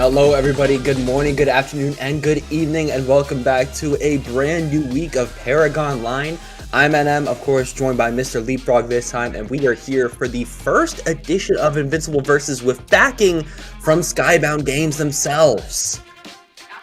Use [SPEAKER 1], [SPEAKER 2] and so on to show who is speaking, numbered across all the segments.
[SPEAKER 1] Hello everybody, good morning, good afternoon, and good evening, and welcome back to a brand new week of ParagOnline. I'm NM, of course, joined by Mr. Leapfrog this time, and we are here for the first edition of Invincible Versus with backing from Skybound Games themselves.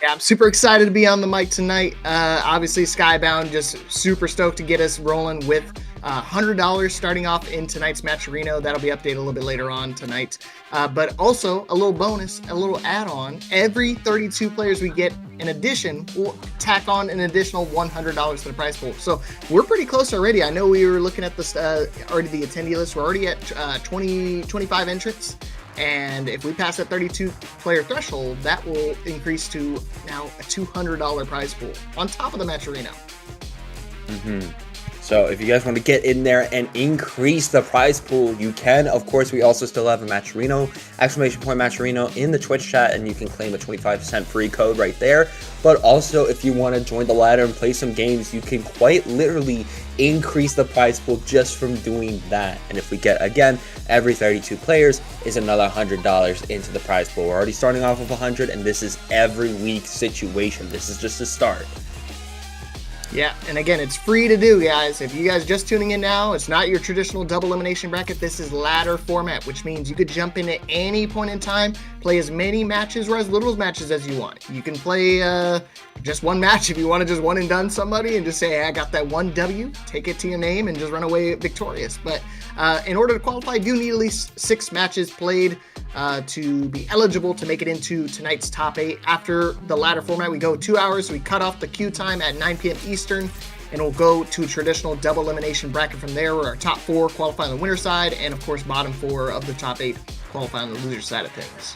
[SPEAKER 2] Yeah, I'm super excited to be on the mic tonight. Obviously, Skybound just super stoked to get us rolling with $100 starting off in tonight's matcherino. That'll be updated a little bit later on tonight. But also a little bonus, a little add-on. Every 32 players we get in addition, we'll tack on an additional $100 to the prize pool. So we're pretty close already. I know we were looking at this already the attendee list. We're already at 25 entrants. And if we pass that 32 player threshold, that will increase to now a $200 prize pool on top of the matcherino.
[SPEAKER 1] So if you guys want to get in there and increase the prize pool, you can. Of course, we also still have a matcherino, !matcherino in the Twitch chat, and you can claim a 25% free code right there. But also, if you want to join the ladder and play some games, you can quite literally increase the prize pool just from doing that. And if we get, again, every 32 players is another $100 into the prize pool. We're already starting off with 100, and this is every week situation. This is just a start.
[SPEAKER 2] Yeah, and again, it's free to do, guys. If you guys just tuning in now, it's not your traditional double elimination bracket. This is ladder format, which means you could jump in at any point in time, play as many matches or as little matches as you want. You can play just one match if you want to just one and done somebody and just say, hey, I got that one W, take it to your name and just run away victorious. But in order to qualify, you do need at least 6 matches played to be eligible to make it into tonight's top 8. After the ladder format, we go 2 hours. So we cut off the queue time at 9 p.m. Eastern, and we'll go to a traditional double elimination bracket from there, where our top 4 qualify on the winner side, and of course, bottom 4 of the top 8 qualify on the loser side of things.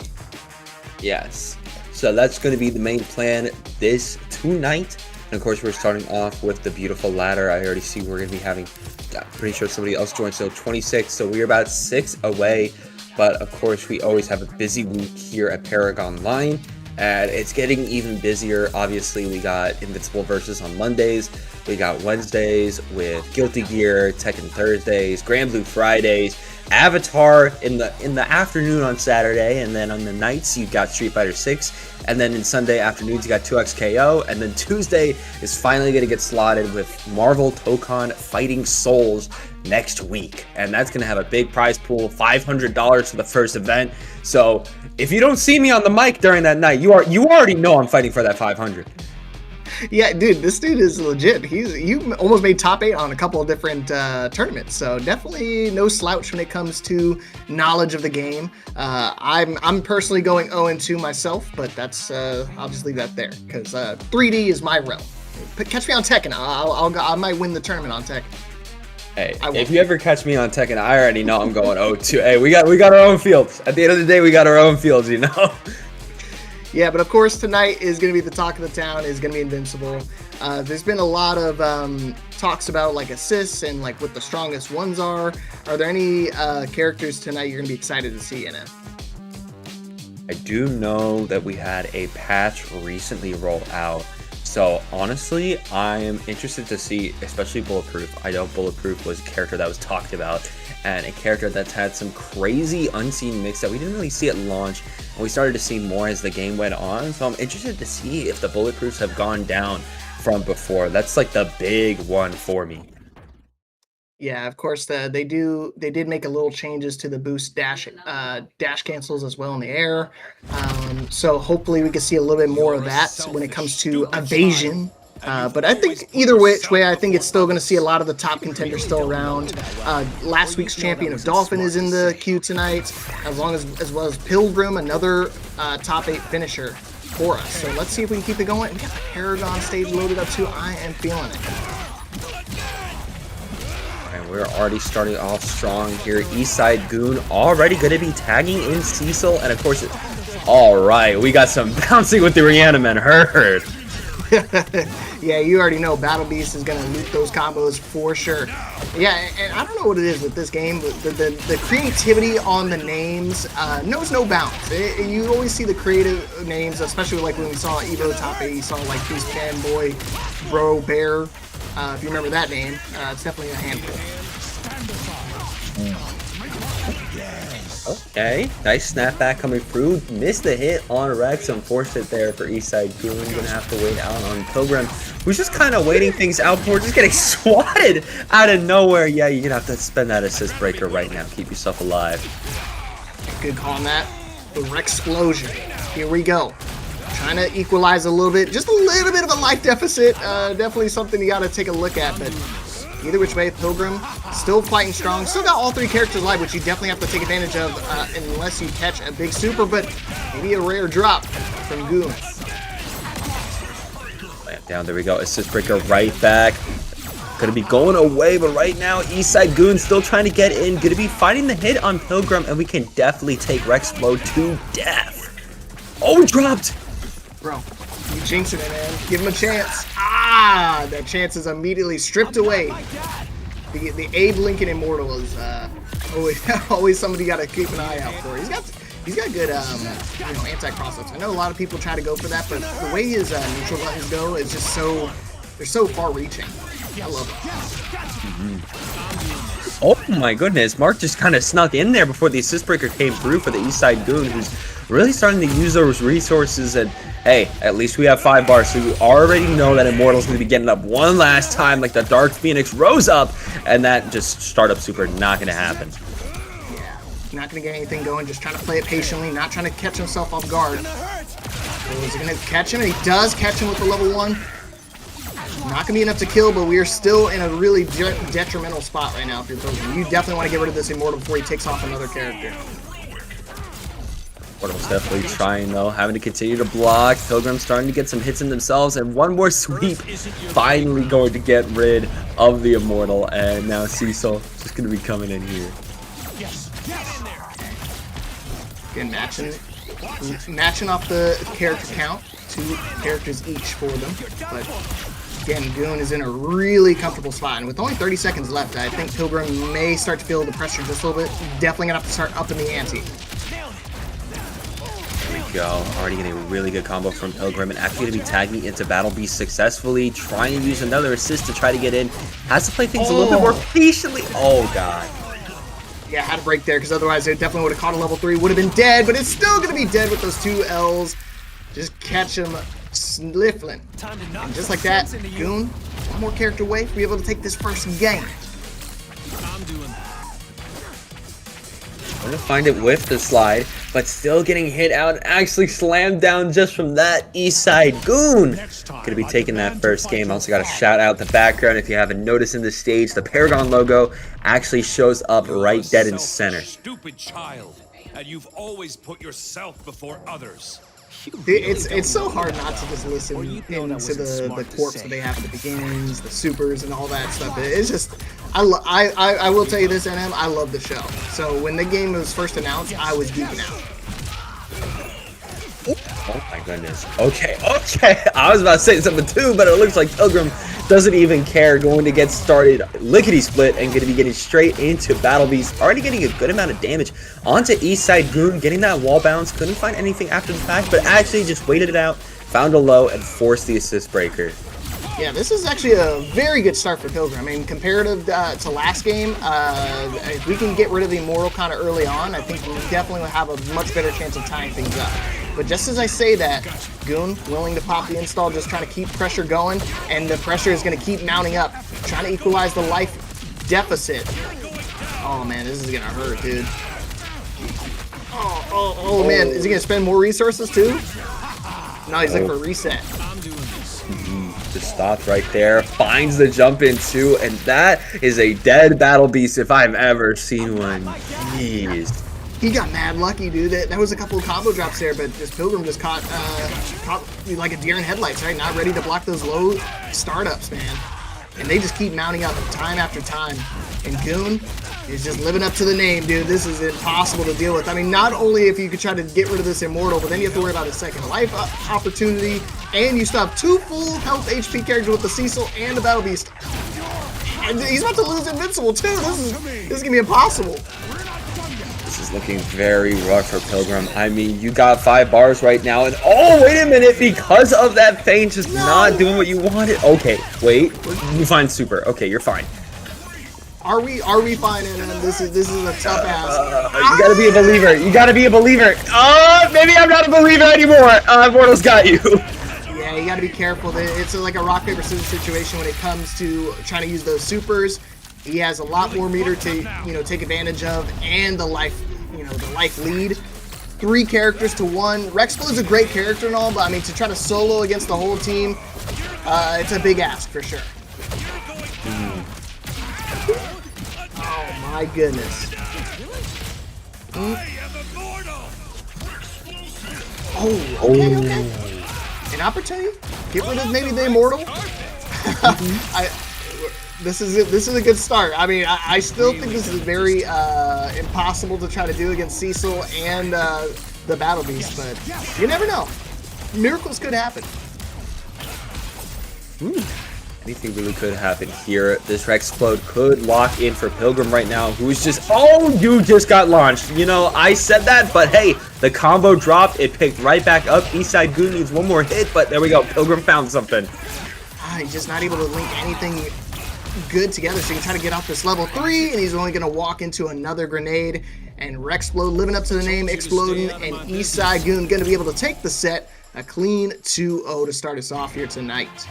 [SPEAKER 1] Yes. So that's going to be the main plan this tonight. And of course, we're starting off with the beautiful ladder. I already see we're going to be having, I'm pretty sure somebody else joined, so 26. So we're about 6 away. But of course, we always have a busy week here at ParagOnline, and it's getting even busier. Obviously, we got Invincible Versus on Mondays. We got Wednesdays with Guilty Gear, Tekken Thursdays, Grand Blue Fridays, Avatar in the afternoon on Saturday, and then on the nights you got Street Fighter 6, and then in Sunday afternoons you got 2XKO, and then Tuesday is finally going to get slotted with Marvel Tokon Fighting Souls next week, and that's going to have a big prize pool, $500 for the first event. So if you don't see me on the mic during that night, you already know I'm fighting for that 500.
[SPEAKER 2] Yeah, dude, this dude is legit. You almost made top 8 on a couple of different tournaments, so definitely no slouch when it comes to knowledge of the game. I'm personally going 0-2 myself, but that's I'll just leave that there because 3D is my realm. Catch me on Tekken. I might win the tournament on Tekken.
[SPEAKER 1] Hey, if you ever catch me on Tekken, I already know I'm going 0-2. Hey, we got our own fields. At the end of the day, we got our own fields, you know.
[SPEAKER 2] Yeah, but of course tonight is going to be the talk of the town, is going to be Invincible. There's been a lot of talks about like assists and like what the strongest ones are. Are there any characters tonight you're going to be excited to see in it?
[SPEAKER 1] I do know that we had a patch recently roll out. So honestly, I'm interested to see, especially Bulletproof. I know Bulletproof was a character that was talked about, and a character that's had some crazy unseen mix that we didn't really see at launch, and we started to see more as the game went on. So I'm interested to see if the Bulletproofs have gone down from before. That's like the big one for me.
[SPEAKER 2] Yeah, of course, they did make a little changes to the boost dash cancels as well in the air. So hopefully we can see a little bit more of that when it comes to evasion. But I think either which way, I think it's still going to see a lot of the top contenders still around. Last week's champion of Dolphin is in the queue tonight, as well as Pilgrim, another top 8 finisher for us. So let's see if we can keep it going. We got the Paragon stage loaded up too. I am feeling it.
[SPEAKER 1] We're already starting off strong here. Eastside Goon already going to be tagging in Cecil. And of course, all right, we got some bouncing with the Reaniman Herd.
[SPEAKER 2] Yeah, you already know Battle Beast is going to loot those combos for sure. Yeah, and I don't know what it is with this game, but the creativity on the names knows no bounds. You always see the creative names, especially like when we saw Evo Top 8, you saw like Beast Fanboy, Bro Bear. If you remember that name, it's definitely a handful.
[SPEAKER 1] Okay, nice snapback coming through. Missed the hit on Rex and forced it there for Eastside Goon. Gonna have to wait out on Pilgrim, who's just kind of waiting things out before just getting swatted out of nowhere. Yeah, you're gonna have to spend that assist breaker right now. Keep yourself alive.
[SPEAKER 2] Good call on that. The Rex explosion. Here we go. Trying to equalize a little bit. Just a little bit of a life deficit. Definitely something you got to take a look at. But either which way, Pilgrim still fighting strong. Still got all three characters alive, which you definitely have to take advantage of unless you catch a big super, but maybe a rare drop from Goon.
[SPEAKER 1] Lamp down, there we go. Assist breaker right back. Gonna be going away, but right now, Eastside Goon still trying to get in. Gonna be fighting the hit on Pilgrim, and we can definitely take Rex Flow to death. Oh, he dropped!
[SPEAKER 2] Bro, you jinxing it, man. Give him a chance. Ah, that chance is immediately stripped away. The Abe Lincoln Immortal is always somebody you gotta keep an eye out for. He's got good anti-cross-ups. I know a lot of people try to go for that, but the way his neutral buttons go is just they're so far-reaching. I love it.
[SPEAKER 1] Oh my goodness, Mark just kind of snuck in there before the assist breaker came through for the Eastside Goon, who's really starting to use those resources. And hey, at least we have 5 bars, so we already know that Immortal's going to be getting up one last time like the Dark Phoenix rose up, and that just startup super not going to happen.
[SPEAKER 2] Yeah, not going to get anything going, just trying to play it patiently, not trying to catch himself off guard. So is he going to catch him? And he does catch him with the level 1. Not going to be enough to kill, but we are still in a really detrimental spot right now if you're Pilgrim. You definitely want to get rid of this Immortal before he takes off another character.
[SPEAKER 1] Immortal's definitely trying, though, having to continue to block. Pilgrim's starting to get some hits in themselves, and one more sweep, finally going to get rid of the Immortal, and now Cecil just going to be coming in here.
[SPEAKER 2] Again, matching off the character count, 2 characters each for them, but again, Goon is in a really comfortable spot, and with only 30 seconds left, I think Pilgrim may start to feel the pressure just a little bit. Definitely gonna have to start upping the ante.
[SPEAKER 1] There we go. Already getting a really good combo from Pilgrim, and actually gonna be tagging into Battle Beast successfully, trying to use another assist to try to get in. Has to play things a little bit more patiently. Oh god.
[SPEAKER 2] Yeah, had to break there, because otherwise they definitely would have caught a level 3, would have been dead, but it's still gonna be dead with those 2 L's. Just catch him sniffling. And just like that, Goon, one more character away to be able to take this first game.
[SPEAKER 1] Going to find it with the slide, but still getting hit out and actually slammed down just from that Eastside Goon. Going to be taking that first game. Also got to shout out the background. If you haven't noticed in the stage, the Paragon logo actually shows up right dead in center.
[SPEAKER 3] Stupid child, and you've always put yourself before others.
[SPEAKER 2] It's so hard not to just listen into the corpse that they have at the beginnings, the supers, and all that stuff. It's just, I will tell you this, NM, I love the show. So when the game was first announced, I was geeking out.
[SPEAKER 1] Oh my goodness. Okay. I was about to say something too, but it looks like Pilgrim doesn't even care. Going to get started lickety split and going to be getting straight into Battle Beast. Already getting a good amount of damage onto Eastside Goon, getting that wall bounce. Couldn't find anything after the fact, but actually just waited it out, found a low, and forced the assist breaker.
[SPEAKER 2] Yeah, this is actually a very good start for Pilgrim. I mean, comparative to last game, if we can get rid of the Immortal kind of early on, I think we definitely will have a much better chance of tying things up. But just as I say that, Goon willing to pop the install, just trying to keep pressure going, and the pressure is going to keep mounting up, trying to equalize the life deficit. Oh man, this is going to hurt, dude. Oh man, is he going to spend more resources too? No, he's looking for a reset.
[SPEAKER 1] Just stopped right there, finds the jump in too, and that is a dead Battle Beast if I've ever seen one. Jeez.
[SPEAKER 2] He got mad lucky, dude. That was a couple of combo drops there, but this Pilgrim just caught like a deer in headlights, right? Not ready to block those low startups, man. And they just keep mounting up time after time. And Goon is just living up to the name, dude. This is impossible to deal with. I mean, not only if you could try to get rid of this Immortal, but then you have to worry about a second life opportunity, and you still have 2 full health HP characters with the Cecil and the Battle Beast. And he's about to lose Invincible, too. This is going to be impossible.
[SPEAKER 1] This is looking very rough for Pilgrim. I mean, you got 5 bars right now, and oh, wait a minute, because of that feint just not doing what you wanted. Okay, wait, you find super. Okay, you're fine.
[SPEAKER 2] Are we fine? And this is a tough ask.
[SPEAKER 1] You gotta be a believer. You gotta be a believer. Oh, maybe I'm not a believer anymore. Mortal's got you.
[SPEAKER 2] Yeah, you gotta be careful. It's like a rock paper scissors situation when it comes to trying to use those supers. He has a lot more meter to take advantage of, and the life the life lead. 3 characters to 1. Rexplo is a great character and all, but I mean to try to solo against the whole team, it's a big ask for sure. Oh my goodness. Oh, okay. An opportunity? Get rid of maybe the immortal? This is a good start. I mean, I still think this is very impossible to try to do against Cecil and the Battle Beast, but you never know. Miracles could happen.
[SPEAKER 1] Anything really could happen here. This Rexplode could lock in for Pilgrim right now, who's just, oh, you just got launched. You know, I said that, but hey, the combo dropped. It picked right back up. Eastside Goon needs one more hit, but there we go. Pilgrim found something.
[SPEAKER 2] He's just not able to link anything good together, so you can try to get off this level 3, and he's only going to walk into another grenade, and Rexplode living up to the name, exploding, and Eastside Goon going to be able to take the set, a clean 2-0 to start us off here tonight.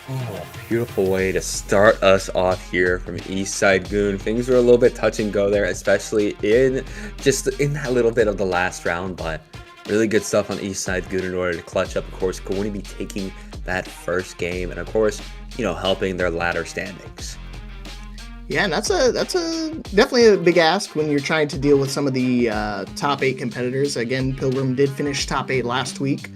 [SPEAKER 1] Oh, beautiful way to start us off here from Eastside Goon. Things were a little bit touch and go there, especially in that little bit of the last round, but really good stuff on Eastside Goon in order to clutch up. Of course, going to be taking that first game, and of course, helping their ladder standings.
[SPEAKER 2] Yeah, and that's definitely a big ask when you're trying to deal with some of the top 8 competitors. Again, Pilgrim did finish top 8 last week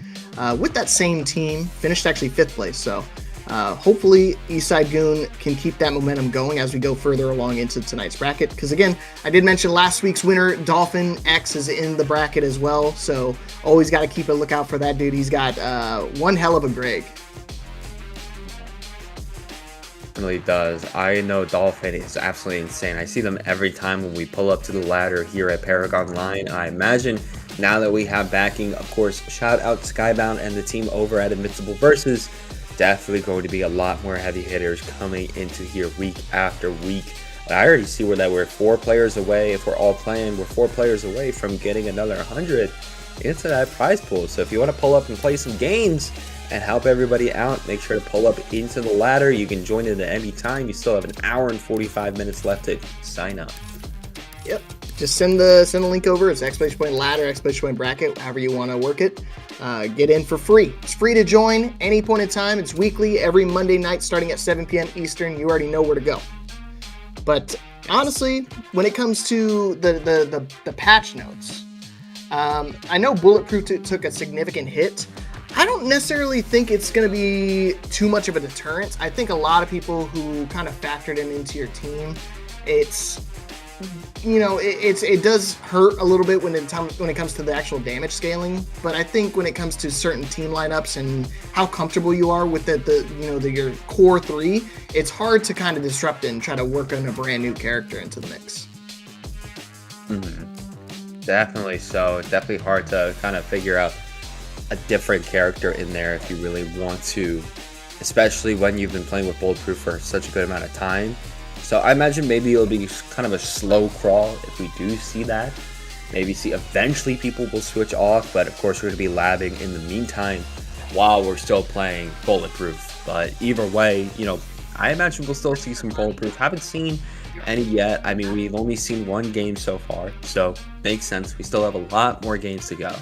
[SPEAKER 2] with that same team, finished actually 5th place. So hopefully Eastside Goon can keep that momentum going as we go further along into tonight's bracket. Because again, I did mention last week's winner, Dolphin X, is in the bracket as well. So always got to keep a lookout for that dude. He's got one hell of a Greg.
[SPEAKER 1] Really does. I know Dolphin is absolutely insane. I see them every time when we pull up to the ladder here at ParagOnline. I imagine now that we have backing, of course, shout out Skybound and the team over at Invincible versus, definitely going to be a lot more heavy hitters coming into here week after week. And I already see that we're 4 players away. If we're all playing, we're 4 players away from getting another 100 into that prize pool. So if you want to pull up and play some games and help everybody out, make sure to pull up into the ladder. You can join in at any time. You still have an hour and 45 minutes left to sign up.
[SPEAKER 2] Yep. Just send the link over. It's !ladder, !bracket, however you want to work it. Get in for free. It's free to join any point in time. It's weekly, every Monday night starting at 7 p.m. Eastern. You already know where to go. But honestly, when it comes to the patch notes, I know Bulletproof took a significant hit. I don't necessarily think it's going to be too much of a deterrent. I think a lot of people who kind of factored him into your team, it's it does hurt a little bit when it comes to the actual damage scaling. But I think when it comes to certain team lineups and how comfortable you are with your core 3, it's hard to kind of disrupt it and try to work on a brand new character into the mix.
[SPEAKER 1] Definitely so. It's definitely hard to kind of figure out a different character in there if you really want to, especially when you've been playing with Bulletproof for such a good amount of time. So I imagine maybe it'll be kind of a slow crawl if we do see that. Maybe eventually people will switch off, but of course we're going to be labbing in the meantime while we're still playing Bulletproof. But either way, I imagine we'll still see some Bulletproof. Haven't seen any yet. I mean, we've only seen 1 game so far, so makes sense. We still have a lot more games to go.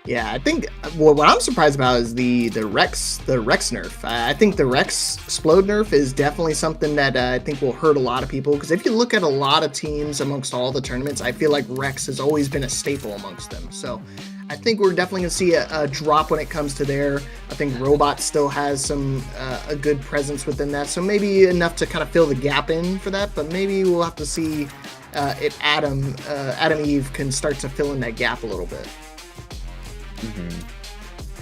[SPEAKER 2] Yeah, I think what I'm surprised about is the Rex nerf. I think the Rex explode nerf is definitely something that I think will hurt a lot of people, because if you look at a lot of teams amongst all the tournaments, I feel like Rex has always been a staple amongst them. So I think we're definitely going to see a drop when it comes to there. I think Robot still has a good presence within that, so maybe enough to kind of fill the gap in for that, but maybe we'll have to see if Adam Eve can start to fill in that gap a little bit.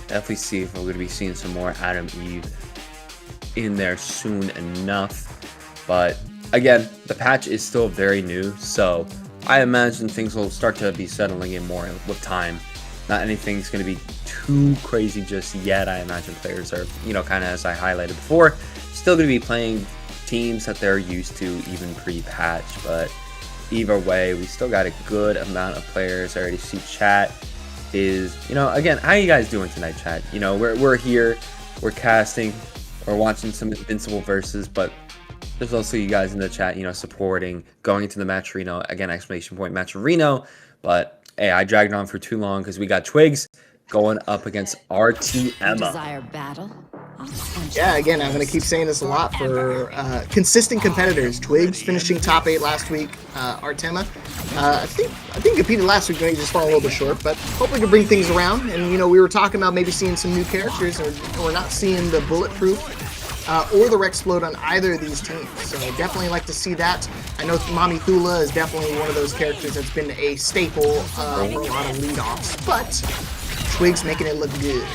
[SPEAKER 1] Definitely see if we're going to be seeing some more Adam Eve in there soon enough. But again, the patch is still very new, so I imagine things will start to be settling in more with time. Not anything's going to be too crazy just yet. I imagine players are, kind of as I highlighted before, still going to be playing teams that they're used to even pre-patch, but either way, we still got a good amount of players. I already see chat is, again, how you guys doing tonight, chat? We're here, we're casting, we're watching some Invincible versus, but there's also you guys in the chat, supporting, going into the matcherino, again, exclamation point matcherino, but hey, I dragged on for too long because we got Twigs going up against RTM.
[SPEAKER 4] Desire battle.
[SPEAKER 2] Yeah, again, I'm going to keep saying this a lot for consistent competitors. Twigs finishing top 8 last week. Artema, I think competed last week, maybe just fall a little bit short, but hopefully to bring things around. And, we were talking about maybe seeing some new characters, or we're not seeing the Bulletproof or the Rexplode on either of these teams. So definitely like to see that. I know Mami Thula is definitely one of those characters that's been a staple for a lot of lead-offs, but Twigs making it look good.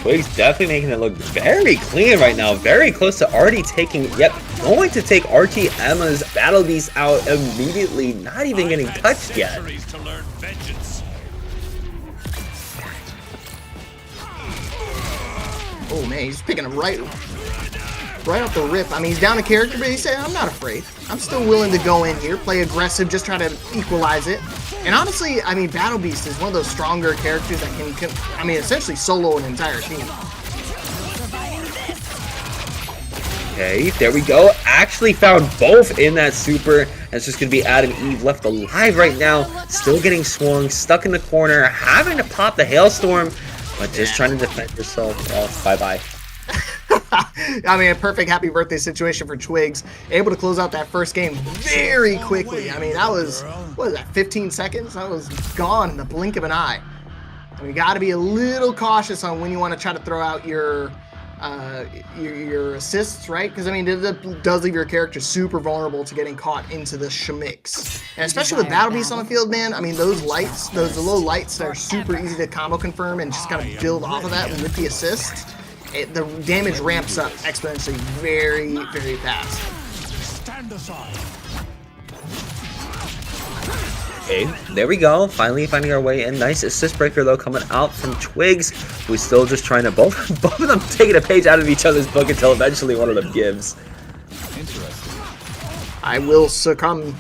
[SPEAKER 1] Twigs definitely making it look very clean right now. Very close to already taking, going to take RT Emma's Battle Beast out immediately. Not even getting touched yet.
[SPEAKER 2] Oh man, he's picking him right off the rip. I mean, he's down a character, but he said, I'm not afraid. I'm still willing to go in here, play aggressive, just try to equalize it. And honestly, I mean, Battle Beast is one of those stronger characters that can essentially solo an entire team.
[SPEAKER 1] Okay, there we go. Actually found both in that super. That's just going to be Adam Eve left alive right now. Still getting swung, stuck in the corner, having to pop the hailstorm, but just trying to defend herself. Oh, bye-bye.
[SPEAKER 2] I mean, a perfect happy birthday situation for Twigs. Able to close out that first game very quickly. I mean, that was, what was that, 15 seconds? That was gone in the blink of an eye. And we got to be a little cautious on when you want to try to throw out your assists, right? Because, I mean, it does leave your character super vulnerable to getting caught into the shmix. And especially with Battle Beast on the field, man, I mean, those lights, those low lights that are super easy to combo confirm and just kind of build off of that with the assists. The damage ramps up exponentially very, very fast.
[SPEAKER 3] Stand aside.
[SPEAKER 1] Okay, there we go. Finally finding our way in. Nice assist breaker though coming out from Twigs, who's still just trying to both of them taking a page out of each other's book until eventually one of them gives.
[SPEAKER 3] Interesting.
[SPEAKER 2] I will succumb.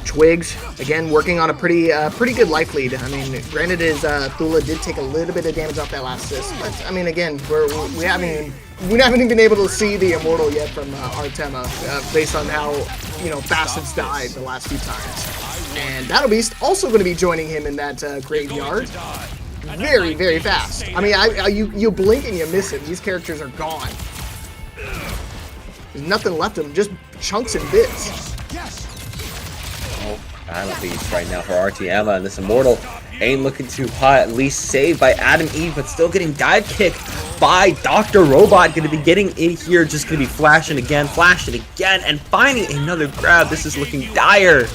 [SPEAKER 2] Twigs again working on a pretty good life lead. I mean, granted, Thula did take a little bit of damage off that last assist, but I mean, again, we haven't even been able to see the immortal yet from Artema, based on how fast it's died the last few times. And Battle Beast also going to be joining him in that graveyard. Very, very fast. I mean, you blink and you miss it. These characters are gone. There's nothing left of them, just chunks and bits.
[SPEAKER 1] Battle Beast right now for RTM, and this Immortal ain't looking too hot. At least saved by Adam Eve, but still getting dive kicked by Dr. Robot. Going to be getting in here, just going to be flashing again, and finding another grab. This is looking dire.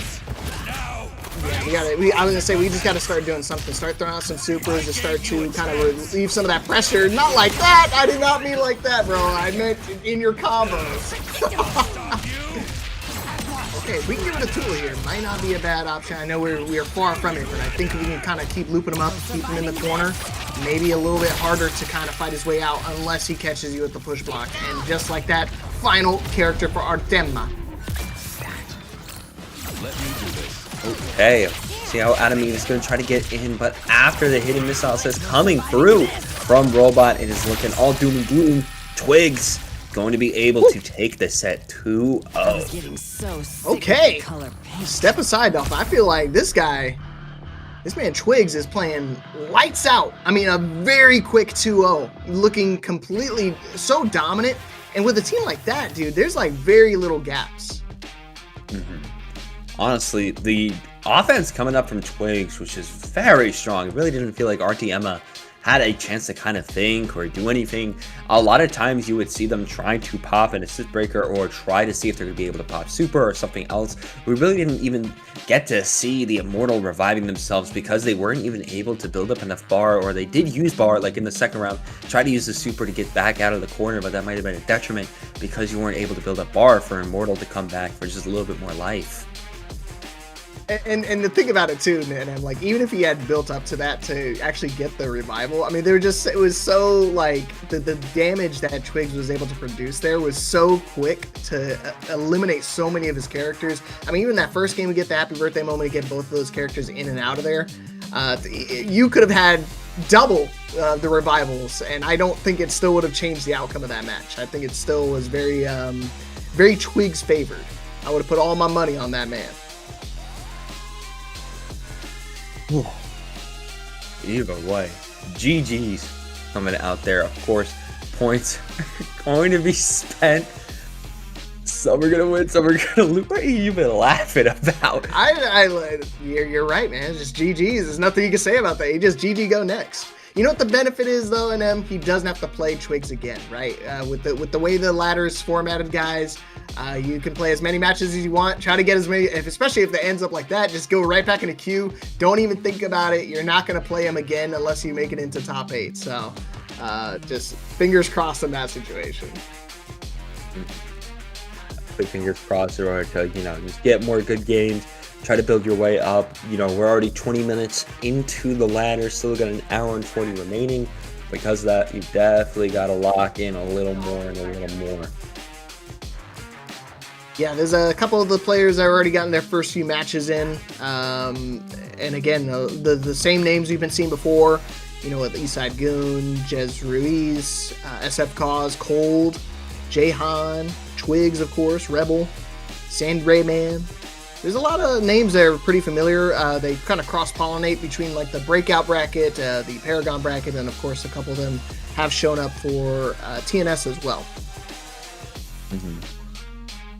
[SPEAKER 2] Yeah, I was gonna say we just gotta start doing something. Start throwing out some supers to start to kind of relieve some of that pressure. Not like that. I did not mean like that, bro. I meant in your combos. Okay, if we can give it a tool here, might not be a bad option. I know we are far from it, but I think we can kind of keep looping him up, keep him in the corner. Maybe a little bit harder to kind of fight his way out unless he catches you at the push block. And just like that, final character for Artema.
[SPEAKER 3] Let me do this.
[SPEAKER 1] Okay, see how Adam Eve is going to try to get in, but after the hidden missile assist coming through from Robot, it is looking all doom and gloom. Twigs going to be able to take the set 2-0.
[SPEAKER 2] Okay, step aside, Dolph. I feel like this man Twigs is playing lights out. I mean, a very quick 2-0, looking completely so dominant. And with a team like that, dude, there's like very little gaps.
[SPEAKER 1] Honestly, the offense coming up from Twigs, which is very strong. It really didn't feel like RTM had a chance to kind of think or do anything. A lot of times you would see them trying to pop an assist breaker or try to see if they're going to be able to pop super or something else. We really didn't even get to see the Immortal reviving themselves because they weren't even able to build up enough bar, or they did use bar like in the second round, try to use the super to get back out of the corner, but that might have been a detriment because you weren't able to build up bar for Immortal to come back for just a little bit more life.
[SPEAKER 2] And to think about it too, and I'm like, even if he had built up to that to actually get the revival, I mean, it was so like the damage that Twigs was able to produce there was so quick to eliminate so many of his characters. I mean, even that first game, we get the happy birthday moment to get both of those characters in and out of there. You could have had double the revivals, and I don't think it still would have changed the outcome of that match. I think it still was very, very Twigs favored. I would have put all my money on that man.
[SPEAKER 1] Either way, GG's coming out there. Of course, points are going to be spent. Some are gonna win, some are gonna lose. What are you even laughing about?
[SPEAKER 2] You're right, man. It's just GG's. There's nothing you can say about that. You just GG go next. You know what the benefit is though, NM? He doesn't have to play Twigs again, right? With the way the ladder is formatted, guys, you can play as many matches as you want. Try to get as many, especially if it ends up like that, just go right back in the queue. Don't even think about it. You're not gonna play him again unless you make it into top 8. So just fingers crossed in that situation.
[SPEAKER 1] Fingers crossed in order to, just get more good games. Try to build your way up. We're already 20 minutes into the ladder, still got an hour and 40 remaining. Because of that, you definitely got to lock in a little more and a little more.
[SPEAKER 2] Yeah, there's a couple of the players that have already gotten their first few matches in. And again, the same names we've been seeing before. With Eastside Goon, Jez Ruiz, SF Cause, Cold, Jahan, Twigs, of course, Rebel, Sand Rayman. There's a lot of names that are pretty familiar. They kind of cross-pollinate between like the breakout bracket, the Paragon bracket, and of course a couple of them have shown up for TNS as well.
[SPEAKER 1] Mm-hmm.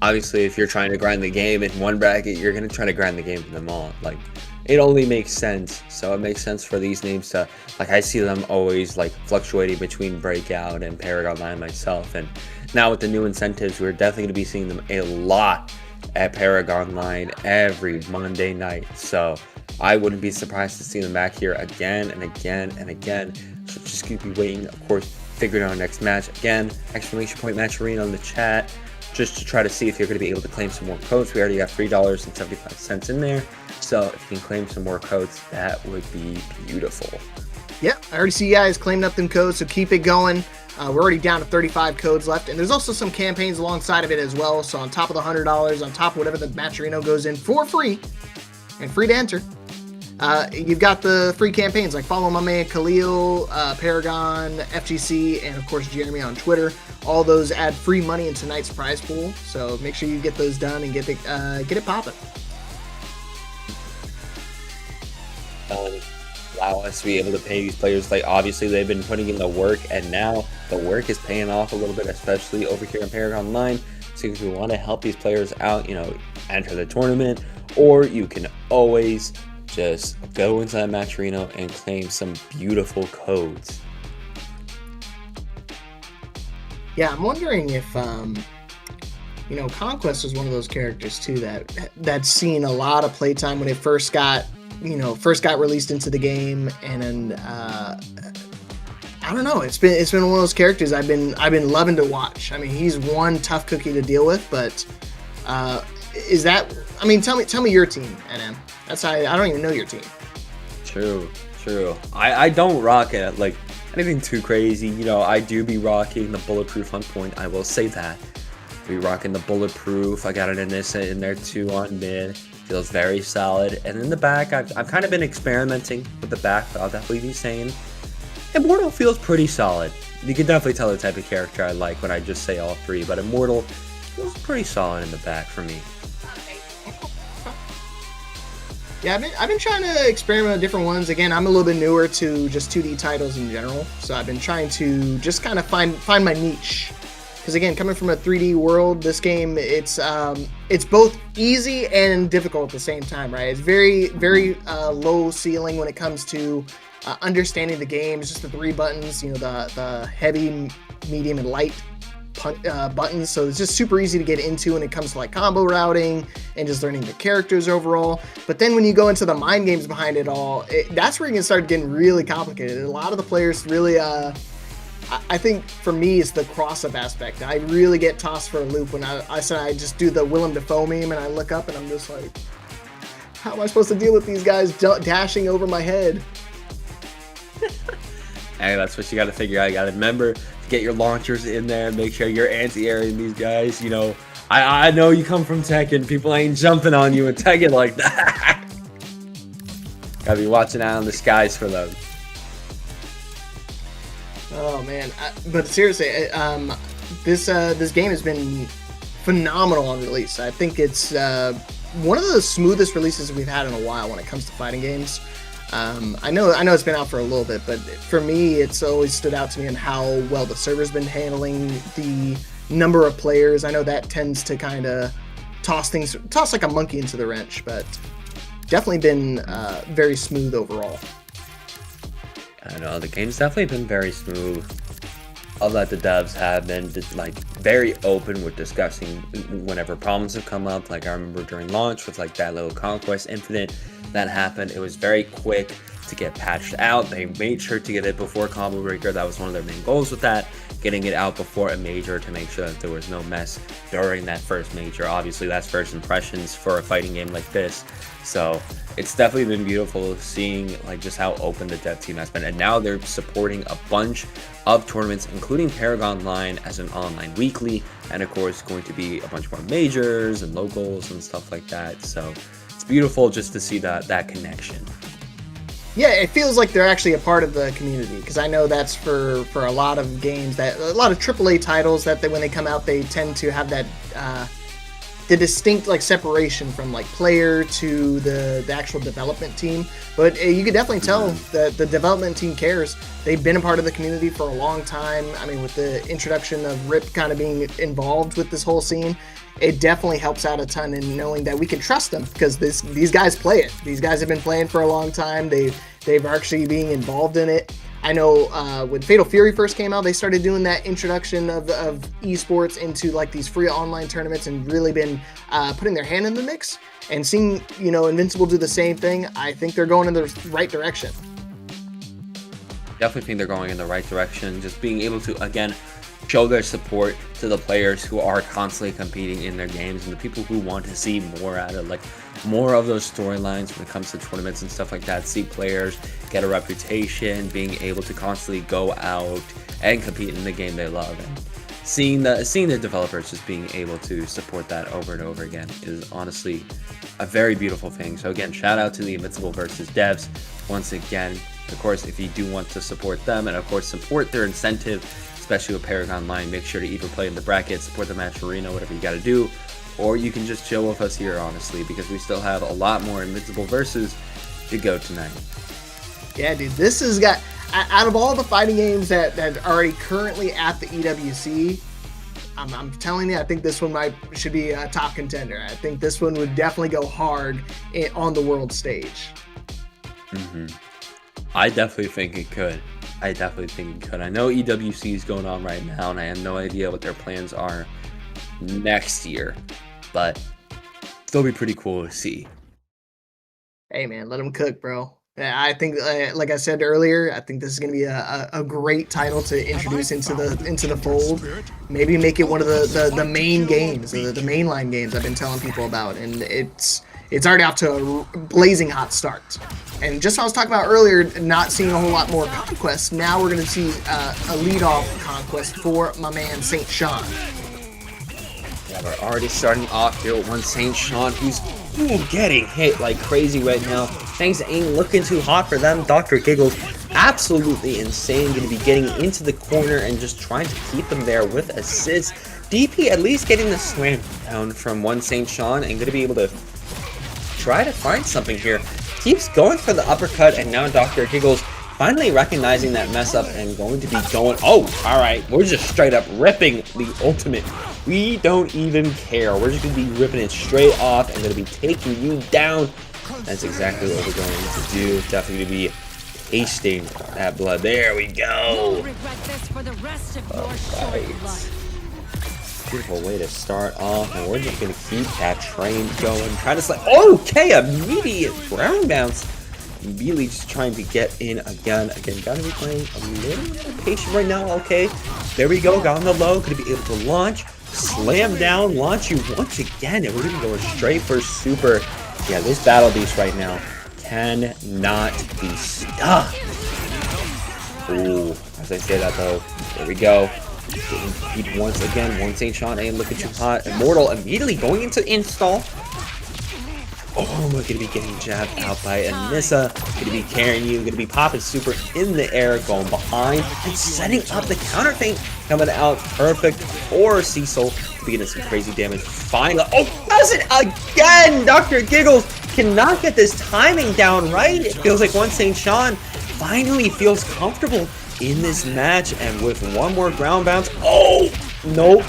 [SPEAKER 1] Obviously, if you're trying to grind the game in one bracket, you're going to try to grind the game in them all. Like, it only makes sense. So it makes sense for these names to, like, I see them always like fluctuating between breakout and ParagOnline myself. And now with the new incentives, we're definitely going to be seeing them a lot at ParagOnline every Monday night. So I wouldn't be surprised to see them back here again and again and again. So just keep waiting, of course, figuring out our next match. Again, exclamation point matcherino in the chat, just to try to see if you're going to be able to claim some more codes. We already got $3.75 in there. So if you can claim some more codes, that would be beautiful.
[SPEAKER 2] Yeah, I already see you guys claiming up them codes, so keep it going. We're already down to 35 codes left, and there's also some campaigns alongside of it as well. So on top of the $100, on top of whatever the matcherino goes in for free, and free to enter, you've got the free campaigns like follow my man Khalil, Paragon, FGC, and of course Jeremy on Twitter. All those add free money in tonight's prize pool, so make sure you get those done and get it popping.
[SPEAKER 1] Allow us to be able to pay these players. Like, obviously they've been putting in the work, and now the work is paying off a little bit, especially over here in ParagOnline. So if you want to help these players out, enter the tournament, or you can always just go inside matcherino and claim some beautiful codes.
[SPEAKER 2] Yeah, I'm wondering if Conquest was one of those characters too that's seen a lot of playtime when it first got released into the game, and then I don't know. It's been one of those characters I've been loving to watch. I mean, he's one tough cookie to deal with, but is that? I mean, tell me your team, NM. That's I don't even know your team.
[SPEAKER 1] True. I don't rock it like anything too crazy. I do be rocking the bulletproof on point. I will say that. Be rocking the bulletproof. I got an Inissa in there too on mid. Feels very solid. And in the back, I've kind of been experimenting with the back, but I'll definitely be saying Immortal feels pretty solid. You can definitely tell the type of character I like when I just say all three, but Immortal feels pretty solid in the back for me.
[SPEAKER 2] Yeah, I've been trying to experiment with different ones. Again, I'm a little bit newer to just 2D titles in general, so I've been trying to just kind of find my niche. Because again, coming from a 3D world, this game, it's both easy and difficult at the same time, right? It's very, very low ceiling when it comes to understanding the game. It's just the 3 buttons, the heavy, medium, and light buttons. So it's just super easy to get into when it comes to like combo routing and just learning the characters overall. But then when you go into the mind games behind it all, that's where you can start getting really complicated. A lot of the players really... I think for me it's the cross-up aspect. I really get tossed for a loop when I just do the Willem Dafoe meme and I look up and I'm just like, How am I supposed to deal with these guys dashing over my head?
[SPEAKER 1] Hey, that's what you got to figure out. You got to remember to get your launchers in there. Make sure you're anti-airing these guys. You know, I know you come from Tekken. People ain't jumping on you in Tekken like that. Gotta be watching out in the skies for them.
[SPEAKER 2] Oh man, but seriously, this game has been phenomenal on release. I think it's one of the smoothest releases we've had in a while when it comes to fighting games. I know it's been out for a little bit, but for me, it's always stood out to me on how well the server's been handling the number of players. I know that tends to kind of toss like a monkey into the wrench, but definitely been very smooth overall.
[SPEAKER 1] I know the game's definitely been very smooth. All that the devs have been like very open with discussing whenever problems have come up. Like I remember during launch with like that little Conquest Infinite that happened. It was very quick to get patched out. They made sure to get it before Combo Breaker. That was one of their main goals with that, getting it out before a major to make sure that there was no mess during that first major. Obviously, that's first impressions for a fighting game like this. So it's definitely been beautiful seeing like just how open the dev team has been. And now they're supporting a bunch of tournaments, including ParagOnline as an online weekly, and of course going to be a bunch more majors and locals and stuff like that. So it's beautiful just to see that connection.
[SPEAKER 2] Yeah, it feels like they're actually a part of the community, because I know that's for a lot of games, that a lot of AAA titles that when they come out, they tend to have that the distinct like separation from like player to the actual development team. But you could definitely tell that the development team cares. They've been a part of the community for a long time. I mean, with the introduction of Rip kind of being involved with this whole scene, it definitely helps out a ton in knowing that we can trust them, because these guys play it. These guys have been playing for a long time. They've actually being involved in it. I know when Fatal Fury first came out, they started doing that introduction of esports into like these free online tournaments, and really been putting their hand in the mix. And seeing, you know, Invincible do the same thing, I think they're going in the right direction.
[SPEAKER 1] Definitely think they're going in the right direction. Just being able to, again, show their support to the players who are constantly competing in their games, and the people who want to see more out of like more of those storylines when it comes to tournaments and stuff like that. See players get a reputation, being able to constantly go out and compete in the game they love, and seeing the developers just being able to support that over and over again is honestly a very beautiful thing. So again, shout out to the Invincible versus devs once again. Of course, if you do want to support them, and of course support their incentive, especially with ParagOnline, make sure to either play in the bracket, support the matcherino, whatever you got to do, or you can just chill with us here, honestly, because we still have a lot more Invincible versus to go tonight.
[SPEAKER 2] Yeah, dude, this has got, out of all the fighting games that are already currently at the EWC, I'm telling you, I think this one should be a top contender. I think this one would definitely go hard on the world stage.
[SPEAKER 1] I definitely think it could. I know EWC is going on right now, and I have no idea what their plans are next year, but it'll be pretty cool to see.
[SPEAKER 2] Hey man, let them cook, bro. I think, like I said earlier, I think this is going to be a great title to introduce into the fold. Maybe make it one of the main games, the mainline games I've been telling people about, and it's already off to a blazing hot start. And just as I was talking about earlier, not seeing a whole lot more conquests, now we're going to see a lead-off conquest for my man Saint Sean.
[SPEAKER 1] Yeah, we're already starting off here with one Saint Sean who's getting hit like crazy right now. Things ain't looking too hot for them. Dr. Giggles, absolutely insane, going to be getting into the corner and just trying to keep them there with assists. DP at least getting the slam down from one Saint Sean, and going to be able to try to find something here. Keeps going for the uppercut, and now Dr. Giggles finally recognizing that mess up and going to be going, oh, all right, we're just straight up ripping the ultimate. We don't even care. We're just going to be ripping it straight off and going to be taking you down. That's exactly what we're going to do. Definitely to be tasting that blood. There we go. All right. Beautiful way to start off, and we're just going to keep that train going. Try to slide. Okay, immediate ground bounce. Really just trying to get in again. Gotta be playing a little bit patient right now. Okay, there we go. Got on the low. Gonna be able to launch, slam down, launch you once again, and we're gonna be going straight for super. Yeah, this Battle Beast right now cannot be stopped. Ooh, as I say that though, there we go. Getting beat once again. One St. Sean, and look at you hot. Immortal immediately going into install. Oh, we're gonna be getting jabbed out by Anissa. Gonna be carrying you. Gonna be popping super in the air, going behind and setting up the counter feint. Coming out perfect for Cecil to be getting some crazy damage. Finally, oh, does it again! Dr. Giggles cannot get this timing down right. It feels like one St. Sean finally feels comfortable in this match, and with one more ground bounce, oh, nope.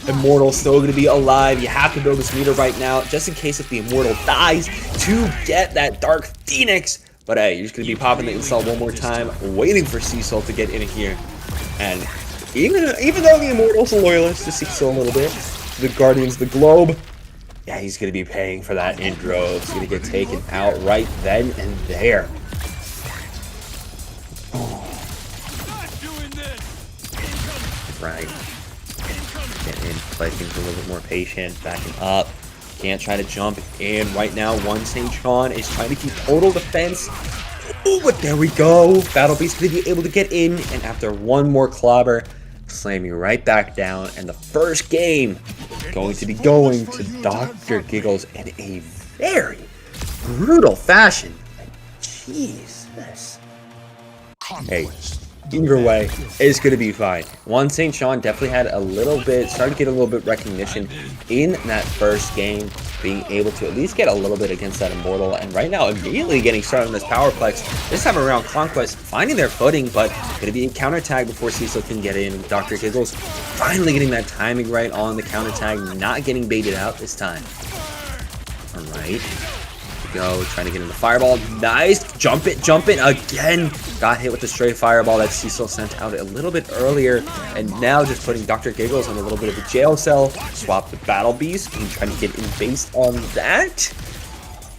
[SPEAKER 1] Immortal still going to be alive. You have to build this meter right now, just in case if the Immortal dies to get that Dark Phoenix. But hey, you're just going to be popping the install one more time, waiting for Cecil to get in here. And even though the Immortal's a loyalist to Cecil a little bit, the Guardians of the Globe, yeah, he's going to be paying for that in droves. He's going to get taken out right then and there. Right. Get in, play things a little bit more patient, backing up. Can't try to jump in right now. One St. Sean is trying to keep total defense. Ooh, but there we go. Battle Beast going to be able to get in, and after one more clobber, slam you right back down. And the first game going to be going to Dr. Giggles in a very brutal fashion. Jesus. Hey. Either way, it's going to be fine. One St. Sean definitely had a little bit, started to get a little bit recognition in that first game, being able to at least get a little bit against that Immortal, and right now immediately getting started on this Powerplex. This time around, Conquest finding their footing, but going to be a counterattack before Cecil can get in. Dr. Giggles finally getting that timing right on the counterattack, not getting baited out this time. Alright. Go, trying to get in the fireball. Nice. Jump it again. Got hit with the stray fireball that Cecil sent out a little bit earlier. And now just putting Dr. Giggles on a little bit of a jail cell. Swap the Battle Beast. And trying to get in based on that.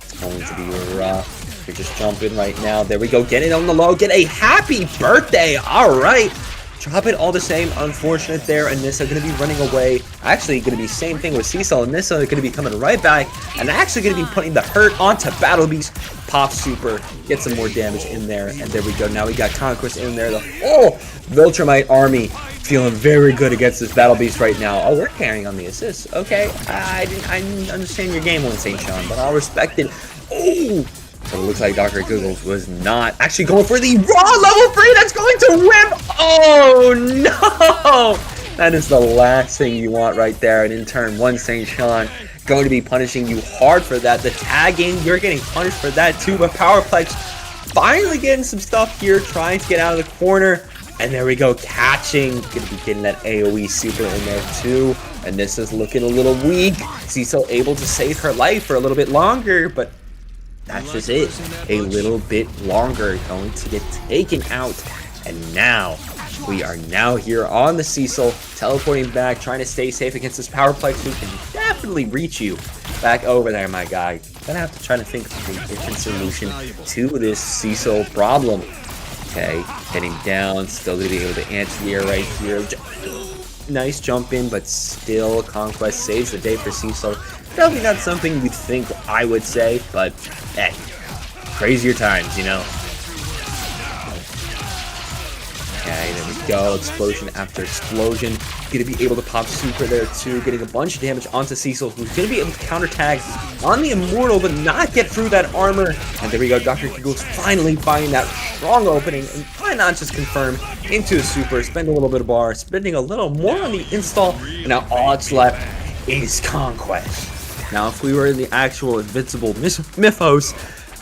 [SPEAKER 1] It's going to be rough. You're just jumping right now. There we go. Get it on the low. Get a happy birthday. All right. Drop it all the same. Unfortunate there. Anissa going to be running away. Actually going to be same thing with Cecil. Anissa going to be coming right back. And actually going to be putting the hurt onto Battle Beast. Pop super. Get some more damage in there. And there we go. Now we got Conquest in there. The whole Viltrumite army feeling very good against this Battle Beast right now. Oh, we're carrying on the assists. Okay. I didn't understand your game on St. Sean, but I'll respect it. Oh! So it looks like Dr. Giggles was not actually going for the raw level 3 that's going to whip. Oh no! That is the last thing you want right there. And in turn, one St. Sean going to be punishing you hard for that. The tagging, you're getting punished for that too. But Powerplex finally getting some stuff here, trying to get out of the corner. And there we go, catching. Going to be getting that AoE super in there too. And this is looking a little weak. Cecil able to save her life for a little bit longer, but that's just it. A little bit longer, going to get taken out. And now, we are now here on the Cecil, teleporting back, trying to stay safe against this Powerplex who can definitely reach you back over there, my guy. Gonna have to try to think of a different solution to this Cecil problem. Okay, heading down, still gonna be able to anti-air right here. Nice jump in, but still Conquest saves the day for Cecil. Probably not something you'd think I would say, but hey, crazier times, you know. Okay, there we go. Explosion after explosion. Gonna be able to pop super there too, getting a bunch of damage onto Cecil, who's gonna be able to counter tag on the Immortal, but not get through that armor. And there we go. Dr. Giggles finally finding that strong opening, and why not just confirm into a super, spend a little bit of bar, spending a little more on the install, and now all that's left is Conquest. Now, if we were in the actual Invincible Mythos,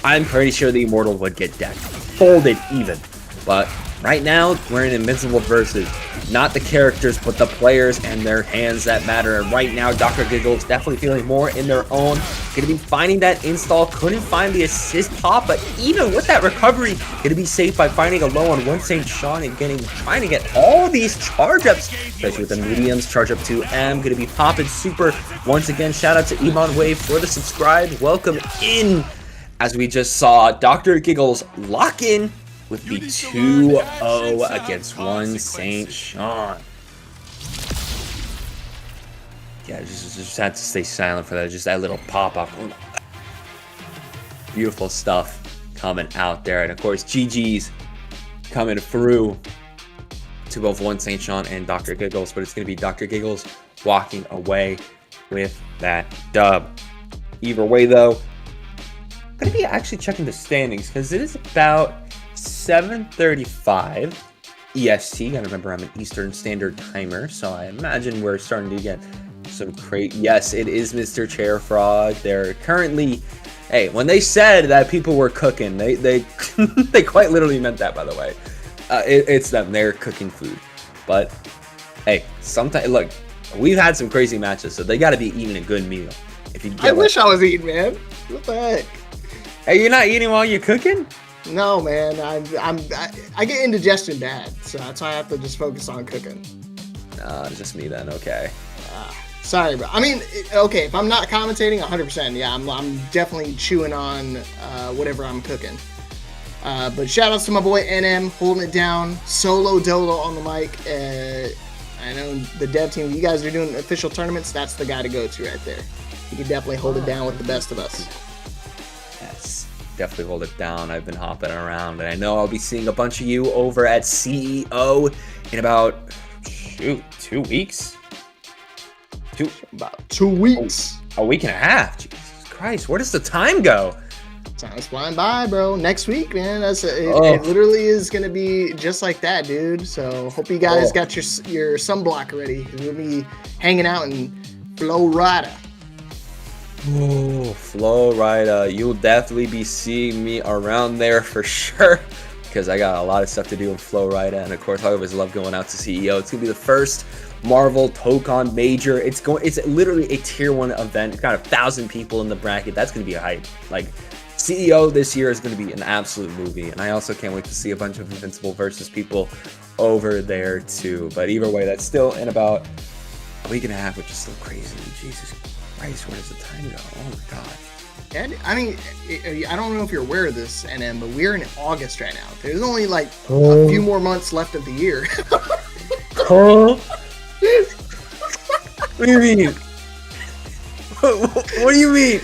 [SPEAKER 1] I'm pretty sure the Immortal would get decked. Folded even. But right now, we're in Invincible versus not the characters, but the players and their hands that matter. And right now, Dr. Giggles definitely feeling more in their own. Going to be finding that install. Couldn't find the assist pop, but even with that recovery, going to be safe by finding a low on one St. Sean and trying to get all these charge ups, especially with the mediums. Charge up to M. Going to be popping super. Once again, shout out to Iman Wave for the subscribe. Welcome in. As we just saw Dr. Giggles lock in with the 2-0 against one St. Sean. Yeah, just had to stay silent for that. Just that little pop-up. beautiful stuff coming out there. And of course, GG's coming through to both One St. Sean and Dr. Giggles, but it's going to be Dr. Giggles walking away with that dub. Either way, though, I'm going to be actually checking the standings because it is about 7:35 EST. Gotta remember I'm an Eastern Standard Timer, so I imagine we're starting to get some yes, it is Mr. Chair Frog. They're currently, hey, when they said that people were cooking, they they quite literally meant that, by the way. It's them. They're cooking food. But hey, sometimes look, we've had some crazy matches, so they got to be eating a good meal. If you,
[SPEAKER 2] I wish I was eating, man. What the heck?
[SPEAKER 1] Hey, you're not eating while you're cooking?
[SPEAKER 2] No, man. I get indigestion bad, so that's why I have to just focus on cooking.
[SPEAKER 1] Just me then. Okay.
[SPEAKER 2] Sorry, bro. I mean, okay, if I'm not commentating, 100%, yeah, I'm definitely chewing on whatever I'm cooking. But shout outs to my boy NM holding it down, solo dolo on the mic. I know the dev team, you guys are doing official tournaments, that's the guy to go to right there. He can definitely hold it down with the best of us.
[SPEAKER 1] Yes, definitely hold it down. I've been hopping around, and I know I'll be seeing a bunch of you over at CEO in about, 2 weeks?
[SPEAKER 2] About 2 weeks.
[SPEAKER 1] A week and a half. Jesus Christ, where does the time go?
[SPEAKER 2] Time's flying by, bro. Next week, man. It literally is gonna be just like that, dude. So hope you guys got your sunblock ready. We'll be hanging out in Florida.
[SPEAKER 1] Oh, Florida. You'll definitely be seeing me around there for sure, because I got a lot of stuff to do in Florida, and of course I always love going out to CEO. It's gonna be the first Marvel Tokon Major. It's literally a tier 1 event. It's got 1,000 people in the bracket. That's gonna be a hype. Like, CEO this year is going to be an absolute movie, and I also can't wait to see a bunch of Invincible versus people over there too. But either way, that's still in about a week and a half, which is still crazy. Jesus Christ, where does the time go? Oh my god.
[SPEAKER 2] And I mean, I don't know if you're aware of this, NM, but we're in August right now. There's only like a few more months left of the year.
[SPEAKER 1] What do you mean? What do you mean?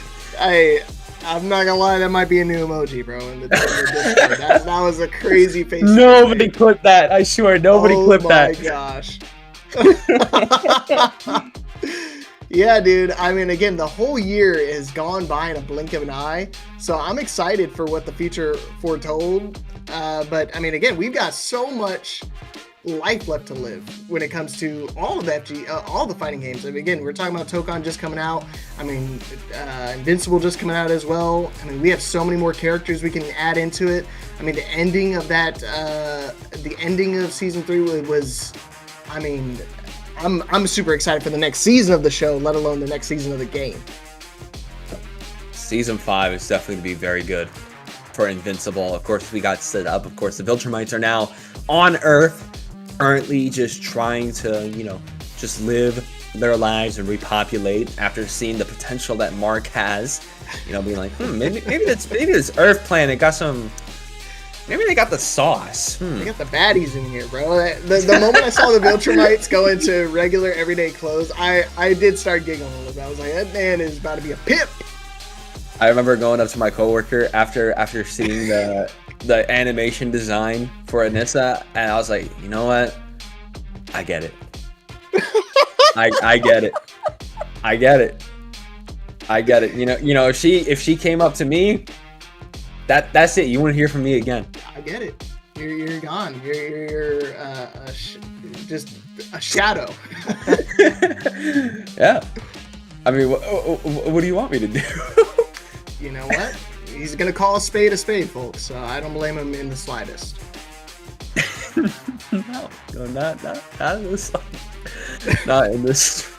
[SPEAKER 2] I'm not gonna lie, that might be a new emoji, bro. In the Discord. That was a crazy face.
[SPEAKER 1] Nobody clipped that. I swear, nobody clipped that.
[SPEAKER 2] Oh my gosh. Yeah, dude. I mean, again, the whole year has gone by in a blink of an eye. So I'm excited for what the future foretold. But I mean, again, we've got so much life left to live when it comes to all of all the fighting games. I mean, again, we're talking about Tokon just coming out. I mean, Invincible just coming out as well. I mean, we have so many more characters we can add into it. I mean, the ending of the ending of season 3 was, I mean, I'm super excited for the next season of the show, let alone the next season of the game.
[SPEAKER 1] Season 5 is definitely going to be very good for Invincible. Of course, we got set up. Of course, the Viltrumites are now on Earth, currently just trying to, just live their lives and repopulate after seeing the potential that Mark has. Being like, maybe this Earth planet got some. Maybe they got the sauce.
[SPEAKER 2] They got the baddies in here, bro. The moment I saw the Viltrumites go into regular everyday clothes, I did start giggling a little bit. I was like, that man is about to be a pimp.
[SPEAKER 1] I remember going up to my coworker after seeing the animation design for Anissa, and I was like, you know what? I get it. I get it. I get it. I get it. If she came up to me, that's it. You wouldn't hear from me again.
[SPEAKER 2] I get it. You're gone. You're just a shadow.
[SPEAKER 1] Yeah. I mean, what do you want me to do?
[SPEAKER 2] You know what? He's gonna call a spade, folks. So I don't blame him in the slightest.
[SPEAKER 1] No, not in the slightest. Not in this.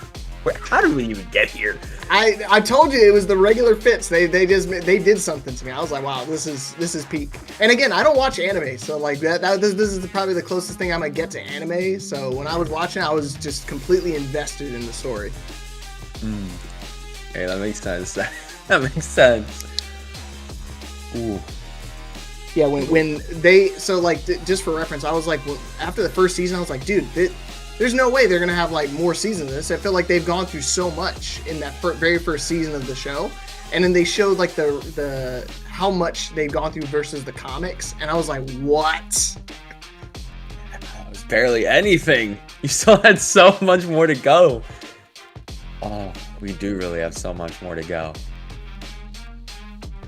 [SPEAKER 1] How did we even get here?
[SPEAKER 2] I told you it was the regular fits. They did something to me. I was like, wow, this is peak. And again, I don't watch anime, so like this is probably the closest thing I might get to anime. So when I was watching, I was just completely invested in the story.
[SPEAKER 1] Hey, that makes sense. That makes sense. Ooh.
[SPEAKER 2] Yeah, when they just for reference, I was like, well, after the first season, I was like, dude, there's no way they're gonna have like more seasons of this. I feel like they've gone through so much in that very first season of the show, and then they showed like the how much they've gone through versus the comics, and I was like, what?
[SPEAKER 1] It was barely anything. You still had so much more to go. Oh, we do really have so much more to go.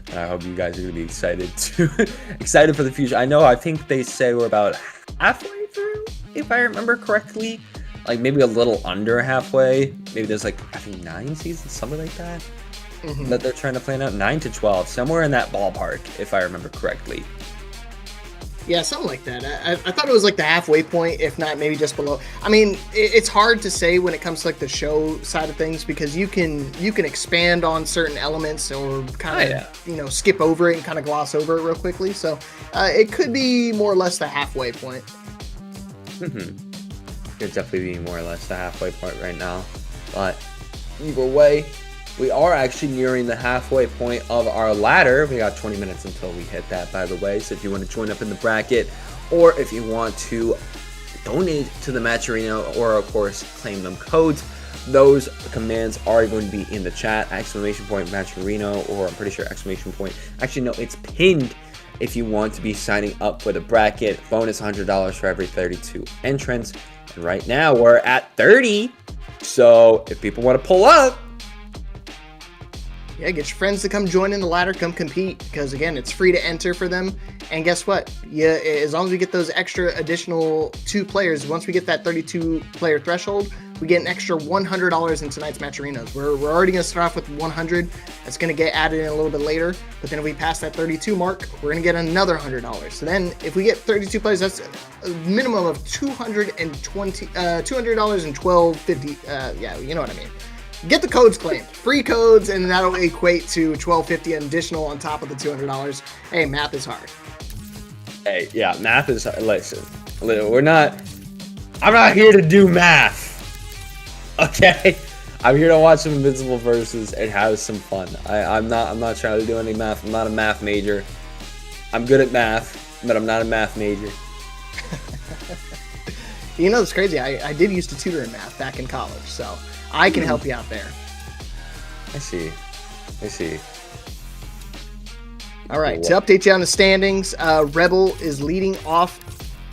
[SPEAKER 1] And I hope you guys are gonna be excited for the future. I think they say we're about halfway through, if I remember correctly. Like maybe a little under halfway. Maybe there's like, I think 9 seasons, something like that. That they're trying to plan out. 9 to 12, somewhere in that ballpark, if I remember correctly.
[SPEAKER 2] Yeah, something like that. I thought it was like the halfway point, if not maybe just below. I mean, it's hard to say when it comes to like the show side of things, because you can expand on certain elements or kind of skip over it and kind of gloss over it real quickly. So it could be more or less the halfway point.
[SPEAKER 1] Could definitely be more or less the halfway point right now. But either way, we are actually nearing the halfway point of our ladder. We got 20 minutes until we hit that, by the way. So if you want to join up in the bracket, or if you want to donate to the matcherino, or of course claim them codes, those commands are going to be in the chat. Exclamation point matcherino, or I'm pretty sure exclamation point. Actually, no, it's pinned. If you want to be signing up for the bracket, bonus $100 for every 32 entrants. And right now we're at 30. So if people want to pull up,
[SPEAKER 2] yeah, get your friends to come join in the ladder, come compete, because again, it's free to enter for them. And guess what? Yeah, as long as we get those extra additional 2 players, once we get that 32 player threshold, we get an extra $100 in tonight's matcherinos. We're already going to start off with 100. That's going to get added in a little bit later. But then if we pass that 32 mark, we're going to get another $100. So then if we get 32 players, that's a minimum of $200 and $12.50. Yeah, you know what I mean. Get the codes claimed, free codes, and that'll equate to $12.50 additional on top of the $200. Hey, math is hard.
[SPEAKER 1] Hey, yeah, math is hard. Listen, I'm not here to do math. Okay, I'm here to watch some Invincible versus and have some fun. I'm not trying to do any math. I'm not a math major. I'm good at math, but I'm not a math major.
[SPEAKER 2] You know, it's crazy. I did used to tutor in math back in college, so I can help you out there.
[SPEAKER 1] I see.
[SPEAKER 2] All right, to update you on the standings, Rebel is leading off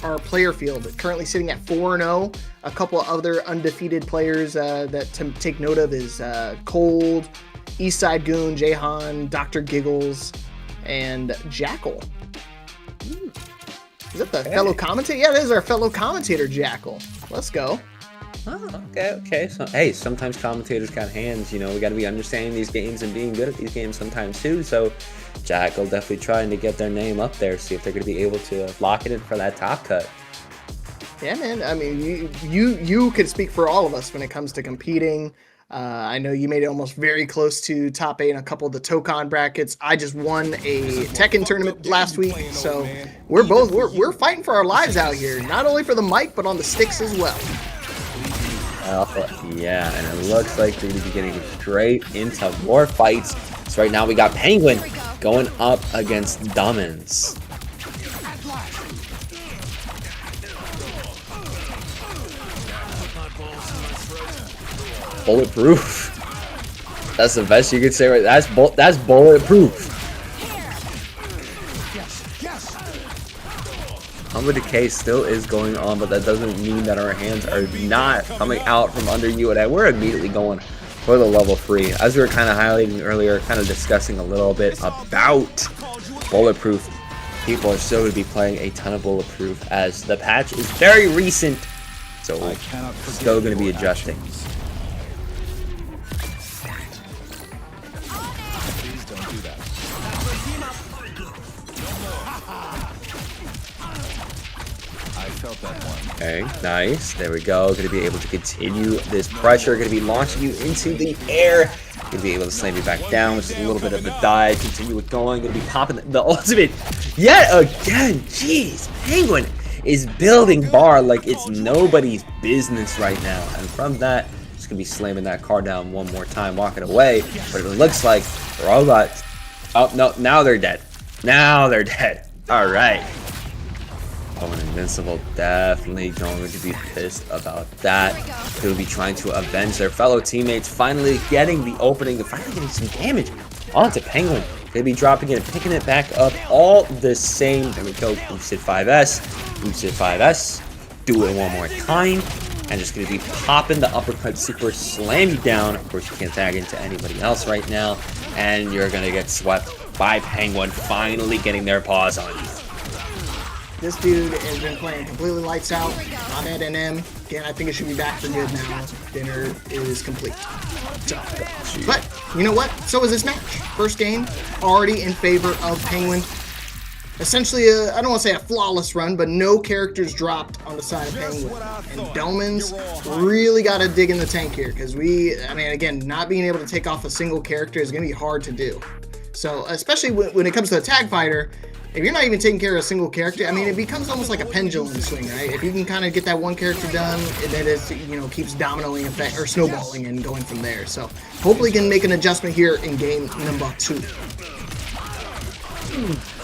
[SPEAKER 2] our player field, currently sitting at 4-0. A couple of other undefeated players that to take note of is Cold, Eastside Goon, Jahan, Dr. Giggles, and Jackal. Is that the fellow commentator? Yeah, that is our fellow commentator, Jackal. Let's go.
[SPEAKER 1] Oh, okay. So, hey, sometimes commentators got hands. You know, we got to be understanding these games and being good at these games sometimes too. So, Jackal definitely trying to get their name up there, see if they're going to be able to lock it in for that top cut.
[SPEAKER 2] Yeah, man. I mean, you could speak for all of us when it comes to competing. I know you made it almost very close to top 8 in a couple of the Tokon brackets. I just won a Tekken tournament last week, so we're fighting for our lives out here, not only for the mic but on the sticks as well.
[SPEAKER 1] Yeah, and it looks like we're going to be getting straight into more fights. So right now we got Penguin going up against Dummins. Bulletproof. That's the best you could say, right? That's bulletproof. Humble Decay still is going on, but that doesn't mean that our hands are not coming out from under you, and we're immediately going for the level 3. As we were kind of highlighting earlier, kind of discussing a little bit about Bulletproof. People are still going to be playing a ton of Bulletproof as the patch is very recent, so still going to be adjusting. Okay, nice. There we go. Going to be able to continue this pressure. Going to be launching you into the air. Going to be able to slam you back down, which is a little bit of a dive. Continue it going. Going to be popping the ultimate yet again. Jeez, Penguin is building bar like it's nobody's business right now. And from that, just going to be slamming that car down one more time, walking away. But it looks like robots. Oh, no, now they're dead. Now they're dead. All right. Oh, and Invincible definitely going to be pissed about that. They'll be trying to avenge their fellow teammates, finally getting the opening and finally getting some damage onto Penguin. Gonna be dropping it and picking it back up all the same. There we go. Boosted 5S. Boosted 5S. Do it one more time. And just gonna be popping the uppercut super, slam you down. Of course, you can't tag into anybody else right now. And you're gonna get swept by Penguin, finally getting their paws on you.
[SPEAKER 2] This dude has been playing completely lights out. I'm at NM. Again, I think it should be back for good now. Dinner is complete. So, but you know what? So is this match. First game, already in favor of Penguin. Essentially, I don't want to say a flawless run, but no characters dropped on the side of Penguin. And Domans really got to dig in the tank here because again, not being able to take off a single character is going to be hard to do. So, especially when it comes to a tag fighter, if you're not even taking care of a single character, it becomes almost like a pendulum swing, right? If you can kind of get that one character done, and then it keeps dominoing effect or snowballing and going from there. So hopefully can make an adjustment here in game number 2.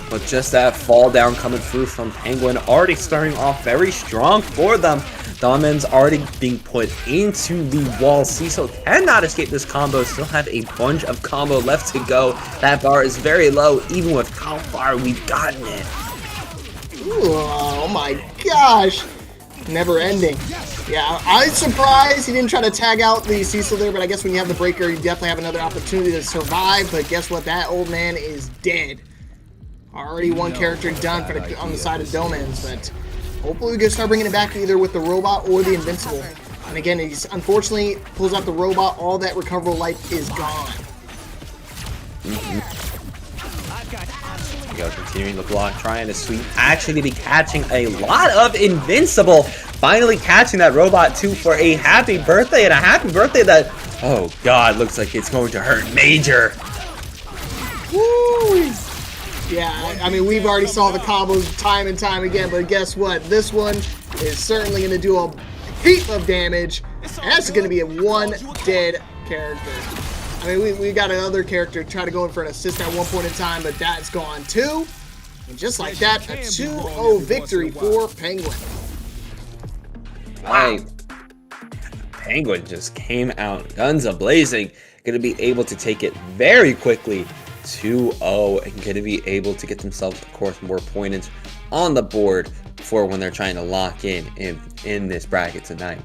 [SPEAKER 1] But just that fall down coming through from Penguin, already starting off very strong for them. Domin's already being put into the wall. Cecil cannot escape this combo. Still have a bunch of combo left to go. That bar is very low, even with how far we've gotten it.
[SPEAKER 2] Ooh, oh my gosh. Never ending. Yeah, I'm surprised he didn't try to tag out the Cecil there, but I guess when you have the breaker, you definitely have another opportunity to survive. But guess what? That old man is dead. Already one character done on the side of Domans, but hopefully we can start bringing it back either with the robot or the Invincible. And again, he's unfortunately pulls out the robot, all that recoverable life is gone.
[SPEAKER 1] Go continuing the block, trying to sweep. Actually be catching a lot of Invincible. Finally catching that robot too for a happy birthday, and a happy birthday that, oh god, looks like it's going to hurt major.
[SPEAKER 2] Woo! Yeah, we've already saw the combos time and time again, but guess what? This one is certainly going to do a heap of damage, and that's going to be a one dead character. We got another character try to go in for an assist at one point in time, but that's gone too. And just like that, a 2-0 victory for Penguin.
[SPEAKER 1] Wow. Penguin just came out guns a-blazing. Going to be able to take it very quickly. 2-0 and going to be able to get themselves, of course, more points on the board for when they're trying to lock in this bracket tonight.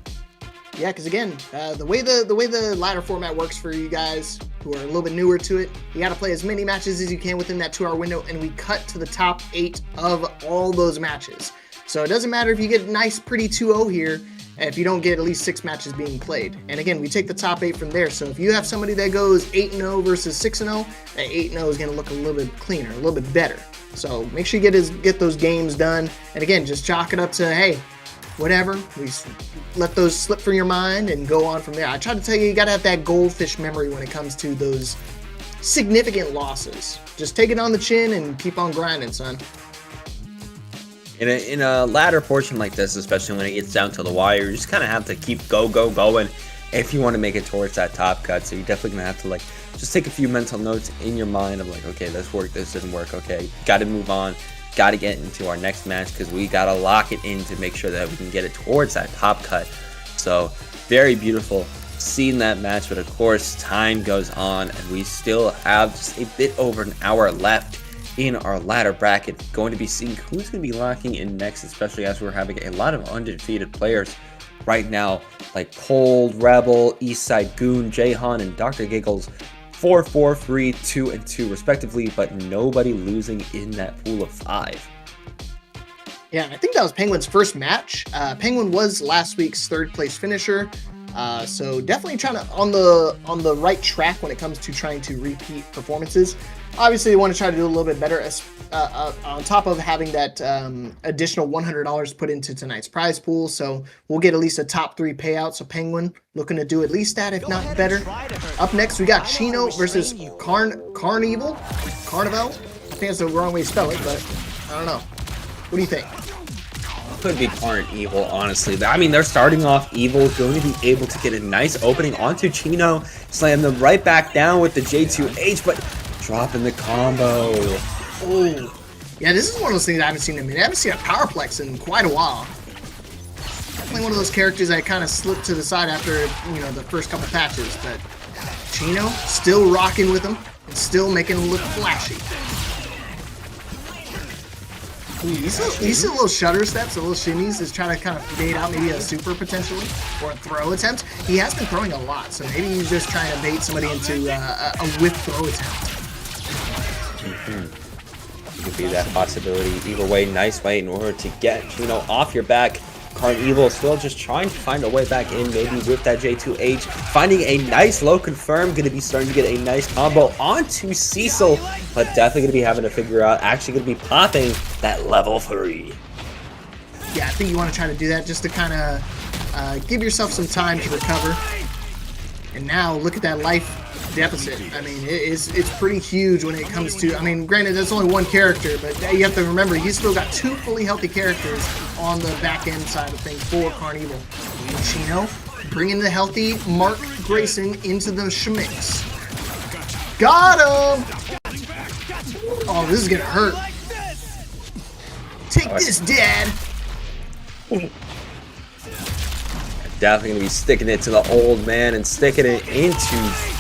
[SPEAKER 2] Yeah, because again, the way the ladder format works for you guys who are a little bit newer to it, you got to play as many matches as you can within that 2-hour window, and we cut to the top 8 of all those matches. So it doesn't matter if you get a nice, pretty 2-0 here, if you don't get at least 6 matches being played. And again, we take the top 8 from there. So if you have somebody that goes 8-0 versus 6-0, that 8-0 is going to look a little bit cleaner, a little bit better. So make sure you get those games done. And again, just chalk it up to, hey, whatever. We let those slip from your mind and go on from there. I try to tell you, you got to have that goldfish memory when it comes to those significant losses. Just take it on the chin and keep on grinding, son.
[SPEAKER 1] In a ladder portion like this, especially when it gets down to the wire, you just kind of have to keep going if you want to make it towards that top cut. So you're definitely going to have to just take a few mental notes in your mind of okay, this worked, this didn't work, okay, got to move on, got to get into our next match because we got to lock it in to make sure that we can get it towards that top cut. So very beautiful seeing that match, but of course time goes on and we still have just a bit over an hour left in our ladder bracket. Going to be seeing who's going to be locking in next, especially as we're having a lot of undefeated players right now, like Cold, Rebel, Eastside Goon, Jahan, and Dr. Giggles, 4-4, 3-2, and 2 respectively, but nobody losing in that pool of 5.
[SPEAKER 2] Yeah, I think that was Penguin's first match. Penguin was last week's 3rd place finisher. So definitely trying to on the right track when it comes to trying to repeat performances. Obviously, you want to try to do a little bit better on top of having that additional $100 put into tonight's prize pool. So we'll get at least a top 3 payout. So Penguin looking to do at least that, if not better. Up next, we got Chino versus Carnival. I think that's the wrong way to spell it, but I don't know. What do you think?
[SPEAKER 1] Could be Current Evil, honestly. They're starting off evil, going to be able to get a nice opening onto Chino, slam them right back down with the J2H, but dropping the combo.
[SPEAKER 2] Oh, yeah, this is one of those things I haven't seen in a minute. I haven't seen a Powerplex in quite a while. Definitely one of those characters that kind of slipped to the side after, the first couple patches, but Chino still rocking with him. and still making him look flashy. Ooh, you see little shutter steps, the little shimmies, is trying to kind of bait out maybe a super potentially, or a throw attempt. He has been throwing a lot, so maybe he's just trying to bait somebody into a whip throw attempt.
[SPEAKER 1] Could be that possibility. Either way, nice way in order to get Chino off your back. Carnival still just trying to find a way back in, maybe with that J2H, finding a nice low confirm, going to be starting to get a nice combo onto Cecil, but definitely going to be having to figure out, actually going to be popping that level 3.
[SPEAKER 2] Yeah, I think you want to try to do that just to kind of give yourself some time to recover. And now look at that life deficit. I mean, it's pretty huge when it comes to, I mean, granted, that's only one character, but you have to remember, he's still got 2 fully healthy characters on the back end side of things for Carnival. Chino bringing the healthy Mark Grayson into the schmix. Got him! Oh, this is gonna hurt. Take this, Dad!
[SPEAKER 1] Definitely going to be sticking it to the old man and sticking it into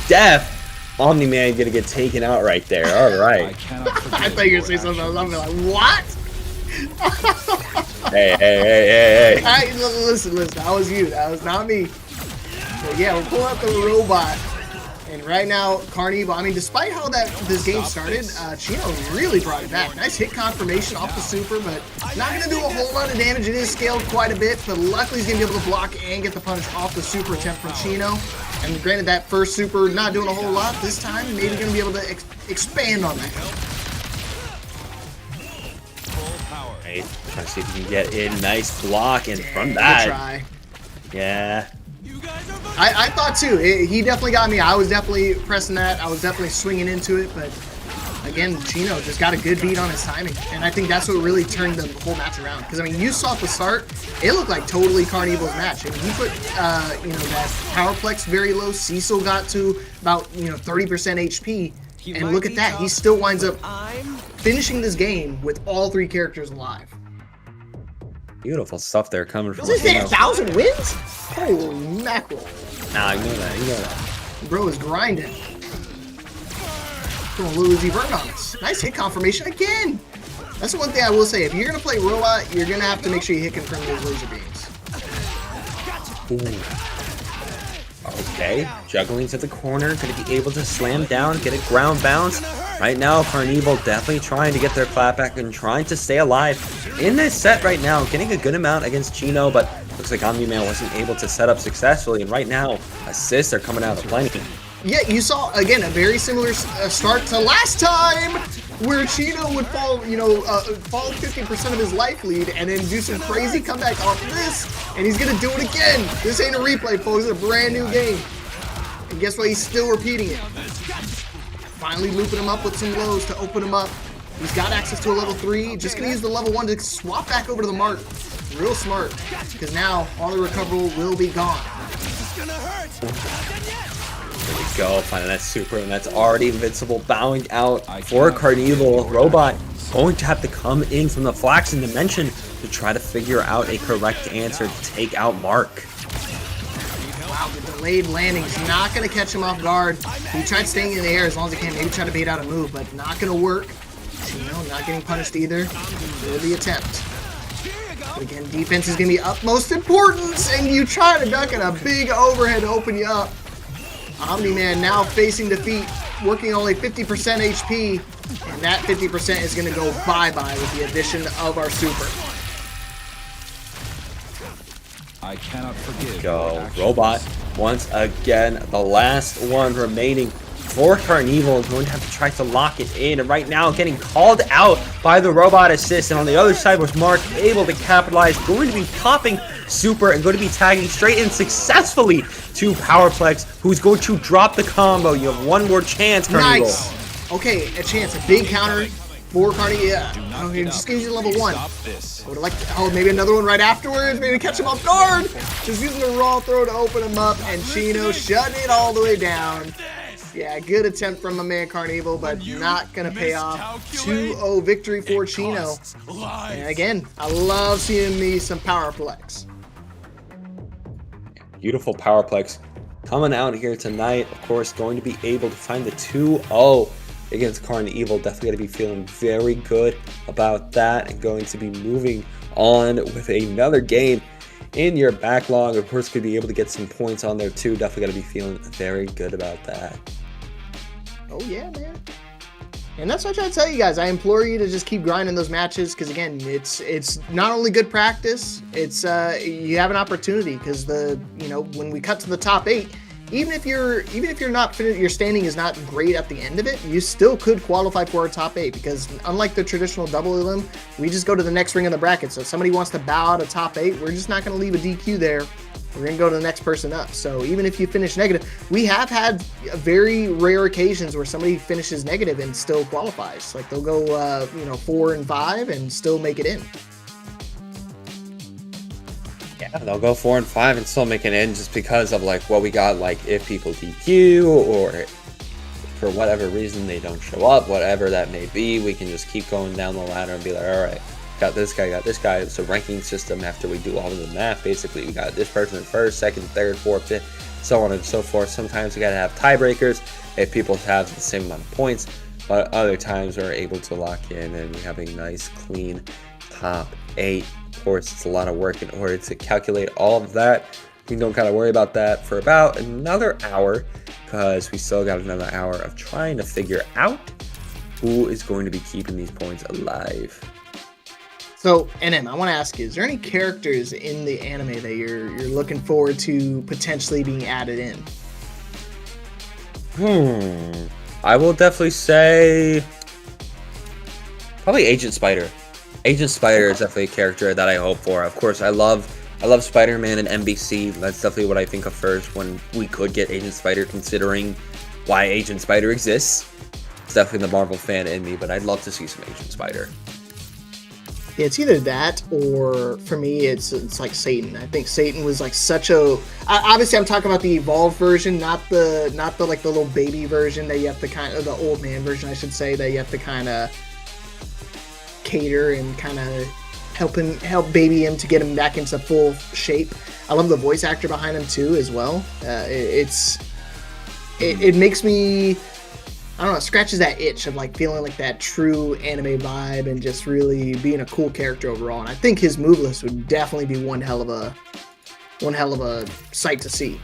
[SPEAKER 1] death. Omni-Man going to get taken out right there. All right.
[SPEAKER 2] I thought you were going to say something else. I'm like, what?
[SPEAKER 1] Hey.
[SPEAKER 2] Listen, that was you. That was not me. But yeah, we're pulling out the robot. And right now, Carnival, I mean, despite how this game started, Chino really brought it back. Nice hit confirmation off the super, but not going to do a whole lot of damage. It is scaled quite a bit, but luckily he's going to be able to block and get the punish off the super attempt from Chino. And granted, that first super not doing a whole lot this time, maybe going to be able to expand on that.
[SPEAKER 1] Right, trying to see if you can get a nice block, and from
[SPEAKER 2] Good
[SPEAKER 1] that,
[SPEAKER 2] try.
[SPEAKER 1] yeah.
[SPEAKER 2] I thought too. He definitely got me. I was definitely pressing that. I was definitely swinging into it. But again, Chino just got a good beat on his timing. And I think that's what really turned the whole match around. Because, I mean, you saw at the start, it looked like totally Carnival's match. I mean, he put, that Powerplex very low. Cecil got to about, 30% HP. And look at that. He still winds up finishing this game with all 3 characters alive.
[SPEAKER 1] Beautiful stuff there coming from
[SPEAKER 2] Is
[SPEAKER 1] Chino.
[SPEAKER 2] it 1,000 wins? Holy mackerel.
[SPEAKER 1] Nah, I know that.
[SPEAKER 2] Bro is grinding. Throwing a little Uzi Vert on us. Nice hit confirmation again. That's the one thing I will say. If you're going to play Robot, you're going to have to make sure you hit confirm those laser beams.
[SPEAKER 1] Ooh. Okay, juggling to the corner, going to be able to slam down, get a ground bounce. Right now, Carnival definitely trying to get their clapback and trying to stay alive in this set right now, getting a good amount against Chino, but looks like Omni-Man wasn't able to set up successfully, and right now, assists are coming out of plenty.
[SPEAKER 2] Yeah, you saw, again, a very similar start to last time, where Chino would fall, fall 50% of his life lead, and then do some crazy comeback off of this, and he's gonna do it again. This ain't a replay, folks, it's a brand new game. And guess what, he's still repeating it. Finally looping him up with some lows to open him up. He's got access to a level 3, just gonna use the level 1 to swap back over to the mark. Real smart, because now all the recoverable will be gone.
[SPEAKER 1] There we go, finding that super, and that's already Invincible bowing out for Carnival. Robot going to have to come in from the Flaxen Dimension to try to figure out a correct answer to take out Mark.
[SPEAKER 2] Wow, the delayed landing's not going to catch him off guard. He tried staying in the air as long as he can, maybe try to bait out a move, but not going to work. Chino not getting punished either for the attempt. But again, defense is going to be utmost importance, and you try to duck in a big overhead to open you up. Omni-Man now facing defeat, working only 50% HP, and that 50% is going to go bye-bye with the addition of our super.
[SPEAKER 3] I cannot forgive.
[SPEAKER 1] Go, Robot, once again, the last one remaining for Carnival is going to have to try to lock it in, and right now getting called out by the Robot assist, and on the other side was Mark able to capitalize, going to be popping super and going to be tagging straight in successfully to Powerplex, who's going to drop the combo. You have one more chance, Carnival.
[SPEAKER 2] Nice. Okay, a chance, a big counter for Carnival. Yeah, okay, just gonna use level 1. I would have liked to, maybe another one right afterwards, maybe catch him off guard. Just using the raw throw to open him up, and Chino shutting it all the way down. Yeah, good attempt from my man Carnival, but not going to pay off. 2-0 victory for Chino. And again, I love seeing me some Powerplex.
[SPEAKER 1] Beautiful Powerplex coming out here tonight. Of course, going to be able to find the 2-0 against Carnival. Definitely going to be feeling very good about that and going to be moving on with another game in your backlog. Of course, could be able to get some points on there too. Definitely going to be feeling very good about that.
[SPEAKER 2] Oh yeah, man. And that's what I try to tell you guys. I implore you to just keep grinding those matches, because again, it's not only good practice, it's you have an opportunity, because when we cut to the top 8, even if you're not your standing is not great at the end of it, you still could qualify for a top 8, because unlike the traditional double elim, we just go to the next ring in the bracket. So if somebody wants to bow out a top 8, we're just not going to leave a DQ there. We're going to go to the next person up. So even if you finish negative, we have had very rare occasions where somebody finishes negative and still qualifies. Like they'll go 4 and 5 and still make it in.
[SPEAKER 1] Yeah, they'll go 4 and 5 and still make it in, just because of like what we got, like if people DQ or for whatever reason they don't show up, whatever that may be, we can just keep going down the ladder and be like, all right, got this guy, got this guy. It's a ranking system after we do all of the math. Basically, we got this person in first, second, third, fourth, fifth, so on and so forth. Sometimes we got to have tiebreakers if people have the same amount of points, but other times we're able to lock in and we have a nice, clean top 8. Of course, it's a lot of work in order to calculate all of that. We don't gotta worry about that for about another hour, because we still got another hour of trying to figure out who is going to be keeping these points alive.
[SPEAKER 2] So, NM, I want to ask you, is there any characters in the anime that you're looking forward to potentially being added in?
[SPEAKER 1] I will definitely say probably Agent Spider. Agent Spider is definitely a character that I hope for. Of course, I love Spider-Man and NBC. That's definitely what I think of first when we could get Agent Spider, considering why Agent Spider exists. It's definitely the Marvel fan in me, but I'd love to see some Agent Spider.
[SPEAKER 2] Yeah, it's either that, or for me, it's like Satan. I think Satan was like such a. Obviously, I'm talking about the evolved version, not the like the little baby version that you have to kind of, the old man version, I should say, that you have to kind of cater and kind of help baby him to get him back into full shape. I love the voice actor behind him too, as well. It makes me, I don't know, scratches that itch of like feeling like that true anime vibe and just really being a cool character overall. And I think his move list would definitely be one hell of a sight to see.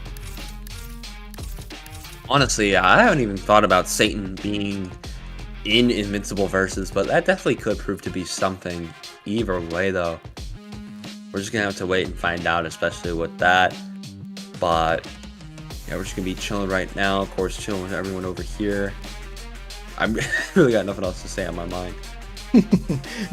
[SPEAKER 1] Honestly, I haven't even thought about Satan being in Invincible versus, but that definitely could prove to be something either way, though. We're just gonna have to wait and find out, especially with that. But yeah, we're just gonna be chilling right now. Of course, chilling with everyone over here. I'm really got nothing else to say on my mind.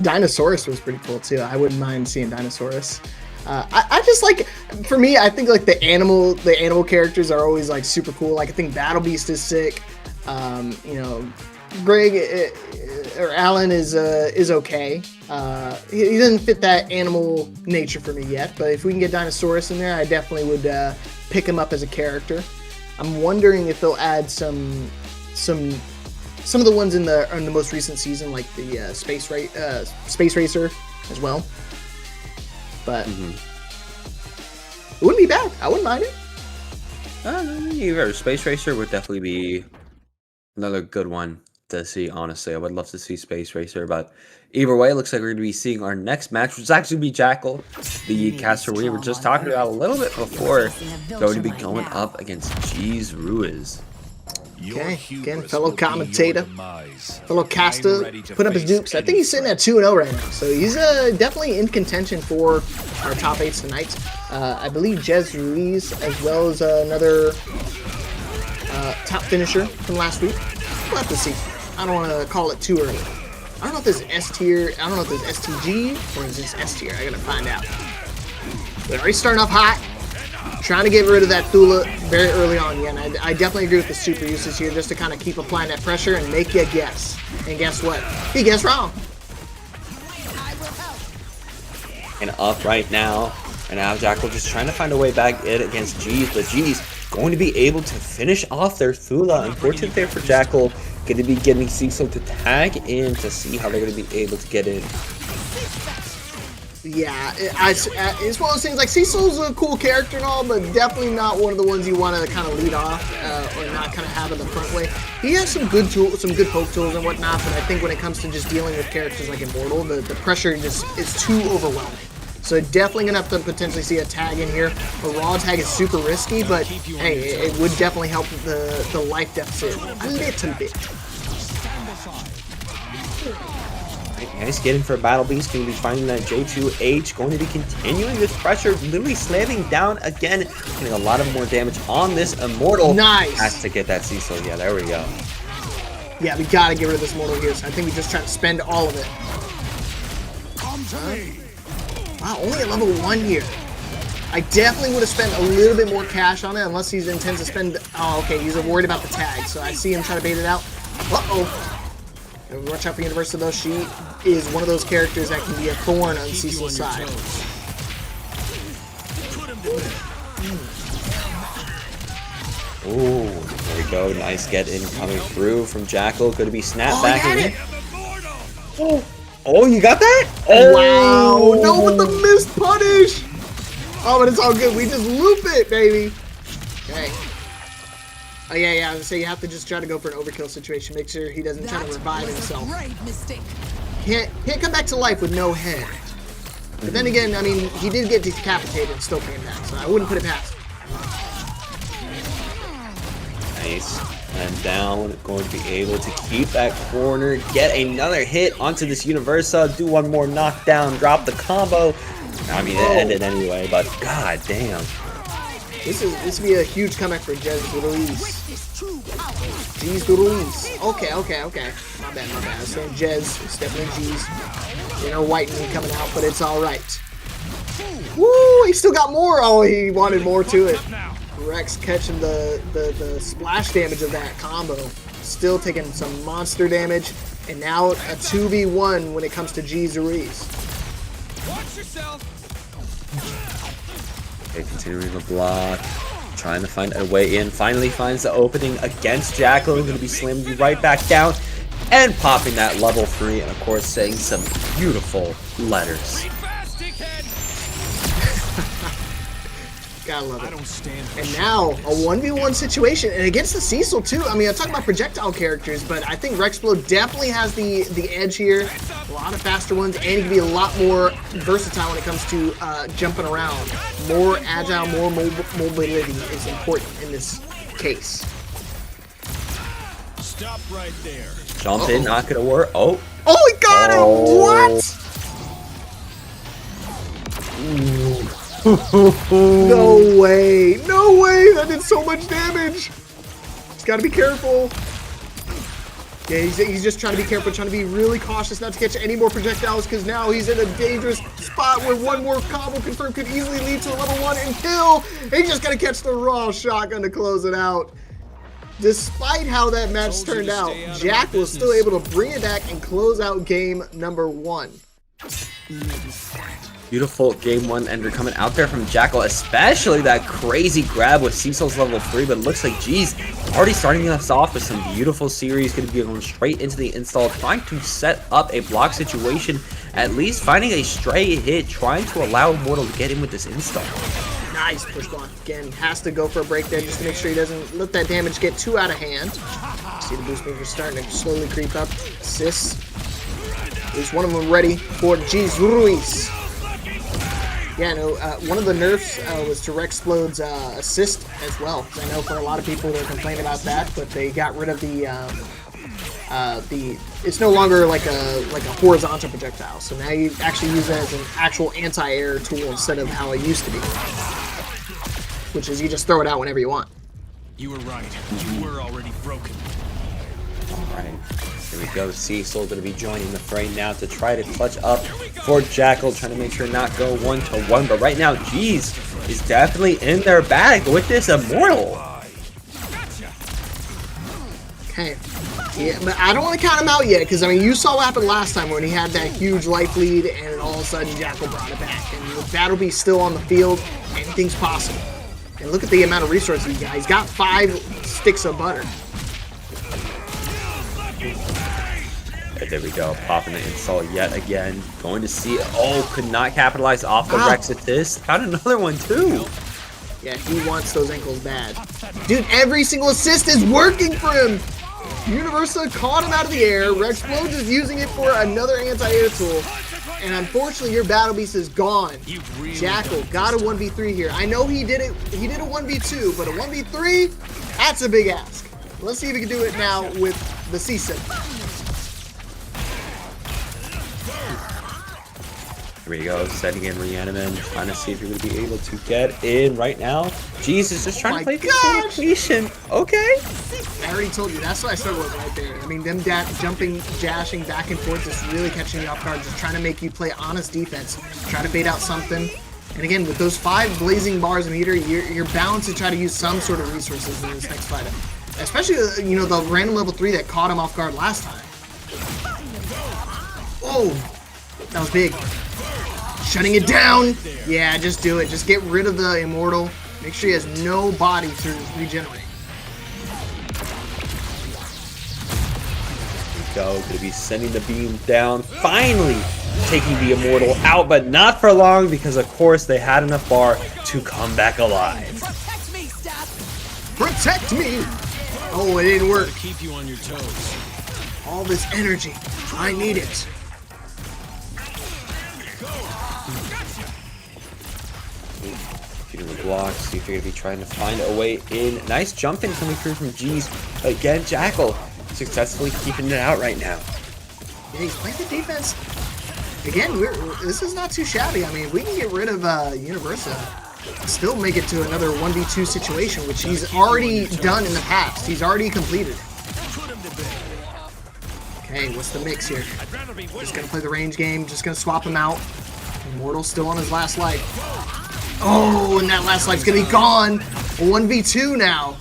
[SPEAKER 2] Dinosaurus was pretty cool too. I wouldn't mind seeing Dinosaurus. I just like, for me, I think like the animal characters are always like super cool. Like I think Battle Beast is sick. Greg or Alan is okay. He doesn't fit that animal nature for me yet, but if we can get Dinosaurus in there, I definitely would pick him up as a character. I'm wondering if they'll add some of the ones in the most recent season, like the Space Racer as well. But it wouldn't be bad. I wouldn't mind it.
[SPEAKER 1] Either Space Racer would definitely be another good one to see. Honestly, I would love to see Space Racer, but either way, it looks like we're going to be seeing our next match, which is actually be Jackal, the caster we were just talking about a little bit before, going to be going up against Jeez Ruiz.
[SPEAKER 2] Okay, again, fellow commentator, fellow caster, put up his dupes. I think he's sitting at 2-0 right now, so he's definitely in contention for our top 8s tonight. I believe Jez Ruiz, as well as another top finisher from last week. We'll have to see. I don't want to call it too early. I don't know if this is S tier. I don't know if this is STG or is this S tier. I gotta find out. We're already starting off hot. Trying to get rid of that Thula very early on. Yeah, and I definitely agree with the super usage here, just to kind of keep applying that pressure and make you guess. And guess what? He guessed wrong.
[SPEAKER 1] And up right now. And now Jackal just trying to find a way back in against Jeez, but Jeez going to be able to finish off their Thula. Unfortunate there for Jackal. Going to be getting Cecil to tag in to see how they're going to be able to get in.
[SPEAKER 2] Yeah, it's one of those things, like, Cecil's a cool character and all, but definitely not one of the ones you want to kind of lead off or not kind of have in the front way. He has some good tools, some good poke tools and whatnot, but I think when it comes to just dealing with characters like Immortal, the pressure just is too overwhelming. So definitely going to have to potentially see a tag in here. A raw tag is super risky, but hey, it would definitely help the life deficit a little bit.
[SPEAKER 1] Nice getting for a Battle Beast. Going to be finding that J2H. Going to be continuing this pressure. Literally slamming down again. Getting a lot of more damage on this Immortal.
[SPEAKER 2] Nice.
[SPEAKER 1] Has to get that Cecil. Yeah, there we go.
[SPEAKER 2] Yeah, we got to get rid of this Immortal here. So I think we just try to spend all of it. Wow, only at level 1 here. I definitely would have spent a little bit more cash on it unless he intends to spend... Oh, okay, he's worried about the tag. So I see him try to bait it out. Uh-oh. Watch out for Universal, though. She is one of those characters that can be a thorn on Cecil's side.
[SPEAKER 1] Ooh, there we go. Nice get in coming through from Jackal. Going to be snap back in. Oh, you got that? Oh,
[SPEAKER 2] wow. No, with the missed punish. Oh, but it's all good. We just loop it, baby. Okay. Oh, yeah, I was gonna say you have to just try to go for an overkill situation. Make sure he doesn't try to revive himself. Can't come back to life with no head. But then again, I mean, he did get decapitated and still came back, so I wouldn't put it past him.
[SPEAKER 1] Nice. And down, going to be able to keep that corner, get another hit onto this Universa, do one more knockdown, drop the combo. I mean, it ended anyway, but god damn.
[SPEAKER 2] This would be a huge comeback for Jez Ruiz. G's Ruiz. Okay. My bad. I was saying Jez. It's definitely G's. You know, whitening coming out, but it's alright. Woo! He still got more! Oh, he wanted more to it. Rex catching the splash damage of that combo. Still taking some monster damage. And now a 2v1 when it comes to G's Ruiz.
[SPEAKER 3] Watch yourself.
[SPEAKER 1] Okay, continuing the block, trying to find a way in. Finally finds the opening against Jackal. Going to be slammed right back down and popping that level 3. And of course, saying some beautiful letters.
[SPEAKER 2] Gotta love it. And now, a 1v1 situation, and against the Cecil too. I mean, I'm talking about projectile characters, but I think Rexplode definitely has the edge here. A lot of faster ones, and he can be a lot more versatile when it comes to jumping around. More agile, more mobility is important in this case.
[SPEAKER 3] Stop right there.
[SPEAKER 1] Jump in, not gonna work. Oh,
[SPEAKER 2] he got him! What? No way! That did so much damage! He's gotta be careful. Yeah, he's just trying to be careful, trying to be really cautious not to catch any more projectiles, because now he's in a dangerous spot where one more combo confirmed could easily lead to a level 1 and kill. He's just gonna catch the raw shotgun to close it out. Despite how that match turned out, Jack was still able to bring it back and close out game number 1.
[SPEAKER 1] beautiful game 1 ender coming out there from Jackal, especially that crazy grab with Cecil's level 3, but it looks like, geez, already starting us off with some beautiful series, going to be going straight into the install, trying to set up a block situation, at least finding a stray hit, trying to allow Immortal to get in with this install.
[SPEAKER 2] Nice push block again. Has to go for a break there just to make sure he doesn't let that damage get too out of hand. See the boost movers starting to slowly creep up. Assists. At least one of them ready for G's Ruiz. Yeah, no, one of the nerfs was to Rexplode's assist as well. I know for a lot of people they're complaining about that, but they got rid of the it's no longer like a horizontal projectile. So now you actually use it as an actual anti-air tool instead of how it used to be, which is you just throw it out whenever you want.
[SPEAKER 3] You were right. You were already broken.
[SPEAKER 1] Alright, here we go. Cecil going to be joining the fray now to try to clutch up for Jackal, trying to make sure not go 1-to-1. But right now, G's is definitely in their bag with this Immortal. Okay.
[SPEAKER 2] Yeah, but I don't want to count him out yet, because, I mean, you saw what happened last time when he had that huge life lead, and all of a sudden Jackal brought it back. And with Battlebee still on the field, anything's possible. And look at the amount of resources he's got. He's got 5 sticks of butter.
[SPEAKER 1] And there we go, popping the insult yet again. Going to see, oh, could not capitalize off the Rex assist. Got another one too.
[SPEAKER 2] Yeah, he wants those ankles bad. Dude, every single assist is working for him. Universa caught him out of the air. Rexplode is using it for another anti-air tool. And unfortunately, your Battle Beast is gone. Jackal got a 1v3 here. I know he did it. He did a 1v2, but a 1v3, that's a big ask. Let's see if we can do it now with the CSIP.
[SPEAKER 1] Here we go, setting in Reaniman, trying to see if you're going to be able to get in right now. Jesus, just trying to play the patient. Okay.
[SPEAKER 2] I already told you, that's what I struggle with right there. I mean, them jumping, dashing back and forth is really catching you off guard, just trying to make you play honest defense, try to bait out something. And again, with those 5 blazing bars of meter, you're bound to try to use some sort of resources in this next fight. Especially, you know, the random level 3 that caught him off guard last time. Oh, that was big. Shutting it down. Yeah, just do it. Just get rid of the Immortal. Make sure he has no body to regenerate.
[SPEAKER 1] Go, going to be sending the beam down. Finally taking the Immortal out, but not for long because, of course, they had enough bar to come back alive.
[SPEAKER 4] Protect me, Stab!
[SPEAKER 2] Protect me! Oh, it didn't work.
[SPEAKER 3] Keep you on your toes.
[SPEAKER 2] All this energy. I need it.
[SPEAKER 1] Feeding the blocks, see if you're going to be trying to find a way in. Nice jump in coming through from G's. Again, Jackal successfully keeping it out right now.
[SPEAKER 2] Yeah, he's playing the defense. Again, this is not too shabby. I mean, we can get rid of Universa. Still make it to another 1v2 situation, which he's already done in the past. He's already completed. Okay, what's the mix here? Just gonna play the range game, just gonna swap him out. Immortal's still on his last life. Oh, and that last life's gonna be gone. 1v2 now.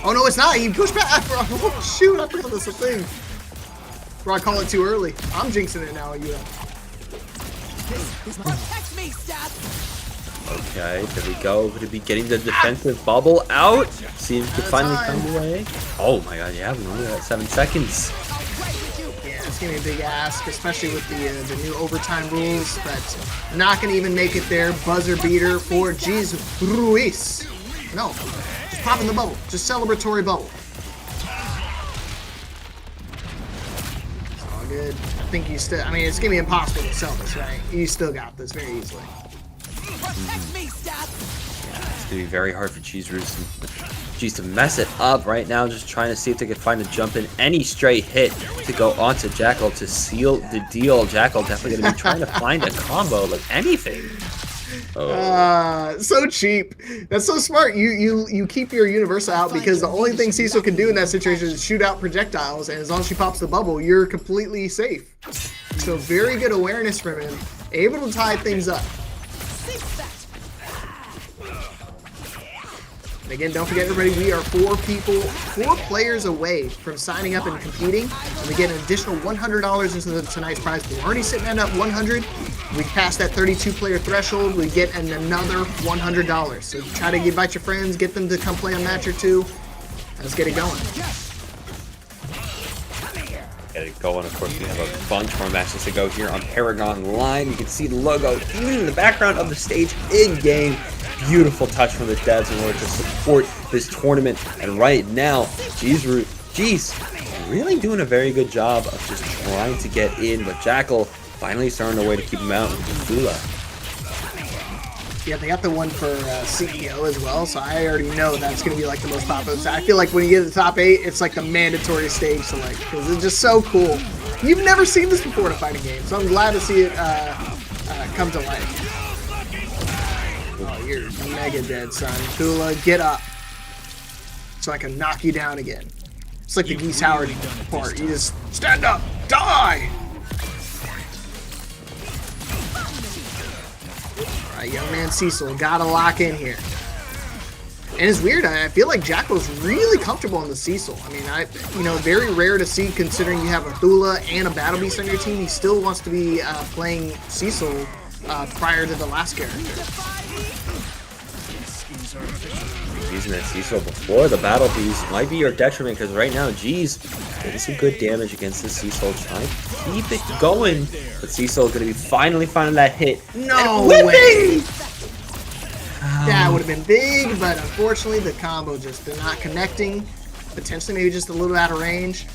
[SPEAKER 2] Oh no, it's not. He pushed back. Oh shoot, I forgot that's a thing. Bro, I call it too early. I'm jinxing it now. You.
[SPEAKER 4] Protect me, Stab!
[SPEAKER 1] Okay, there we go. Going to be getting the defensive bubble out. See if we can finally come away. Oh my god, yeah, we only got 7 seconds.
[SPEAKER 2] Yeah, it's gonna be a big ask, especially with the new overtime rules. But not gonna even make it there. Buzzer beater for G's Ruiz. No, just popping the bubble. Just celebratory bubble. It's all good. I think you still. I mean, it's gonna be impossible to sell this, right? You still got this very easily.
[SPEAKER 4] Protect me, Stab!
[SPEAKER 1] It's going to be very hard for Cheese to mess it up right now. Just trying to see if they can find a jump in any straight hit to go onto Jackal to seal the deal. Jackal definitely going to be trying to find a combo, like anything. Oh.
[SPEAKER 2] So cheap. That's so smart. You keep your Universa out because the only thing Cecil can do in that situation is shoot out projectiles, and as long as she pops the bubble, you're completely safe. So very good awareness from him. Able to tie things up. And again, don't forget everybody, we are 4 players away from signing up and competing. And we get an additional $100 into tonight's prize pool. We're already sitting at 100. We pass that 32 player threshold, we get another $100. So try to invite your friends, get them to come play on Match or 2. Let's get it going.
[SPEAKER 1] Get it going. Of course, we have a bunch more matches to go here on ParagOnline. You can see the logo even in the background of the stage in-game. Beautiful touch from the devs in order to support this tournament. And right now, G's really doing a very good job of just trying to get in. But Jackal finally starting a way to keep him out with Fula.
[SPEAKER 2] Yeah, they got the one for CEO as well, so I already know that's going to be like the most popular. So I feel like when you get to the top 8, it's like the mandatory stage select because it's just so cool. You've never seen this before in a fighting game, so I'm glad to see it come to life. Oh, you're mega dead, son. Tula, get up so I can knock you down again. It's like the Geese Howard part. You just stand up, die! Alright, young man Cecil, gotta lock in here. And it's weird, I feel like Jackal's really comfortable on the Cecil. I mean, very rare to see considering you have a Thula and a Battle Beast on your team. He still wants to be playing Cecil prior to the last character.
[SPEAKER 1] using that Cecil before the battle piece might be your detriment, because right now G's getting some good damage against the Cecil, trying to keep it going. But Cecil going to be finally finding that hit.
[SPEAKER 2] No way! That would have been big, but unfortunately the combo just not connecting. Potentially maybe just a little out of range.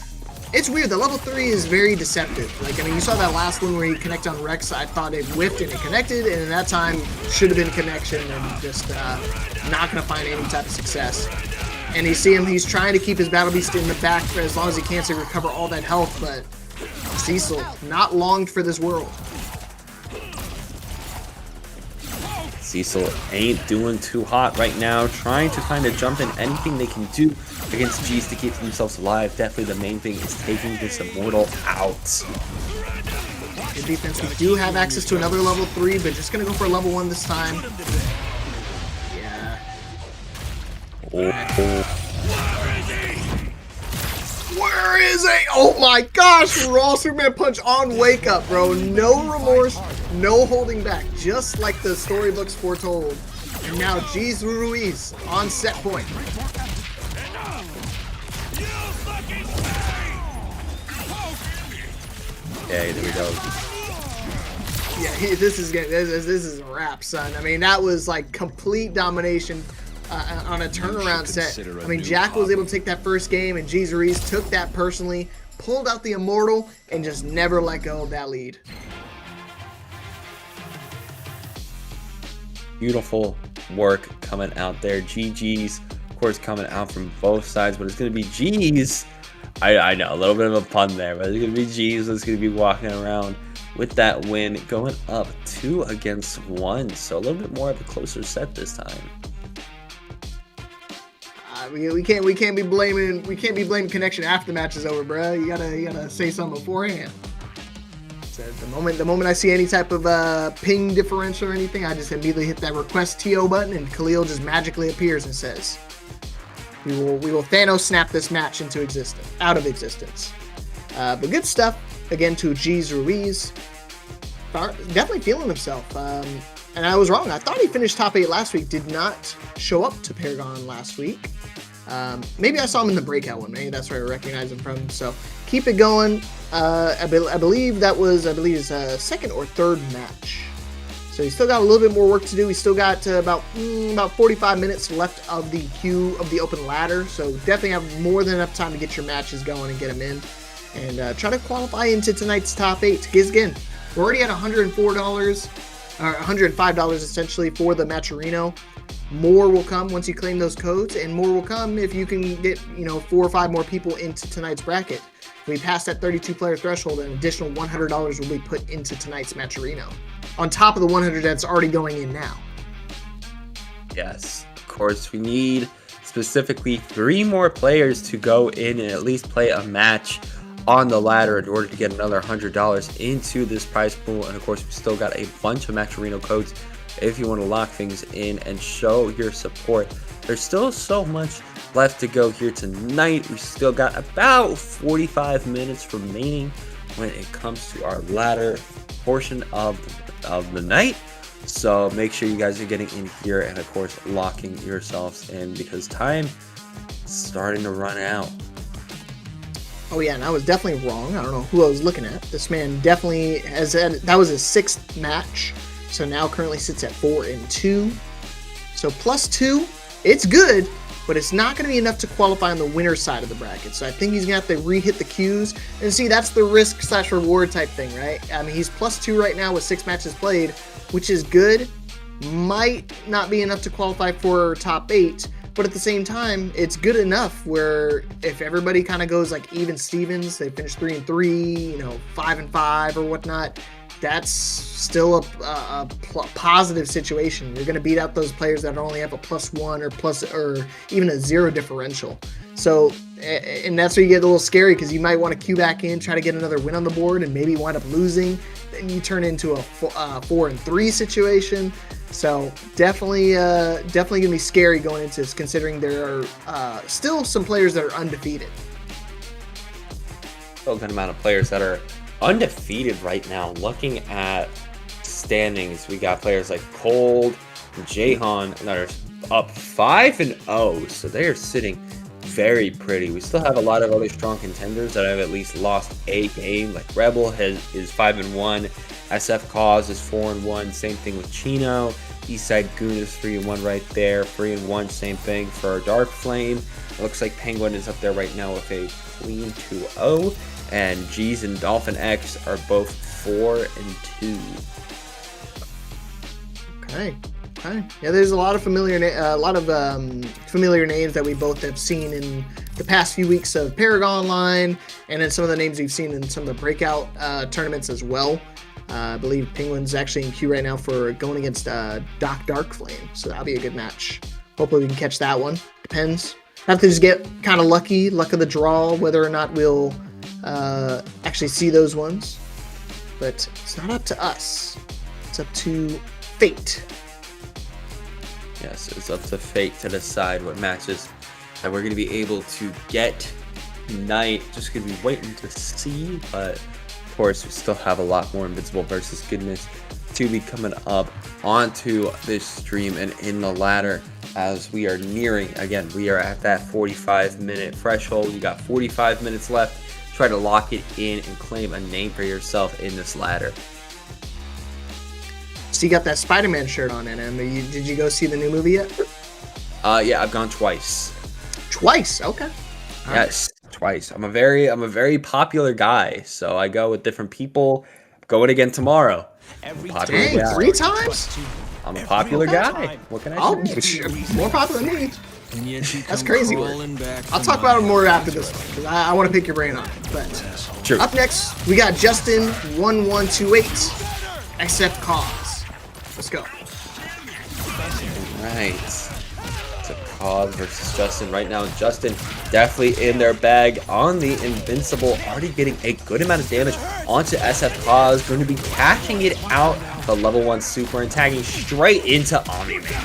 [SPEAKER 2] It's weird, the level 3 is very deceptive. Like, I mean, you saw that last one where he connected on Rex, I thought it whiffed and it connected, and in that time, should have been connection and just not going to find any type of success. And you see him, he's trying to keep his Battle Beast in the back for as long as he can to recover all that health, but Cecil, not longed for this world.
[SPEAKER 1] Cecil ain't doing too hot right now, trying to find a jump in anything they can do against G's to keep themselves alive. Definitely the main thing is taking this Immortal out.
[SPEAKER 2] Good defense. We do have access to another level 3, but just going to go for a level 1 this time. Yeah. Where is he? Oh my gosh! Raw Superman punch on wake up, bro. No remorse, no holding back. Just like the storybooks foretold. And now G's Ruiz on set point.
[SPEAKER 1] Yeah, there we go.
[SPEAKER 2] Yeah, this is a wrap, son. I mean, that was like complete domination on a turnaround set. I mean, Jack was able to take that first game, and G's Ruiz took that personally, pulled out the Immortal, and just never let go of that lead.
[SPEAKER 1] Beautiful work coming out there. GG's, of course, coming out from both sides, but it's going to be G's. I know, a little bit of a pun there, but it's going to be G's that's going to be walking around with that win, going up 2-1. So a little bit more of a closer set this time.
[SPEAKER 2] We can't be blaming connection after the match is over, bro. You gotta say something beforehand. So the moment I see any type of ping differential or anything, I just immediately hit that request TO button, and Khalil just magically appears and says, "We will Thanos snap this match out of existence." But good stuff again to G's Ruiz. Definitely feeling himself. And I was wrong. I thought he finished top 8 last week. Did not show up to Paragon last week. Maybe I saw him in the breakout one. Maybe that's where I recognize him from. So keep it going. I believe his second or third match. So he's still got a little bit more work to do. He's still got about 45 minutes left of the queue of the open ladder. So definitely have more than enough time to get your matches going and get them in. And try to qualify into tonight's top 8. Because again, we're already at $104, or $105 essentially for the matcherino. More will come once you claim those codes, and more will come if you can get 4 or 5 more people into tonight's bracket. If we pass that 32-player threshold, an additional $100 will be put into tonight's matcherino, on top of the 100 that's already going in now.
[SPEAKER 1] Yes, of course, we need specifically 3 more players to go in and at least play a match on the ladder in order to get another $100 into this prize pool. And of course, we still got a bunch of matcherino codes if you want to lock things in and show your support. There's still so much left to go here tonight. We still got about 45 minutes remaining when it comes to our ladder portion of the night. So make sure you guys are getting in here and of course locking yourselves in, because time is starting to run out.
[SPEAKER 2] Oh yeah, and I was definitely wrong. I don't know who I was looking at. This man definitely has had, that was his 6th match. So now currently sits at 4-2. So +2, it's good, but it's not going to be enough to qualify on the winner side of the bracket. So I think he's going to have to re-hit the queues. And see, that's the risk/reward type thing, right? I mean, he's +2 right now with 6 matches played, which is good. Might not be enough to qualify for top 8. But at the same time, it's good enough where if everybody kind of goes like even Stevens, they finish 3-3, 5-5 or whatnot, that's still a positive situation. You're going to beat out those players that only have a +1 or even a 0 differential. So, and that's where you get a little scary, because you might want to queue back in, try to get another win on the board, and maybe wind up losing. Then you turn into a 4-3 situation. So definitely going to be scary going into this, considering there are still some players that are undefeated.
[SPEAKER 1] Still a good amount of players that are undefeated right now. Looking at standings, we got players like Cold, Jahan, that are up 5-0, so they are sitting very pretty. We still have a lot of other strong contenders that have at least lost a game. Like Rebel is 5-1, SF Cause is 4-1. Same thing with Chino. Eastside Goon is 3-1 right there. 3-1, same thing for Dark Flame. It looks like Penguin is up there right now with a clean 2-0, and G's and Dolphin X are both 4-2.
[SPEAKER 2] Okay. Okay. Yeah, there's a lot of familiar names that we both have seen in the past few weeks of ParagOnline, and then some of the names we've seen in some of the breakout tournaments as well. I believe Penguin's actually in queue right now for going against Dark Flame, so that'll be a good match. Hopefully we can catch that one. Depends. Have to just get kind of luck of the draw, whether or not we'll actually see those ones. But it's not up to us. It's up to fate.
[SPEAKER 1] Yes, it's up to fate to decide what matches that we're going to be able to get tonight. Just going to be waiting to see, but of course we still have a lot more Invincible versus Goodness to be coming up onto this stream and in the ladder as we are nearing, again, we are at that 45-minute threshold. You got 45 minutes left. Try to lock it in and claim a name for yourself in this ladder.
[SPEAKER 2] So you got that Spider-Man shirt on, NM. Did you go see the new movie yet?
[SPEAKER 1] Yeah, I've gone twice.
[SPEAKER 2] Twice? Okay.
[SPEAKER 1] Yes, twice. I'm a very popular guy, so I go with different people. I'm going again tomorrow.
[SPEAKER 2] Dang, 3 times?
[SPEAKER 1] I'm a popular guy. What can I do?
[SPEAKER 2] More popular than me. That's crazy work. I'll talk about it more after this one, because I want to pick your brain on it. But
[SPEAKER 1] True.
[SPEAKER 2] Up next, we got Justin 1128, SF Cause. Let's go.
[SPEAKER 1] Right. It's a Cause versus Justin right now. Justin definitely in their bag on the Invincible, already getting a good amount of damage onto SF Cause. Going to be cashing it out the level 1 super and tagging straight into Omni-Man.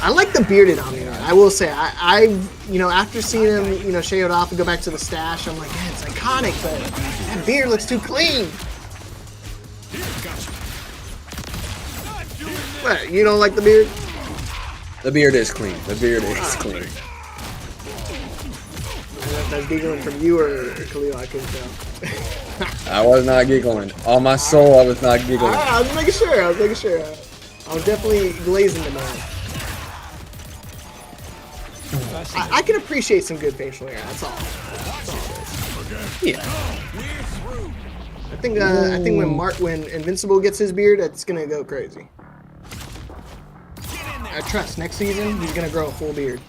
[SPEAKER 2] I like the bearded Omni-Man. I will say, I after seeing him, shave it off and go back to the stash, I'm like, man, it's iconic, but that beard looks too clean. What, you don't like the beard?
[SPEAKER 1] The beard is clean. The beard is clean.
[SPEAKER 2] I don't know if that's giggling from you or Khalil, I couldn't tell.
[SPEAKER 1] I was not giggling. On my soul, I was not giggling.
[SPEAKER 2] I was making sure. I was definitely glazing the man. I can appreciate some good facial hair. That's all.
[SPEAKER 1] Yeah.
[SPEAKER 2] I think when Invincible gets his beard, it's gonna go crazy. I trust next season he's gonna grow a full beard.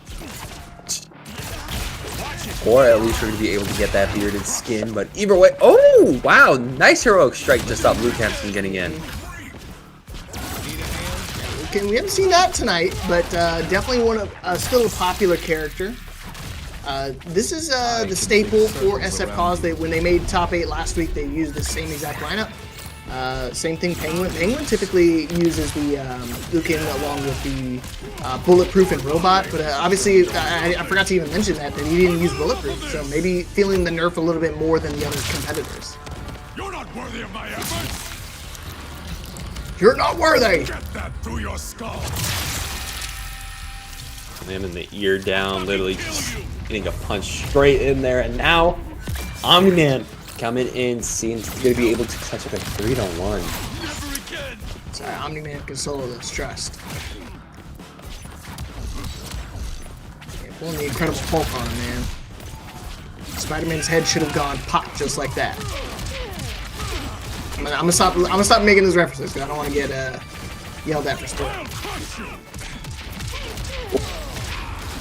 [SPEAKER 1] Or at least we're going to be able to get that bearded skin. But either way, oh, wow. Nice heroic strike to stop Blue Camps from getting in.
[SPEAKER 2] Okay, we haven't seen that tonight, but definitely still a popular character. This is the staple for SF Cause. When they made top 8 last week, they used the same exact lineup. Same thing, Penguin. Penguin typically uses the Lucan along with the Bulletproof and Robot, but obviously I forgot to even mention that he didn't use Bulletproof, so maybe feeling the nerf a little bit more than the other competitors.
[SPEAKER 3] You're not worthy of my efforts.
[SPEAKER 2] You're not worthy!
[SPEAKER 3] Get that through your skull.
[SPEAKER 1] Slamming the ear down, literally just getting a punch straight in there, and now Omni-Man coming in, seems to be able to clutch up a 3-1.
[SPEAKER 2] Sorry, Omni-Man can solo this, trust. Yeah, pulling the Incredible Hulk on him, man. Spider-Man's head should have gone pop just like that. I'm gonna stop making those references because I don't want to get yelled at for spoiling.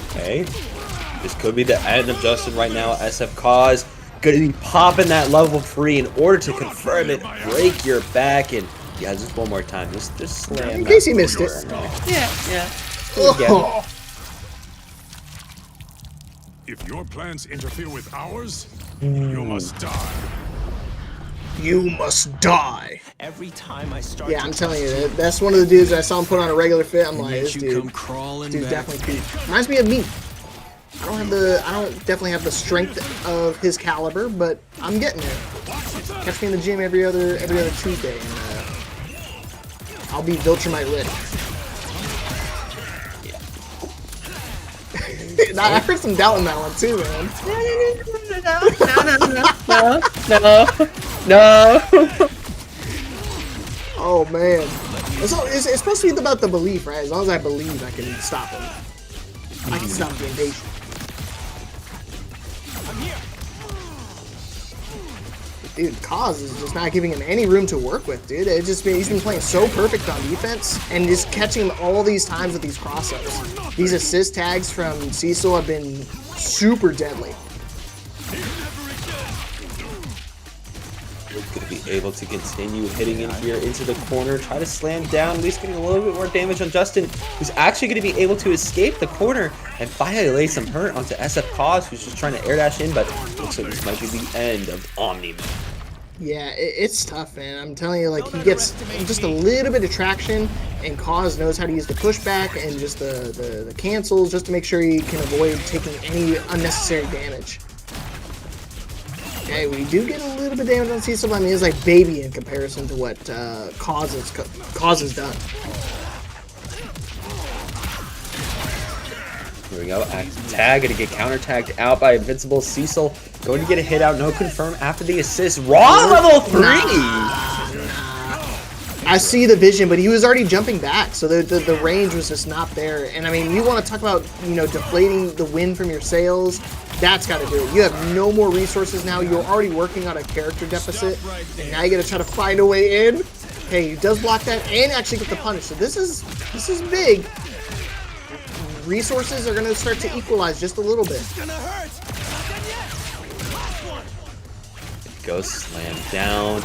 [SPEAKER 1] Okay, this could be the end of Justin right now. SF Cause gonna be popping that level 3 in order to confirm it, break your back, and yeah, just one more time, just slam.
[SPEAKER 2] In case you missed it.
[SPEAKER 1] Yeah.
[SPEAKER 2] Oh.
[SPEAKER 3] If your plans interfere with ours, you must die.
[SPEAKER 2] You must die.
[SPEAKER 5] Every time I start.
[SPEAKER 2] Yeah, I'm telling you, that's one of the dudes I saw him put on a regular fit. I'm like, this dude definitely peak. Reminds me of me. I don't definitely have the strength of his caliber, but I'm getting there. Catch me in the gym every other Tuesday, and I'll be Viltrumite ready. Nah, I heard some doubt in that one too, man.
[SPEAKER 1] No.
[SPEAKER 2] Oh man. It's supposed to be about the belief, right? As long as I believe, I can stop him. I can stop the invasion. Dude, Kaz is just not giving him any room to work with, dude. He's been playing so perfect on defense and just catching him all these times with these crossups. These assist tags from Cecil have been super deadly.
[SPEAKER 1] We're going to be able to continue hitting in here into the corner, try to slam down, at least getting a little bit more damage on Justin, who's actually going to be able to escape the corner and finally lay some hurt onto SF Kaz, who's just trying to air dash in, but looks like this might be the end of Omni-Man.
[SPEAKER 2] Yeah, it's tough, man. I'm telling you, like, he gets just a little bit of traction, and Kaz knows how to use the pushback and just the cancels just to make sure he can avoid taking any unnecessary damage. Okay, we do get a little bit of damage on Cecil, but I mean, it's like baby in comparison to what Kaz has done.
[SPEAKER 1] Here we go, active tag, gonna get counter tagged out by Invincible. Cecil going to get a hit out, no confirm after the assist. Raw level 3!
[SPEAKER 2] I see the vision, but he was already jumping back, so the range was just not there. And I mean, you want to talk about, you know, deflating the wind from your sails, that's got to do it. You have no more resources now, you're already working on a character deficit, and now you got to try to find a way in. Okay, he does block that and actually get the punish, so this is big. Resources are going to start to equalize just a little bit.
[SPEAKER 1] Goes slam down,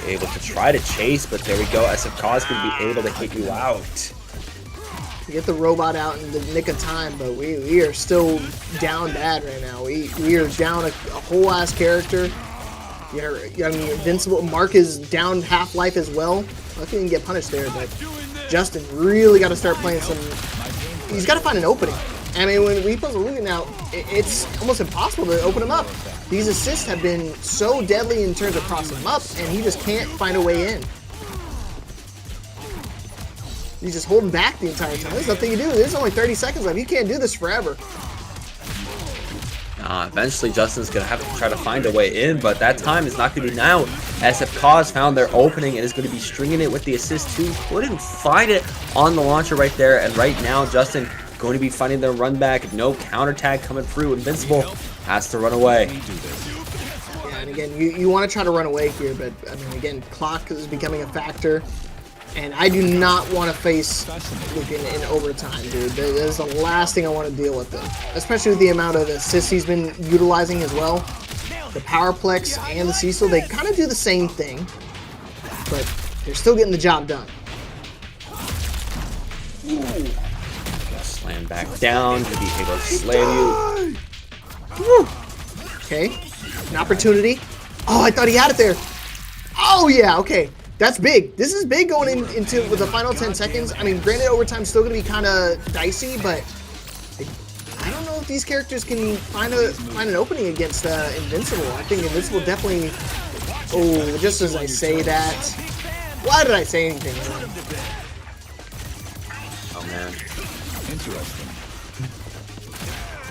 [SPEAKER 1] be able to try to chase, but there we go. SF Kaz can be able to hit you out.
[SPEAKER 2] We get the robot out in the nick of time, but we are still down bad right now. We are down a whole ass character. I mean, Invincible Mark is down half life as well. I think he can get punished there, but Justin really got to start playing some. He's got to find an opening. I mean, when we put Lugan out, it's almost impossible to open him up. These assists have been so deadly in terms of crossing him up, and he just can't find a way in. He's just holding back the entire time. There's nothing to do. There's only 30 seconds left. You can't do this forever.
[SPEAKER 1] Eventually, Justin's going to have to try to find a way in, but that time is not going to be now. SF Kaz found their opening and is going to be stringing it with the assist too. Couldn't find it on the launcher right there, and right now, Justin going to be finding their run back. No counter tag coming through. Invincible has to run away.
[SPEAKER 2] Yeah, and again, you want to try to run away here, but I mean, again, clock is becoming a factor. And I do not want to face Lucan in overtime, dude. That is the last thing I want to deal with him. Especially with the amount of assists he's been utilizing as well. The Powerplex and the Cecil, they kind of do the same thing. But they're still getting the job done.
[SPEAKER 1] Slam back down to be able to slam you.
[SPEAKER 2] Okay, an opportunity. Oh, I thought he had it there. Oh, yeah, okay. That's big. This is big going into with the final 10 seconds. I mean, granted, overtime's still going to be kind of dicey, but I don't know if these characters can find an opening against Invincible. I think Invincible definitely... Oh, just as I say that... Why did I say anything?
[SPEAKER 1] Oh, man. Interesting.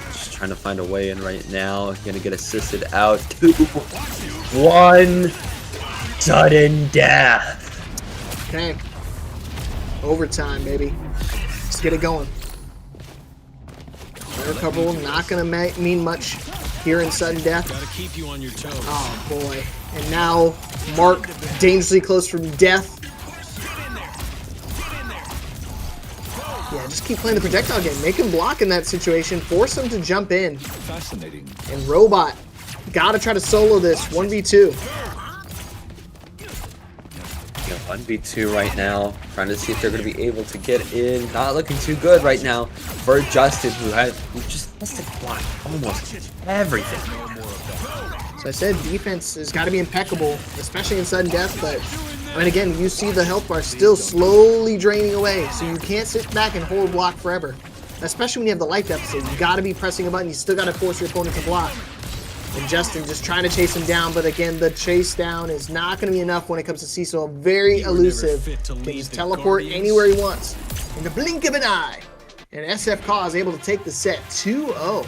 [SPEAKER 1] Just trying to find a way in right now. Gonna get assisted out. 2, 1... Sudden death.
[SPEAKER 2] Okay. Overtime, baby. Let's get it going. Air couple not gonna mean much here in sudden death.
[SPEAKER 3] Gotta keep you on your toes.
[SPEAKER 2] Oh boy. And now Mark dangerously close from death. Yeah, just keep playing the projectile game. Make him block in that situation. Force him to jump in.
[SPEAKER 3] Fascinating.
[SPEAKER 2] And Robot, gotta try to solo this 1v2.
[SPEAKER 1] 1v2 right now, trying to see if they're going to be able to get in. Not looking too good right now for Justin, who just must have blocked almost everything.
[SPEAKER 2] So I said defense has got to be impeccable, especially in sudden death, but I mean, again, you see the health bar still slowly draining away, so you can't sit back and hold block forever. Especially when you have the life deficit, you got to be pressing a button, you still got to force your opponent to block. And Justin just trying to chase him down, but again, the chase down is not going to be enough when it comes to Cecil. Very elusive. Can just teleport anywhere he wants in the blink of an eye. And SF Caw is able to take the set 2-0.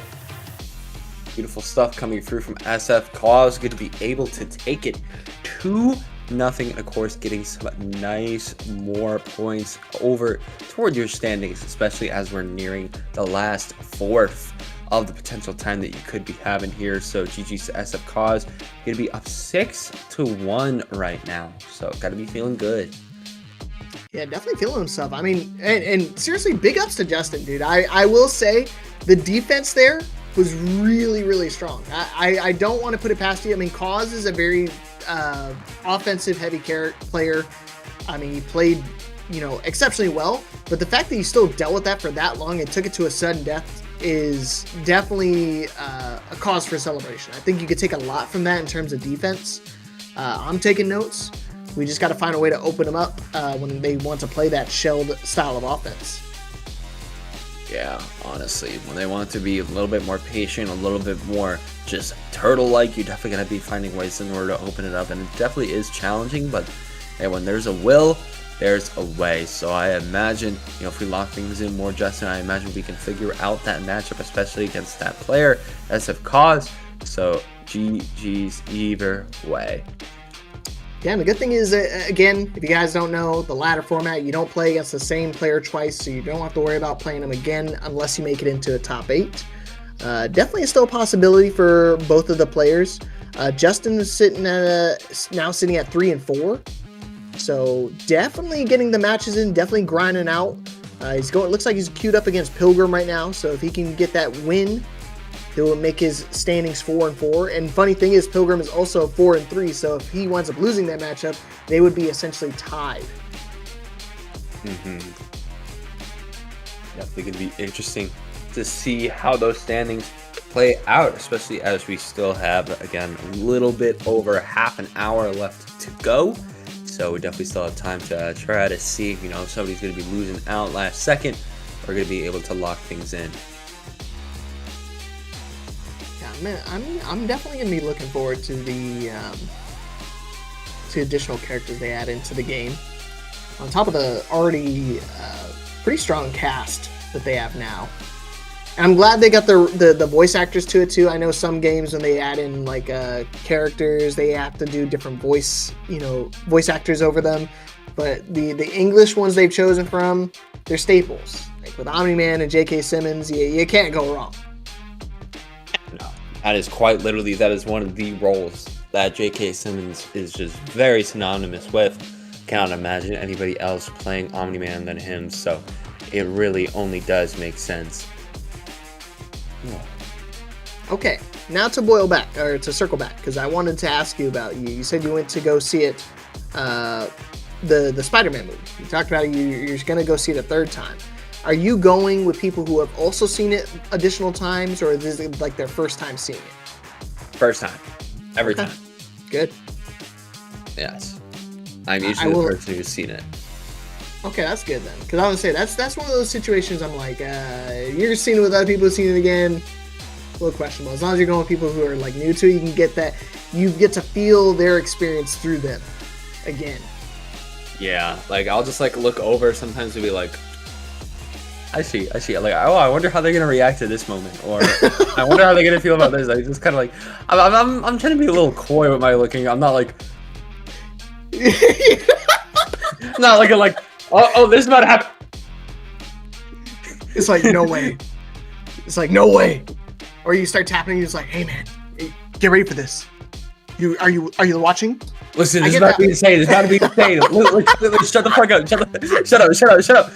[SPEAKER 1] Beautiful stuff coming through from SF Caw. Is going to be able to take it 2-0. And of course, getting some nice more points over toward your standings, especially as we're nearing the last fourth of the potential time that you could be having here. So GG's to SF Caw, going to be up 6-1 right now. So got to be feeling good.
[SPEAKER 2] Yeah, definitely feeling himself. I mean, and seriously, big ups to Justin, dude. I will say the defense there was really, really strong. I don't want to put it past you. I mean, Cause is a very offensive heavy player. I mean, he played, exceptionally well, but the fact that he still dealt with that for that long and took it to a sudden death is definitely a cause for celebration. I think you could take a lot from that in terms of defense. I'm taking notes. We just got to find a way to open them up when they want to play that shelled style of offense.
[SPEAKER 1] Yeah, honestly, when they want to be a little bit more patient, a little bit more just turtle-like, you're definitely going to be finding ways in order to open it up. And it definitely is challenging, but hey, when there's a will, there's a way. So I imagine, if we lock things in more, Justin, I imagine we can figure out that matchup, especially against that player, SF Caw. So GG's either way.
[SPEAKER 2] Yeah, and the good thing is, again, if you guys don't know, the ladder format, you don't play against the same player twice, so you don't have to worry about playing them again unless you make it into a top 8. Definitely still a possibility for both of the players. Justin is sitting at now sitting at 3-4, so definitely getting the matches in, definitely grinding out. Looks like he's queued up against Pilgrim right now, so if he can get that win, it will make his standings 4-4. And funny thing is, Pilgrim is also 4-3. So if he winds up losing that matchup, they would be essentially tied.
[SPEAKER 1] Definitely going to be interesting to see how those standings play out, especially as we still have, again, a little bit over half an hour left to go. So we definitely still have time to try to see if somebody's going to be losing out last second. We're going to be able to lock things in.
[SPEAKER 2] Man, I'm definitely gonna be looking forward to the to additional characters they add into the game, on top of the already pretty strong cast that they have now. And I'm glad they got the voice actors to it too. I know some games when they add in like characters, they have to do different voice actors over them. But the English ones they've chosen from, they're staples. Like with Omni-Man and J.K. Simmons, you can't go wrong.
[SPEAKER 1] That is quite literally, that is one of the roles that J.K. Simmons is just very synonymous with. Cannot imagine anybody else playing Omni-Man than him, so it really only does make sense.
[SPEAKER 2] Yeah. Okay, now to circle back, because I wanted to ask you about you. You said you went to go see it, the Spider-Man movie. You talked about you're going to go see it a third time. Are you going with people who have also seen it additional times, or is it like their first time seeing it?
[SPEAKER 1] First time. Every time.
[SPEAKER 2] Good.
[SPEAKER 1] Yes. I'm usually the person who's seen it.
[SPEAKER 2] Okay, that's good then. Because I would say that's one of those situations I'm like, you're seeing it with other people who've seen it again, a little questionable. As long as you're going with people who are like new to it, you can get that, you get to feel their experience through them again.
[SPEAKER 1] Yeah, like I'll just like look over sometimes and be like, I see. Like, oh, I wonder how they're gonna react to this moment, or I wonder how they're gonna feel about this. I just kind of like, I'm trying to be a little coy with my looking. I'm not like, not like, oh, this is about to happen.
[SPEAKER 2] It's like no way. It's like no way. Or you start tapping, and you're just like, hey man, get ready for this. Are you watching?
[SPEAKER 1] Listen, this is about to be insane. It's about to be insane. Shut the fuck up. Shut up.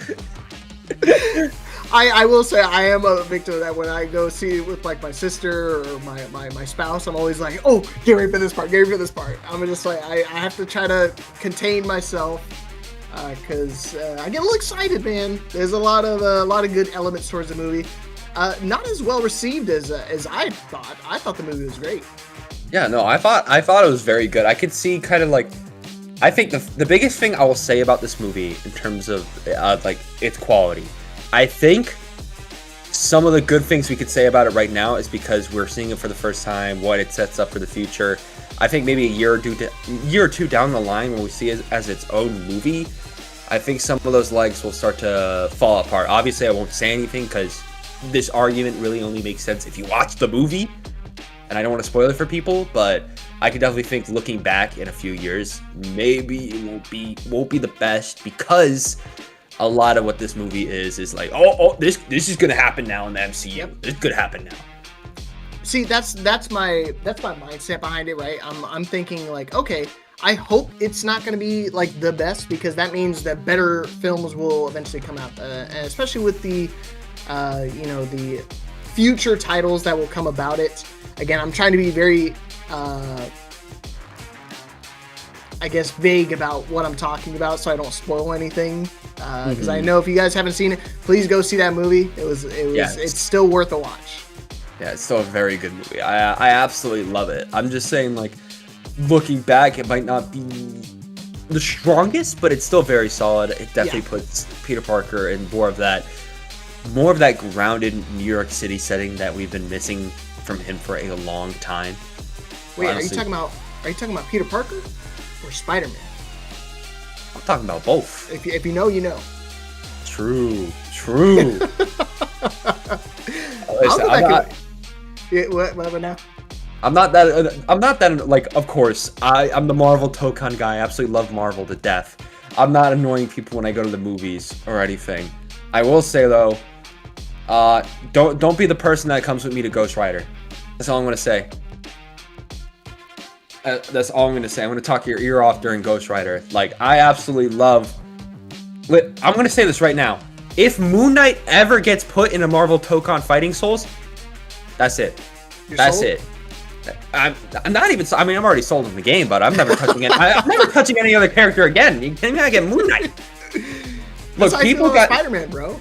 [SPEAKER 2] I will say I am a victim of that. When I go see it with like my sister or my spouse, I'm always like, oh, get ready for this part. I'm just like, I have to try to contain myself because I get a little excited, man. There's a lot of good elements towards the movie. Not as well received as I thought. I thought the movie was great.
[SPEAKER 1] Yeah, no, I thought it was very good. I could see kind of like, I think the biggest thing I will say about this movie in terms of like its quality, I think some of the good things we could say about it right now is because we're seeing it for the first time, what it sets up for the future. I think maybe a year or two down the line when we see it as its own movie, I think some of those legs will start to fall apart. Obviously, I won't say anything because this argument really only makes sense if you watch the movie, and I don't want to spoil it for people, but I could definitely think looking back in a few years, maybe it won't be the best because a lot of what this movie is like, this is gonna happen now in the MCU.
[SPEAKER 2] Yep.
[SPEAKER 1] This could happen now.
[SPEAKER 2] See, that's my mindset behind it, right? I'm thinking like, okay, I hope it's not going to be like the best because that means that better films will eventually come out, and especially with the the future titles that will come about it. Again, I'm trying to be very I guess vague about what I'm talking about so I don't spoil anything, because I know if you guys haven't seen it, please go see that movie. It's still worth a watch.
[SPEAKER 1] Yeah, it's still a very good movie. I absolutely love it. I'm just saying, like, looking back, it might not be the strongest, but it's still very solid. It definitely puts Peter Parker in more of that grounded New York City setting that we've been missing from him for a long time.
[SPEAKER 2] Wait, honestly, are you talking about Peter Parker or Spider-Man?
[SPEAKER 1] I'm talking about both.
[SPEAKER 2] If you know, you know.
[SPEAKER 1] True.
[SPEAKER 2] What now?
[SPEAKER 1] I'm not that like, of course, I'm the Marvel Tokan guy. I absolutely love Marvel to death. I'm not annoying people when I go to the movies or anything. I will say though, don't be the person that comes with me to Ghost Rider. That's all I'm gonna say. That's all I'm gonna say. I'm gonna talk your ear off during Ghost Rider. Like, I absolutely love. I'm gonna say this right now. If Moon Knight ever gets put in a Marvel Tokan Fighting Souls, that's it. That's sold? It. I'm not even. I mean, I'm already sold in the game, but I'm never touching it. I'm never touching any other character again. You kidding me? I get Moon Knight. Look, people got
[SPEAKER 2] Spider-Man, bro.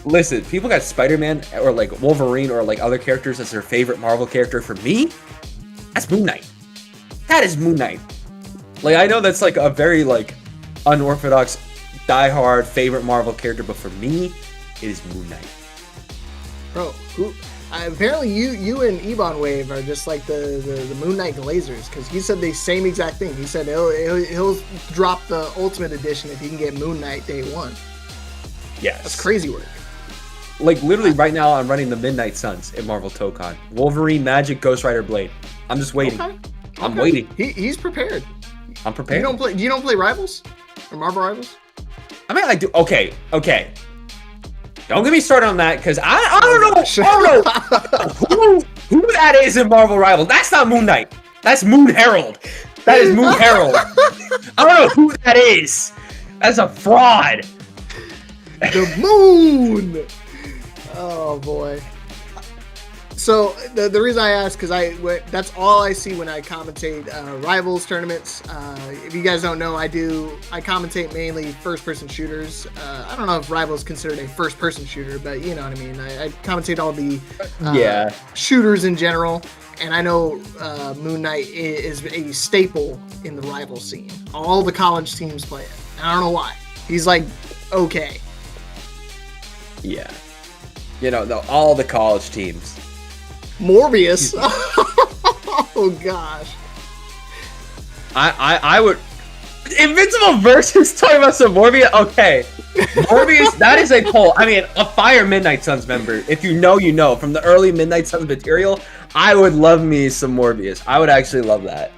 [SPEAKER 1] Listen, people got Spider-Man or like Wolverine or like other characters as their favorite Marvel character. For me, that's Moon Knight. That is Moon Knight. Like, I know that's like a very like unorthodox, diehard favorite Marvel character, but for me, it is Moon Knight.
[SPEAKER 2] Bro, apparently you and Ebon Wave are just like the Moon Knight Glazers, because he said the same exact thing. He said he'll drop the Ultimate Edition if he can get Moon Knight day one.
[SPEAKER 1] Yes.
[SPEAKER 2] That's crazy work.
[SPEAKER 1] Like, literally right now I'm running the Midnight Suns in Marvel Tokan. Wolverine, Magic, Ghost Rider, Blade. I'm just waiting.
[SPEAKER 2] Okay.
[SPEAKER 1] I'm waiting.
[SPEAKER 2] He's prepared.
[SPEAKER 1] I'm prepared.
[SPEAKER 2] You don't play Rivals? Or Marvel Rivals?
[SPEAKER 1] I mean, I do. Okay. Don't get me started on that, because I don't know who that is in Marvel Rivals. That's not Moon Knight. That's Moon Herald. That is Moon Herald. I don't know who that is. That's a fraud.
[SPEAKER 2] The Moon. Oh boy. So the reason I ask, because that's all I see when I commentate Rivals tournaments. If you guys don't know, I commentate mainly first-person shooters. I don't know if Rivals is considered a first-person shooter, but you know what I mean. I commentate all the shooters in general, and I know Moon Knight is a staple in the Rivals scene. All the college teams play it, and I don't know why. He's like, okay.
[SPEAKER 1] Yeah. You know, all the college teams.
[SPEAKER 2] Morbius. Oh gosh.
[SPEAKER 1] I would. Invincible versus talking about some Morbius. Okay, Morbius. That is a poll. I mean, a Fire Midnight Suns member. If you know, you know. From the early Midnight Suns material, I would love me some Morbius. I would actually love that.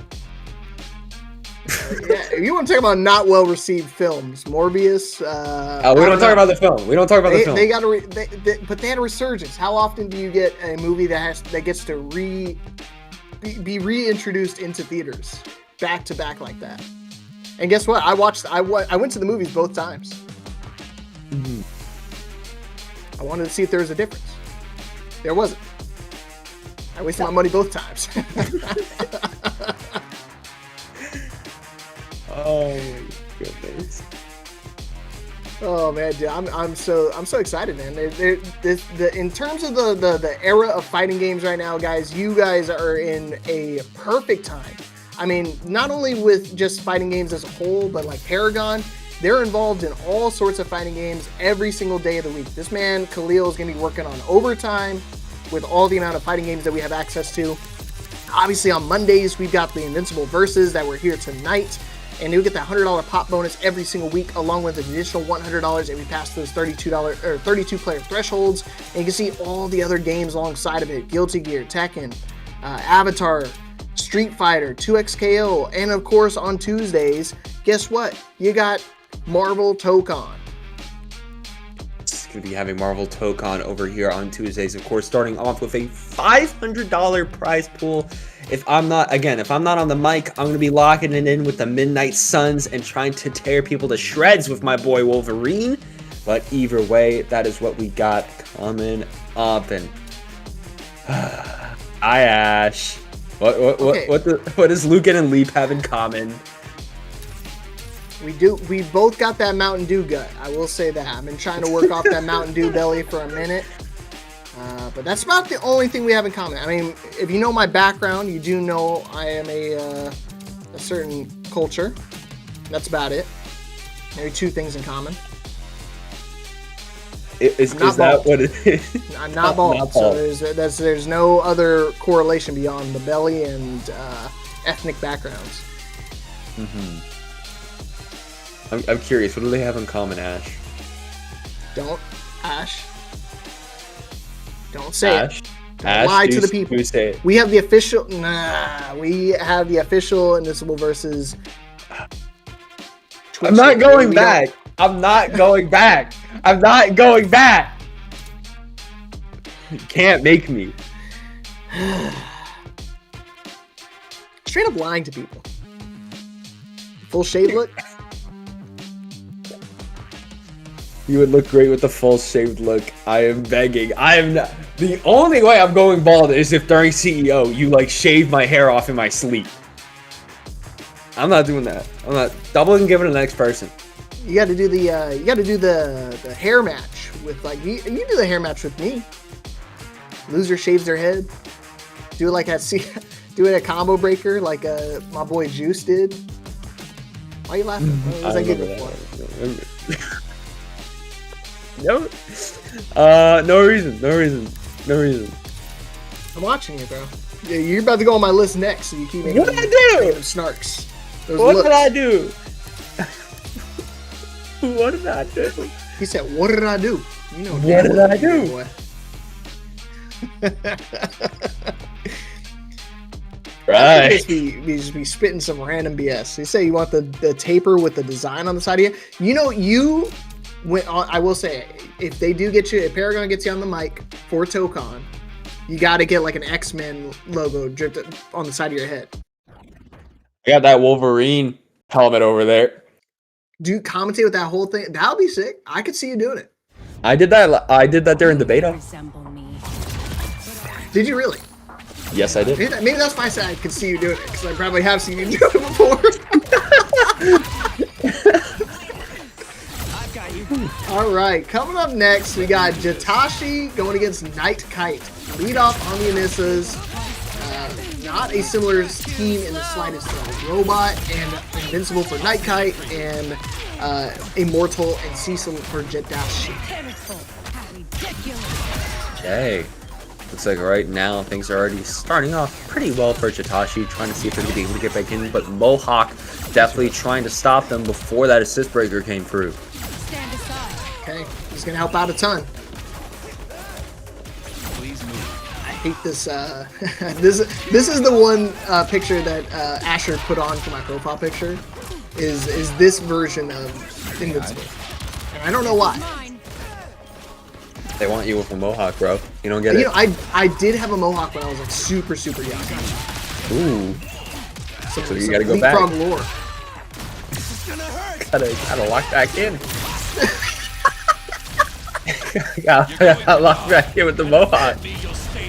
[SPEAKER 2] Yeah, if you want to talk about not well received films, Morbius.
[SPEAKER 1] We don't talk about the film. We don't talk about the film.
[SPEAKER 2] They got but they had a resurgence. How often do you get a movie that gets to be reintroduced into theaters back to back like that? And guess what? I went to the movies both times.
[SPEAKER 1] Mm-hmm.
[SPEAKER 2] I wanted to see if there was a difference. There wasn't. I wasted my money both times.
[SPEAKER 1] Oh my goodness!
[SPEAKER 2] Oh man, dude, I'm so excited, man. In terms of the era of fighting games right now, guys, you guys are in a perfect time. I mean, not only with just fighting games as a whole, but like Paragon, They're involved in all sorts of fighting games every single day of the week. This man, Khalil, is going to be working on overtime with all the amount of fighting games that we have access to. Obviously, on Mondays, we've got the Invincible Versus that we're here tonight. And you'll get that $100 pop bonus every single week, along with an additional $100 if we pass those $32 player thresholds. And you can see all the other games alongside of it: Guilty Gear, Tekken, Avatar, Street Fighter, 2XKO, and of course on Tuesdays, guess what? You got Marvel Tokon.
[SPEAKER 1] It's going to be having Marvel Tokon over here on Tuesdays, of course, starting off with a $500 prize pool. If I'm not on the mic, I'm going to be locking it in with the Midnight Suns and trying to tear people to shreds with my boy Wolverine. But either way, that is what we got coming up. And Ash, what does Lucan and Leap have in common?
[SPEAKER 2] We both got that Mountain Dew gut. I will say that. I've been trying to work off that Mountain Dew belly for a minute. But that's about the only thing we have in common. I mean, if you know my background, you do know I am a certain culture. That's about it. Maybe two things in common.
[SPEAKER 1] Is that what it is?
[SPEAKER 2] I'm not bald. So there's no other correlation beyond the belly and ethnic backgrounds.
[SPEAKER 1] Mm-hmm. I'm curious. What do they have in common, Ash?
[SPEAKER 2] Ash. Don't say
[SPEAKER 1] Ash.
[SPEAKER 2] it. Don't lie to the people.
[SPEAKER 1] Say it.
[SPEAKER 2] We have the official. We have the official Invincible versus.
[SPEAKER 1] I'm not going back. I'm not going back. I'm not going back. You can't make me.
[SPEAKER 2] Straight up lying to people. Full shade look.
[SPEAKER 1] You would look great with the full shaved look. I am begging. I am not. The only way I'm going bald is if during CEO you like shave my hair off in my sleep. I'm not doing that. I'm not doubling giving to the next person.
[SPEAKER 2] You got to do the hair match with like you do the hair match with me. Loser shaves their head. Do it like do it a combo breaker like my boy Juice did. Why are you laughing? What was I getting for?
[SPEAKER 1] No reason.
[SPEAKER 2] I'm watching you, bro. Yeah, you're about to go on my list next, so you keep making
[SPEAKER 1] what did I do?
[SPEAKER 2] Snarks.
[SPEAKER 1] What did I do? What did I do?
[SPEAKER 2] He said, "What did I do?" You know,
[SPEAKER 1] what did I do?
[SPEAKER 2] Boy.
[SPEAKER 1] Right.
[SPEAKER 2] You just be spitting some random BS. You say you want the taper with the design on the side of you. You know, you went on. I will say, if they do get you, if Paragon gets you on the mic for Tokon, you got to get like an X-Men logo dripped on the side of your head.
[SPEAKER 1] I got that Wolverine helmet over there.
[SPEAKER 2] Do you commentate with that whole thing? That would be sick. I could see you doing it.
[SPEAKER 1] I did that during the beta.
[SPEAKER 2] Did you really?
[SPEAKER 1] Yes, I did.
[SPEAKER 2] Maybe that's why I said I could see you doing it, because I probably have seen you do it before. All right, coming up next, we got Jatashi going against Night Kite. Lead off on the Anissas. Not a similar team in the slightest. Robot and Invincible for Night Kite, and Immortal and Cecil for Jatashi.
[SPEAKER 1] Okay. Looks like right now things are already starting off pretty well for Jatashi, trying to see if they're going to be able to get back in, but Mohawk definitely trying to stop them before that assist breaker came through.
[SPEAKER 2] Okay, he's going to help out a ton. I hate this. This is the one picture that Asher put on for my profile picture. Is this version of Invincible? And I don't know why.
[SPEAKER 1] They want you with a Mohawk, bro. You don't get it.
[SPEAKER 2] You know, I did have a Mohawk when I was like super young.
[SPEAKER 1] Ooh. So you gotta go back.
[SPEAKER 2] Leapfrog lore.
[SPEAKER 1] Gotta lock back in. gotta lock back in with the Mohawk.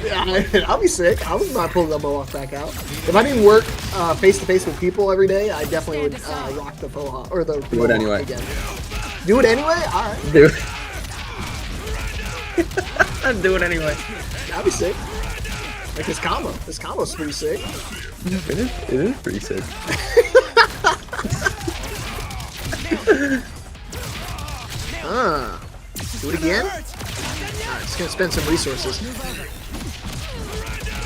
[SPEAKER 2] Yeah, I'll be sick. I was about to pull the Mohawk back out. If I didn't work face to face with people every day, I definitely would rock the Mohawk or the
[SPEAKER 1] Do it anyway.
[SPEAKER 2] Again. Do it anyway. All right.
[SPEAKER 1] Do it. Do it anyway.
[SPEAKER 2] That'd be sick. Like this combo's pretty sick.
[SPEAKER 1] It is pretty sick.
[SPEAKER 2] Do it again? Alright, just gonna spend some resources.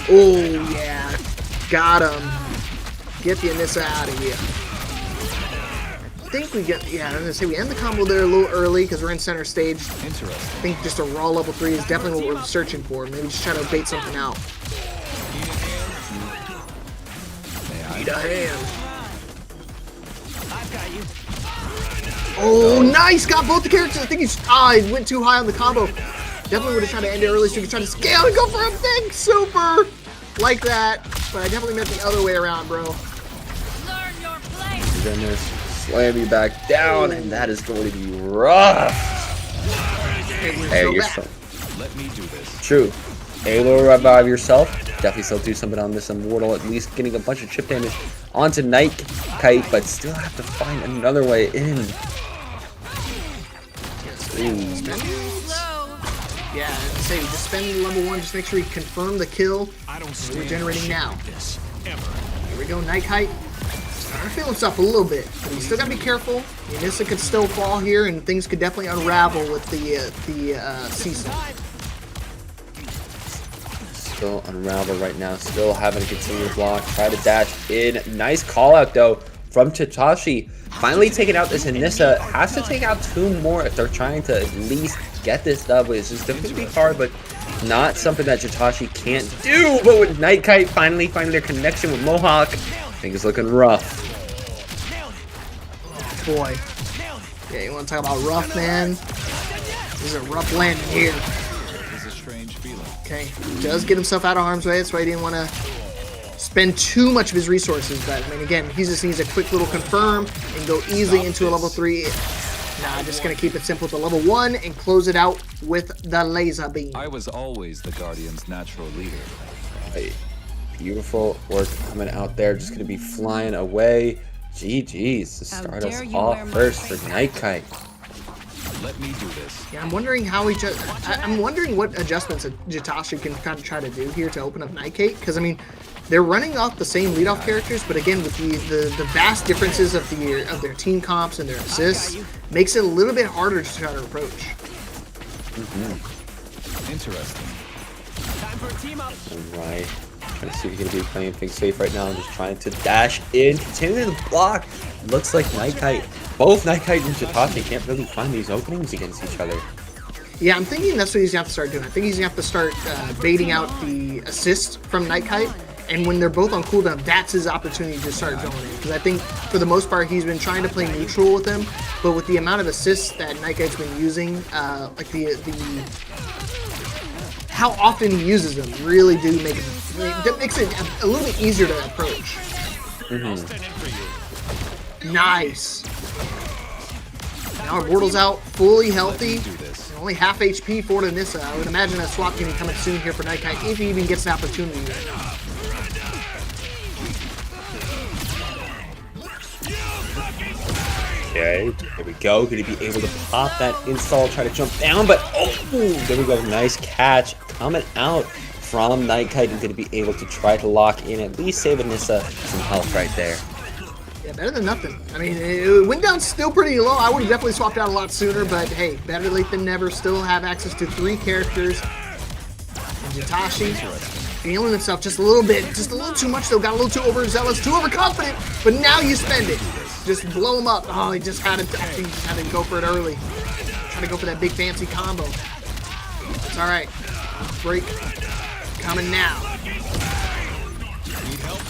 [SPEAKER 2] Oh, yeah. Got him. Get the Anissa out of here. I think we get, yeah, I was gonna say we end the combo there a little early because we're in center stage. I think just a raw level 3 is definitely what we're searching for. Maybe just try to bait something out. Need a hand. Oh, nice! Got both the characters. I think he's, he went too high on the combo. Definitely would have tried to end it early so we could try to scale and go for a big super like that. But I definitely meant the other way around, bro.
[SPEAKER 4] Learn your place.
[SPEAKER 1] Goodness. Slam you back down, and that is going to be rough. Hey, you're still.
[SPEAKER 3] Let me do this.
[SPEAKER 1] True. Able to revive yourself. Definitely still do something on this Immortal. At least getting a bunch of chip damage onto Night Kite, but still have to find another way in.
[SPEAKER 2] Yeah, I say just spend level 1. Just make sure you confirm the kill. We're generating now. Here we go, Night Kite. Starting to feel himself a little bit, but you still gotta be careful. Anissa could still fall here, and things could definitely unravel with the season.
[SPEAKER 1] Still unravel right now. Still having to continue to block. Try to dash in. Nice call out though from Tatashi. Finally taking out this Anissa. Has to take out 2 more if they're trying to at least get this dub. It's just going to be hard, but not something that Jitachi can't do. But with Night Kite finally finding their connection with Mohawk, I think it's looking rough.
[SPEAKER 2] Oh, boy. Yeah, you want to talk about rough, man? This is a rough landing here.
[SPEAKER 3] It's a strange feeling.
[SPEAKER 2] Okay, he does get himself out of harm's way. That's why he didn't want to spend too much of his resources. But, I mean, again, he just needs a quick little confirm and go easily into a level 3. Nah, just going to keep it simple to level 1 and close it out with the laser beam.
[SPEAKER 3] I was always the Guardian's natural leader.
[SPEAKER 1] Right. Beautiful work coming out there. Just going to be flying away. GG's to start us off first for Night Kite.
[SPEAKER 3] Let me do this.
[SPEAKER 2] Yeah, I'm wondering how he just. I'm wondering what adjustments Jitachi can kind of try to do here to open up Night Kite. Because, I mean, they're running off the same leadoff characters, but again, with the vast differences of their team comps and their assists, makes it a little bit harder to try to approach.
[SPEAKER 3] Interesting.
[SPEAKER 4] Time for a team up.
[SPEAKER 1] Alright. Trying to see if he's going to be playing things safe right now. Just trying to dash in. Continuing to block. Looks like Night Kite. Both Night Kite and Jitachi can't really find these openings against each other.
[SPEAKER 2] Yeah, I'm thinking that's what he's going to have to start doing. I think he's going to have to start baiting out the assist from Night Kite. And when they're both on cooldown, that's his opportunity to start going in. Because I think, for the most part, he's been trying to play neutral with him. But with the amount of assists that Night Kite's been using, like how often he uses them, really do make it. That makes it a little bit easier to approach. Nice. Now our Bortle's out, fully healthy. Only half HP for Anissa. I would imagine that swap can be coming soon here for Night Kite, if he even gets an opportunity right now.
[SPEAKER 1] Okay, there we go. Could he be able to pop that install, try to jump down, but there we go. Nice catch coming out from Night Kite and going to be able to try to lock in, at least save Anissa some health right there.
[SPEAKER 2] Yeah, better than nothing. I mean, it went down still pretty low. I would have definitely swapped out a lot sooner, but hey, better late than never. Still have access to 3 characters. And Jitachi feeling himself just a little too much though. Got a little too overzealous, too overconfident, but now you spend it. Just blow him up. Oh, he just had to, I think he just had to go for it early. Trying to go for that big fancy combo. It's all right. Break coming now.
[SPEAKER 3] Need help?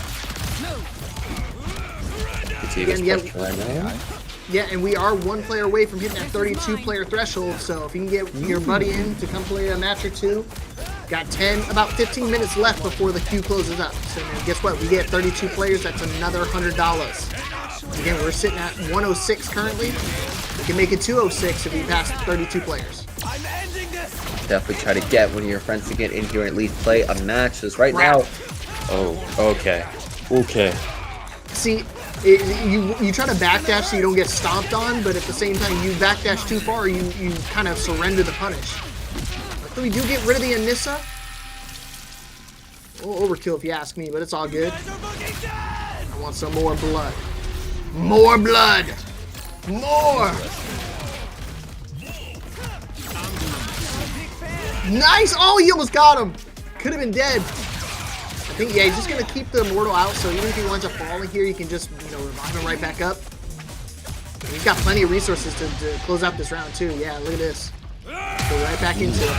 [SPEAKER 2] Yeah, and we are 1 player away from hitting that 32-player threshold. So if you can get your buddy in to come play a match or 2, got about 15 minutes left before the queue closes up. So now guess what? We get 32 players. That's another $100. Again, we're sitting at 106 currently. We can make it 206 if we pass 32 players.
[SPEAKER 4] I'm ending this.
[SPEAKER 1] Definitely try to get one of your friends to get in here and at least play a match. Because right now, okay.
[SPEAKER 2] See, you try to backdash so you don't get stomped on, but at the same time, you backdash too far, you kind of surrender the punish. Luckily, we do get rid of the Anissa. A little overkill if you ask me, but it's all good. I want some more blood. More blood! More! Nice! Oh, he almost got him. Could have been dead. I think, yeah, he's just going to keep the Immortal out, so even if he winds up falling here, you can just, you know, revive him right back up. And he's got plenty of resources to close out this round, too. Yeah, look at this. Go right back into it.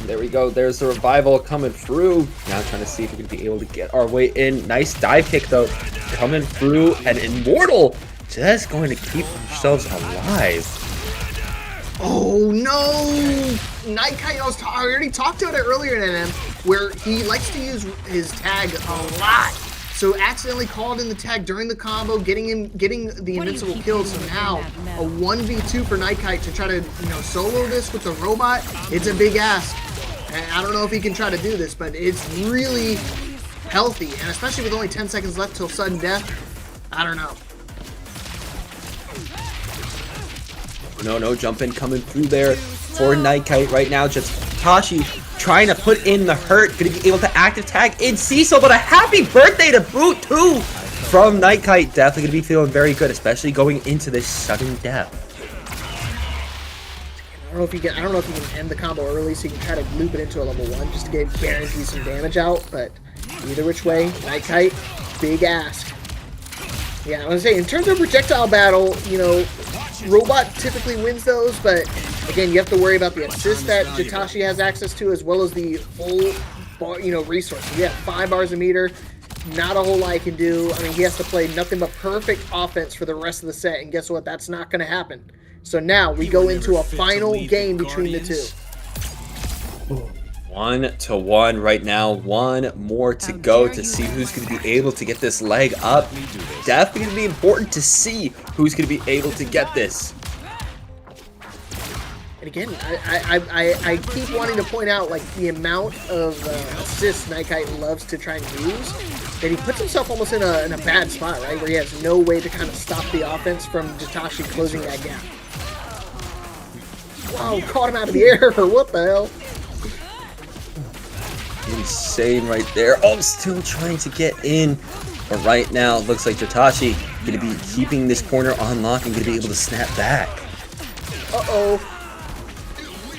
[SPEAKER 1] There we go. There's the revival coming through. Now trying to see if we can be able to get our way in. Nice dive kick, though, coming through. And Immortal just going to keep themselves alive.
[SPEAKER 2] Oh, no! Nightkite, I already talked about it earlier in NM, where he likes to use his tag a lot. So accidentally called in the tag during the combo, getting the Invincible kill. So now a 1v2 for Nightkite to try to, you know, solo this with the robot. It's a big ask. And I don't know if he can try to do this, but it's really healthy. And especially with only 10 seconds left till sudden death, I don't know.
[SPEAKER 1] No, jump in coming through there for Nightkite right now. Just Tashi trying to put in the hurt. Going to be able to active tag in Cecil, but a happy birthday to boot too from Nightkite. Definitely going to be feeling very good, especially going into this sudden death.
[SPEAKER 2] I don't know if you can end the combo early, so you can try to loop it into a level 1 just to guarantee some damage out. But either which way, Nightkite, big ask. Yeah, I was saying in terms of projectile battle, you know, Robot typically wins those, but again, you have to worry about the assist that Jitashi has access to, as well as the full bar, you know, resources. Yeah, 5 bars a meter, not a whole lot he can do. I mean, he has to play nothing but perfect offense for the rest of the set, and guess what? That's not going to happen. So now we go into a final game between the two.
[SPEAKER 1] 1-1 right now. One more to go to see who's going to be able to get this leg up. Definitely going to be important to see who's going to be able to get this.
[SPEAKER 2] And again, I keep wanting to point out, like, the amount of assists Nightkite loves to try and use, that he puts himself almost in a bad spot, right? Where he has no way to kind of stop the offense from Jitashi closing that gap. Wow, caught him out of the air. What the hell?
[SPEAKER 1] Insane right there. Oh, still trying to get in. But right now, it looks like Jitashi going to be keeping this corner on lock and going to be able to snap back.
[SPEAKER 2] Uh-oh.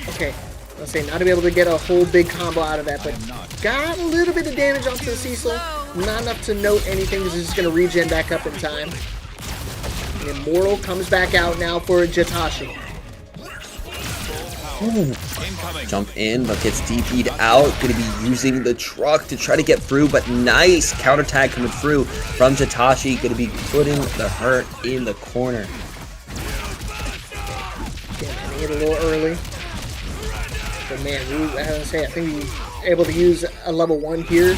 [SPEAKER 2] Okay, let's say not to be able to get a whole big combo out of that, but got a little bit of damage onto the Cecil. Not enough to note anything, because he's just going to regen back up in time. And Immortal comes back out now for Jitashi.
[SPEAKER 1] Ooh. Jump in, but gets DP'd out. Going to be using the truck to try to get through, but nice counter tag coming through from Jitashi. Going to be putting the hurt in the corner.
[SPEAKER 2] Yeah, man, hit a little early. But man, I think we were able to use a level 1 here.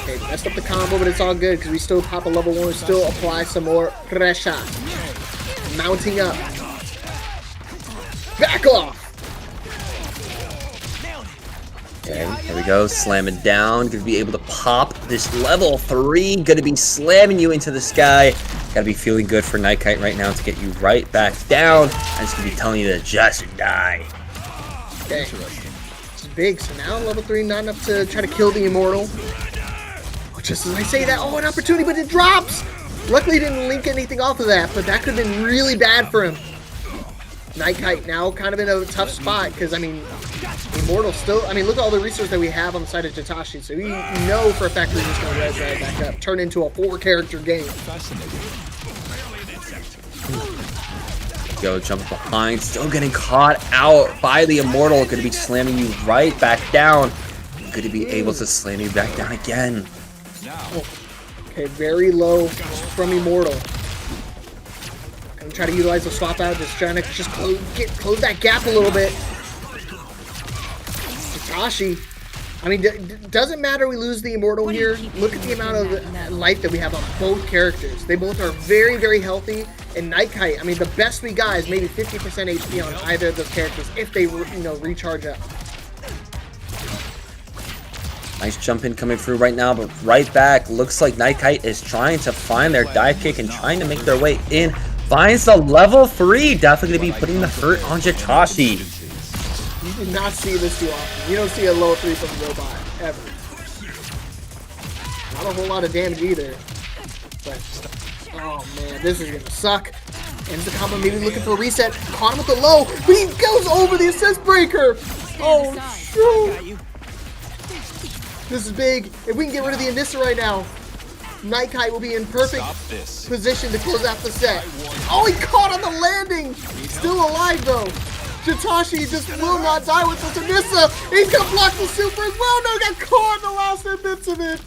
[SPEAKER 2] Okay, messed up the combo, but it's all good because we still pop a level 1 and still apply some more pressure. Mounting up. Back off!
[SPEAKER 1] Okay, there we go. Slam it down. Going to be able to pop this level 3. Going to be slamming you into the sky. Got to be feeling good for Nightkite right now to get you right back down. I'm just going to be telling you to just die.
[SPEAKER 2] Okay. This is big. So now level 3, not enough to try to kill the Immortal. Oh, just as I say that, oh, an opportunity, but it drops! Luckily, it didn't link anything off of that, but that could have been really bad for him. Nightkite now kind of in a tough spot because, I mean, Immortal still, I mean, look at all the resources that we have on the side of Jitashi. So we know for a fact we're just going to res right back up, turn into a 4-character game.
[SPEAKER 1] Go, jump behind, still getting caught out by the Immortal. Going to be slamming you right back down. Going to be able to slam you back down again.
[SPEAKER 2] Oh. Okay, very low from Immortal. Try to utilize the swap out, just trying to close that gap a little bit. Jitashi, I mean, doesn't matter we lose the Immortal here. Look at the amount of life that we have on both characters. They both are very, very healthy. And Nightkite, I mean, the best we got is maybe 50% HP on either of those characters if they, you know, recharge up.
[SPEAKER 1] Nice jump in coming through right now, but right back. Looks like Nightkite is trying to find their dive kick and trying to make their way in. Finds the level 3. Definitely going to be putting the hurt on Jitashi.
[SPEAKER 2] You do not see this too often. You don't see a low 3 from the robot, ever. Not a whole lot of damage either. But, oh man, this is going to suck. Ends the combo, maybe looking for a reset. Caught him with the low, but he goes over the assist breaker. Oh, shoot. This is big. If we can get rid of the Anissa right now, Night Kite will be in perfect position to close out the set. Oh, he caught on the landing. Still alive, though. Jitashi just will not die with this Anissa. He's going to block the super as well. No, got caught in the last few bits of it.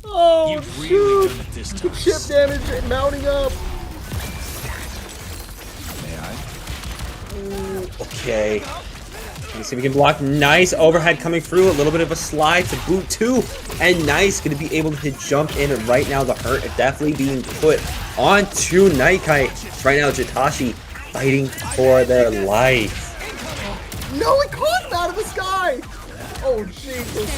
[SPEAKER 2] Oh, shoot. The chip damage mounting up.
[SPEAKER 1] Ooh, okay. Let's see if we can block. Nice overhead coming through. A little bit of a slide to boot too. And Nice going to be able to jump in. And right now the hurt is definitely being put onto Night Kite. Right now Jitashi fighting for their life.
[SPEAKER 2] No, he caught him out of the sky. Oh, Jesus.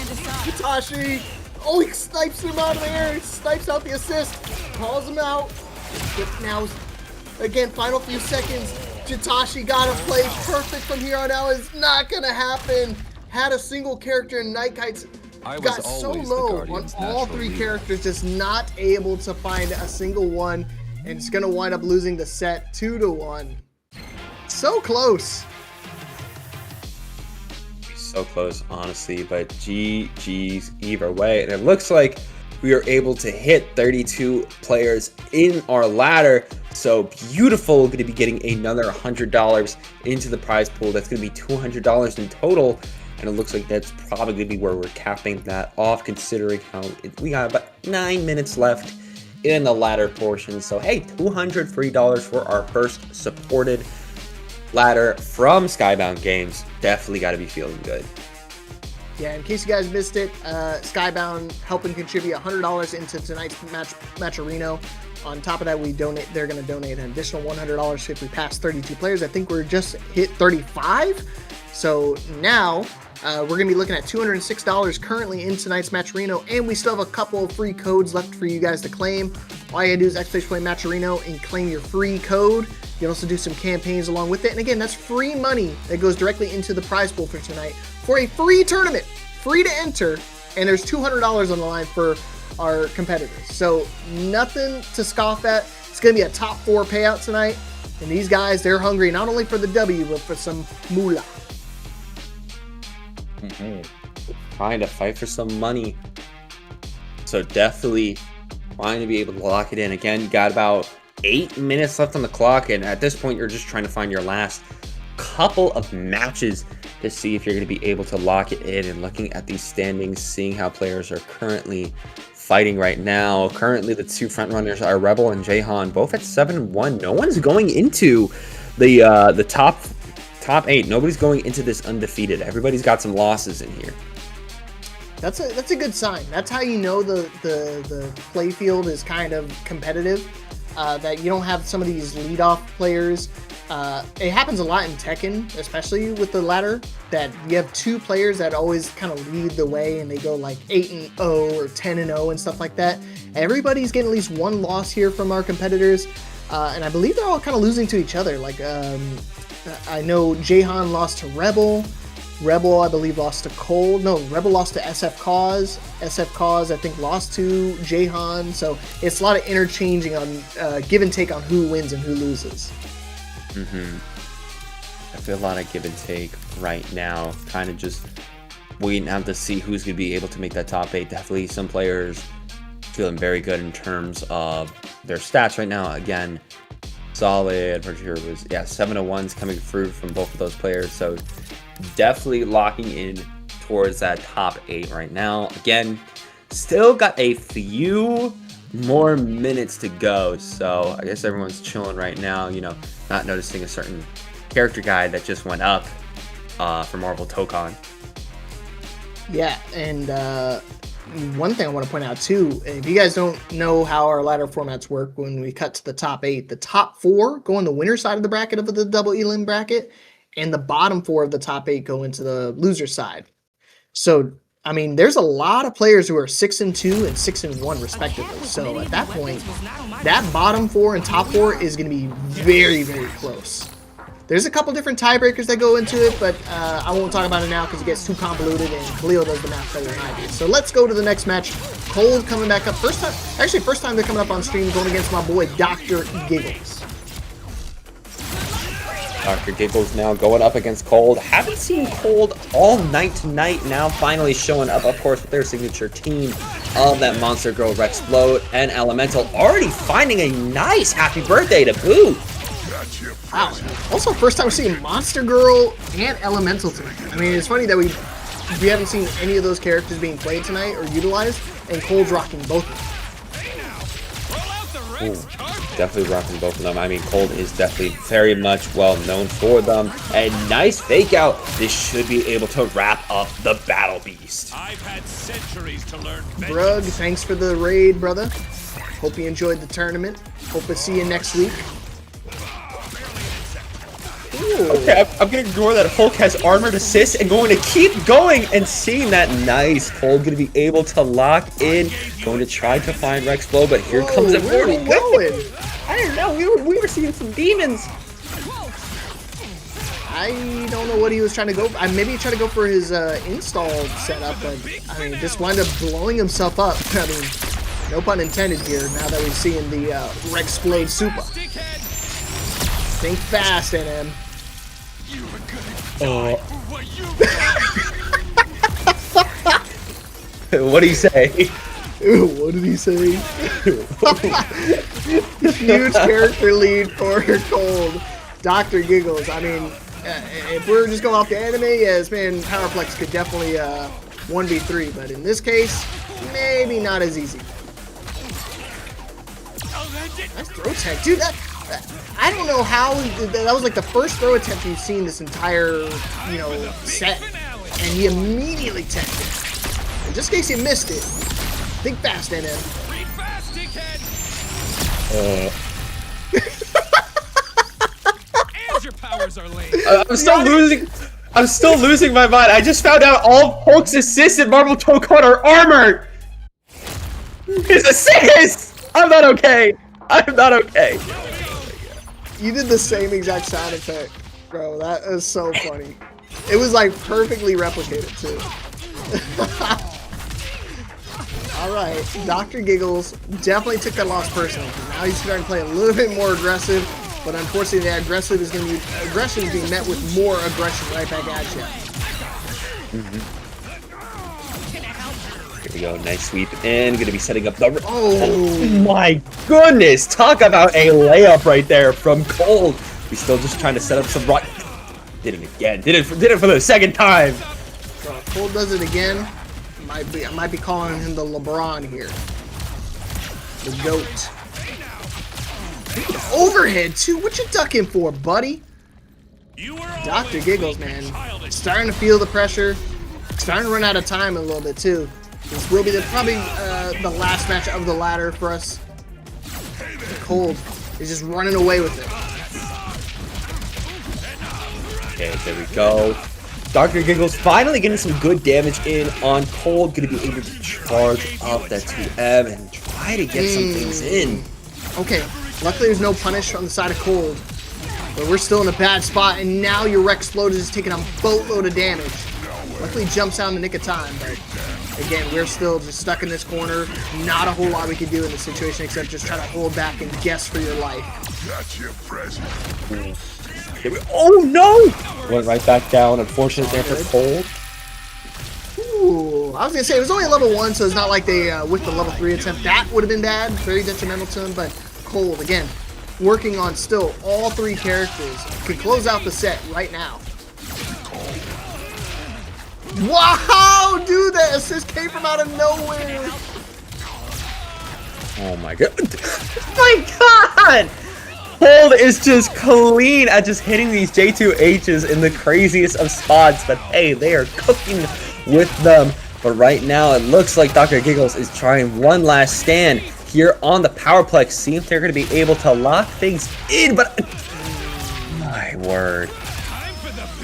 [SPEAKER 2] Jitashi. Oh, he snipes him out of the air. He snipes out the assist. Calls him out. But now, again, final few seconds. Jitashi gotta play perfect from here on out. It's not gonna happen. Had a single character in Night Kite's got so low on all three characters, just not able to find a single one, and it's gonna wind up losing the set 2-1. So close.
[SPEAKER 1] So close, honestly, but GG's either way. And it looks like we are able to hit 32 players in our ladder. So beautiful, going to be getting another $100 into the prize pool. That's going to be $200 in total. And it looks like that's probably going to be where we're capping that off, considering how we got about 9 minutes left in the ladder portion. So hey, $203 for our first supported ladder from Skybound Games. Definitely got to be feeling good.
[SPEAKER 2] Yeah, in case you guys missed it, Skybound helping contribute $100 into tonight's matcherino. On top of that, they're going to donate an additional $100 if we pass 32 players. I think we're just hit 35. So now we're going to be looking at $206 currently in tonight's matcherino, and we still have a couple of free codes left for you guys to claim. All you got to do is !play matcherino and claim your free code. You can also do some campaigns along with it. And again, that's free money that goes directly into the prize pool for tonight for a free tournament, free to enter. And there's $200 on the line for our competitors. So nothing to scoff at. It's going to be a top 4 payout tonight. And these guys, they're hungry not only for the W, but for some moolah.
[SPEAKER 1] Trying to fight for some money. So definitely trying to be able to lock it in. Again, you got about 8 minutes left on the clock, and at this point you're just trying to find your last couple of matches to see if you're going to be able to lock it in. And looking at these standings, seeing how players are currently fighting right now. Currently the two front runners are Rebel and Jahan, both at 7-1. No one's going into the top 8. Nobody's going into this undefeated. Everybody's got some losses in here.
[SPEAKER 2] That's a good sign. That's how you know the play field is kind of competitive. That you don't have some of these leadoff players. It happens a lot in Tekken, especially with the ladder, that you have 2 players that always kind of lead the way, and they go like 8-0 or 10-0 and stuff like that. Everybody's getting at least 1 loss here from our competitors, and I believe they're all kind of losing to each other. Like I know Jahan lost to Rebel. Rebel, I believe, lost to Cold. No, Rebel lost to SF Cause. SF Cause, I think, lost to Jahan. So it's a lot of interchanging on give and take on who wins and who loses.
[SPEAKER 1] I feel a lot of give and take right now. Kind of just waiting out to see who's going to be able to make that top 8. Definitely some players feeling very good in terms of their stats right now. Again, solid. For sure was 701s coming through from both of those players. So definitely locking in towards that top 8 right now. Again, still got a few more minutes to go, so I guess everyone's chilling right now, you know, not noticing a certain character guide that just went up for Marvel Tokon.
[SPEAKER 2] Yeah, and one thing I want to point out too, if you guys don't know how our ladder formats work, when we cut to the top 8, the top 4 go on the winner side of the bracket of the double elim bracket, and the bottom 4 of the top 8 go into the loser side. So, I mean, there's a lot of players who are 6-2 and 6-1 respectively. So at that point, that bottom 4 and top 4 is going to be very, very close. There's a couple different tiebreakers that go into it, but I won't talk about it now because it gets too convoluted, and Khalil does the math better than I do. So let's go to the next match. Cold coming back up. First time they're coming up on stream, going against my boy Dr. Giggles.
[SPEAKER 1] Dr. Giggles now going up against Cold. Haven't seen Cold all night tonight. Now finally showing up, of course, with their signature team of that Monster Girl, Rexplode, and Elemental. Already finding a nice happy birthday to boot.
[SPEAKER 2] Wow. Also, first time we're seeing Monster Girl and Elemental tonight. I mean, it's funny that we haven't seen any of those characters being played tonight or utilized, and Cold's rocking both of them.
[SPEAKER 1] Ooh, definitely rocking both of them. I mean, Cold is definitely very much well known for them. And nice fake out. This should be able to wrap up the Battle Beast.
[SPEAKER 3] I've had centuries to learn.
[SPEAKER 2] Brug, thanks for the raid, brother. Hope you enjoyed the tournament. Hope to see you next week. Ooh.
[SPEAKER 1] Okay, I'm going to ignore that Hulk has armored assist and going to keep going and seeing that nice. Cold going to be able to lock in. Going to try to find Rexplode, but here comes a
[SPEAKER 2] where are we going?
[SPEAKER 1] I don't know. We were seeing some demons.
[SPEAKER 2] I don't know what he was trying to go for. Maybe he tried to go for his install setup, but I mean, just wound up blowing himself up. I mean, no pun intended here, now that we've seen the Rexplode Super. Think fast, NM.
[SPEAKER 1] What do you say?
[SPEAKER 2] Ooh, what did he say? Huge character lead for Cold. Dr. Giggles. I mean, if we're just going off the anime, yes, man, Powerplex could definitely 1v3, but in this case, maybe not as easy. Nice throw tech, dude. I don't know how that was like the first throw attempt you've seen this entire, set, and he immediately teched it. And just in case you missed it, think fast, NM.
[SPEAKER 3] And your powers are late.
[SPEAKER 1] I'm still losing my mind. I just found out all Hulk's assists in Marvel Tokon are armored. His assists. I'm not okay. I'm not okay.
[SPEAKER 2] You did the same exact sound effect, bro. That is so funny. It was like perfectly replicated too. All right, Dr. Giggles definitely took that loss personally. Now he's starting to play a little bit more aggressive, but unfortunately, that aggression is being met with more aggression right back at you.
[SPEAKER 1] Here we go, nice sweep in. Gonna be setting up the.
[SPEAKER 2] Oh
[SPEAKER 1] my goodness! Talk about a layup right there from Cold. He's still just trying to set up some rock. Did it again. Did it for the second time.
[SPEAKER 2] So if Cold does it again. I might be calling him the LeBron here. The GOAT. Overhead too. What you ducking for, buddy? Dr. Giggles, man, starting to feel the pressure. Starting to run out of time a little bit too. This will be probably the last match of the ladder for us. Cold is just running away with it.
[SPEAKER 1] Okay, there we go. Dr. Giggles finally getting some good damage in on Cold. Going to be able to charge up that 2M and try to get some things in.
[SPEAKER 2] Okay, luckily there's no punish on the side of Cold. But we're still in a bad spot, and now your Rexplode is taking a boatload of damage. Luckily jumps out in the nick of time, but again, we're still just stuck in this corner. Not a whole lot we can do in this situation except just try to hold back and guess for your life.
[SPEAKER 1] Oh no! Went right back down. Unfortunate there for Cold.
[SPEAKER 2] Ooh, I was gonna say it was only a level 1, so it's not like they with the level 3 attempt. That would have been bad, very detrimental to him. But Cold again, working on still all 3 characters, could close out the set right now. Wow, dude, that assist came from out of nowhere.
[SPEAKER 1] Oh my god! My god! Cold is just clean at just hitting these J2Hs in the craziest of spots, but hey, they are cooking with them. But right now, it looks like Dr. Giggles is trying one last stand here on the Powerplex. See if they're going to be able to lock things in, but my word.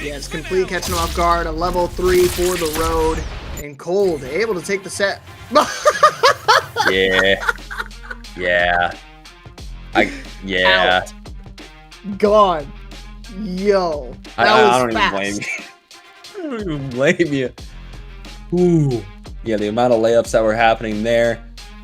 [SPEAKER 2] Yeah, it's completely catching him off guard. A level 3 for the road, and Cold able to take the set.
[SPEAKER 1] Yeah.
[SPEAKER 2] Out. Gone. Yo. That was fast.
[SPEAKER 1] I don't even blame you. Ooh. Yeah, the amount of layups that were happening there.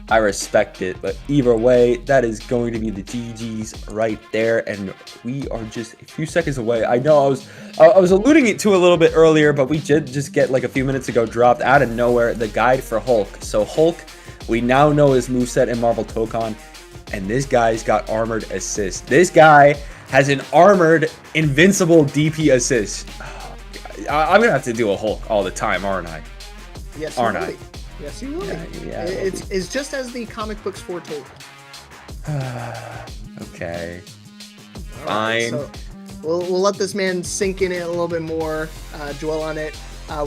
[SPEAKER 1] I respect it, but either way, that is going to be the GG's right there, and we are just a few seconds away. I know I was alluding it to a little bit earlier, but we did just get like a few minutes ago dropped out of nowhere the guide for Hulk. So Hulk, we now know his moveset in Marvel Tokon, and this guy's got armored assist. This guy has an armored Invincible DP assist. I'm gonna have to do a Hulk all the time, aren't I?
[SPEAKER 2] Yes,
[SPEAKER 1] aren't
[SPEAKER 2] you will
[SPEAKER 1] I?
[SPEAKER 2] be. Yes, you will.
[SPEAKER 1] Yeah,
[SPEAKER 2] it's just as the comic books foretold.
[SPEAKER 1] Okay.
[SPEAKER 2] All right,
[SPEAKER 1] Fine.
[SPEAKER 2] so we'll let this man sink in it a little bit more, dwell on it.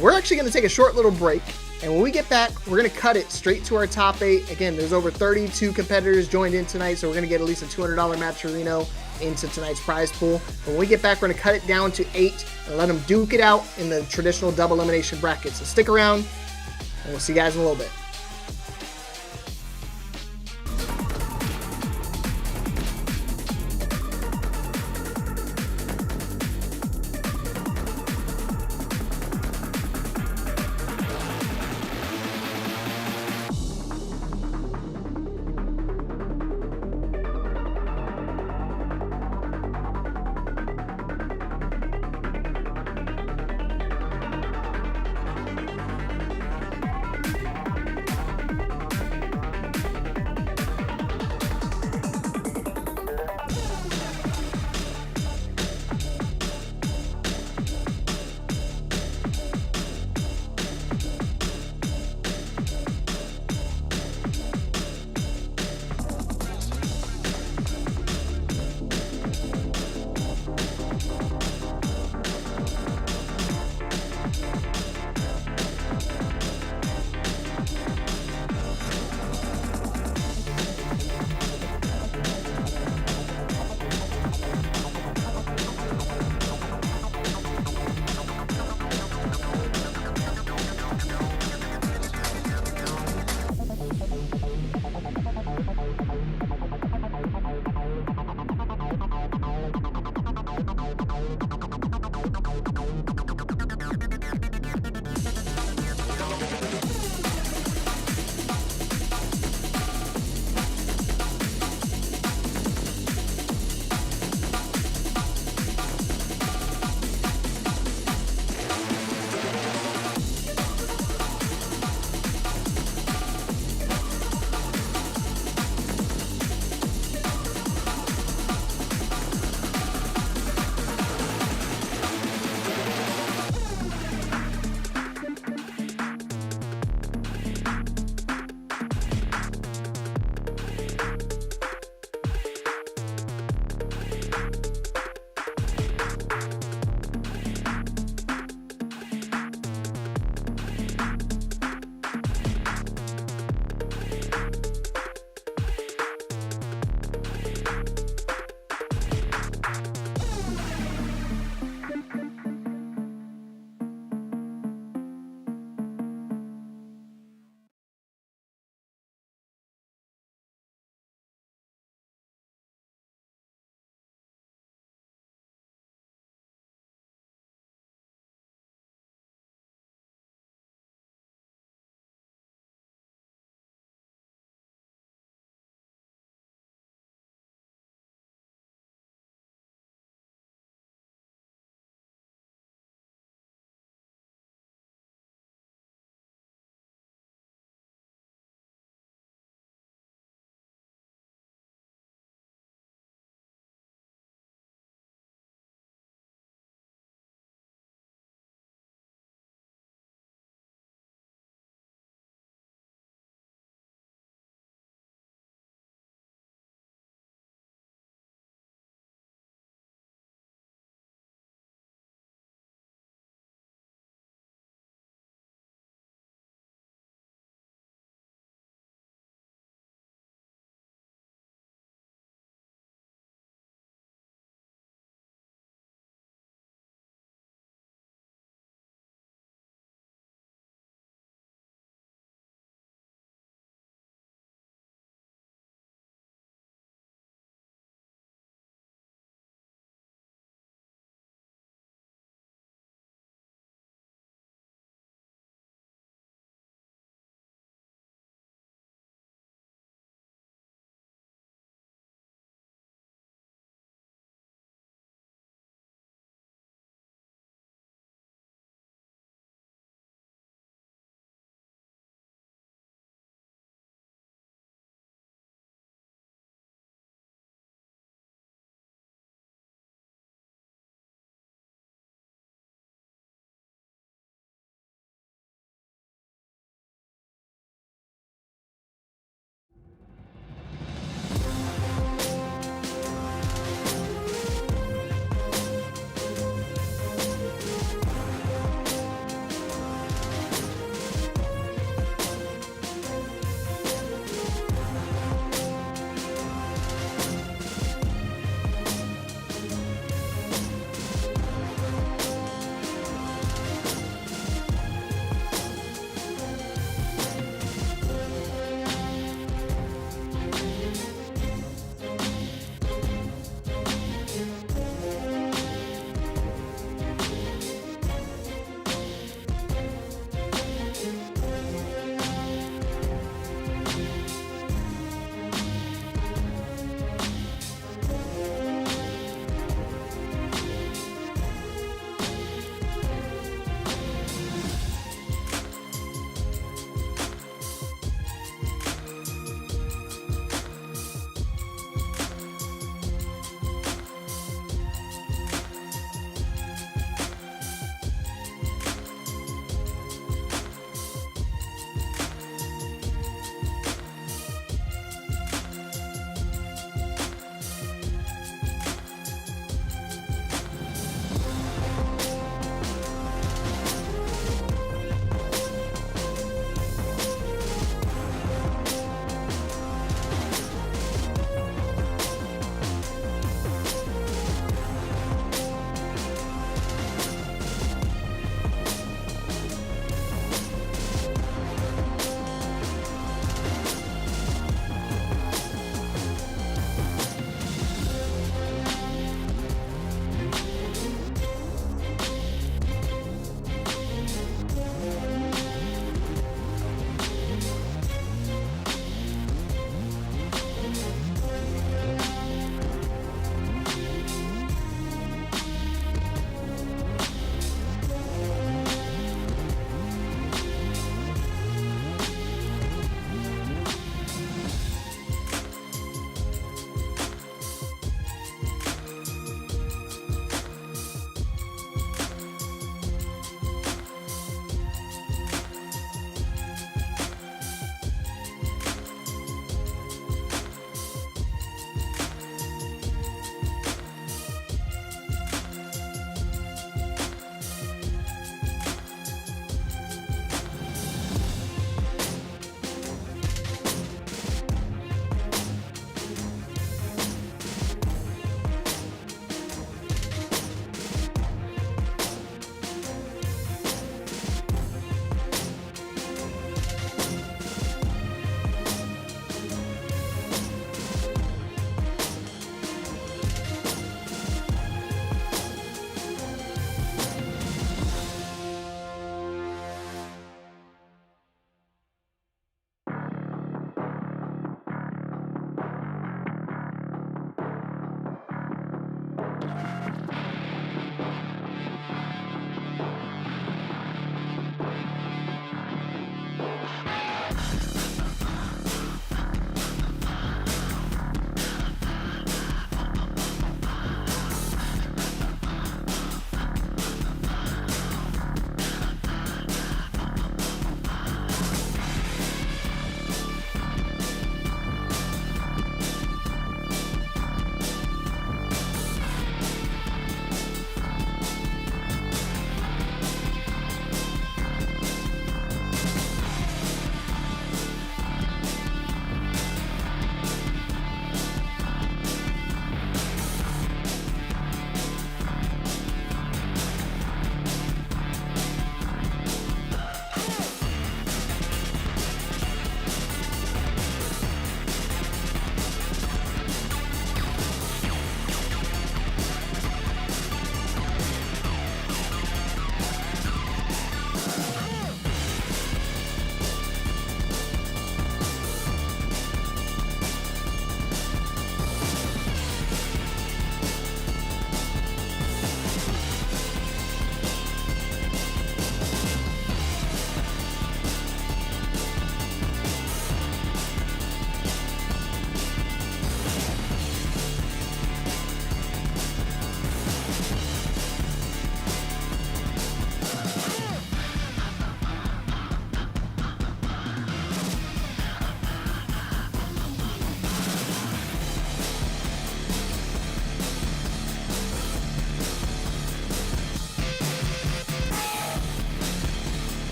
[SPEAKER 2] We're actually going to take a short little break, and when we get back, we're going to cut it straight to our top 8. Again, there's over 32 competitors joined in tonight, so we're going to get at least a $200 matcherino into tonight's prize pool. When we get back, we're going to cut it down to 8 and let them duke it out in the traditional double elimination bracket. So stick around, and we'll see you guys in a little bit.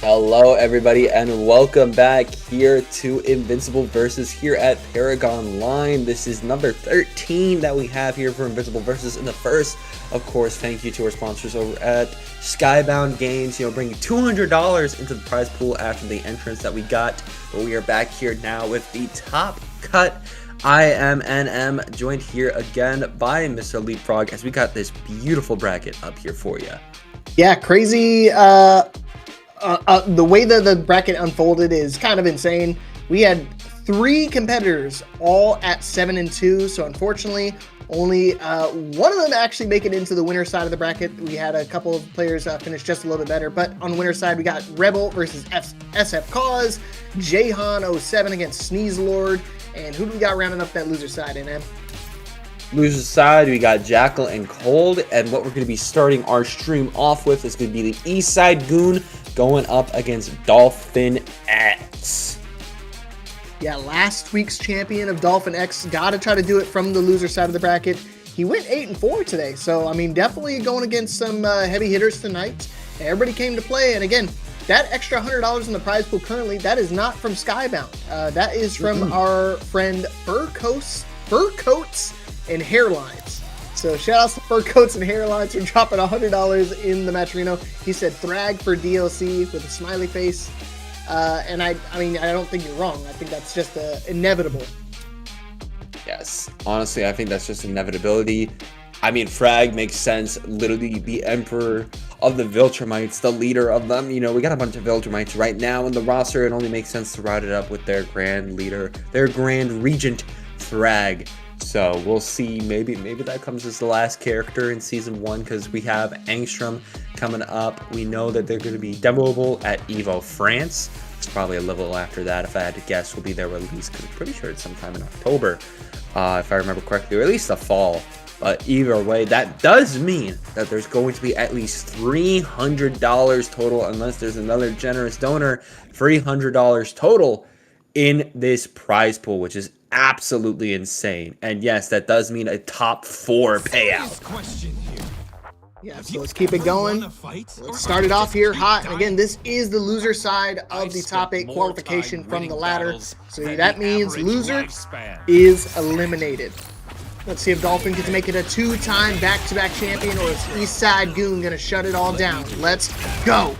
[SPEAKER 1] Hello everybody and welcome back here to Invincible versus here at ParagOnline. This is number 13 that we have here for Invincible versus. In the first, of course, thank you to our sponsors over at Skybound Games, bringing $200 into the prize pool after the entrance that we got. But we are back here now with the top cut. I am NM, joined here again by Mr. Leapfrog as we got this beautiful bracket up here for you.
[SPEAKER 2] Yeah, crazy. The way that the bracket unfolded is kind of insane. We had 3 competitors all at 7-2, so unfortunately only one of them actually make it into the winner side of the bracket. We had a couple of players finish just a little bit better, but on the winner side we got Rebel versus SF Cause, Jahan07 against Sneeze Lord, and who do we got rounding up that loser side, NM?
[SPEAKER 1] Loser side, we got Jackal and Cold, and what we're going to be starting our stream off with is going to be the East Side Goon going up against Dolphin X.
[SPEAKER 2] Yeah, last week's champion of Dolphin X got to try to do it from the loser side of the bracket. He went 8-4 today, so I mean, definitely going against some heavy hitters tonight. Everybody came to play, and again, that extra $100 in the prize pool currently, that is not from Skybound. That is from our friend Fur Coats and Hairlines. So shout outs to Fur Coats and Hairlines for dropping $100 in the matcherino. He said Thrag for DLC with a smiley face. And I mean, I don't think you're wrong. I think that's just inevitable.
[SPEAKER 1] Yes, honestly, I think that's just inevitability. I mean, Frag makes sense. Literally the Emperor of the Viltrumites, the leader of them. We got a bunch of Viltrumites right now in the roster. It only makes sense to route it up with their grand leader, their grand regent, Frag. So we'll see. Maybe that comes as the last character in season 1 because we have Angstrom coming up. We know that they're going to be demoable at Evo France. It's probably a level after that, if I had to guess, will be their release because I'm pretty sure it's sometime in October, if I remember correctly, or at least the fall. But either way, that does mean that there's going to be at least $300 total, unless there's another generous donor, $300 total in this prize pool, which is absolutely insane. And yes, that does mean a top 4 payout.
[SPEAKER 2] Yeah, so let's keep it going. Let's start it off here hot. And again, this is the loser side of the top 8 qualification from the ladder. So that means loser is eliminated. Let's see if Dolphin gets to make it a 2-time back-to-back champion, or is Eastside Goon going to shut it all down? Let's go.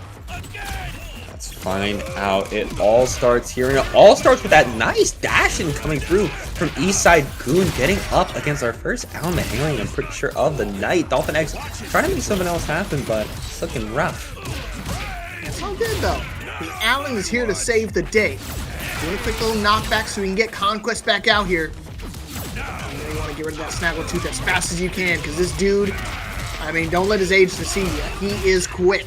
[SPEAKER 1] Find out. It all starts here, and it all starts with that nice dashing coming through from Eastside Goon, getting up against our first element alien, I'm pretty sure, of the night. Dolphin X trying to make something else happen, but it's looking rough.
[SPEAKER 2] It's all good though. The Allen is here to save the day. Doing a quick little knockback so we can get Conquest back out here. You want to get rid of that Snaggletooth as fast as you can, because this dude, I mean, don't let his age deceive you. He is quick.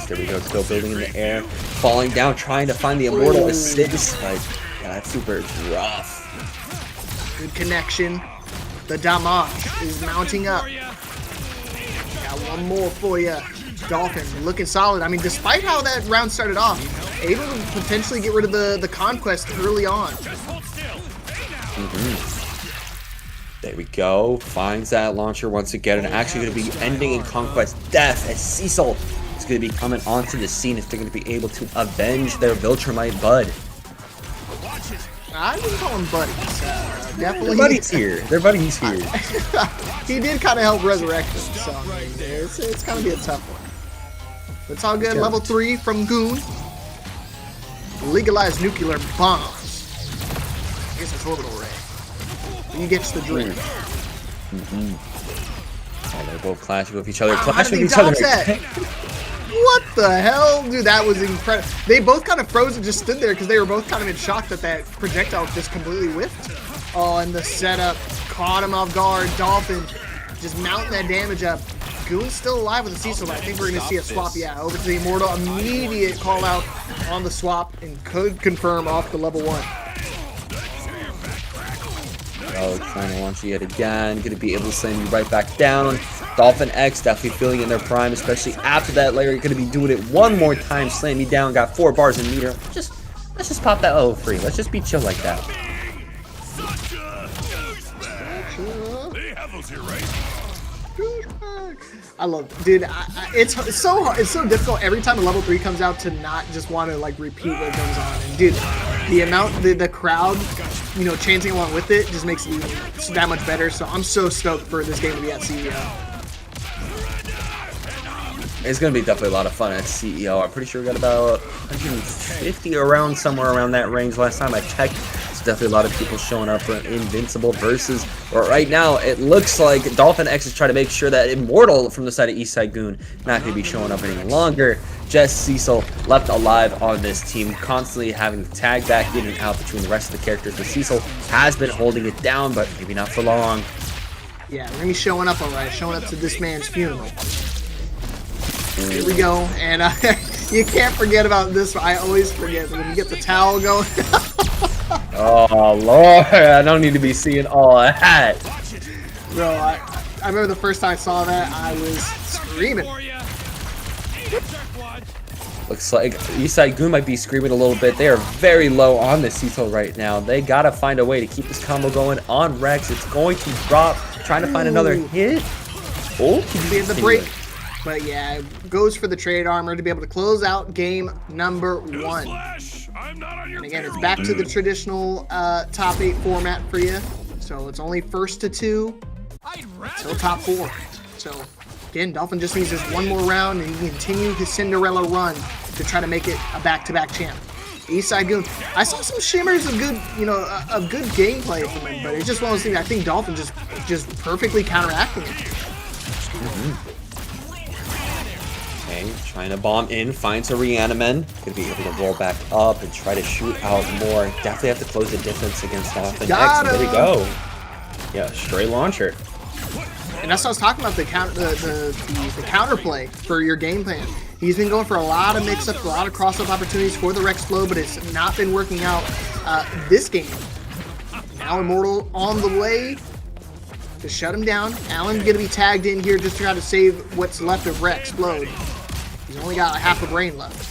[SPEAKER 1] There we go, still building in the air, falling down, trying to find the immortal assist, but yeah, that super is rough.
[SPEAKER 2] Good connection. The damage is mounting up. Got one more for you. Dolphin looking solid. I mean, despite how that round started off, able to potentially get rid of the Conquest early on.
[SPEAKER 1] There we go, finds that launcher once again, and actually going to be ending in Conquest death as Cecil is going to be coming onto the scene if they're going to be able to avenge their Viltrumite bud.
[SPEAKER 2] I wouldn't call him buddies. Definitely.
[SPEAKER 1] Their buddy's here. Their buddy's here.
[SPEAKER 2] He did kind of help resurrect him, so it's going to be a tough one. But it's all good. Level 3 from Goon. Legalized nuclear bombs. I guess it's orbital ray. He gets the drift.
[SPEAKER 1] Oh, they're both clashing with each other. Clashing with each other.
[SPEAKER 2] What the hell? Dude, that was incredible. They both kind of froze and just stood there because they were both kind of in shock that that projectile just completely whiffed. Oh, and the setup caught him off guard. Dolphin just mounting that damage up. Goon's still alive with the Cecil, but I think we're going to see a swap. Yeah, over to the Immortal. Immediate call out on the swap and could confirm off the level 1.
[SPEAKER 1] Oh, trying to launch you yet again. Going to be able to slam you right back down. Dolphin X definitely feeling in their prime, especially after that layer. You're going to be doing it one more time. Slam me down. Got 4 bars in meter. Let's just pop that level free. Let's just be chill like that.
[SPEAKER 2] I love it. Dude, it's so hard, it's so difficult every time a level 3 comes out to not just want to like repeat what goes on. And dude, the amount the crowd, you know, chanting along with it just makes it even that much better. So I'm so stoked for this game to be at CEO.
[SPEAKER 1] It's going to be definitely a lot of fun at CEO. I'm pretty sure we got about 150 around, somewhere around that range last time I checked. There's definitely a lot of people showing up for Invincible versus, or right now, it looks like Dolphin X is trying to make sure that Immortal from the side of Eastside Goon not going to be showing up any longer. Just Cecil left alive on this team, constantly having to tag back in and out between the rest of the characters. But Cecil has been holding it down, but maybe not for long.
[SPEAKER 2] Yeah, we're going to be showing up alright, showing up to this man's funeral. Here we go, and you can't forget about this. I always forget when you get the towel going.
[SPEAKER 1] Oh Lord, I don't need to be seeing all that.
[SPEAKER 2] Bro, I remember the first time I saw that, I was screaming.
[SPEAKER 1] Looks like Eastside Goon might be screaming a little bit. They are very low on the Cecil right now. They gotta find a way to keep this combo going on Rex. It's going to drop, trying to find another hit. Oh,
[SPEAKER 2] be in the break. But yeah, it goes for the trade armor to be able to close out game number 1. And again, it's back to the traditional top 8 format for you. So it's only first to 2 till top 4. So again, Dolphin just needs this one more round and he can continue his Cinderella run to try to make it a back-to-back champ. Eastside Goon, I saw some shimmers of good, you know, of good gameplay from him, but it's just one of those things. I think Dolphin just perfectly counteracting it.
[SPEAKER 1] Okay, trying to bomb in, finds a Reaniman. Gonna be able to roll back up and try to shoot out more. Definitely have to close the difference against Dolphin X. There we go. Yeah, straight launcher.
[SPEAKER 2] And that's what I was talking about, the counterplay for your game plan. He's been going for a lot of mix-ups, a lot of cross-up opportunities for the Rex Flow, but it's not been working out this game. Now Immortal on the way to shut him down. Alan's going to be tagged in here just to try to save what's left of Rex Explode. He's only got half a brain left.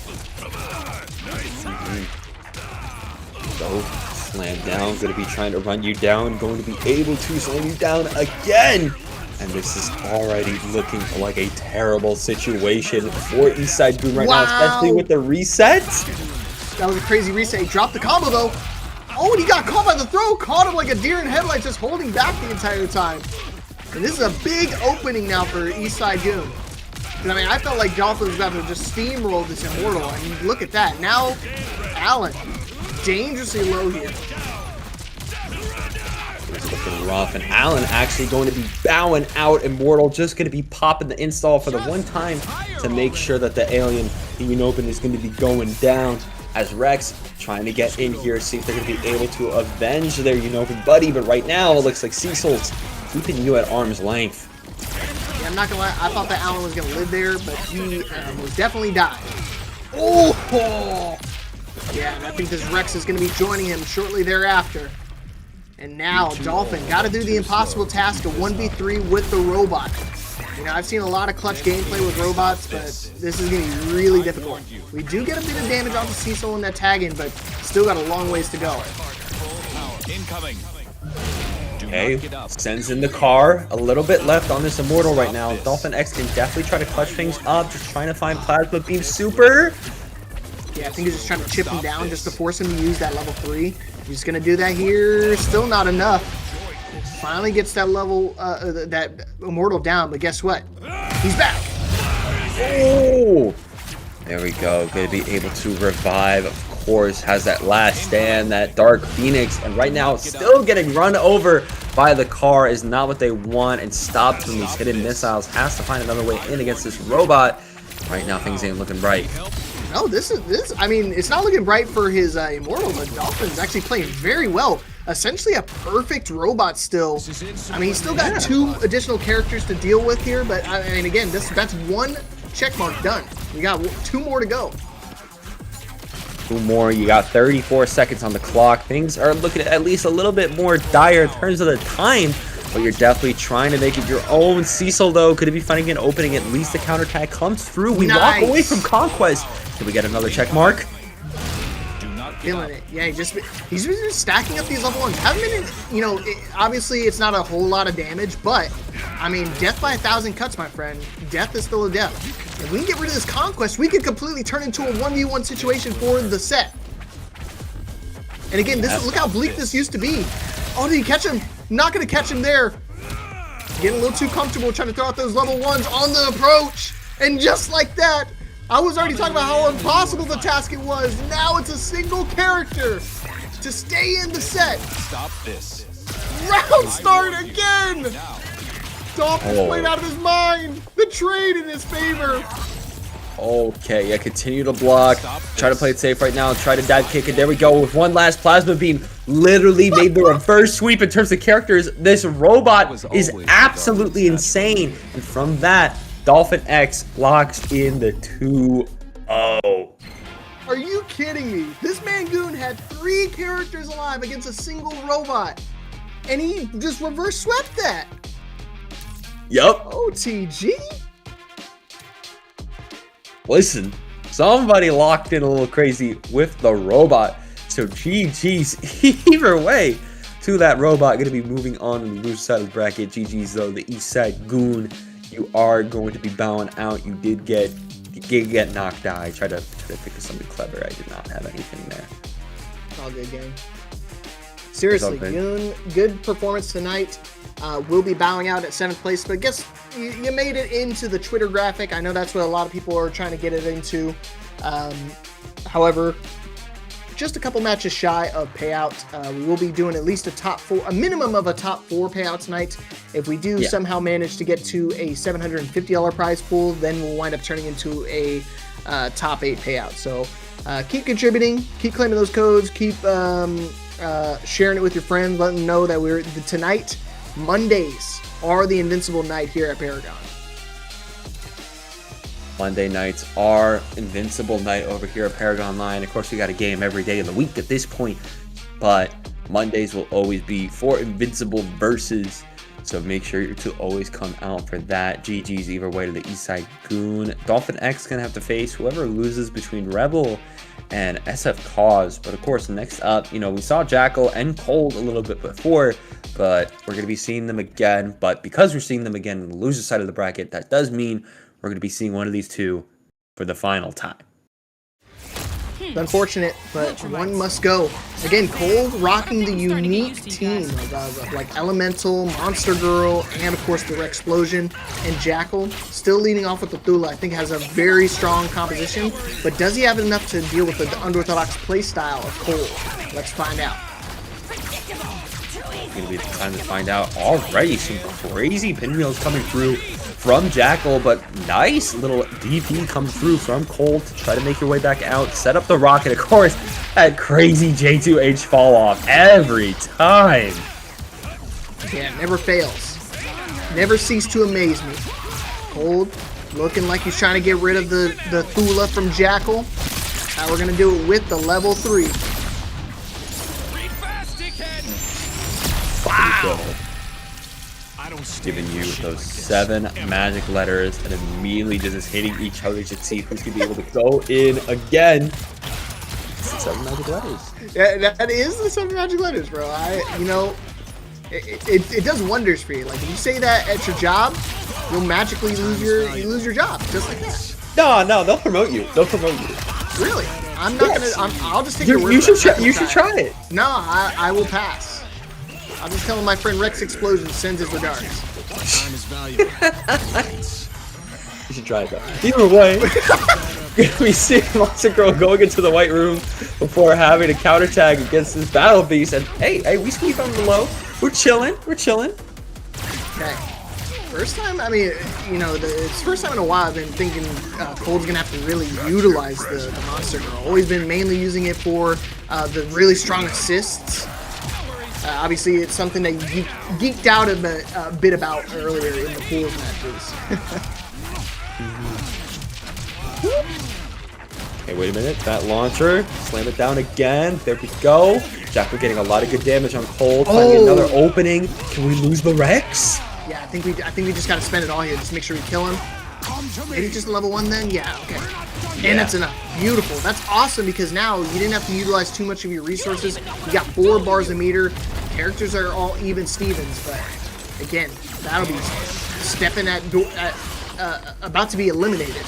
[SPEAKER 1] So, slam down, going to be trying to run you down, going to be able to slam you down again. And this is already looking like a terrible situation for Eastside Goon right now, especially with the resets.
[SPEAKER 2] That was a crazy reset. He dropped the combo though. Oh, and he got caught by the throw. Caught him like a deer in headlights, just holding back the entire time. And this is a big opening now for Eastside Goon. I mean, I felt like Dolphin was about to just steamroll this Immortal, and look at that. Now, Alan, dangerously low here.
[SPEAKER 1] It's looking rough, and Alan actually going to be bowing out. Immortal just going to be popping the install for the one time to make sure that the alien Open is going to be going down. As Rex trying to get in here, see if they're going to be able to avenge their Open buddy. But right now, it looks like Cecil's keeping you at arm's length.
[SPEAKER 2] Yeah, I'm not going to lie. I thought that Alan was going to live there, but he most definitely died. Oh! Yeah, and I think this Rex is going to be joining him shortly thereafter. And now, Dolphin got to do the impossible task of 1v3 with the robot. You know, I've seen a lot of clutch gameplay with robots, but this is going to be really difficult. We do get a bit of damage onto Cecil in that tag-in, but still got a long ways to go.
[SPEAKER 1] Okay, sends in the car. A little bit left on this Immortal right now. Dolphin X can definitely try to clutch things up, just trying to find Plasma Beam Super.
[SPEAKER 2] Yeah, I think he's just trying to chip him down just to force him to use that level 3. He's going to do that here. Still not enough. Finally gets that level, that Immortal down, but guess what? He's back!
[SPEAKER 1] Oh! There we go. Going to be able to revive, of course. Has that last stand, that Dark Phoenix. And right now, still getting run over by the car is not what they want. And stopped from these hidden missiles. Has to find another way in against this robot. Right now, things ain't looking bright.
[SPEAKER 2] No, I mean, it's not looking bright for his Immortal, but Dolphin's actually playing very well. Essentially a perfect robot still. I mean, he's still got 2 additional characters to deal with here, but I mean, again, that's 1 check mark done. We got 2 more to go.
[SPEAKER 1] 2 more. You got 34 seconds on the clock. Things are looking at least a little bit more dire in terms of the time, but you're definitely trying to make it your own. Cecil, though, could be finding an opening. At least the counterattack comes through. We walk away from Conquest. Can we get another check mark?
[SPEAKER 2] Feeling it. Yeah, he's just stacking up these level 1s. Haven't been, obviously it's not a whole lot of damage, but I mean, death by 1,000 cuts, my friend. Death is still a death. If we can get rid of this conquest, we could completely turn into a 1v1 situation for the set. And again, look how bleak this used to be. Oh, did he catch him? Not going to catch him there. Getting a little too comfortable trying to throw out those level 1s on the approach. And just like that, I was already talking about how impossible the task it was. Now it's a single character to stay in the set.
[SPEAKER 3] Stop this.
[SPEAKER 2] Round start again. Dolphin's played out of his mind. The trade in his favor.
[SPEAKER 1] Okay, yeah, continue to block. Try to play it safe right now. Try to dive kick it. There we go with one last plasma beam. Literally made the reverse sweep in terms of characters. This robot is absolutely insane. And from that, Dolphin X locks in the 2-0.
[SPEAKER 2] Are you kidding me? This Mangoon had 3 characters alive against a single robot. And he just reverse swept that.
[SPEAKER 1] Yup.
[SPEAKER 2] OTG?
[SPEAKER 1] Listen, somebody locked in a little crazy with the robot. So GG's either way to that robot. Going to be moving on to the loser side of the bracket. GG's though, the east side goon. You are going to be bowing out. You did get knocked out. I tried to think of something clever. I did not have anything there.
[SPEAKER 2] All good, gang. Seriously, Goon, good performance tonight. We'll be bowing out at 7th place, but I guess you made it into the Twitter graphic. I know that's what a lot of people are trying to get it into. However, just a couple matches shy of payout. We will be doing at least a minimum of a top 4 payout tonight. If we do somehow manage to get to a $750 prize pool, then we'll wind up turning into a top 8 payout. So keep contributing, keep claiming those codes, keep sharing it with your friends, letting them know that tonight, Mondays, are the Invincible night here at Paragon.
[SPEAKER 1] Monday nights are Invincible night over here at ParagOnline. Of course, we got a game every day of the week at this point, but Mondays will always be for Invincible versus. So make sure to always come out for that. GG's either way to the Eastside Goon. Dolphin X gonna have to face whoever loses between Rebel and SF Cause. But of course, next up, we saw Jackal and Cold a little bit before, but we're gonna be seeing them again. But because we're seeing them again on the loser side of the bracket, that does mean we're going to be seeing one of these two for the final time.
[SPEAKER 2] It's unfortunate, but one must go. Again, Cold rocking the unique team of like Elemental, Monster Girl, and of course the Rexplosion. And Jackal still leading off with the Thula. I think has a very strong composition, but does he have enough to deal with the unorthodox playstyle of Cold? Let's find out.
[SPEAKER 1] It's going to be the time to find out. Already some crazy pinwheels coming through from Jackal, but nice little DP comes through from Cold to try to make your way back out. Set up the rocket, of course, that crazy J2H fall off every time.
[SPEAKER 2] Yeah, never fails. Never cease to amaze me. Cold looking like he's trying to get rid of the Thula from Jackal. Now we're going to do it with the level 3.
[SPEAKER 1] Wow. Giving you those 7 magic letters and immediately just hitting each other to see who's going to be able to go in again. 7 magic letters.
[SPEAKER 2] Yeah, that is the 7 magic letters, bro. It does wonders for you. Like if you say that at your job, you'll magically lose your job just like that.
[SPEAKER 1] No, they'll promote you.
[SPEAKER 2] Really? I'm not gonna. I'll just take your word.
[SPEAKER 1] You should try it.
[SPEAKER 2] No, I will pass. I'm just telling my friend Rex Explosion sends his regards.
[SPEAKER 3] Time is valuable.
[SPEAKER 1] You should try it though. Either way, we see Monster Girl going into the white room before having a counter tag against this battle beast. And hey, we sweep from below. We're chilling.
[SPEAKER 2] Okay. First time, I mean, it's the first time in a while I've been thinking Cold's gonna have to really utilize the Monster Girl. Always been mainly using it for the really strong assists. Obviously, it's something that you geeked out a bit about earlier in the pools matches.
[SPEAKER 1] Hey, wait a minute. That launcher. Slam it down again. There we go. Jackal getting a lot of good damage on Cold. Finding another opening. Can we lose the Rex?
[SPEAKER 2] Yeah, I think we just gotta spend it all here. Just make sure we kill him. Maybe just level 1 then? Yeah, okay. And that's enough. Beautiful. That's awesome because now you didn't have to utilize too much of your resources. You got 4 bars a meter. Characters are all even Stevens, but again, that'll be stepping at about to be eliminated.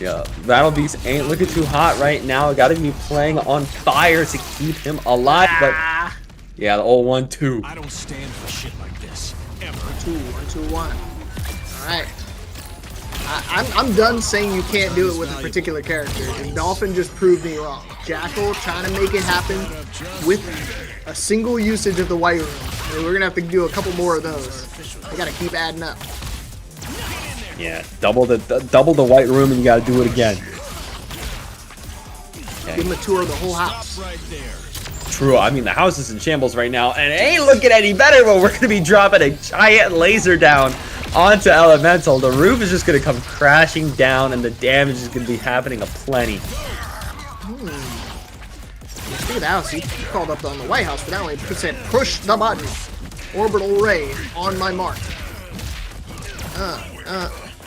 [SPEAKER 1] Yeah, Battle Beast ain't looking too hot right now. Got to be playing on fire to keep him alive. But yeah, the old 1-2.
[SPEAKER 3] I don't stand for shit like this. Ever.
[SPEAKER 2] 1-2-1. All right. I'm done saying you can't do it with a particular character. And Dolphin just proved me wrong. Jackal trying to make it happen with a single usage of the white room. I mean, we're gonna have to do a couple more of those. I gotta keep adding up.
[SPEAKER 1] Yeah, double the white room, and you got to do it again. Okay.
[SPEAKER 2] Give him a tour of the whole house.
[SPEAKER 3] Right there.
[SPEAKER 1] True. I mean, the house is in shambles right now, and it ain't looking any better. But we're gonna be dropping a giant laser down onto Elemental. The roof is just gonna come crashing down, and the damage is gonna be happening aplenty.
[SPEAKER 2] Look at the house. He called up on the White House for that one. He said, "Push the button. Orbital ray on my mark."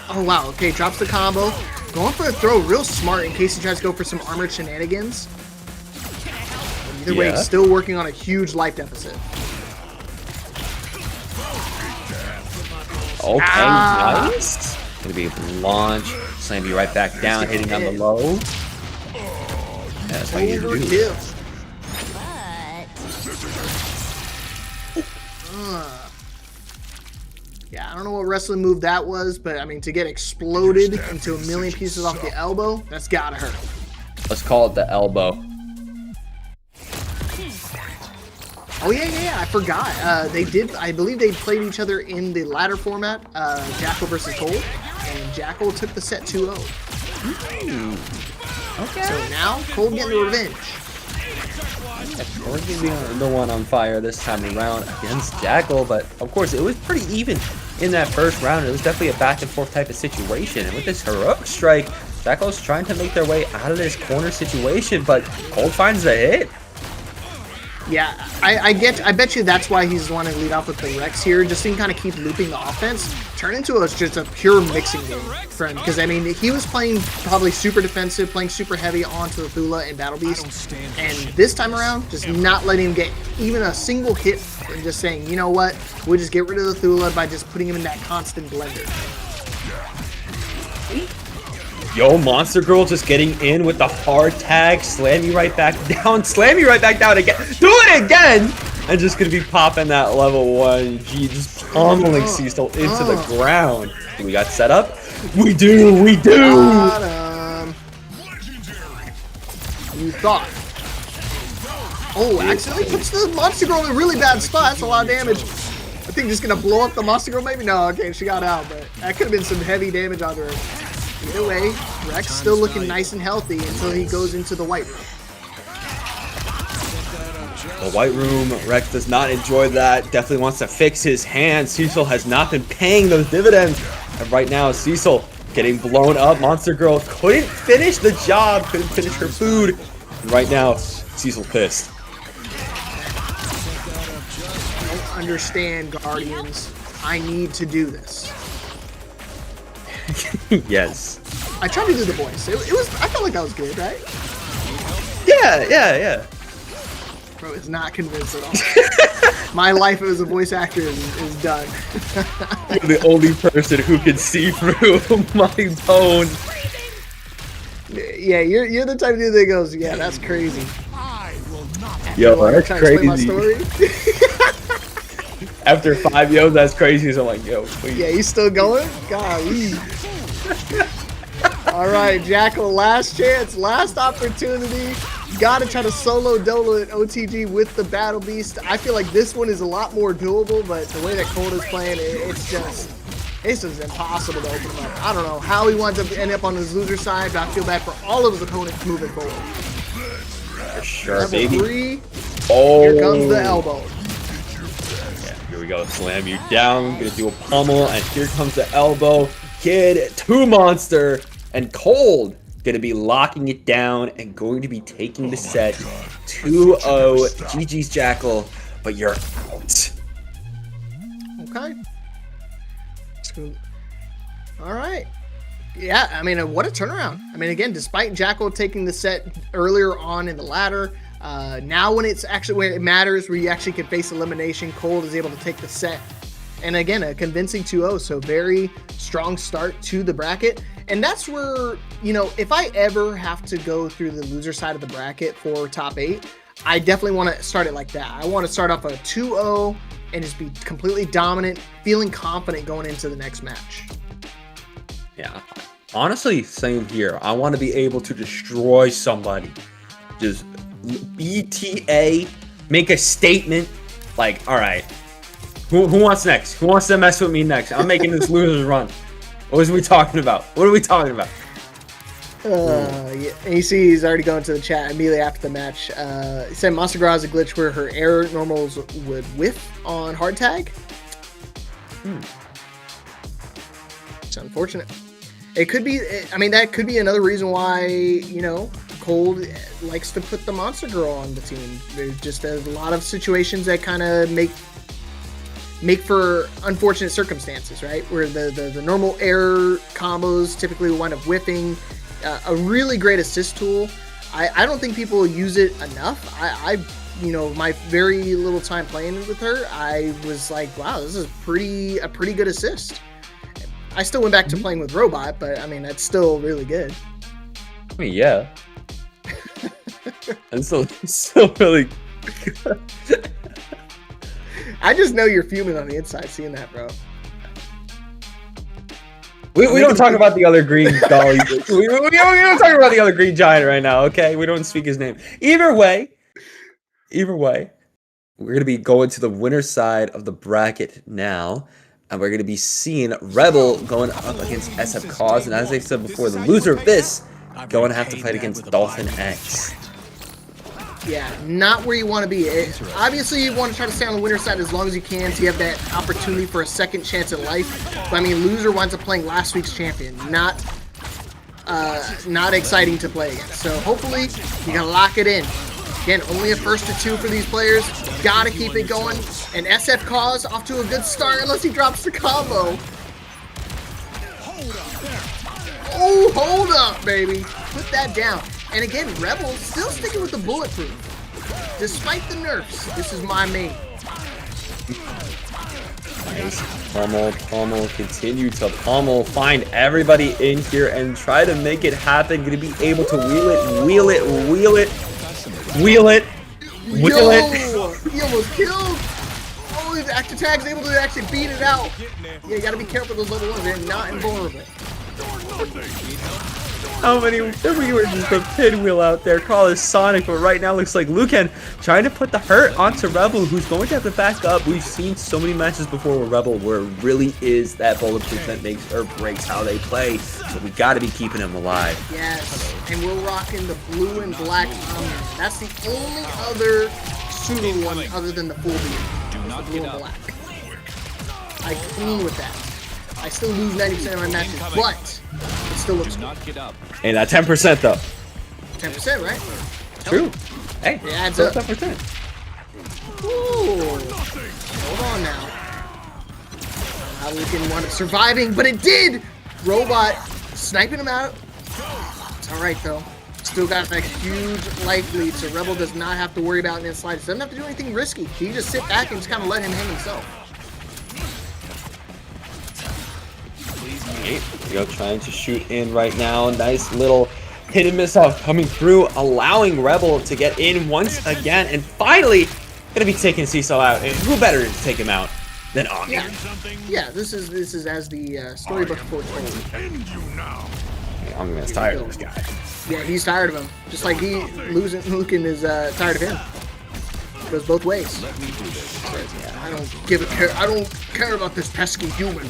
[SPEAKER 2] Oh wow. Okay, drops the combo. Going for a throw, real smart in case he tries to go for some armored shenanigans. Either way, he's still working on a huge life deficit.
[SPEAKER 1] Okay, nice. Gonna be able to launch, slam you right back down, hitting on the low. Yeah, that's what you need to do.
[SPEAKER 2] Yeah, I don't know what wrestling move that was, but I mean, to get exploded into a million pieces off the elbow, that's gotta hurt.
[SPEAKER 1] Let's call it the elbow.
[SPEAKER 2] Oh yeah, I forgot. I believe they played each other in the ladder format, Jackal versus Cold, and Jackal took the set 2-0.
[SPEAKER 1] Okay.
[SPEAKER 2] So now, Cold getting the revenge.
[SPEAKER 1] We're gonna be the one on fire this time around against Jackal, but of course it was pretty even in that first round. It was definitely a back and forth type of situation, and with this heroic strike, Jackal's trying to make their way out of this corner situation, but Cold finds the hit.
[SPEAKER 2] Yeah, I bet you that's why he's wanting to lead off with the Rex here, just to kind of keep looping the offense. Turn into just a pure mixing game for him, because I mean, he was playing probably super defensive, playing super heavy onto the Thula and Battle Beast, and this time around, just not letting him get even a single hit, and just saying, you know what, we'll just get rid of the Thula by just putting him in that constant blender.
[SPEAKER 1] Yo, Monster Girl just getting in with the hard tag, slam you right back down, slam you right back down again, do it again, and just gonna be popping that level 1 G, just pummeling Cecil into the ground. We got set up? We do!
[SPEAKER 2] You thought. Oh, accidentally puts the Monster Girl in a really bad spot. That's a lot of damage. I think just gonna blow up the Monster Girl maybe? No, okay, she got out, but that could have been some heavy damage on her. Either way, Rex still looking nice and healthy until he goes into the white room.
[SPEAKER 1] The white room, Rex does not enjoy that. Definitely wants to fix his hands. Cecil has not been paying those dividends. And right now, Cecil getting blown up. Monster Girl couldn't finish the job, couldn't finish her food. And right now, Cecil pissed.
[SPEAKER 2] I don't understand, Guardians. I need to do this.
[SPEAKER 1] Yes.
[SPEAKER 2] I tried to do the voice. It was. I felt like that was good, right?
[SPEAKER 1] Yeah.
[SPEAKER 2] Bro, it's not convinced at all. My life as a voice actor is done.
[SPEAKER 1] You're the only person who can see through my bones.
[SPEAKER 2] Yeah, you're the type of dude that goes, yeah, that's crazy.
[SPEAKER 1] Yo, that's crazy.
[SPEAKER 2] My story.
[SPEAKER 1] After 5 yo, that's crazy. So I'm like, yo, please.
[SPEAKER 2] Yeah, he's still going? Golly. All right, Jackal, last chance, last opportunity. Gotta try to solo dolo at OTG with the Battle Beast. I feel like this one is a lot more doable, but the way that Cold is playing, it's just impossible to open him up. I don't know how he winds up end up on his loser side, but I feel bad for all of his opponents moving forward.
[SPEAKER 1] For sure,
[SPEAKER 2] Level
[SPEAKER 1] baby.
[SPEAKER 2] 3,
[SPEAKER 1] Oh.
[SPEAKER 2] here comes the elbow.
[SPEAKER 1] Here we go, slam you down, gonna do a pummel, and here comes the elbow. Kid, 2 monster, and Cold gonna be locking it down and going to be taking the set 2-0. GG's Jackal, but you're out.
[SPEAKER 2] Okay. All right. Yeah, I mean, what a turnaround. I mean, again, despite Jackal taking the set earlier on in the ladder, Now when it matters, where you actually can face elimination, Cold is able to take the set. And again, a convincing 2-0, so very strong start to the bracket. And that's where, you know, if I ever have to go through the loser side of the bracket for top 8, I definitely want to start it like that. I want to start off a 2-0 and just be completely dominant, feeling confident going into the next match.
[SPEAKER 1] Yeah, honestly, same here. I want to be able to destroy somebody. Just BTA, make a statement like, all right, who wants next? Who wants to mess with me next? I'm making this loser's run. What are we talking about? What are we talking about?
[SPEAKER 2] Yeah. And you see he's already going to the chat immediately after the match. He said Monster Girl has a glitch where her air normals would whiff on hard tag. It's unfortunate. It could be, I mean, that could be another reason why, you know, Cold likes to put the Monster Girl on the team. There's just a lot of situations that kind of make for unfortunate circumstances, right? Where the normal air combos typically wind up whipping. A really great assist tool. I don't think people use it enough. I you know, my very little time playing with her, I was like, wow, this is a pretty good assist. I still went back to playing with Robot, but I mean, that's still really good.
[SPEAKER 1] I mean, yeah. And still really good.
[SPEAKER 2] I just know you're fuming on the inside seeing that, bro.
[SPEAKER 1] We don't talk about the other green dolly. we don't talk about the other green giant right now, okay? We don't speak his name. Either way, we're going to be going to the winner's side of the bracket now. And we're going to be seeing Rebel going up against SF Cause. And as I said before, the loser of this going to have to fight against Dolphin X.
[SPEAKER 2] Yeah, not where you want to be. Obviously, you want to try to stay on the winner's side as long as you can so you have that opportunity for a second chance at life. But I mean, loser winds up playing last week's champion. Not exciting to play against. So hopefully, you can lock it in. Again, only a first to 2 for these players. Gotta keep it going. And SF Cause off to a good start unless he drops the combo. Oh, hold up, baby. Put that down. And again, Rebel still sticking with the bulletproof. Despite the nerfs, this is my main.
[SPEAKER 1] Nice. Pummel, continue to pummel. Find everybody in here and try to make it happen. Gonna be able to wheel it. He
[SPEAKER 2] almost killed. Oh, his active tag's able to actually beat it out. Yeah, you gotta be careful with those level 1s. They're not invulnerable.
[SPEAKER 1] How many viewers just the pinwheel out there? Call it Sonic, but right now looks like Lucan trying to put the hurt onto Rebel, who's going to have to back up. We've seen so many matches before with Rebel where it really is that bulletproof that makes or breaks how they play. So we got to be keeping him alive.
[SPEAKER 2] Yes, and we're rocking the blue and black Omni. That's the only other pseudo one other than the full beat.
[SPEAKER 3] Do not
[SPEAKER 2] blue
[SPEAKER 3] get
[SPEAKER 2] and
[SPEAKER 3] up.
[SPEAKER 2] black. I clean with that. I still lose 90% of my matches, but it still looks
[SPEAKER 3] Do
[SPEAKER 2] good.
[SPEAKER 3] not get up.
[SPEAKER 1] Hey, that 10% though.
[SPEAKER 2] 10%, right?
[SPEAKER 1] True. Hey,
[SPEAKER 2] It adds
[SPEAKER 1] still
[SPEAKER 2] up.
[SPEAKER 1] 10%.
[SPEAKER 2] Ooh. Hold on now. How we can wind up surviving, but it did! Robot sniping him out. It's alright though. Still got that huge life lead, so Rebel does not have to worry about it in the slightest. Doesn't have to do anything risky. He can just sit back and just kind of let him hang himself.
[SPEAKER 1] Trying to shoot in right now. Nice little hit and miss off coming through, allowing Rebel to get in once again, and finally gonna be taking Cecil out. And who better to take him out than Omni?
[SPEAKER 2] Yeah, this is as the storybook foretold.
[SPEAKER 1] Omni's tired of this guy.
[SPEAKER 2] Yeah, he's tired of him. Just like Lucan is tired of him. It goes both ways.
[SPEAKER 3] Let me do this.
[SPEAKER 2] Yeah, I don't care about this pesky human.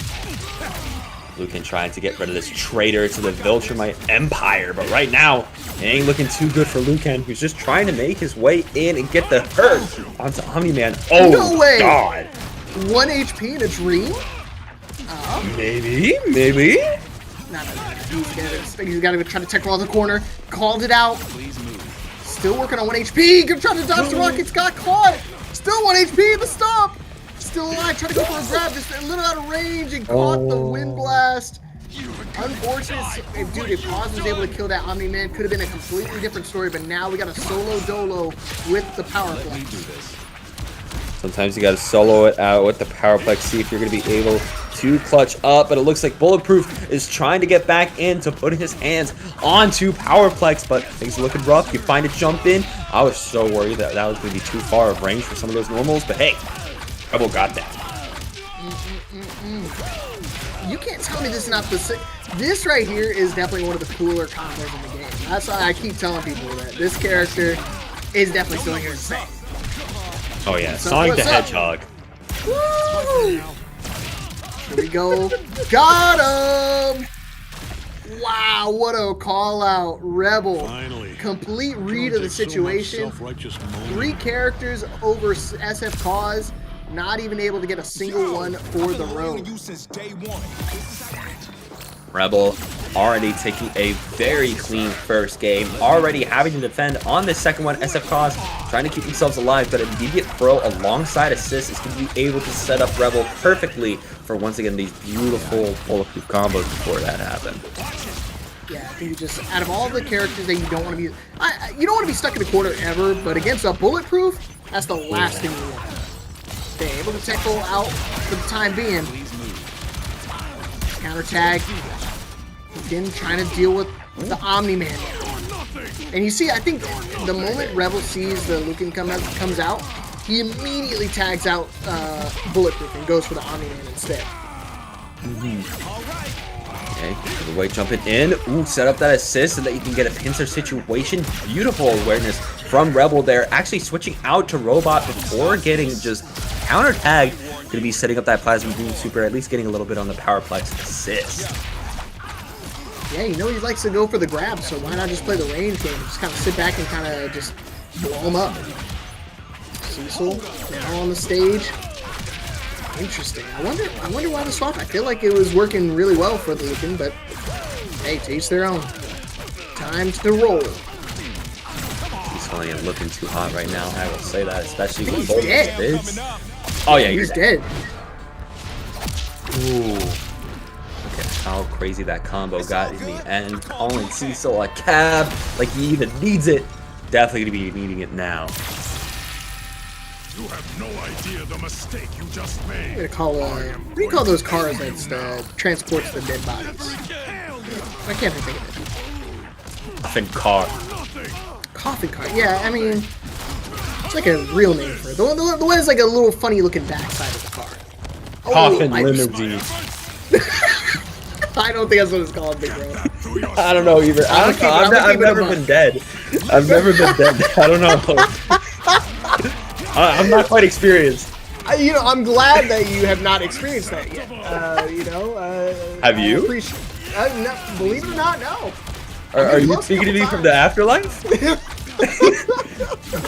[SPEAKER 1] Lucan trying to get rid of this traitor to the Viltrumite Empire, but right now, it ain't looking too good for Lucan, who's just trying to make his way in and get the hurt onto Omni-Man. Oh,
[SPEAKER 2] No way!
[SPEAKER 1] God.
[SPEAKER 2] 1 HP in a dream?
[SPEAKER 1] Maybe?
[SPEAKER 2] No. He's got to try to tech roll the corner. Called it out.
[SPEAKER 3] Please move.
[SPEAKER 2] Still working on 1 HP. Trying to dodge the rockets. Got caught. Still 1 HP. The stop. Still alive. Trying to go for a grab. Just a little out of range and caught the wind blast. Unfortunate, dude, if Paz was able to kill that Omni-Man, could have been a completely different story, but now we got a solo dolo with the power play.
[SPEAKER 1] Sometimes you got to solo it out with the Powerplex, see if you're going to be able to clutch up, but it looks like Bulletproof is trying to get back into putting his hands onto Powerplex, but things are looking rough. You find a jump in. I was so worried that that was going to be too far of range for some of those normals, but hey, Rebel got that.
[SPEAKER 2] You can't tell me this is not the... This right here is definitely one of the cooler combos in the game. That's why I keep telling people that this character is definitely still here to stay.
[SPEAKER 1] Oh yeah, Sonic the Hedgehog.
[SPEAKER 2] Woo! Here we go. Got him! Wow, what a call out. Rebel.
[SPEAKER 5] Finally.
[SPEAKER 2] Complete read of the situation. 3 characters over SF Cause. Not even able to get a single one for the road.
[SPEAKER 1] Rebel already taking a very clean first game, already having to defend on the second one. SF Cause trying to keep themselves alive, but immediate throw alongside assist is going to be able to set up Rebel perfectly for once again these beautiful bulletproof combos before that happened.
[SPEAKER 2] Yeah, I think you just, out of all the characters that you don't want to be, you don't want to be stuck in the corner ever, but against a bulletproof, that's the last thing you want. Okay, able to tackle out for the time being. Counter tag. Again, trying to deal with the Omni-Man. And you see, I think the moment Rebel sees the Lucan comes out, he immediately tags out Bulletproof and goes for the Omni-Man instead.
[SPEAKER 1] Okay, the way jumping in. Ooh, set up that assist so that you can get a pincer situation. Beautiful awareness from Rebel there. Actually switching out to Robot before getting just counter tagged. Going to be setting up that Plasma Beam Super, at least getting a little bit on the Powerplex assist.
[SPEAKER 2] Yeah, you know he likes to go for the grab, so why not just play the range game? Just kind of sit back and kind of just blow him up. Cecil now on the stage. Interesting. I wonder why the swap. I feel like it was working really well for the Lucan, but hey, to each their own. Time to roll.
[SPEAKER 1] He's only looking too hot right now. I will say that, especially with
[SPEAKER 2] He's
[SPEAKER 1] both
[SPEAKER 2] dead.
[SPEAKER 1] bids. Oh yeah,
[SPEAKER 2] He's dead.
[SPEAKER 1] Ooh. Look at how crazy that combo got in the end. Calling Cecil a cab like he even needs it. Definitely gonna be needing it now.
[SPEAKER 3] You have no idea the mistake you just
[SPEAKER 2] I'm
[SPEAKER 3] made.
[SPEAKER 2] gonna call what do you call those cars that transports the dead bodies? I can't think of it.
[SPEAKER 1] Coffin car.
[SPEAKER 2] Coffin car. Yeah, I mean, it's like a real name for it. The one that's like a little funny looking backside of the car. Oh,
[SPEAKER 1] Coffin limousine.
[SPEAKER 2] I don't think that's what it's called, big bro.
[SPEAKER 1] I don't know either. I've never been dead. I've never been dead. I don't know. I'm not quite experienced.
[SPEAKER 2] You know, I'm glad that you have not experienced that yet.
[SPEAKER 1] Have you?
[SPEAKER 2] No, believe it or not, no.
[SPEAKER 1] Are you speaking to me from the afterlife?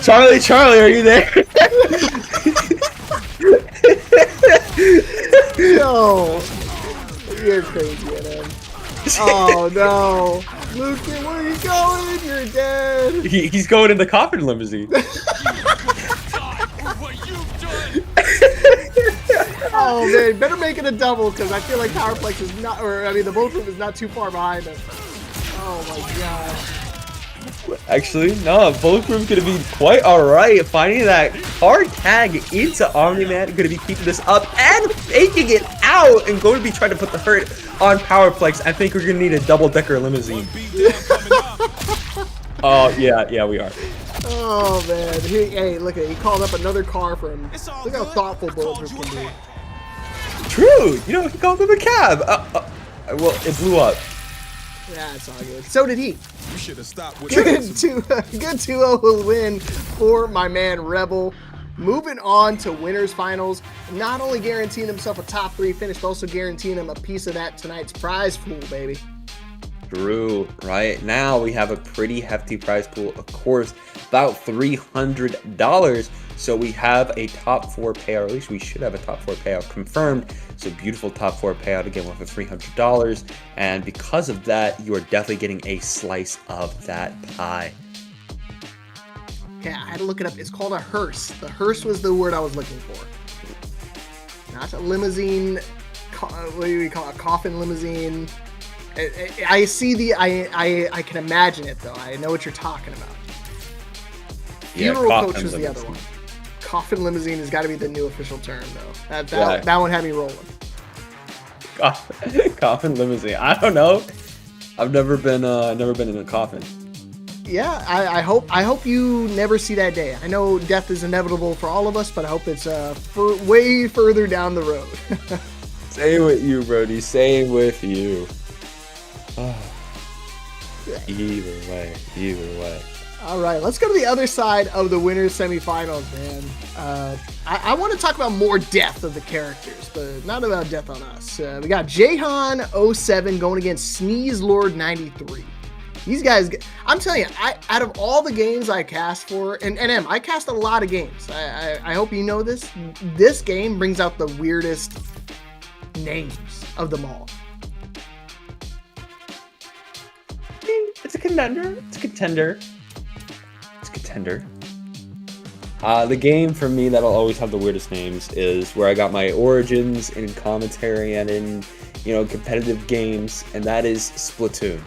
[SPEAKER 1] Charlie, are you there?
[SPEAKER 2] No. You're crazy, man. Oh, no. Lucan, where are you going? You're dead.
[SPEAKER 1] He's going in the coffin limousine.
[SPEAKER 2] Oh, man. Better make it a double, because I feel like Powerplex is not, the Bulletproof is not too far behind him. Oh, my gosh.
[SPEAKER 1] Actually, no, Bulletproof's gonna be quite alright. Finding that hard tag into Omni-Man, gonna be keeping this up and faking it out, and going to be trying to put the hurt on Powerplex. I think we're gonna need a double-decker limousine. Oh, yeah, we are.
[SPEAKER 2] Oh, man. Hey, look, he called up another car for him. Look how thoughtful Bulletproof can be.
[SPEAKER 1] True! You know, he called him a cab. Well, it blew up.
[SPEAKER 2] Yeah, it's all good. So did he.
[SPEAKER 3] You should have stopped with
[SPEAKER 2] Good 2-0 win for my man Rebel. Moving on to winners finals, not only guaranteeing himself a top 3 finish, but also guaranteeing him a piece of that tonight's prize pool, baby.
[SPEAKER 1] True. Right now we have a pretty hefty prize pool, of course, about $300. So we have a top 4 payout, or at least we should have a top 4 payout confirmed. So beautiful top 4 payout again with a $300. And because of that, you are definitely getting a slice of that pie.
[SPEAKER 2] Okay, I had to look it up. It's called a hearse. The hearse was the word I was looking for. Not a limousine. What do we call it? A coffin limousine. I see the I can imagine it though. I know what you're talking about.
[SPEAKER 1] Yeah,
[SPEAKER 2] Funeral
[SPEAKER 1] coffin
[SPEAKER 2] coach was the other
[SPEAKER 1] limousine.
[SPEAKER 2] one. Coffin limousine has got to be the new official term though.
[SPEAKER 1] Yeah.
[SPEAKER 2] That one had me rolling.
[SPEAKER 1] Coffin limousine. I don't know. I've never been in a coffin.
[SPEAKER 2] Yeah, I hope you never see that day. I know death is inevitable for all of us, but I hope it's way further down the road.
[SPEAKER 1] Same with you, Brody. Same with you. Either way.
[SPEAKER 2] All right, let's go to the other side of the winners semifinals, man. I want to talk about more death of the characters, but not about death on us. We got Jahan07 going against Sneeze Lord 93. These guys, I'm telling you, out of all the games I cast for, and I cast a lot of games. I hope you know this. This game brings out the weirdest names of them all.
[SPEAKER 1] It's a contender. The game for me that'll always have the weirdest names is where I got my origins in commentary and in, competitive games, and that is Splatoon.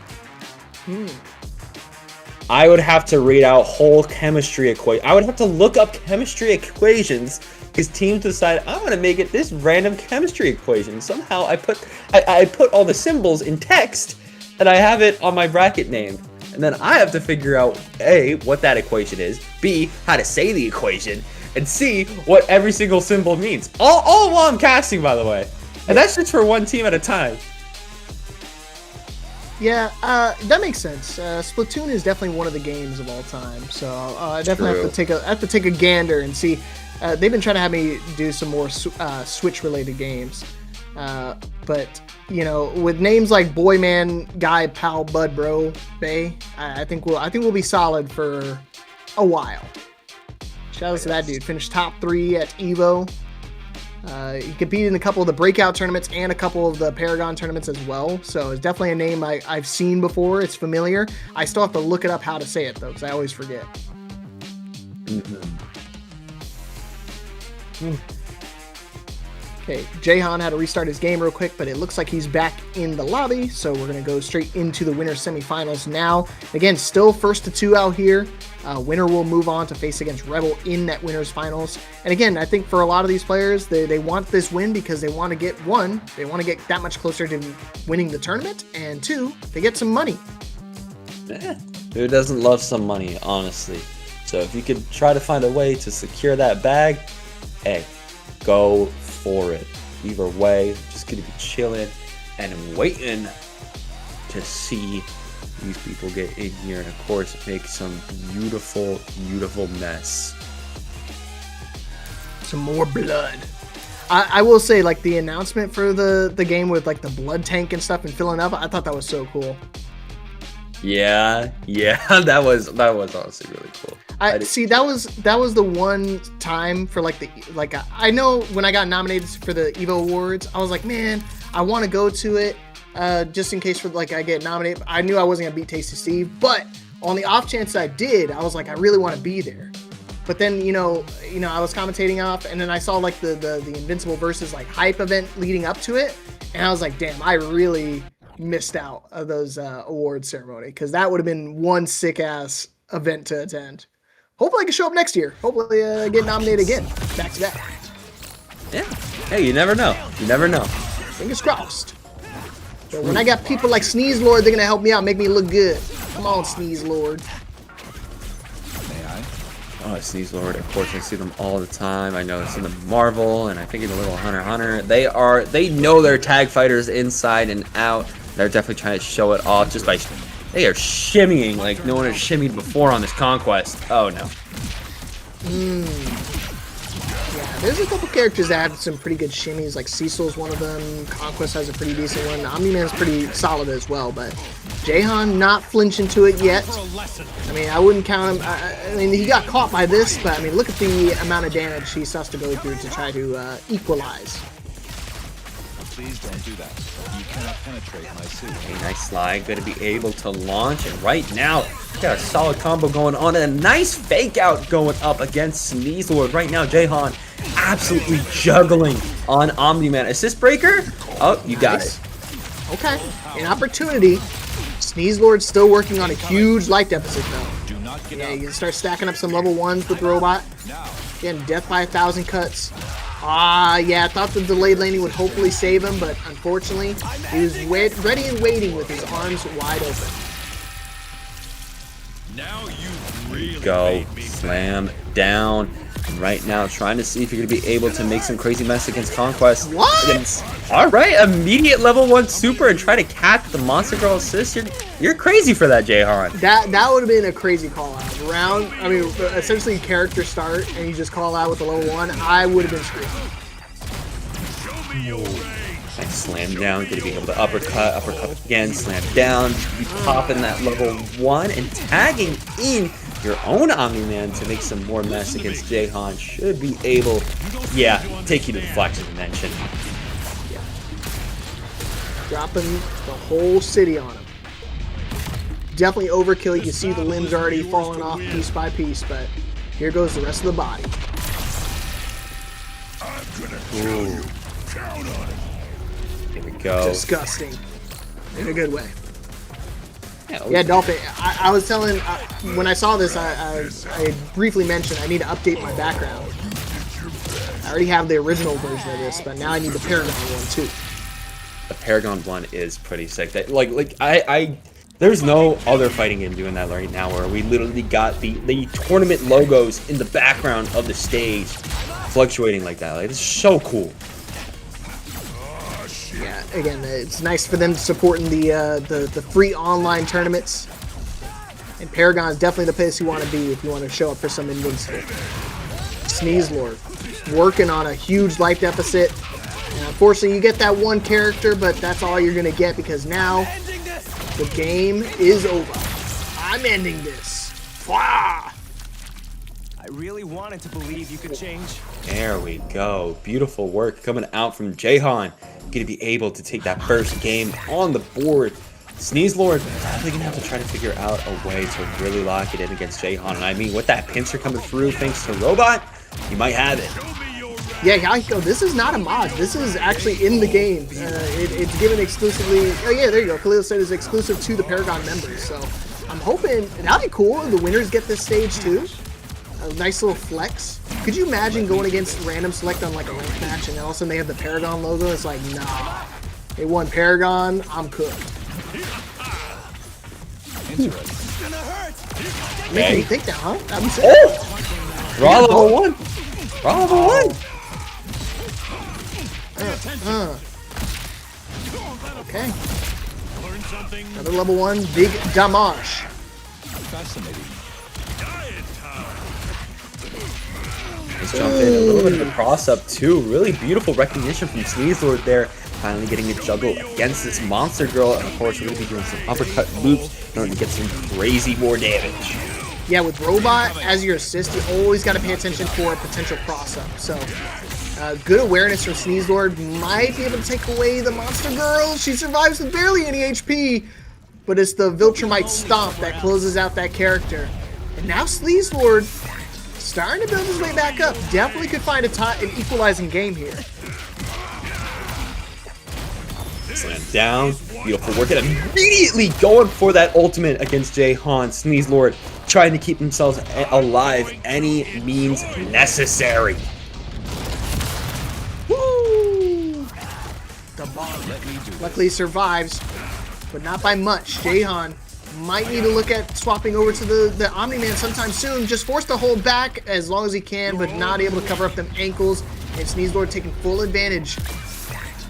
[SPEAKER 1] I would have to read out whole chemistry equation. I would have to look up chemistry equations because teams decide I want to make it this random chemistry equation. Somehow I put all the symbols in text and I have it on my bracket name. And then I have to figure out A, what that equation is, B, how to say the equation, and C, what every single symbol means. All while I'm casting, by the way. And that's just for one team at a time.
[SPEAKER 2] Yeah, that makes sense. Splatoon is definitely one of the games of all time, so I definitely have to take a gander and see. They've been trying to have me do some more Switch-related games, but with names like Boy, Man, Guy, Pal, Bud, Bro, Bay, I think we'll be solid for a while. Shout out to that dude. Finished top 3 at Evo. He competed in a couple of the breakout tournaments and a couple of the Paragon tournaments as well. So it's definitely a name I've seen before. It's familiar. I still have to look it up how to say it though, because I always forget. Okay, Jahan had to restart his game real quick, but it looks like he's back in the lobby. So we're going to go straight into the winner's semifinals now. Again, still first to 2 out here. Winner will move on to face against Rebel in that winner's finals. And again, I think for a lot of these players, they want this win because they want to get, 1, they want to get that much closer to winning the tournament, and 2, they get some money.
[SPEAKER 1] Who doesn't love some money, honestly? So if you could try to find a way to secure that bag, hey, go for it. Either way, just gonna be chilling and waiting to see these people get in here and of course make some beautiful mess.
[SPEAKER 2] Some more blood. I will say, like, the announcement for the game with like the blood tank and stuff and filling up, I thought that was so cool.
[SPEAKER 1] Yeah, that was honestly really cool.
[SPEAKER 2] I see that was the one time for I know when I got nominated for the Evo Awards, I was like, man, I want to go to it just in case for I get nominated. I knew I wasn't gonna beat Tasty Steve, but on the off chance I did, I was like, I really want to be there. But then I was commentating off, and then I saw the Invincible versus hype event leading up to it, and I was like, damn, I really missed out of those award ceremony, because that would have been one sick ass event to attend. Hopefully I can show up next year. Hopefully get nominated again, back to back.
[SPEAKER 1] Yeah. Hey, you never know.
[SPEAKER 2] Fingers crossed. But when I got people like Sneeze Lord, they're gonna help me out, make me look good. Come on, Sneeze Lord.
[SPEAKER 1] Oh, Sneeze Lord, of course I see them all the time. I know it's in the Marvel, and I think in the little Hunter x Hunter. They know their tag fighters inside and out. They're definitely trying to show it off just by, they are shimmying like no one has shimmied before on this conquest. Oh no.
[SPEAKER 2] Yeah, there's a couple characters that have some pretty good shimmies, like Cecil's one of them. Conquest has a pretty decent one. Omni-Man's pretty solid as well, but Jahan not flinching to it yet. I mean, I wouldn't count him. I mean, he got caught by this, but I mean, look at the amount of damage he has to go through to try to equalize.
[SPEAKER 5] Please don't do that. You cannot penetrate my suit.
[SPEAKER 1] Okay, nice slide. Going to be able to launch, and right now, got a solid combo going on, and a nice fake out going up against Sneeze Lord. Right now, Jahan absolutely juggling on Omni-Man. Assist breaker? Oh, you got it.
[SPEAKER 2] Okay, an opportunity. Sneeze Lord's still working on a huge life deficit though.
[SPEAKER 5] Do not get
[SPEAKER 2] Yeah,
[SPEAKER 5] out.
[SPEAKER 2] you can start stacking up some level 1s with Robot.
[SPEAKER 5] Now,
[SPEAKER 2] Again, death by 1,000 cuts. Yeah, I thought the delayed landing would hopefully save him, but unfortunately, he was ready and waiting with his arms wide open.
[SPEAKER 3] Now you really
[SPEAKER 1] Go.
[SPEAKER 3] made me
[SPEAKER 1] Slam down. And right now, trying to see if you're going to be able to make some crazy mess against Conquest.
[SPEAKER 2] What?
[SPEAKER 1] All right, immediate level 1 super and try to catch the Monster Girl assist. You're crazy for that, Jahan.
[SPEAKER 2] That would have been a crazy call out. Essentially character start, and you just call out with a level 1. I would have been screaming.
[SPEAKER 3] show me your way.
[SPEAKER 1] Nice slam down, going to be able to uppercut again, slam down, be popping that level 1 and tagging in your own Omni-Man to make some more mess against Jahan. Should be able, take you to the Flexion Dimension.
[SPEAKER 2] Dropping the whole city on him. Definitely overkill. You can see the limbs already falling off piece by piece, but here goes the rest of the body.
[SPEAKER 1] Ooh. Here we go.
[SPEAKER 2] Disgusting. In a good way.
[SPEAKER 1] Yeah,
[SPEAKER 2] Yeah, Dolphin, I was telling, when I saw this, I briefly mentioned I need to update my background. I already have the original version of this, but now I need the Paragon one too.
[SPEAKER 1] the Paragon one is pretty sick. That I there's no other fighting game doing that right now, where we literally got the tournament logos in the background of the stage fluctuating like that. Like, it's so cool.
[SPEAKER 2] Yeah, again, it's nice for them supporting the free online tournaments. And Paragon is definitely the place you want to be if you want to show up for some Invincible. Sneeze Lord, working on a huge life deficit. And unfortunately, you get that one character, but that's all you're going to get because now the game is over. I'm ending this. Wah!
[SPEAKER 4] I really wanted to believe you could change.
[SPEAKER 1] There we go. Beautiful work coming out from Jahan. Going to be able to take that first game on the board. Sneeze Lord probably going to have to try to figure out a way to really lock it in against Jahan. And I mean, with that pincer coming through thanks to Robot, you might have it.
[SPEAKER 2] Yeah, Yahiko, this is not a mod. This is actually in the game. It's given exclusively. Oh yeah, there you go. Khalil said it's exclusive to the Paragon members. So I'm hoping that'd be cool. The winners get this stage too. A nice little flex. Could you imagine going against random select on like a ranked match and all of a sudden they have the Paragon logo? It's like, nah. They won Paragon. I'm cooked.
[SPEAKER 5] Interesting.
[SPEAKER 2] Making me think now, huh? That'd be sick.
[SPEAKER 1] Oh! Raw level 1! Raw level 1!
[SPEAKER 2] Okay.
[SPEAKER 3] Learn something.
[SPEAKER 2] Another level 1. Big damage.
[SPEAKER 5] Fascinating.
[SPEAKER 3] Diet time.
[SPEAKER 1] Let's jump in. A little bit of a cross-up, too. Really beautiful recognition from Sneeze Lord there. Finally getting a juggle against this Monster Girl. And of course, we're going to be doing some uppercut loops in order to get some crazy more damage.
[SPEAKER 2] Yeah, with Robot as your assist, you always got to pay attention for a potential cross-up. So, good awareness from Sneeze Lord. Might be able to take away the Monster Girl. She survives with barely any HP. But it's the Viltrumite Stomp that closes out that character. And now Sneeze Lord starting to build his way back up. Definitely could find an equalizing game here.
[SPEAKER 1] Slam down. Beautiful work. And immediately going for that ultimate against Jahan. Sneeze Lord trying to keep themselves alive any means necessary.
[SPEAKER 2] Woo! The bomb. Luckily survives, but not by much. Jahan might need to look at swapping over to the Omni-Man sometime soon. Just forced to hold back as long as he can, but not able to cover up them ankles. And Sneeze Lord taking full advantage,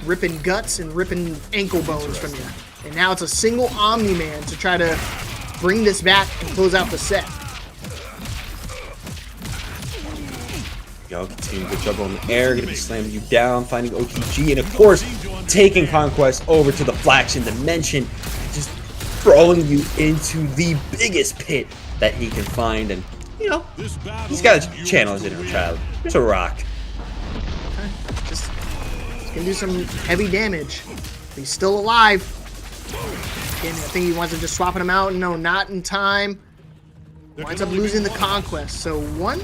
[SPEAKER 2] ripping guts and ripping ankle bones from you. And now it's a single Omni-Man to try to bring this back and close out the set.
[SPEAKER 1] Go, continue to juggle in the air, gonna be slamming you down, finding OTG, and of course, taking Conquest over to the Flaxion Dimension, just throwing you into the biggest pit that he can find, and, you know, he's got to channel his inner child. It's a rock.
[SPEAKER 2] Just gonna do some heavy damage. He's still alive. Again, I think he winds up just swapping him out. No, not in time. Winds up losing the Conquest. So one,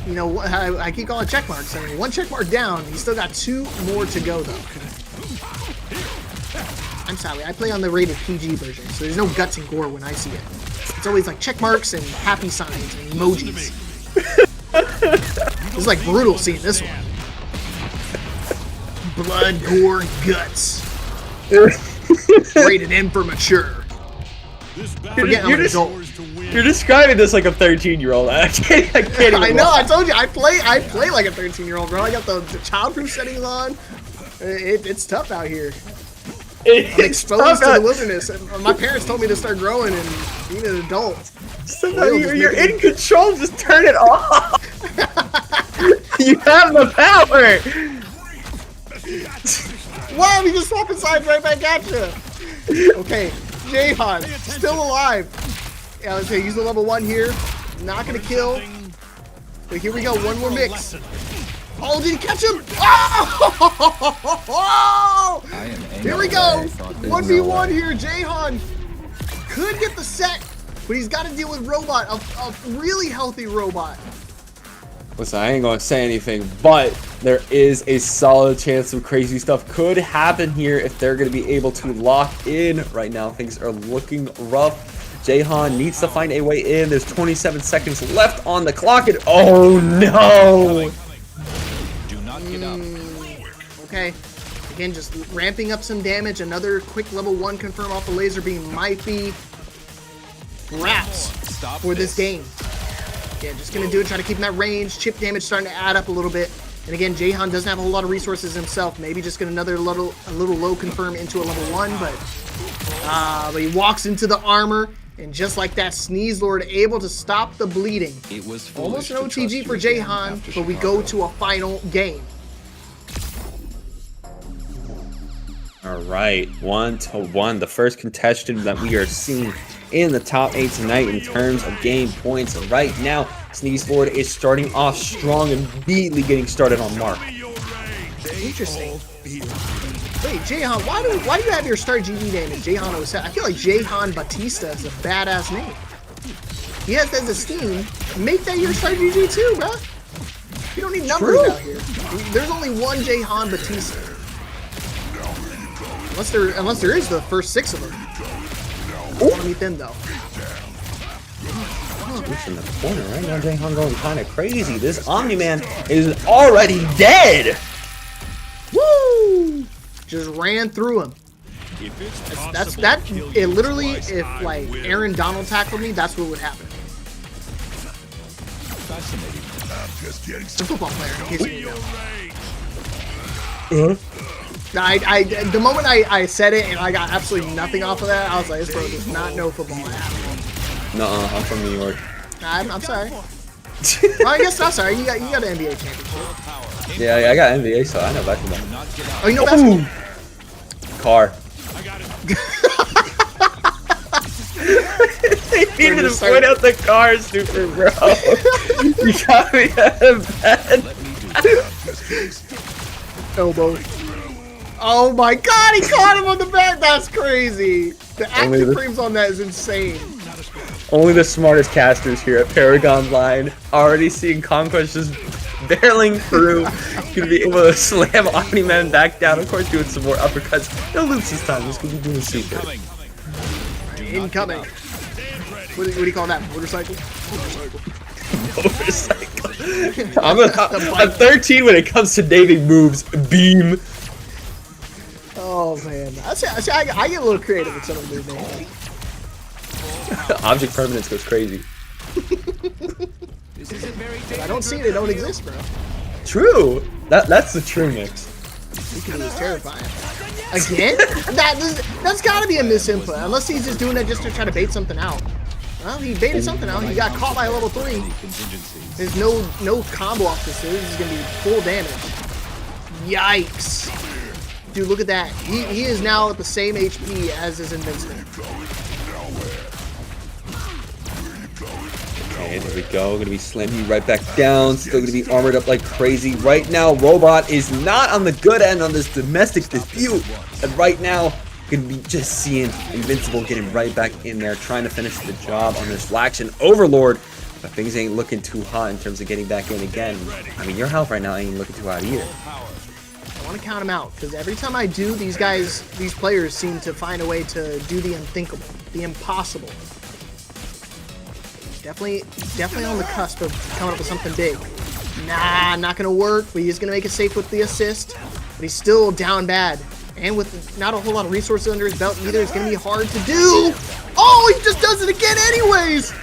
[SPEAKER 2] you know, I keep calling it check marks. I mean, one check mark down. He's still got 2 more to go, though. I'm sorry, I play on the rated PG version, so there's no guts and gore when I see it. It's always like check marks and happy signs and emojis. It's like brutal seeing this one. Blood, gore, guts. Rated M for mature. Forget I'm an adult.
[SPEAKER 1] You're describing this like a 13-year-old. I can't even
[SPEAKER 2] I know, I told you, I play like a 13-year-old, bro. I got the childproof settings on. It's tough out here. I'm exposed to the wilderness. My parents told me to start growing and being an adult.
[SPEAKER 1] You're in control, just turn it off. You have the power.
[SPEAKER 2] Wow, he just swapping sides right back at you. Okay, Jahan, still alive. Yeah, let's say use the level 1 here. Not gonna kill. But here we go, one more mix. Oh, did he catch him? Oh! Here we go. 1v1 here. Jahan could get the set, but he's got to deal with Robot, a really healthy Robot.
[SPEAKER 1] Listen, I ain't gonna say anything, but there is a solid chance some crazy stuff could happen here if they're gonna be able to lock in. Right now, things are looking rough. Jahan needs to find a way in. There's 27 seconds left on the clock, and oh no!
[SPEAKER 5] Do not get up.
[SPEAKER 2] Okay, again, just ramping up some damage. Another quick level 1 confirm off the laser beam might be wraps for this game. Yeah, just gonna do it, try to keep in that range. Chip damage starting to add up a little bit. And again, Jahan doesn't have a whole lot of resources himself. Maybe just get a little low confirm into a level 1, but he walks into the armor, and just like that, Sneeze Lord able to stop the bleeding.
[SPEAKER 5] It was
[SPEAKER 2] Almost an OTG for Jahan, but we go to a final game.
[SPEAKER 1] All right, 1-1. The first contestant that we are seeing in the top 8 tonight in terms of game points. And right now, Sneeze Lord is starting off strong and immediately getting started on Mark.
[SPEAKER 2] Interesting. Wait, Jahan, why do you have your start GG name as Jahan 07? I feel like Jahan Batista is a badass name. He has as a Steam. Make that your start GG too, bro. You don't need numbers out here. There's only one Jahan Batista. Unless there is the first 6 of them. I want to meet them though.
[SPEAKER 1] He's in the corner right now. Jahan going kind of crazy. This Omni-Man is already dead.
[SPEAKER 2] Woo! Just ran through him. It literally, if like Aaron Donald tackled me, that's what would happen.
[SPEAKER 5] Fascinating.
[SPEAKER 2] It's a football player, in case you didn't know. The moment I said it and I got absolutely nothing off of that, I was like, this bro does not know football at all.
[SPEAKER 1] Nuh-uh, I'm from New York.
[SPEAKER 2] I'm sorry. Well, I guess not sorry. You got an NBA championship.
[SPEAKER 1] Yeah, I got NBA, so I know basketball.
[SPEAKER 2] Oh, you know basketball?
[SPEAKER 1] Car. They needed to point out the car, super bro. You got me out of bed.
[SPEAKER 2] Elbow. Oh my god, he caught him on the back. That's crazy. The active frames on that is insane.
[SPEAKER 1] Only the smartest casters here at ParagOnline. Already seeing Conquest just barreling through. Gonna be able to slam Omni-Man back down. Of course, doing some more uppercuts. No loops this time. Just gonna be doing secret.
[SPEAKER 2] Incoming. What do you call that? Motorcycle?
[SPEAKER 1] Motorcycle. I'm 13 when it comes to naming moves. Beam.
[SPEAKER 2] Oh man, I get a little creative with some of these names.
[SPEAKER 1] Object permanence goes crazy.
[SPEAKER 2] I don't see it, they don't exist, bro.
[SPEAKER 1] True. That's the true mix.
[SPEAKER 2] Weakening is terrifying. Again? That's gotta be a misinput, unless he's just doing it just to try to bait something out. Well, he baited something out. He got caught by a level 3. There's no combo off this. This is gonna be full damage. Yikes. Dude, look at that. He is now at the same HP as his Invincible.
[SPEAKER 1] Okay, there we go. Gonna be slamming right back down. Still gonna be armored up like crazy. Right now, Robot is not on the good end on this domestic dispute. And right now, gonna be just seeing Invincible getting right back in there, trying to finish the job on this Laction Overlord. But things ain't looking too hot in terms of getting back in again. I mean, your health right now ain't looking too hot either.
[SPEAKER 2] want to count them out because every time I do, these players seem to find a way to do the unthinkable, the impossible. Definitely on the cusp of coming up with something big. Nah, not gonna work, but he's gonna make it safe with the assist. But he's still down bad. And with not a whole lot of resources under his belt either, it's gonna be hard to do. Oh, he just does it again anyways!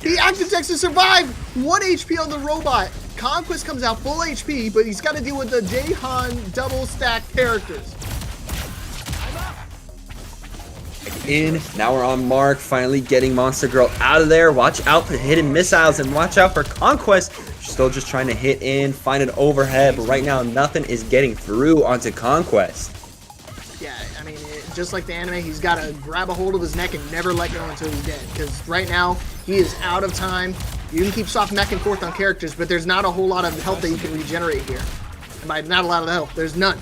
[SPEAKER 2] He active techs to survive! 1 HP on the robot. Conquest comes out full HP, but he's got to deal with the Jahan double stack characters.
[SPEAKER 1] In. Now we're on Mark, finally getting Monster Girl out of there. Watch out for hidden missiles and watch out for Conquest. Still just trying to hit in, find an overhead, but right now nothing is getting through onto Conquest.
[SPEAKER 2] Yeah, I mean, just like the anime, he's got to grab a hold of his neck and never let go until he's dead. Because right now, he is out of time. You can keep soft back and forth on characters, but there's not a whole lot of health that you can regenerate here. And by not a lot of health, there's none.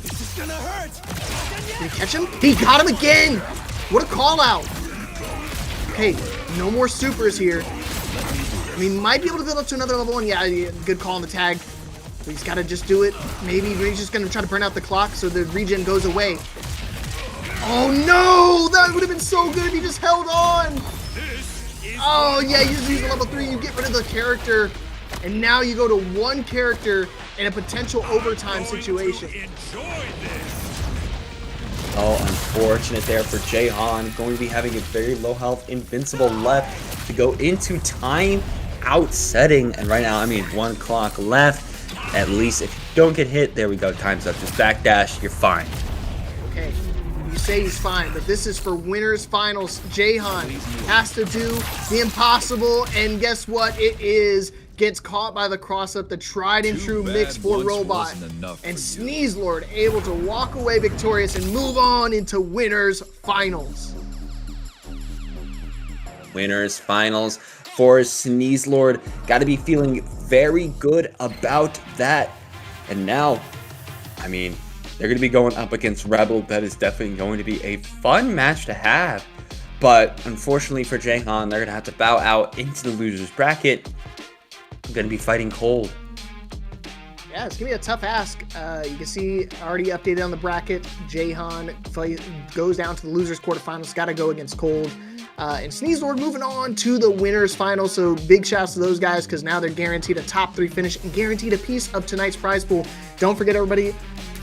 [SPEAKER 3] This is gonna hurt.
[SPEAKER 2] Did he catch him? He got him again! What a call out! Okay, no more supers here. I mean, might be able to build up to another level 1. Yeah, good call on the tag. But he's got to just do it. Maybe he's just going to try to burn out the clock so the regen goes away. Oh no! That would have been so good if he just held on! Oh yeah, you just use the level 3, you get rid of the character, and now you go to 1 character in a potential overtime situation.
[SPEAKER 1] Oh, unfortunate there for Jahan. Going to be having a very low health Invincible left to go into time out setting. And right now, I mean, 1 clock left. At least if you don't get hit, there we go, time's up. Just backdash, you're fine.
[SPEAKER 2] Okay, you say he's fine, but this is for winners finals. Jahan has to do the impossible, and guess what? It is. Gets caught by the cross-up, the tried and true mix for Robot. And Sneeze Lord able to walk away victorious and move on into winners finals.
[SPEAKER 1] Winners finals for Sneeze Lord. Got to be feeling very good about that. And now, I mean, they're going to be going up against Rebel. That is definitely going to be a fun match to have. But unfortunately for Jahan, they're going to have to bow out into the loser's bracket. Going to be fighting Cold.
[SPEAKER 2] Yeah, it's going to be a tough ask. You can see already updated on the bracket. Jahan goes down to the loser's quarterfinals. Got to go against Cold. And Sneeze Lord moving on to the winners final. So big shouts to those guys because now they're guaranteed a top 3 finish and guaranteed a piece of tonight's prize pool. Don't forget, everybody,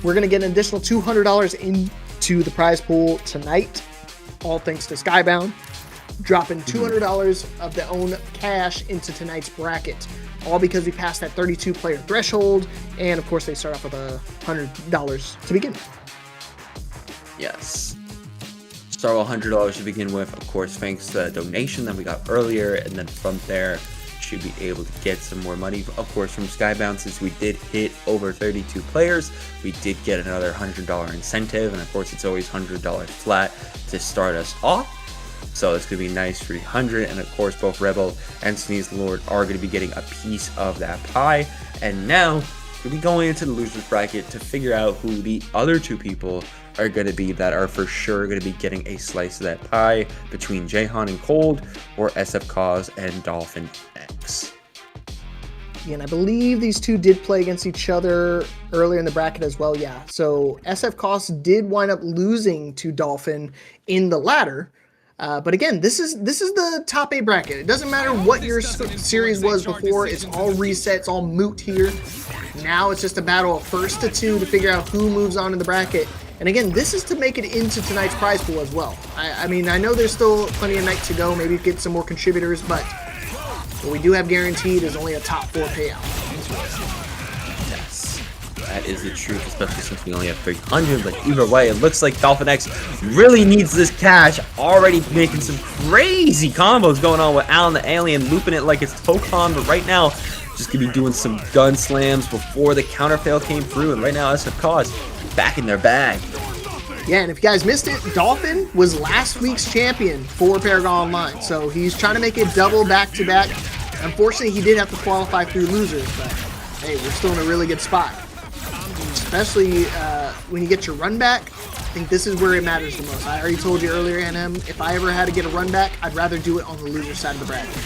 [SPEAKER 2] we're going to get an additional $200 into the prize pool tonight. All thanks to Skybound. Dropping $200 of their own cash into tonight's bracket. All because we passed that 32 player threshold. And of course, they start off with $100 to begin with.
[SPEAKER 1] Yes. Start with $100 to begin with, of course, thanks to the donation that we got earlier, and then from there, should be able to get some more money, of course, from Skybound. Since we did hit over 32 players, we did get another $100 incentive, and of course, it's always $100 flat to start us off. So it's going to be nice, 300, and of course, both Rebel and Sneeze Lord are going to be getting a piece of that pie. And now, we'll be going into the loser's bracket to figure out who the other 2 people are going to be that are for sure going to be getting a slice of that pie between Jahan and Cold or SF Cause and Dolphin X.
[SPEAKER 2] Yeah, and I believe these 2 did play against each other earlier in the bracket as well. Yeah, so SF Cause did wind up losing to Dolphin in the ladder. But again, this is the top 8 bracket. It doesn't matter what your series was before. It's all reset. It's all moot here. Now it's just a battle of first to 2 to figure out who moves on in the bracket. And again, this is to make it into tonight's prize pool as well. I mean, I know there's still plenty of night to go. Maybe get some more contributors, but what we do have guaranteed is only a top 4 payout.
[SPEAKER 1] Yes, that is the truth, especially since we only have 300. But either way, it looks like Dolphin X really needs this cash. Already making some crazy combos going on with Alan the Alien, looping it like it's Tokon. But right now, just gonna be doing some gun slams before the counter fail came through. And right now, SF Cause back in their bag.
[SPEAKER 2] Yeah, and if you guys missed it, Dolphin was last week's champion for ParagOnline. So he's trying to make it double back-to-back. Unfortunately, he did have to qualify through losers, but hey, we're still in a really good spot. Especially when you get your run back, I think this is where it matters the most. I already told you earlier, NM, if I ever had to get a run back, I'd rather do it on the loser side of the bracket.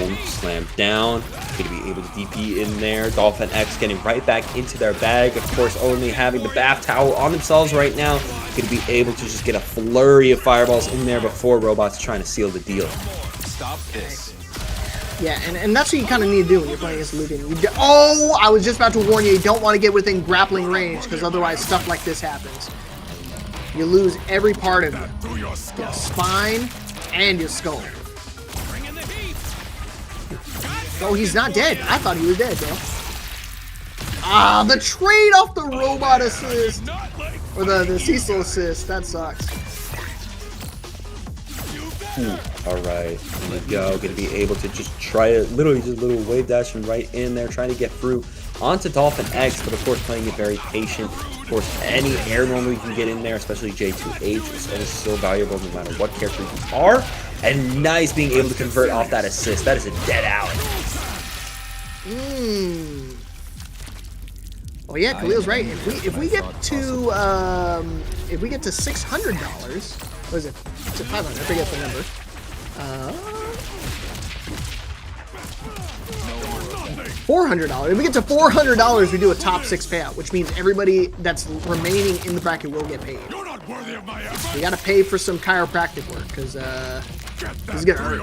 [SPEAKER 1] Boom, slammed down. Going to be able to DP in there. Dolphin X getting right back into their bag. Of course, only having the bath towel on themselves right now. Going to be able to just get a flurry of fireballs in there before Robot's trying to seal the deal.
[SPEAKER 5] Stop this.
[SPEAKER 2] Yeah, and that's what you kind of need to do when you're playing against Lucan. Oh, I was just about to warn you, you don't want to get within grappling range, because otherwise stuff like this happens. You lose every part of you. Your spine and your skull. Oh, he's not dead. I thought he was dead, bro. Ah, the trade off the robot assist. Or the Cecil assist. That sucks.
[SPEAKER 1] Alright, here we go. Gonna be able to just try it, literally just a little wave dashing right in there, trying to get through onto Dolphin X, but of course playing it very patient. Of course, any air normal you can get in there, especially J2H, is so valuable no matter what character you are. And nice being able to convert off that assist. That is a dead alley.
[SPEAKER 2] Oh yeah, Khalil's right. If we get to $600, what is it? Is it 500? I forget the number. $400. If we get to $400, we do a top 6 payout, which means everybody that's remaining in the bracket will get paid. We gotta pay for some chiropractic work, because this is gonna hurt.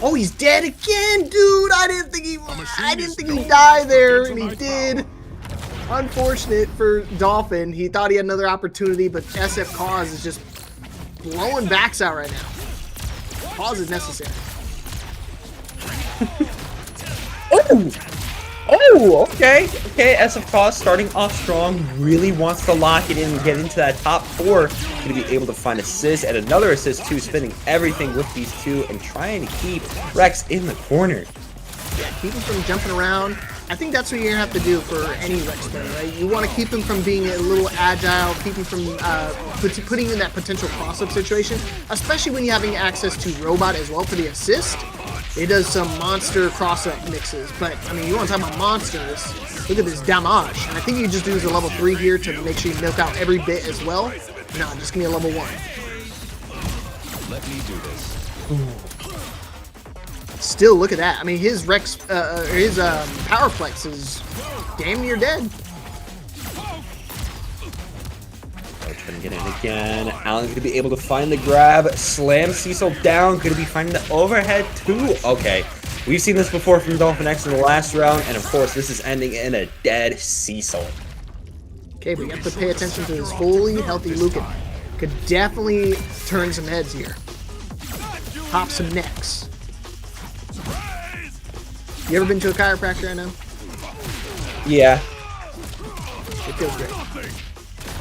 [SPEAKER 2] Oh, he's dead again, dude! I didn't think he'd die there, and he did. Unfortunate for Dolphin. He thought he had another opportunity, but SF Cause is just blowing backs out right now. Pause is necessary.
[SPEAKER 1] Okay. SF Cause starting off strong, really wants to lock it in and get into that top 4. Gonna be able to find assist and another assist too, spinning everything with these two and trying to keep Rex in the corner.
[SPEAKER 2] Yeah, keep him from jumping around. I think that's what you're gonna have to do for any Rex player, right? You want to keep him from being a little agile, keep him from putting you in that potential cross-up situation, especially when you're having access to Robot as well for the assist. It does some monster cross-up mixes, but I mean, you want to talk about monsters? Look at this damage, and I think you just use a level 3 here to make sure you milk out every bit as well. No, just give me a level 1.
[SPEAKER 5] Let me do this.
[SPEAKER 2] Still, look at that. I mean, his Rex, his Powerplex is damn near dead.
[SPEAKER 1] Trying to get in again. Allen's going to be able to find the grab. Slam Cecil down. Going to be finding the overhead too. Okay. We've seen this before from Dolphin X in the last round. And of course, this is ending in a dead Cecil.
[SPEAKER 2] Okay, we have to pay attention to this fully healthy Lucan. Could definitely turn some heads here. Pop some necks. You ever been to a chiropractor, I know?
[SPEAKER 1] Yeah.
[SPEAKER 2] It feels great.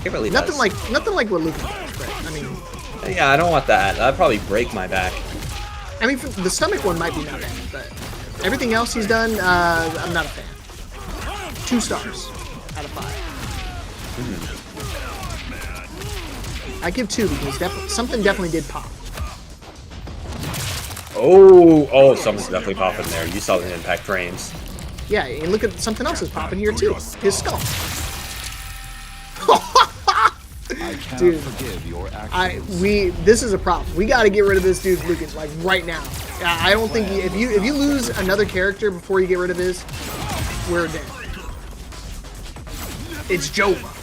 [SPEAKER 1] It really
[SPEAKER 2] Nothing
[SPEAKER 1] does.
[SPEAKER 2] like what Lucan does, but I mean,
[SPEAKER 1] yeah, I don't want that. That'd probably break my back.
[SPEAKER 2] I mean, the stomach one might be not bad, but everything else he's done, I'm not a fan. 2 stars out of 5. I give 2 because something definitely did pop.
[SPEAKER 1] Oh, something's definitely popping there. You saw the impact frames.
[SPEAKER 2] Yeah, and look at something else is popping here too. His skull.
[SPEAKER 5] I cannot
[SPEAKER 2] Dude,
[SPEAKER 5] forgive your actions.
[SPEAKER 2] this is a problem. We got to get rid of this dude's Lucan like right now. I don't think if you lose another character before you get rid of his, we're dead. It's Jova.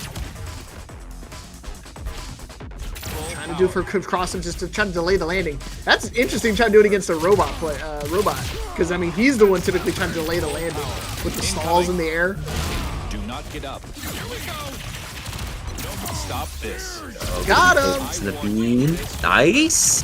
[SPEAKER 2] Trying to do for cross him just to try to delay the landing. That's interesting. Trying to do it against a robot because I mean he's the one typically trying to delay the landing with the stalls in the air.
[SPEAKER 5] Do not get up. Stop this.
[SPEAKER 2] Got him.
[SPEAKER 1] To the beam. Nice.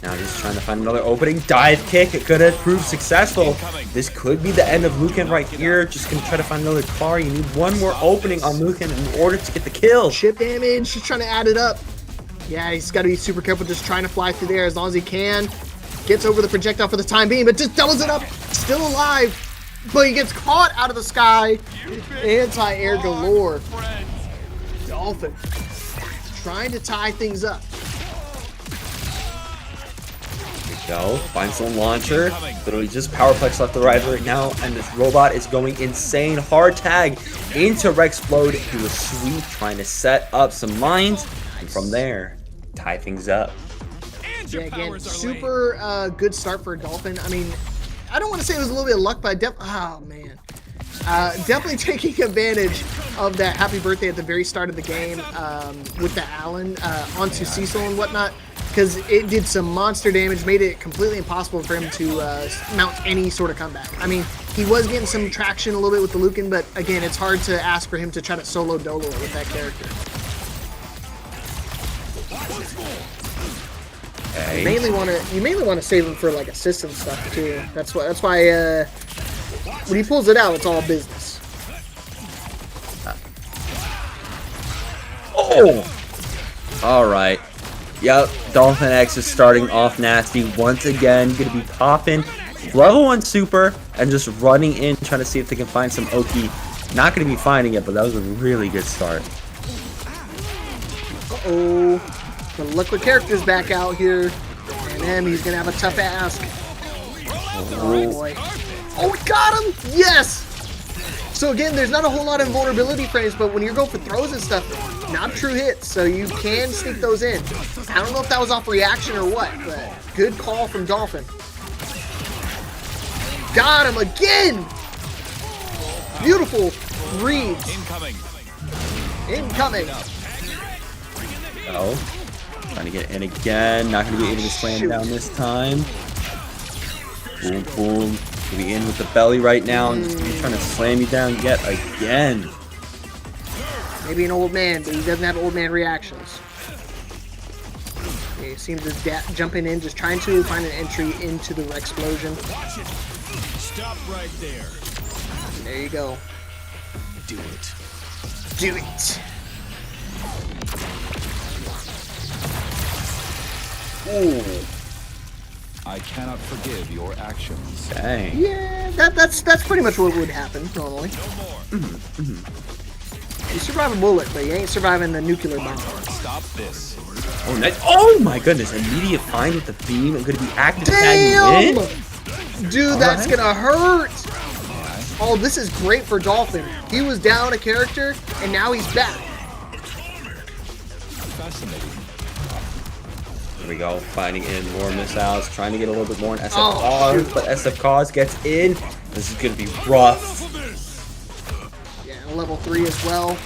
[SPEAKER 1] Now just trying to find another opening. Dive kick. It could have proved successful. This could be the end of Lucan right here. Just going to try to find another car. You need one more opening on Lucan in order to get the kill.
[SPEAKER 2] Chip damage. Just trying to add it up. Yeah, he's got to be super careful just trying to fly through there as long as he can. Gets over the projectile for the time being, but just doubles it up. Still alive. But he gets caught out of the sky. Anti-air galore. Dolphin trying to tie things up.
[SPEAKER 1] There we go. Finds the launcher. Literally just Powerplex left to right now, and this robot is going insane. Hard tag into Rexplode. He was sweet, trying to set up some mines, and from there, tie things up.
[SPEAKER 2] Yeah, again, super good start for Dolphin. I mean, I don't want to say it was a little bit of luck, but oh man. Definitely taking advantage of that happy birthday at the very start of the game with the Allen onto Cecil and whatnot, because it did some monster damage, made it completely impossible for him to mount any sort of comeback. I mean, he was getting some traction a little bit with the Lucan, but again, it's hard to ask for him to try to solo dolo it with that character.
[SPEAKER 1] Okay.
[SPEAKER 2] You mainly want to save him for like assist and stuff too. That's why when he pulls it out, it's all business.
[SPEAKER 1] Oh! Alright. Yep, Dolphin X is starting off nasty once again. Gonna be popping level 1 super and just running in, trying to see if they can find some Oki. Not gonna be finding it, but that was a really good start.
[SPEAKER 2] Uh-oh. The liquid character's back out here. And him, he's gonna have a tough ask. Oh boy. Oh, we got him! Yes! So again, there's not a whole lot of vulnerability frames, but when you're going for throws and stuff, not true hits, so you can sneak those in. I don't know if that was off reaction or what, but good call from Dolphin. Got him again! Beautiful reads. Incoming.
[SPEAKER 1] Oh. Trying to get in again. Not going to be able to slam down this time. Boom, boom. Gonna be in with the belly right now and just trying to slam you down yet again.
[SPEAKER 2] Maybe an old man, but he doesn't have old man reactions. Okay, he seems to jumping in, just trying to find an entry into the explosion.
[SPEAKER 3] Stop right there.
[SPEAKER 2] And there you go.
[SPEAKER 3] Do it.
[SPEAKER 2] Do it.
[SPEAKER 1] Ooh.
[SPEAKER 5] I cannot forgive your actions.
[SPEAKER 1] Dang.
[SPEAKER 2] Yeah, that's pretty much what would happen normally. You survive a bullet, but you ain't surviving the nuclear bomb.
[SPEAKER 5] Stop this.
[SPEAKER 1] Oh, nice. Oh my goodness. Immediate find with the beam. I'm going to be active
[SPEAKER 2] Damn!
[SPEAKER 1] tagging in.
[SPEAKER 2] Dude, that's gonna hurt. Oh, this is great for Dolphin. He was down a character, and now he's back.
[SPEAKER 5] Fascinating.
[SPEAKER 1] There we go. Finding in more missiles. Trying to get a little bit more in SF
[SPEAKER 2] Oh,
[SPEAKER 1] cause,
[SPEAKER 2] shoot.
[SPEAKER 1] but SF cause gets in. This is going to be rough.
[SPEAKER 2] Yeah, level 3 as well.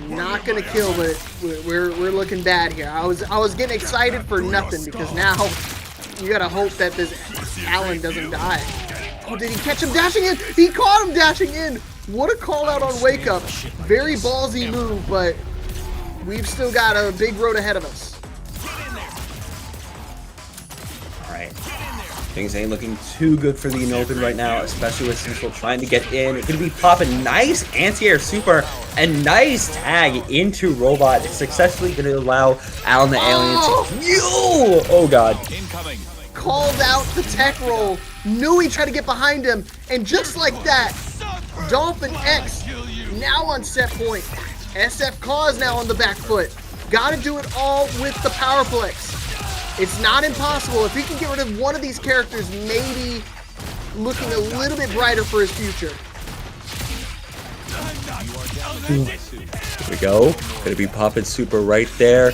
[SPEAKER 2] Not gonna kill, but we're looking bad here. I was getting excited for nothing because now you gotta hope that this Allen doesn't die. Oh, did he catch him dashing in? He caught him dashing in. What a call out on Wake Up. Very ballsy move, but we've still got a big road ahead of us.
[SPEAKER 1] Alright. Things ain't looking too good for the Inopen right now, especially with Cecil trying to get in. It's going to be popping nice anti-air super and nice tag into Robot. It's successfully going to allow Allen the Alien to... Yo! Oh god.
[SPEAKER 5] Incoming.
[SPEAKER 2] Called out the tech roll. Knew he tried to get behind him. And just like that, Dolphin X now on set point. SF Cause now on the back foot. Gotta do it all with the Powerplex. It's not impossible. If he can get rid of one of these characters, maybe looking a little bit brighter for his future.
[SPEAKER 1] Here we go. Gonna be popping super right there.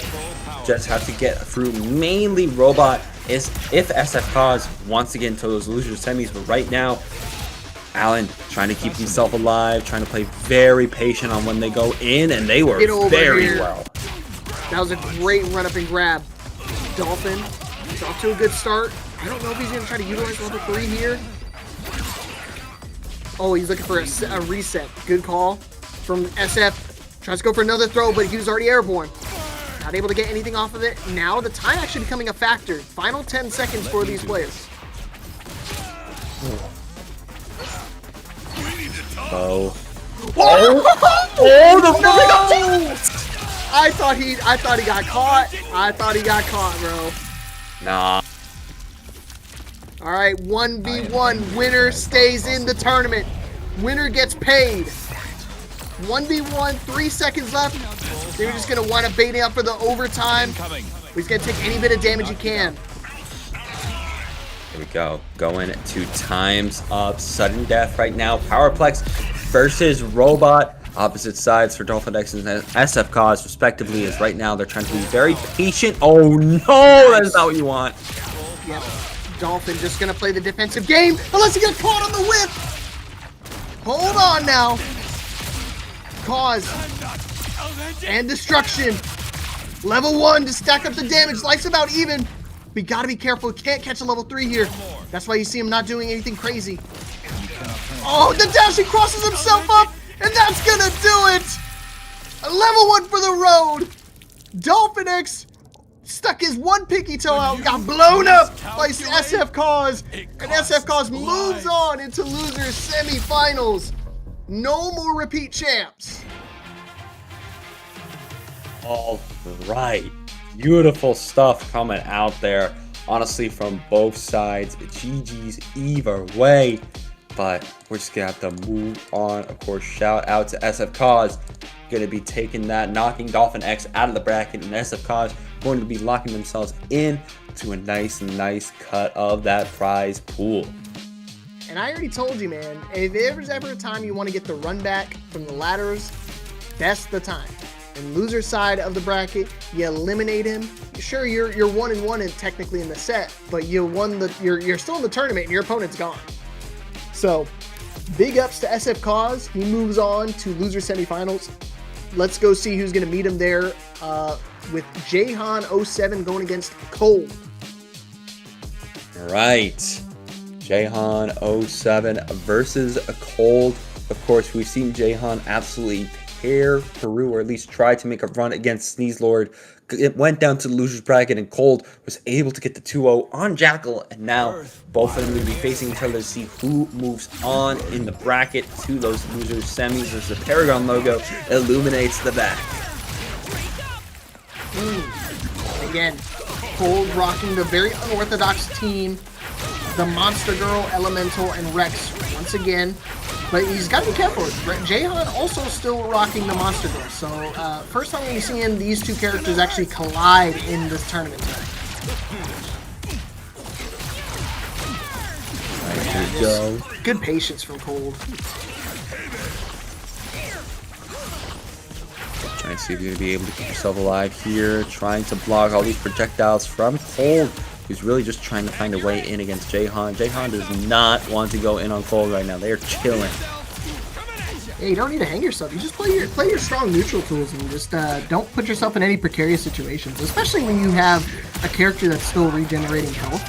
[SPEAKER 1] Just have to get through mainly Robot is if SF Cause wants to get into those loser semis, but right now, Allen trying to keep himself alive, trying to play very patient on when they go in, and they were very well.
[SPEAKER 2] That was a great run up and grab. Dolphin is off to a good start. I don't know if he's going to try to utilize level 3 here. Oh, he's looking for a reset. Good call from SF. Tries to go for another throw, but he was already airborne. Not able to get anything off of it. Now the time actually becoming a factor. Final 10 seconds for these players.
[SPEAKER 1] Oh. Oh, the
[SPEAKER 2] No! I thought he got caught. I thought he got caught, bro.
[SPEAKER 1] Nah.
[SPEAKER 2] All right, 1v1. Winner stays in the tournament. Winner gets paid. 1v1, 3 seconds left. They're just going to wind up baiting up for the overtime. He's going to take any bit of damage he can.
[SPEAKER 1] Here we go. Going to times up. Sudden death right now. Powerplex versus Robot. Opposite sides for Dolphin X and SF Cause, respectively, as right now they're trying to be very patient. Oh no, that is not what you want.
[SPEAKER 2] Yep. Dolphin just gonna play the defensive game unless he gets caught on the whip. Hold on now. Cause and destruction. Level 1 to stack up the damage. Life's about even. We gotta be careful. Can't catch a level 3 here. That's why you see him not doing anything crazy. Oh, the dash, he crosses himself up, and that's gonna do it. A level 1 for the road. Dolphin X stuck his one pinky toe out, got blown up by SF Cause, and SF Cause moves on into losers semifinals. No more repeat champs.
[SPEAKER 1] All right, beautiful stuff coming out there. Honestly, from both sides, GG's either way. But we're just gonna have to move on. Of course, shout out to SF Cause, gonna be taking that, knocking Dolphin X out of the bracket, and SF Cause going to be locking themselves in to a nice cut of that prize pool.
[SPEAKER 2] And I already told you, man, if there's ever a time you want to get the run back from the ladders, that's the time. And loser side of the bracket, you eliminate him. Sure, you're 1-1 and technically in the set, but you're still in the tournament and your opponent's gone. So, big ups to SF Cause. He moves on to loser semifinals. Let's go see who's going to meet him there with Jahan07 going against Cold.
[SPEAKER 1] Right. Jahan07 versus Cold. Of course, we've seen Jahan absolutely tear Peru, or at least try to make a run against Sneeze Lord. It went down to the losers bracket, and Cold was able to get the 2-0 on Jackal, and now both of them will be facing each other to see who moves on in the bracket to those losers semis, as the Paragon logo illuminates the back.
[SPEAKER 2] Again, Cold rocking the very unorthodox team, the Monster Girl, Elemental, and Rex once again. But he's got to be careful. Jahan also still rocking the Monster Girl. So first time we're seeing these two characters actually collide in this tournament.
[SPEAKER 1] Here we go.
[SPEAKER 2] Good patience from Cold.
[SPEAKER 1] Trying to see if you're going to be able to keep yourself alive here. Trying to block all these projectiles from Cold, who's really just trying to find a way in against Jahan. Jahan does not want to go in on Cold right now. They are chilling.
[SPEAKER 2] Hey, you don't need to hang yourself. You just play your strong neutral tools and just don't put yourself in any precarious situations, especially when you have a character that's still regenerating health.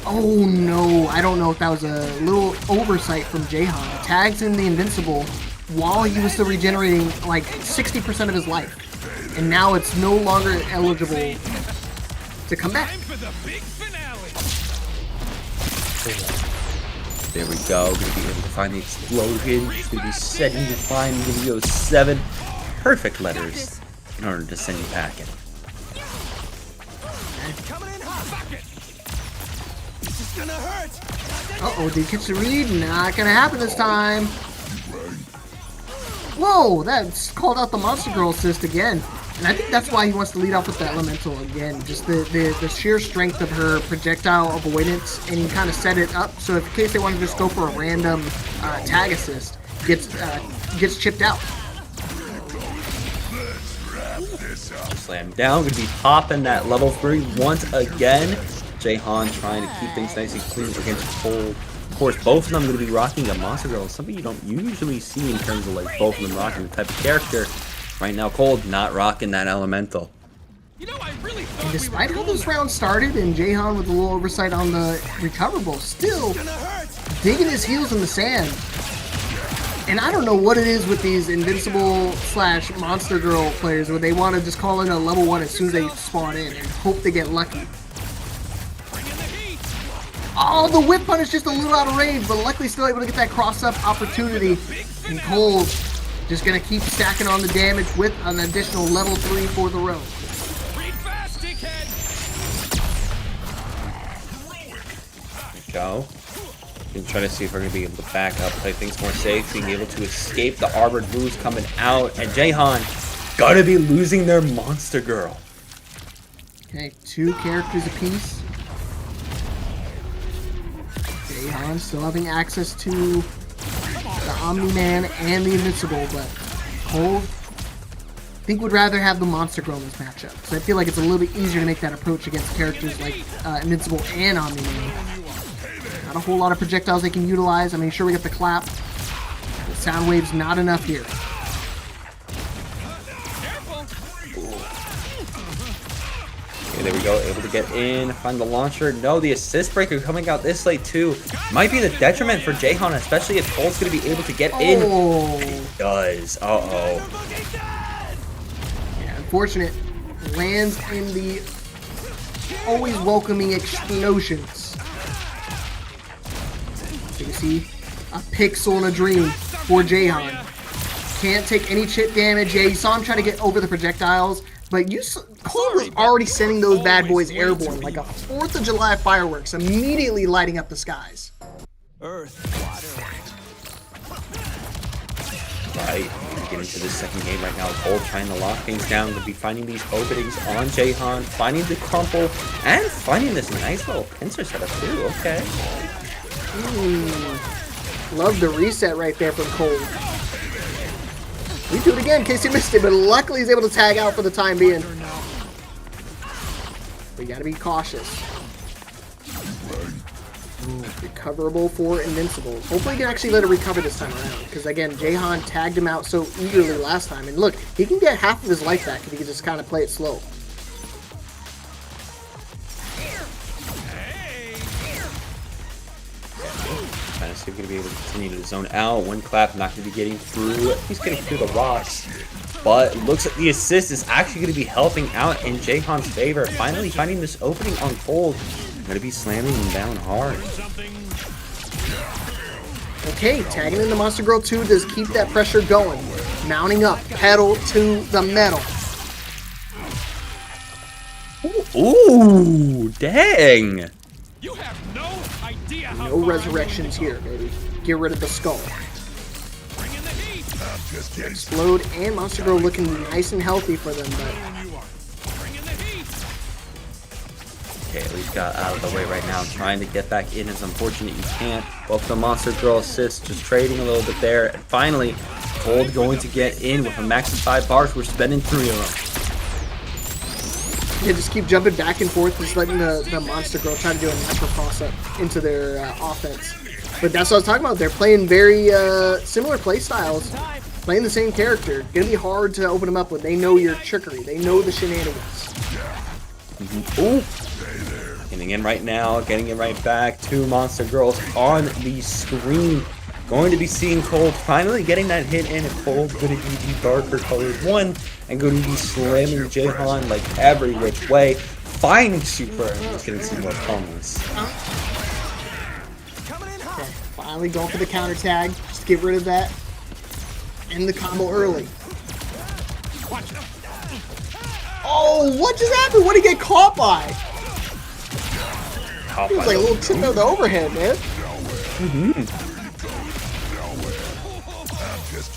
[SPEAKER 2] Oh no, I don't know if that was a little oversight from Jahan. Tags in the Invincible while he was still regenerating like 60% of his life. And now it's no longer eligible to come back.
[SPEAKER 1] There we go. Gonna be able to find the explosion. It's gonna be setting to find video 7 perfect letters in order to send you packing.
[SPEAKER 2] Uh-oh, did he catch the read? Not gonna happen this time. Whoa, that's called out the Monster Girl assist again. And I think that's why he wants to lead off with the Elemental again. Just the sheer strength of her projectile avoidance, and he kind of set it up so if in case they want to just go for a random tag assist, gets chipped out.
[SPEAKER 1] Slam down. Gonna be popping that level 3 once again. Jahan trying to keep things nice and clean against Cold. Of course, both of them going to be rocking a Monster Girl. Something you don't usually see in terms of like both of them rocking the type of character. Right now, Cold not rocking that Elemental.
[SPEAKER 2] And despite how this round started, and Jahan with a little oversight on the recoverable, still digging his heels in the sand. And I don't know what it is with these Invincible / Monster Girl players where they want to just call in a level 1 as soon as they spawn in and hope they get lucky. Oh, the whip punish just a little out of range, but luckily still able to get that cross-up opportunity. And Cold just going to keep stacking on the damage with an additional level 3 for the road.
[SPEAKER 1] There we go. Gonna try to see if we're going to be able to back up, play things more safe, being able to escape the armored moves coming out. And Jahan gotta be losing their Monster Girl.
[SPEAKER 2] Okay, 2 characters apiece. Jahan still having access to the Omni-Man and the Invincible, but Cold, I think would rather have the Monster Girl in this matchup, because I feel like it's a little bit easier to make that approach against characters like Invincible and Omni-Man. Not a whole lot of projectiles they can utilize. I mean, sure, we got the clap. The sound wave's not enough here.
[SPEAKER 1] Okay, there we go. Able to get in, find the launcher. No, the assist breaker coming out this late too. Might be the detriment for Jahan, especially if Cold's going to be able to get in. He does. Uh-oh.
[SPEAKER 2] Yeah, unfortunate. Lands in the always welcoming explosions. So you see a pixel in a dream for Jahan. Can't take any chip damage. Yeah, you saw him try to get over the projectiles, but Cold was already sending those bad boys airborne like a 4th of July fireworks, immediately lighting up the skies.
[SPEAKER 4] Earth, water.
[SPEAKER 1] Right, get into the second game right now. Cold trying to lock things down, to be finding these openings on Jahan, finding the crumple, and finding this nice little pincer setup too. Okay.
[SPEAKER 2] Love the reset right there from Cold. We do it again in case you missed it, but luckily he's able to tag out for the time being. We gotta be cautious. Recoverable for Invincible. Hopefully he can actually let it recover this time around, because again, Jahan tagged him out so eagerly last time, and look, he can get half of his life back if he can just kind of play it slow.
[SPEAKER 1] Trying to see if we're going to be able to continue to zone out. One clap, not going to be getting through. He's getting through the rocks. But it looks like the assist is actually going to be helping out in Jahan's favor. Finally finding this opening on Cold. Going to be slamming him down hard.
[SPEAKER 2] Okay, tagging in the Monster Girl 2 does keep that pressure going. Mounting up, pedal to the metal.
[SPEAKER 1] Ooh, dang.
[SPEAKER 3] You have no idea how
[SPEAKER 2] No resurrections here, baby. Get rid of the skull.
[SPEAKER 3] Bring in the heat.
[SPEAKER 2] Explode and Monster Girl looking nice and healthy for them, but
[SPEAKER 3] Bring in the heat.
[SPEAKER 1] Okay, at least got out of the way right now. Trying to get back in is unfortunate. You can't. Both the Monster Girl assists, just trading a little bit there. And finally, Cold going to get in with a max of 5 bars. We're spending 3 of them.
[SPEAKER 2] yeah, just keep jumping back and forth, just letting the Monster Girl try to do a natural cross-up into their offense. But that's what I was talking about. They're playing very similar play styles, playing the same character. Gonna be hard to open them up when they know your trickery. They know the shenanigans.
[SPEAKER 1] Ooh. Getting in right now, getting it right back. 2 Monster Girls on the screen. Going to be seeing Cold finally getting that hit in, and Cold's going to be the darker colored one and going to be slamming Jahan like every which way. Finding Super, and he's going to see more combos.
[SPEAKER 2] Okay, finally going for the counter tag. Just get rid of that. End the combo early. Oh, what just happened? What did he get caught by? It was like a little tip of the overhead, man.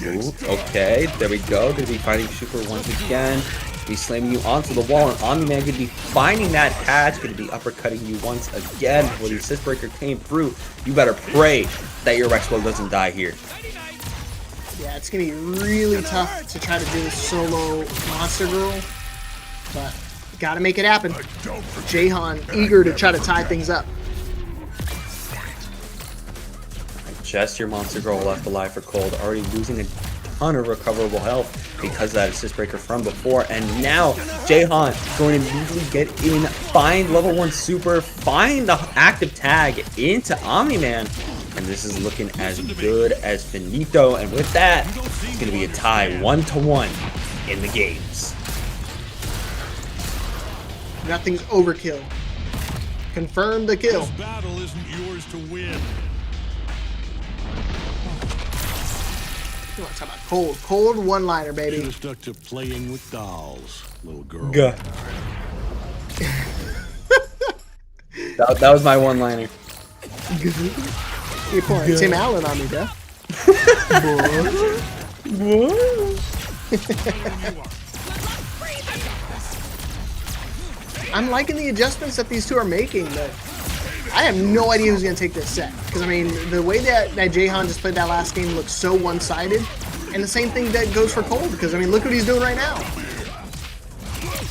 [SPEAKER 1] Ooh, okay, there we go. Going to be fighting Super once again. Be slamming you onto the wall, and Omni-Man going to be finding that patch. Going to be uppercutting you once again. When the assist breaker came through, you better pray that your Rexwell doesn't die here.
[SPEAKER 2] Yeah, it's going to be really tough to try to do this solo Monster Girl, but got to make it happen. Jahan eager to try to tie things up.
[SPEAKER 1] Just your Monster Girl left alive for Cold, already losing a ton of recoverable health because of that assist breaker from before, and now Jahan going to immediately get in, find level 1 super, find the active tag into Omni-Man, and this is looking as good as finito, and with that, it's going to be a tie 1-1 in the games.
[SPEAKER 2] Nothing's overkill. Confirm the kill.
[SPEAKER 3] This battle isn't yours to win.
[SPEAKER 2] You want to talk about Cold. Cold one-liner, baby.
[SPEAKER 3] Should have stuck to playing with dolls, little girl.
[SPEAKER 1] Gah. that was my one-liner.
[SPEAKER 2] You're pouring Tim Allen on me, bro. I'm liking the adjustments that these two are making, but I have no idea who's going to take this set. Because, I mean, the way that Jahan just played that last game looks so one-sided. And the same thing that goes for Cole, because I mean, look what he's doing right now.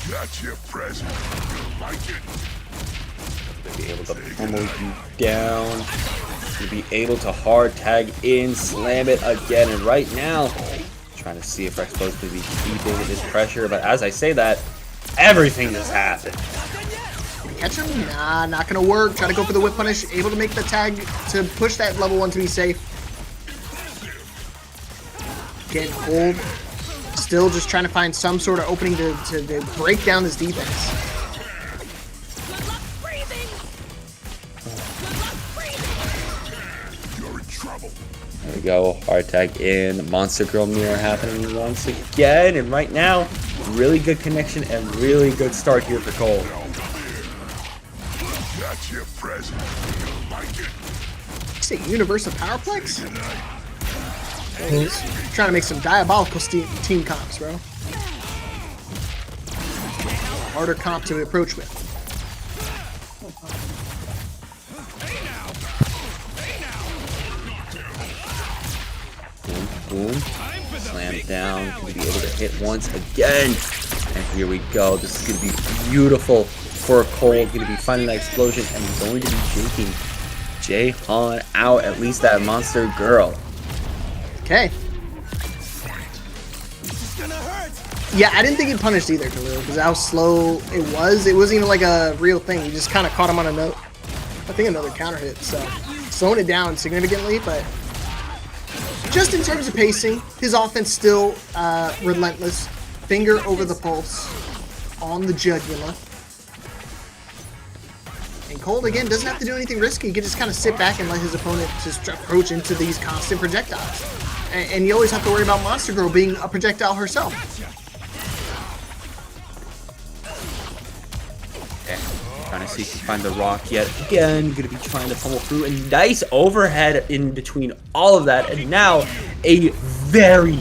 [SPEAKER 3] That's your present. Like it.
[SPEAKER 1] Be able to pummel you down. To be able to hard tag in, slam it again, and right now, trying to see if Rexpo is going to be keeping this pressure. But as I say that, everything just happened.
[SPEAKER 2] Catch him? Nah, not gonna work. Try to go for the whip punish. Able to make the tag to push that level 1 to be safe. Get Cold. Still just trying to find some sort of opening to break down this defense.
[SPEAKER 1] There we go, hard tag in, Monster Girl mirror happening once again, and right now, really good connection and really good start here for Cole.
[SPEAKER 3] That's your present. Like it.
[SPEAKER 2] You say Universal Powerplex? Trying to make some diabolical team comps, bro. Harder comp to approach with.
[SPEAKER 1] Boom, slam down, gonna be able to hit once again, and here we go. This is gonna be beautiful for Cole. Gonna be finding that explosion and going to be shaking Jaehan out, at least that Monster Girl.
[SPEAKER 2] Okay. Yeah, I didn't think it punished either, Khalil, because how slow it was. It wasn't even like a real thing. You just kind of caught him on a note. I think another counter hit, so slowing it down significantly, but just in terms of pacing, his offense still relentless. Finger over the pulse on the jugular. And Cold, again, doesn't have to do anything risky. He can just kind of sit back and let his opponent just approach into these constant projectiles. And you always have to worry about Monster Girl being a projectile herself.
[SPEAKER 1] Trying to see if he can find the rock yet again. Gonna be trying to pummel through. A nice overhead in between all of that. And now a very,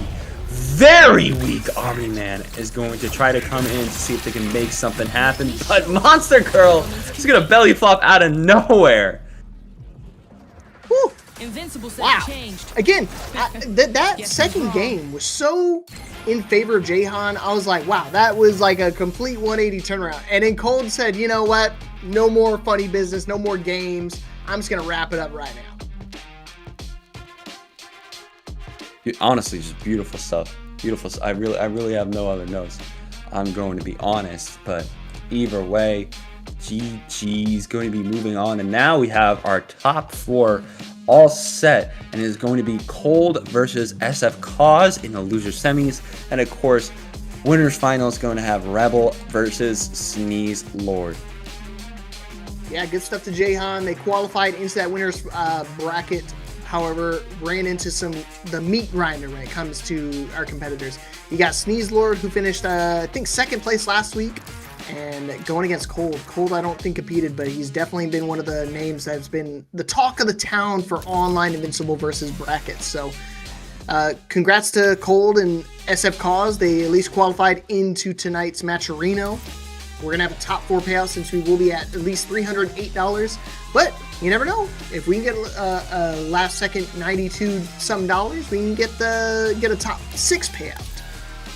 [SPEAKER 1] very weak Omni-Man is going to try to come in to see if they can make something happen. But Monster Girl is gonna belly flop out of nowhere.
[SPEAKER 2] Woo!
[SPEAKER 6] Invincible
[SPEAKER 2] Wow.
[SPEAKER 6] changed.
[SPEAKER 2] Again, that second game was so in favor of Jaehan. I was like, wow, that was like a complete 180 turnaround. And then Cold said, you know what? No more funny business, no more games. I'm just gonna wrap it up right now.
[SPEAKER 1] Honestly, just beautiful stuff. Beautiful. I really have no other notes. I'm going to be honest, but either way, GG's going to be moving on, and now we have our top 4 all set, and it is going to be Cold versus SF Cause in the loser semis, and of course, winners final is going to have Rebel versus Sneeze Lord.
[SPEAKER 2] Yeah, good stuff to Jaehan. They qualified into that winner's bracket. However, ran into the meat grinder when it comes to our competitors. You got Sneeze Lord, who finished, I think, 2nd place last week, and going against Cold. Cold, I don't think competed, but he's definitely been one of the names that's been the talk of the town for online Invincible versus brackets. So, congrats to Cold and SF Cause. They at least qualified into tonight's matcherino. We're going to have a top 4 payout since we will be at least $308. But you never know. If we can get a last second $92-something, we can get a top 6 payout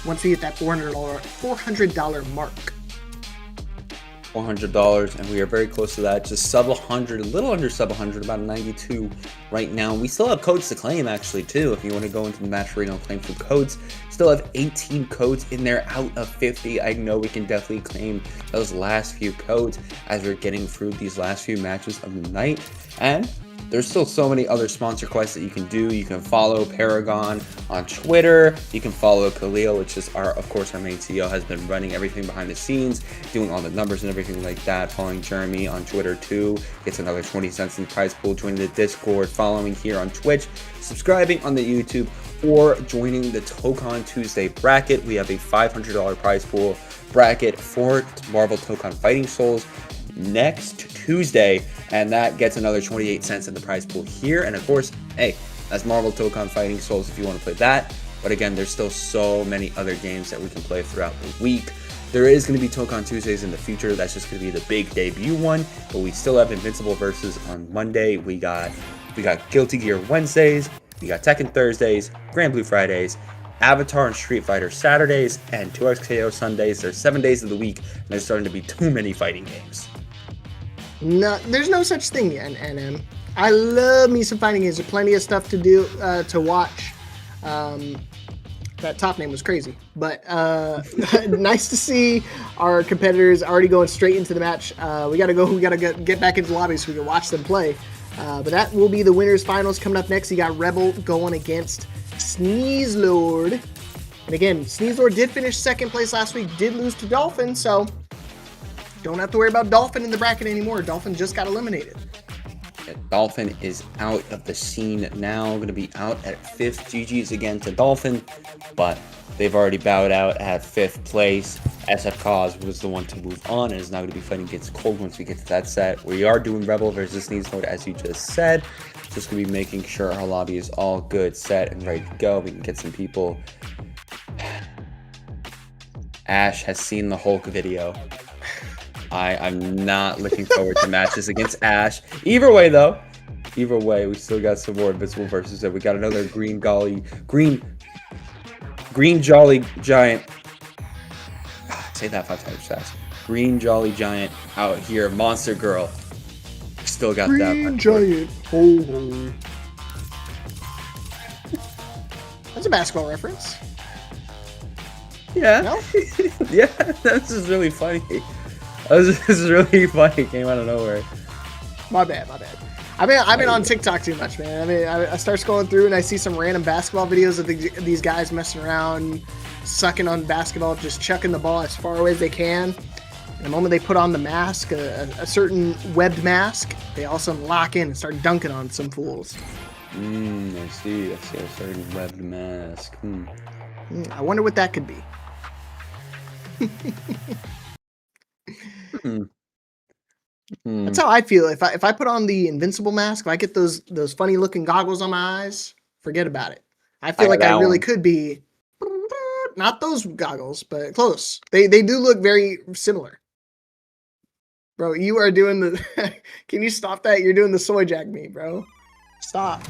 [SPEAKER 2] once we hit that $400 mark.
[SPEAKER 1] $400, and we are very close to that. Just sub 100, a little under sub 100, about 92 right now. We still have codes to claim, actually, too. If you want to go into the matcherino and claim some codes, still have 18 codes in there out of 50. I know we can definitely claim those last few codes as we're getting through these last few matches of the night. And there's still so many other sponsor quests that you can do. You can follow Paragon on Twitter. You can follow Khalil, which is of course our main CEO, has been running everything behind the scenes, doing all the numbers and everything like that. Following Jeremy on Twitter too gets another 20 cents in the prize pool. Joining the Discord, following here on Twitch, subscribing on the YouTube, or joining the Tokon Tuesday bracket. We have a $500 prize pool bracket for Marvel Tokon Fighting Souls next Tuesday, and that gets another 28 cents in the prize pool here. And of course, hey, that's Marvel Tokon Fighting Souls if you want to play that. But again, there's still so many other games that we can play throughout the week. There is going to be Tokon Tuesdays in the future. That's just going to be the big debut one. But we still have Invincible versus on Monday. We got Guilty Gear Wednesdays. You got Tekken Thursdays, Grand Blue Fridays, Avatar and Street Fighter Saturdays, and 2XKO Sundays. There's 7 days of the week, and there's starting to be too many fighting games.
[SPEAKER 2] No, there's no such thing, NM. I love me some fighting games. There's plenty of stuff to do, to watch. That top name was crazy, but nice to see our competitors already going straight into the match. We gotta get back into the lobby so we can watch them play. But that will be the winners finals coming up next. You got Rebel going against Sneeze Lord. And again, Sneeze Lord did finish second place last week, did lose to Dolphin, so don't have to worry about Dolphin in the bracket anymore. Dolphin just got eliminated.
[SPEAKER 1] Dolphin is out of the scene now. Going to be out at 5th. GG's again to Dolphin, but they've already bowed out at 5th place. SF Cause was the one to move on and is now going to be fighting against Cold once we get to that set. We are doing Rebel versus Sneeze Lord, as you just said. Just going to be making sure our lobby is all good, set, and ready to go. We can get some people. Ash has seen the Hulk video. I'm not looking forward to matches against Ash. Either way, though, we still got some more Invincible versus it. We got another green jolly giant. Say that 5 times fast. Green jolly giant out here. Monster girl. Still got that.
[SPEAKER 2] Green giant. Ho ho. That's a basketball reference.
[SPEAKER 1] Yeah.
[SPEAKER 2] No?
[SPEAKER 1] Yeah. This is really funny. This is really funny. It came out of nowhere.
[SPEAKER 2] My bad. I've been on TikTok too much, man. I mean, I start scrolling through and I see some random basketball videos of these guys messing around, sucking on basketball, just chucking the ball as far away as they can. And the moment they put on the mask, a certain webbed mask, they all of a sudden lock in and start dunking on some fools.
[SPEAKER 1] I see. A certain webbed mask.
[SPEAKER 2] I wonder what that could be. That's how I feel. If I put on the Invincible mask, if I get those funny looking goggles on my eyes, forget about it. I feel like I really could be. Not those goggles, but close. They do look very similar. Bro, you are doing the. Can you stop that? You're doing the soy jack me, bro. Stop.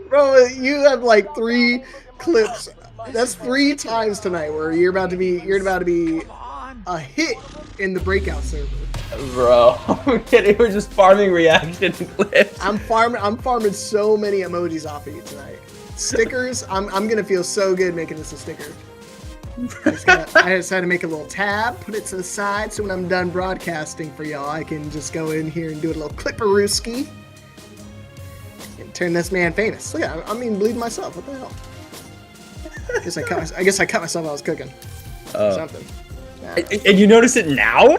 [SPEAKER 2] Bro, you have like 3 clips. That's 3 times tonight where you're about to be a hit in the breakout server.
[SPEAKER 1] Bro, we're just farming reaction clips.
[SPEAKER 2] I'm farming so many emojis off of you tonight. Stickers, I'm gonna feel so good making this a sticker. I just had to make a little tab, put it to the side, so when I'm done broadcasting for y'all, I can just go in here and do a little clipperooski and turn this man famous. Look at, bleeding myself. What the hell? I guess I cut myself while I was cooking. Something.
[SPEAKER 1] And you notice it now?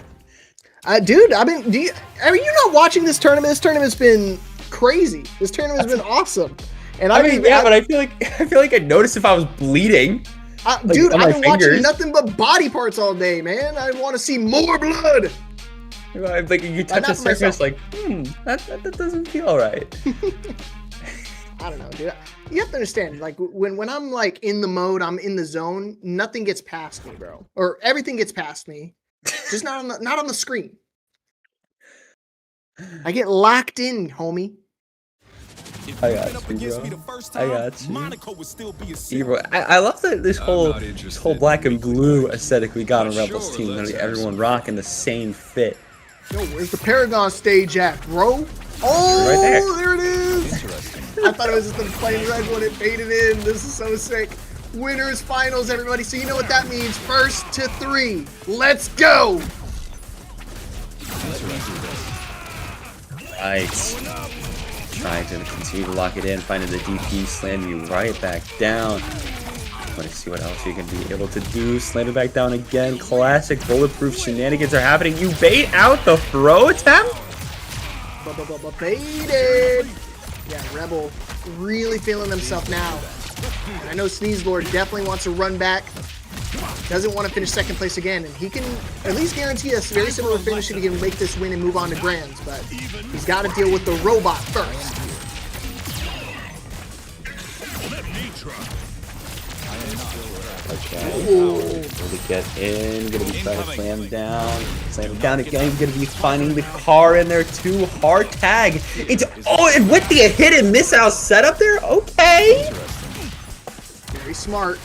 [SPEAKER 2] Dude, are you not watching this tournament? This tournament's been crazy. This tournament's been awesome. And but
[SPEAKER 1] I feel like I'd notice if I was bleeding.
[SPEAKER 2] Dude, I've been watching nothing but body parts all day, man. I want to see more blood.
[SPEAKER 1] Like you touch the surface, like, that doesn't feel right.
[SPEAKER 2] I don't know, dude. You have to understand, like, when I'm like in the mode, I'm in the zone, nothing gets past me, bro. Or everything gets past me, just not on the screen. I get locked in, homie.
[SPEAKER 1] I got you, bro. I love that this whole black and blue aesthetic we got on Rebels team. Everyone rocking the same fit.
[SPEAKER 2] Yo, where's the Paragon stage at, bro? Oh, right there it is. I thought it was just the plain red when it faded in. This is so sick. Winners finals, everybody. So you know what that means. 1st to 3. Let's go.
[SPEAKER 1] Right. Trying to continue to lock it in, finding the DP, slam you right back down. Want to see what else you can be able to do. Slam it back down again. Classic bulletproof shenanigans are happening. You bait out the throw attempt?
[SPEAKER 2] Baited. Yeah, Rebel really feeling himself now. I know Sneeze Lord definitely wants to run back. Doesn't want to finish 2nd place again, and he can at least guarantee us very similar finish if he can make this win and move on to Grands, but he's got to deal with the robot first.
[SPEAKER 1] Okay. Going to get in. Going to be trying to slam down. Slam down again. Going to be finding the car in there too. Hard tag. It's and with the hit and miss out setup there. Okay.
[SPEAKER 2] Very smart.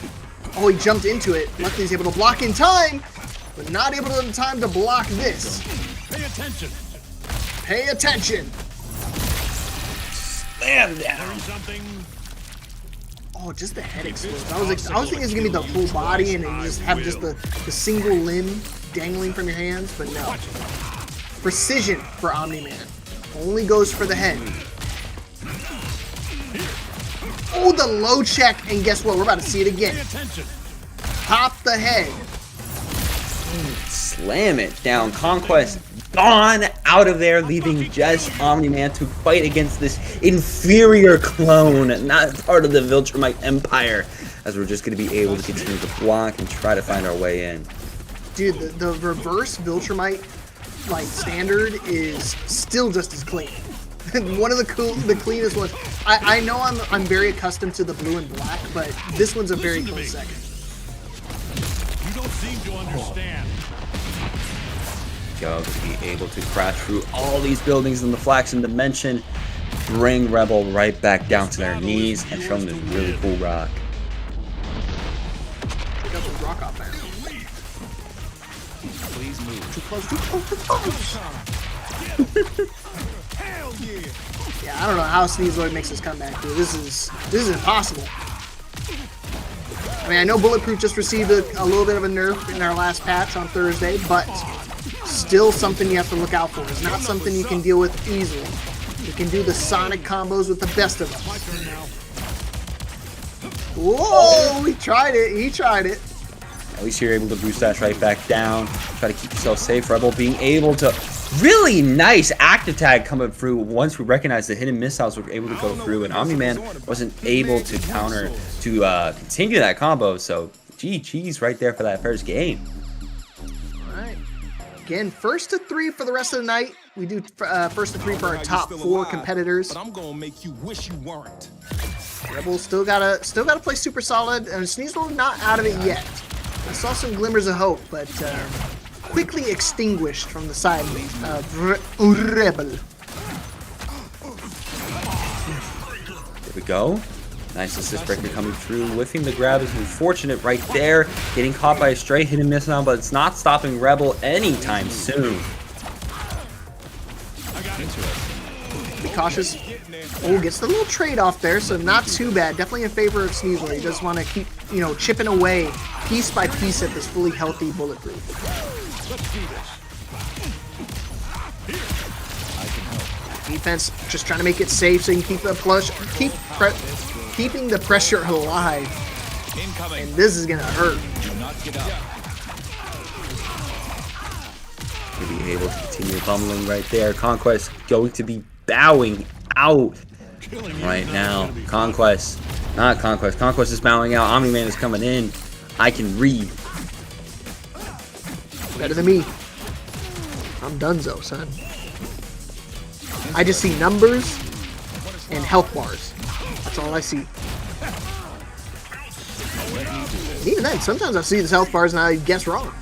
[SPEAKER 2] Oh, he jumped into it. Luckily, he's able to block in time, but not able in time to block this.
[SPEAKER 3] Pay attention.
[SPEAKER 2] Pay attention.
[SPEAKER 1] Slam down.
[SPEAKER 3] Learn something.
[SPEAKER 2] Oh, just the head explodes. I was thinking it was gonna be the whole body and then you just have just the single limb dangling from your hands, but no. Precision for Omni-Man. Only goes for the head. Oh, the low check, and guess what? We're about to see it again.
[SPEAKER 3] Pay attention.
[SPEAKER 2] Pop the head.
[SPEAKER 1] Slam it down. Conquest gone out of there, leaving just Omni-Man to fight against this inferior clone, not part of the Viltrumite Empire, as we're just going to be able to continue to block and try to find our way in.
[SPEAKER 2] Dude, the reverse Viltrumite like standard is still just as clean. One of the cleanest ones. I know I'm very accustomed to the blue and black, but this one's a very close second.
[SPEAKER 3] You don't seem to understand.
[SPEAKER 1] Go to be able to crash through all these buildings in the Flaxen Dimension, bring Rebel right back down to their knees, and show them this really cool rock.
[SPEAKER 2] Check out the rock off there.
[SPEAKER 5] Please move.
[SPEAKER 2] Too close, too close, too close.
[SPEAKER 3] Hell yeah.
[SPEAKER 2] Yeah, I don't know how Sneezeloid makes this comeback, dude. This is impossible. I mean, I know Bulletproof just received a little bit of a nerf in our last patch on Thursday, but still something you have to look out for. It's not something you can deal with easily. You can do the Sonic combos with the best of them. Whoa, he tried it. He tried it.
[SPEAKER 1] At least you're able to boost that right back down. Try to keep yourself safe. Rebel being able to really nice active tag coming through. Once we recognized the hidden missiles were able to go through, and Omni-Man wasn't able to counter to continue that combo. So GG's right there for that first game.
[SPEAKER 2] All right. Again, first to 3 for the rest of the night. We do first to 3 for our top 4 competitors.
[SPEAKER 3] But I'm gonna make you wish you weren't.
[SPEAKER 2] Rebel still gotta play super solid, and Sneasel not out of it yet. I saw some glimmers of hope, but quickly extinguished from the side of Rebel.
[SPEAKER 1] There we go. Nice assist breaker coming through. Whiffing the grab is unfortunate right there. Getting caught by a stray hit and miss now, but it's not stopping Rebel anytime soon.
[SPEAKER 2] Be cautious. Oh, gets the little trade-off there, so not too bad. Definitely in favor of Sneasel. He just want to keep, chipping away piece by piece at this fully healthy Bulletproof. Defense just trying to make it safe so you can keep the keeping the pressure alive. And this is gonna hurt.
[SPEAKER 1] To be able to continue pummeling right there. Conquest going to be bowing out right now. Conquest, not Conquest. Conquest is bowing out. Omni-Man is coming in. I can read.
[SPEAKER 2] Better than me. I'm donezo, son. I just see numbers and health bars. That's all I see. And even then, sometimes I see the health bars and I guess wrong.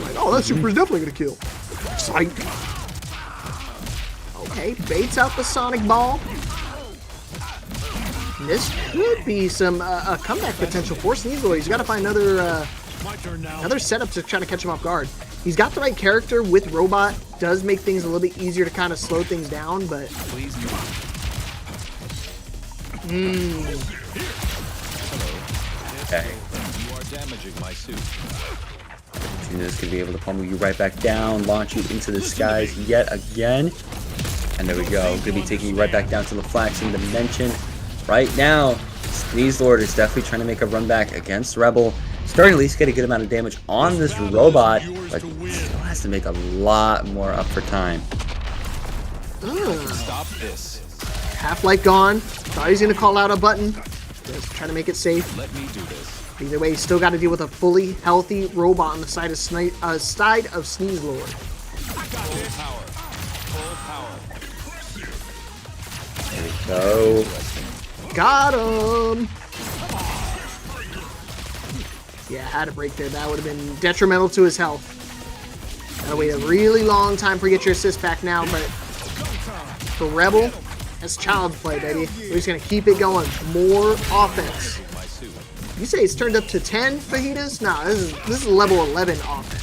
[SPEAKER 2] Like, oh, that super is definitely gonna kill. Psych. Okay, baits out the Sonic Ball. This could be some a comeback potential for Sneasel. He's got to find another setup to try to catch him off guard. He's got the right character with Robot. Does make things a little bit easier to kind of slow things down, but
[SPEAKER 1] Okay.
[SPEAKER 5] You are damaging my suit.
[SPEAKER 1] Tina's gonna be able to pummel you right back down, launch you into the skies yet again. And there we go. Gonna be taking you right back down to the Flaxen Dimension. Right now, Sneaselord is definitely trying to make a run back against Rebel. Starting to at least get a good amount of damage on this robot, but still has to make a lot more up for time.
[SPEAKER 5] Stop this.
[SPEAKER 2] Half-life gone. Thought he's gonna call out a button. Just trying to make it safe.
[SPEAKER 5] Let me do this.
[SPEAKER 2] Either way, he's still got to deal with a fully healthy robot on the side of Sneaselord.
[SPEAKER 1] There we go.
[SPEAKER 2] Got him. Yeah, had a break there. That would have been detrimental to his health. Gotta wait a really long time for you to get your assist back now, but for Rebel, that's child's play, baby. We're just gonna keep it going. More offense. You say it's turned up to 10 fajitas? Nah, this is level 11 offense.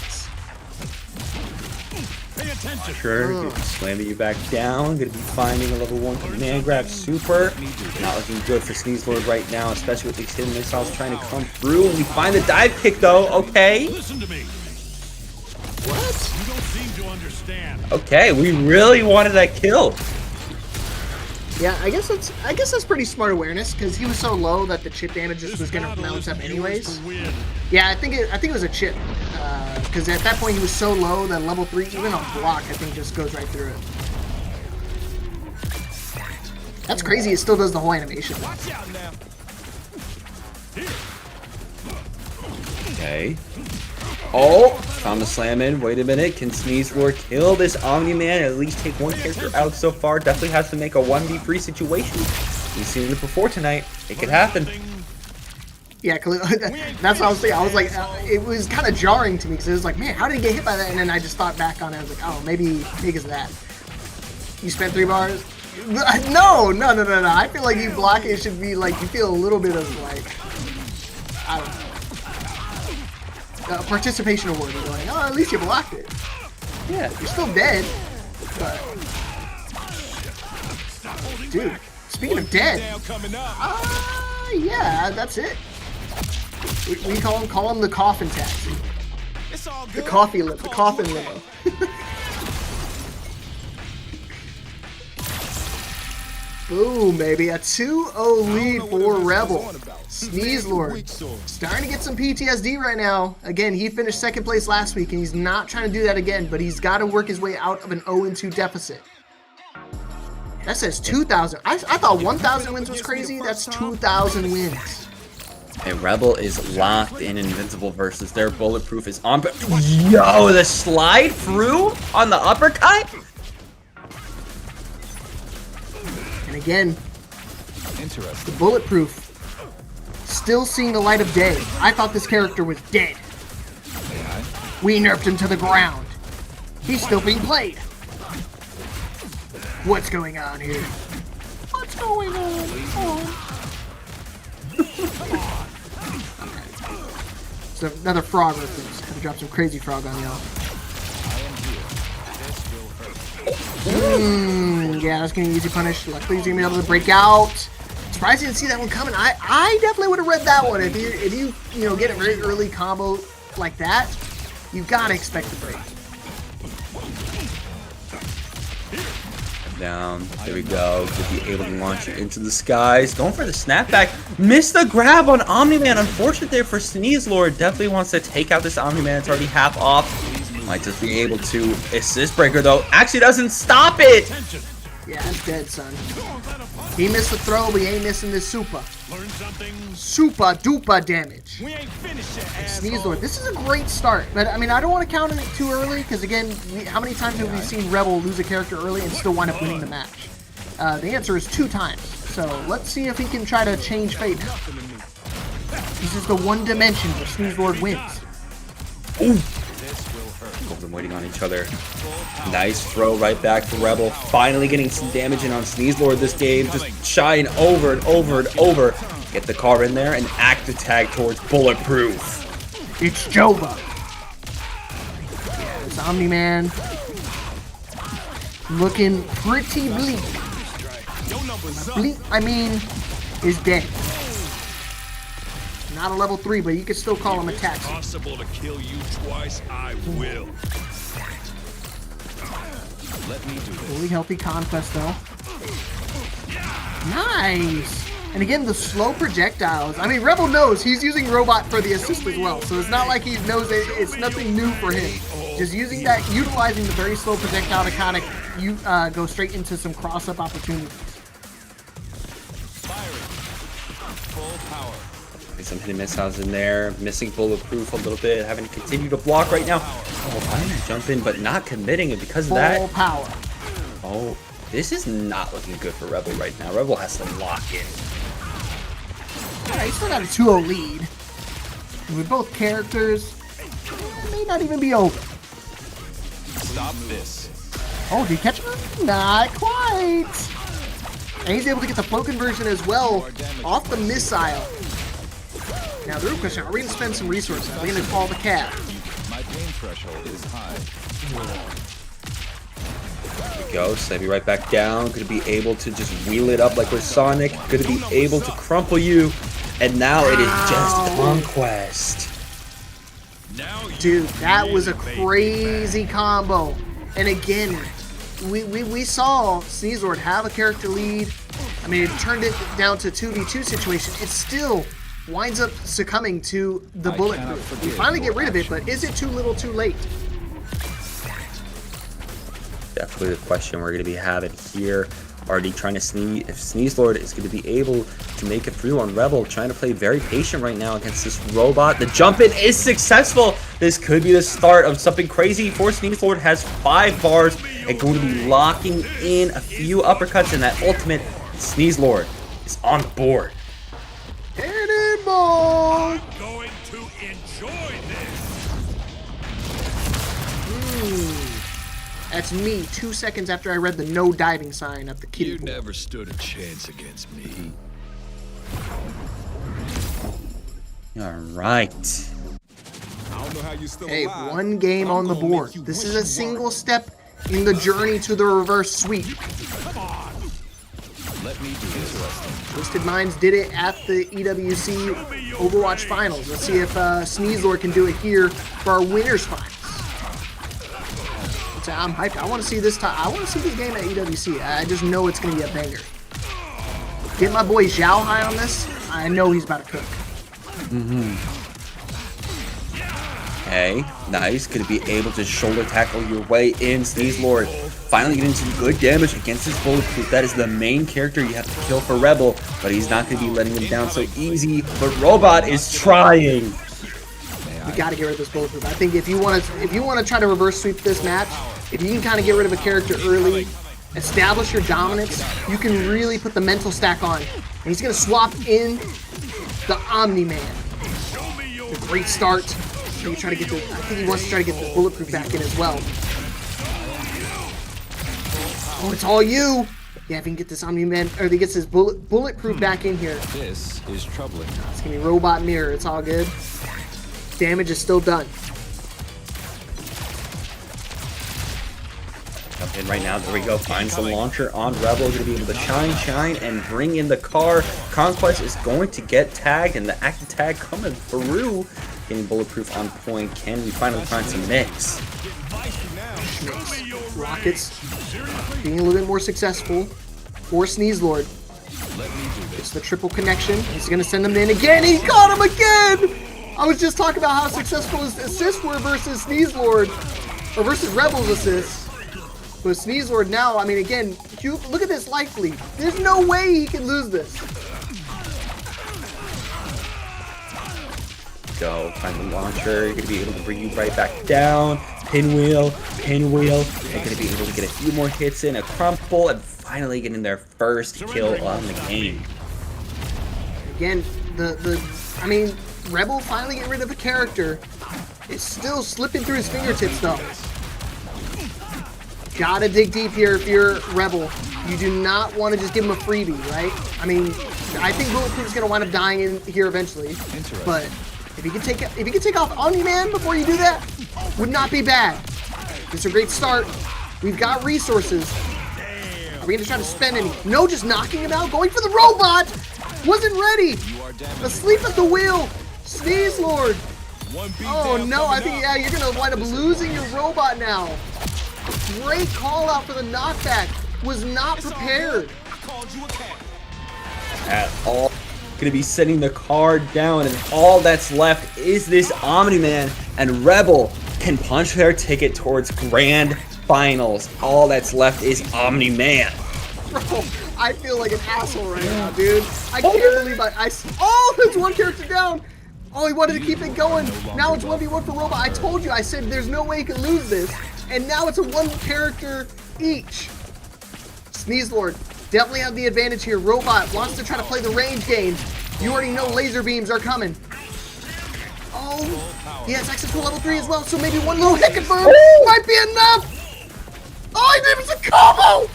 [SPEAKER 1] Sure, slamming you back down. Gonna be finding a level 1 command grab super. Not looking good for Sneeze Lord right now, especially with these hidden missiles trying to come through. And we find the dive kick though. Okay.
[SPEAKER 3] Listen to me.
[SPEAKER 2] What?
[SPEAKER 3] You don't seem to understand.
[SPEAKER 1] Okay, we really wanted that kill.
[SPEAKER 2] Yeah, I guess that's pretty smart awareness because he was so low that the chip damage just was gonna bounce up anyways. Yeah, I think it was a chip because at that point he was so low that level 3, even on block, I think just goes right through it. That's crazy. It still does the whole animation.
[SPEAKER 1] Okay. Oh, found the slam in. Wait a minute. Can Sneeze Lord kill this Omni-Man? At least take one character out so far. Definitely has to make a 1v3 situation. We've seen it before tonight. It could happen.
[SPEAKER 2] Yeah, that's what I was saying. I was like, it was kind of jarring to me because it was like, man, how did he get hit by that? And then I just thought back on it. I was like, oh, maybe because of that. You spent 3 bars? No. I feel like you block it should be like, you feel a little bit of like, I don't know. Participation award. You're like, oh, at least you blocked it. Yeah, you're still dead, but dude, speaking of dead, yeah, that's it. We call him the coffin taxi, the coffin limo. Boom, baby, a 2-0 lead for Rebel. Sneeze Lord starting to get some PTSD right now. Again, he finished 2nd place last week, and he's not trying to do that again, but he's got to work his way out of an 0-2 deficit. That says 2,000. I thought 1,000 wins was crazy. That's 2,000 wins.
[SPEAKER 1] And Rebel is locked in Invincible versus their bulletproof is on. Yo, the slide through on the uppercut?
[SPEAKER 2] And again, the bulletproof still seeing the light of day. I thought this character was dead. We nerfed him to the ground. He's still being played. What's going on here? What's going on? So another frog reference. Had to drop some crazy frog on y'all. Yeah, that's gonna be easy punish. Luckily he's gonna be able to break out. Surprised you didn't see that one coming. I definitely would have read that one. If you get a very early combo like that, you gotta expect the break.
[SPEAKER 1] Down. There we go. To be able to launch it into the skies. Going for the snapback. Missed the grab on Omni-Man. Unfortunate there for Sneeze Lord. Definitely wants to take out this Omni-Man. It's already half off. Might just be able to assist breaker though. Actually doesn't stop it.
[SPEAKER 2] Yeah, that's dead, son. He missed the throw, but he ain't missing this super. Super duper damage.
[SPEAKER 3] We ain't finished yet,
[SPEAKER 2] Sneeze Lord. This is a great start, but I mean, I don't want to count it too early because again, how many times have we seen Rebel lose a character early and still wind up winning the match? The answer is 2 times. So let's see if he can try to change fate now. This is the one dimension where Sneeze Lord wins.
[SPEAKER 1] Ooh. Both of them waiting on each other. Nice throw right back to Rebel. Finally getting some damage in on Sneeze Lord this game. Just shying over and over and over. Get the car in there and act attack towards bulletproof.
[SPEAKER 2] It's Jova. This Omni-Man looking pretty bleak. Bleak, I mean, is dead. Not a level 3, but you can still call him a taxi.
[SPEAKER 3] Possible to kill you twice, I will.
[SPEAKER 5] Let me do this.
[SPEAKER 2] Fully healthy conquest though. Nice! And again, the slow projectiles. I mean, Rebel knows he's using robot for the assist as well, so it's not like he knows it's nothing new for him. Just using that, utilizing the very slow projectile to kind of go straight into some cross-up opportunities.
[SPEAKER 5] Full power.
[SPEAKER 1] Some hidden missiles in there. Missing bulletproof a little bit. Having to continue to block right now. Oh, I'm gonna jump in, but not committing it because of that.
[SPEAKER 2] Full power.
[SPEAKER 1] Oh, this is not looking good for Rebel right now. Rebel has to lock in.
[SPEAKER 2] Alright, he's still got a 2-0 lead. With both characters, it may not even be over.
[SPEAKER 5] Stop this.
[SPEAKER 2] Oh, did he catch him? Not quite. And he's able to get the flow conversion as well off the missile. Now, the real question, are we going to spend some resources? Are we going to call the cat?
[SPEAKER 5] My pain threshold is high.
[SPEAKER 1] There we go. Slammy right back down. Going to be able to just wheel it up like we're Sonic. Going to be able to crumple you. And now it is just Conquest.
[SPEAKER 2] Dude, that was a crazy combo. And again, we saw Sneezlord have a character lead. I mean, it turned it down to 2v2 situation. It still winds up succumbing to the bulletproof. We finally get rid of it, but is it too little too late?
[SPEAKER 1] Definitely the question we're going to be having here. Already trying to sneeze. If Sneezlord is going to be able to make it through on Rebel, trying to play very patient right now against this robot. The jump in is successful. This could be the start of something crazy for Sneezlord. Has 5 bars and going to be locking in a few uppercuts, and that ultimate Sneezlord is on the board.
[SPEAKER 2] Cannonball!
[SPEAKER 3] Going to enjoy this.
[SPEAKER 2] That's me 2 seconds after I read the no diving sign at the kiddie
[SPEAKER 3] You
[SPEAKER 2] pool.
[SPEAKER 3] never stood a chance against me.
[SPEAKER 1] All right.
[SPEAKER 2] Hey, 1 game on the board. This is a single step in the journey to the reverse sweep.
[SPEAKER 5] Let me do this.
[SPEAKER 2] Twisted Minds did it at the EWC Overwatch Finals. Let's see if Sneezlord can do it here for our winners finals. So I'm hyped. I want to see this time. I want to see this game at EWC. I just know it's going to be a banger. Get my boy Zhao high on this. I know he's about to cook.
[SPEAKER 1] Okay, nice. Gonna be able to shoulder tackle your way in. Sneezlord finally getting some good damage against his bulletproof. That is the main character you have to kill for Rebel, but he's not gonna be letting him down so easy. But Robot is trying.
[SPEAKER 2] We got to get rid of this bulletproof. I think if you want to try to reverse sweep this match, if you can kind of get rid of a character early, establish your dominance, you can really put the mental stack on. And he's gonna swap in the Omni-Man. A great start. I think he wants to try to get the bulletproof back in as well. Oh, it's all you. Yeah, if he can get this Omni-Man, or if he gets his bulletproof back in here.
[SPEAKER 5] This is troubling.
[SPEAKER 2] It's gonna be Robot Mirror. It's all good. Damage is still done.
[SPEAKER 1] Jump in right now. There we go. Finds the launcher on Rebel. Going to be able to shine, and bring in the car. Conquest is going to get tagged, and the active tag coming through. Getting bulletproof on point. Can we finally find some mix?
[SPEAKER 2] Rockets being a little bit more successful for Sneezlord. It's the triple connection. He's going to send him in again. He caught him again! I was just talking about how successful his assists were versus Sneezlord, or versus Rebel's assists. But Sneezlord now, I mean, again, look at this life lead. There's no way he can lose this.
[SPEAKER 1] Go. Find the launcher. You're going to be able to bring you right back down. Pinwheel. They're going to be able to get a few more hits in, a crumple, and finally getting their first kill on the game.
[SPEAKER 2] Again, I mean, Rebel finally get rid of a character. It's still slipping through his fingertips though. Gotta dig deep here if you're Rebel. You do not want to just give him a freebie, right? I mean, I think Bulletproof's gonna wind up dying in here eventually. But if you can take off Omni-Man before you do that, would not be bad. It's a great start. We've got resources. Are we gonna try to spend any? No, just knocking him out, going for the robot! Wasn't ready! Asleep at the wheel! Sneezlord! Oh no, I think, yeah, you're gonna wind up losing your robot now. Great call out for the knockback. Was not prepared.
[SPEAKER 1] At all. Going to be setting the card down, and all that's left is this Omni-Man, and Rebel can punch their ticket towards Grand Finals. All that's left is Omni-Man.
[SPEAKER 2] Bro, I feel like an asshole right now, dude. I can't believe oh, there's one character down. Oh, he wanted to keep it going. Now it's 1v1 for Robot. I told you, I said there's no way he can lose this. And now it's a 1 character each. Sneezlord definitely have the advantage here. Robot wants to try to play the range game. You already know laser beams are coming. Oh, he has access to level 3 as well, so maybe one little hit confirm might be enough. Oh, he gave us a combo.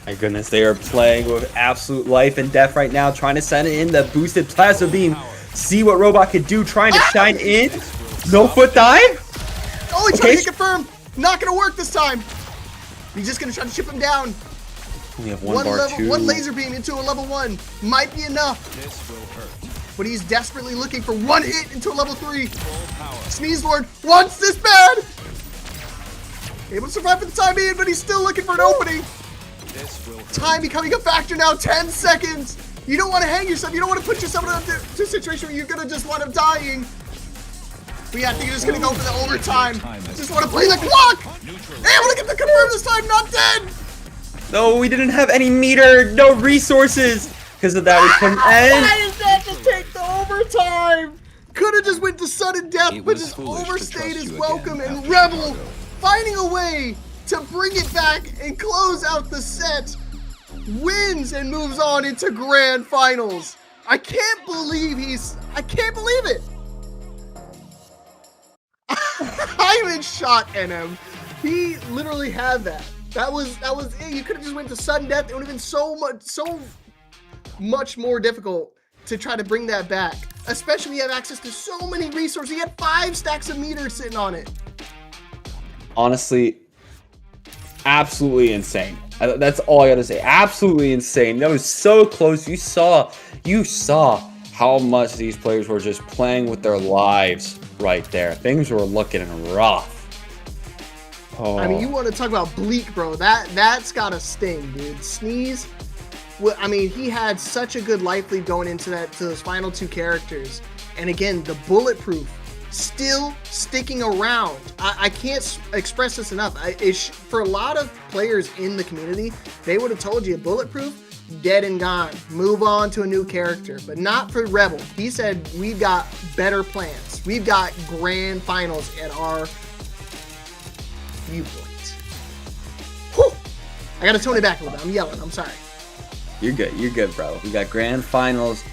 [SPEAKER 1] My goodness, they are playing with absolute life and death right now, trying to send in the boosted plasma beam. See what Robot can do, trying to shine in. No foot dive.
[SPEAKER 2] Oh, he tried to hit confirm. Not gonna work this time. He's just gonna try to chip him down.
[SPEAKER 1] We have one bar
[SPEAKER 2] level,
[SPEAKER 1] 2.
[SPEAKER 2] one laser beam into a level 1 might be enough.
[SPEAKER 5] This will hurt.
[SPEAKER 2] But he's desperately looking for one hit into a level 3. Sneeze Lord wants this bad. Able to survive for the time being, but he's still looking for an opening.
[SPEAKER 5] This will hurt.
[SPEAKER 2] Time becoming a factor now. 10 seconds. You don't want to hang yourself. You don't want to put yourself in a situation where you're gonna just wind up dying. But yeah, I think you're just gonna go for the overtime. Just want to play the clock. Able to get the confirm this time. Not dead.
[SPEAKER 1] No, we didn't have any meter, no resources. Because of that, we couldn't end.
[SPEAKER 2] Why does that just take the overtime? Could have just went to sudden death,
[SPEAKER 5] It
[SPEAKER 2] but
[SPEAKER 5] was
[SPEAKER 2] just
[SPEAKER 5] foolish to
[SPEAKER 2] overstayed
[SPEAKER 5] trust
[SPEAKER 2] his
[SPEAKER 5] you
[SPEAKER 2] welcome.
[SPEAKER 5] again
[SPEAKER 2] And
[SPEAKER 5] after
[SPEAKER 2] Rebel
[SPEAKER 5] Chicago.
[SPEAKER 2] finding a way to bring it back and close out the set. Wins and moves on into grand finals. I can't believe I can't believe it. I'm in shock, NM. He literally had that. That was it. You could have just went to sudden death. It would have been so much more difficult to try to bring that back. Especially when you have access to so many resources. He had 5 stacks of meters sitting on it.
[SPEAKER 1] Honestly, absolutely insane. That's all I gotta say. Absolutely insane. That was so close. You saw how much these players were just playing with their lives right there. Things were looking rough. Oh.
[SPEAKER 2] I mean, you want to talk about bleak, bro. That's got a sting, dude. Sneeze. Well, I mean, he had such a good life lead going into those final 2 characters. And again, the bulletproof still sticking around. I can't express this enough. For a lot of players in the community, they would have told you bulletproof, dead and gone. Move on to a new character. But not for Rebel. He said, we've got better plans. We've got grand finals at our viewpoint. Whew. I gotta tone it back a little bit. I'm yelling. I'm sorry.
[SPEAKER 1] You're good, bro. We got grand finals.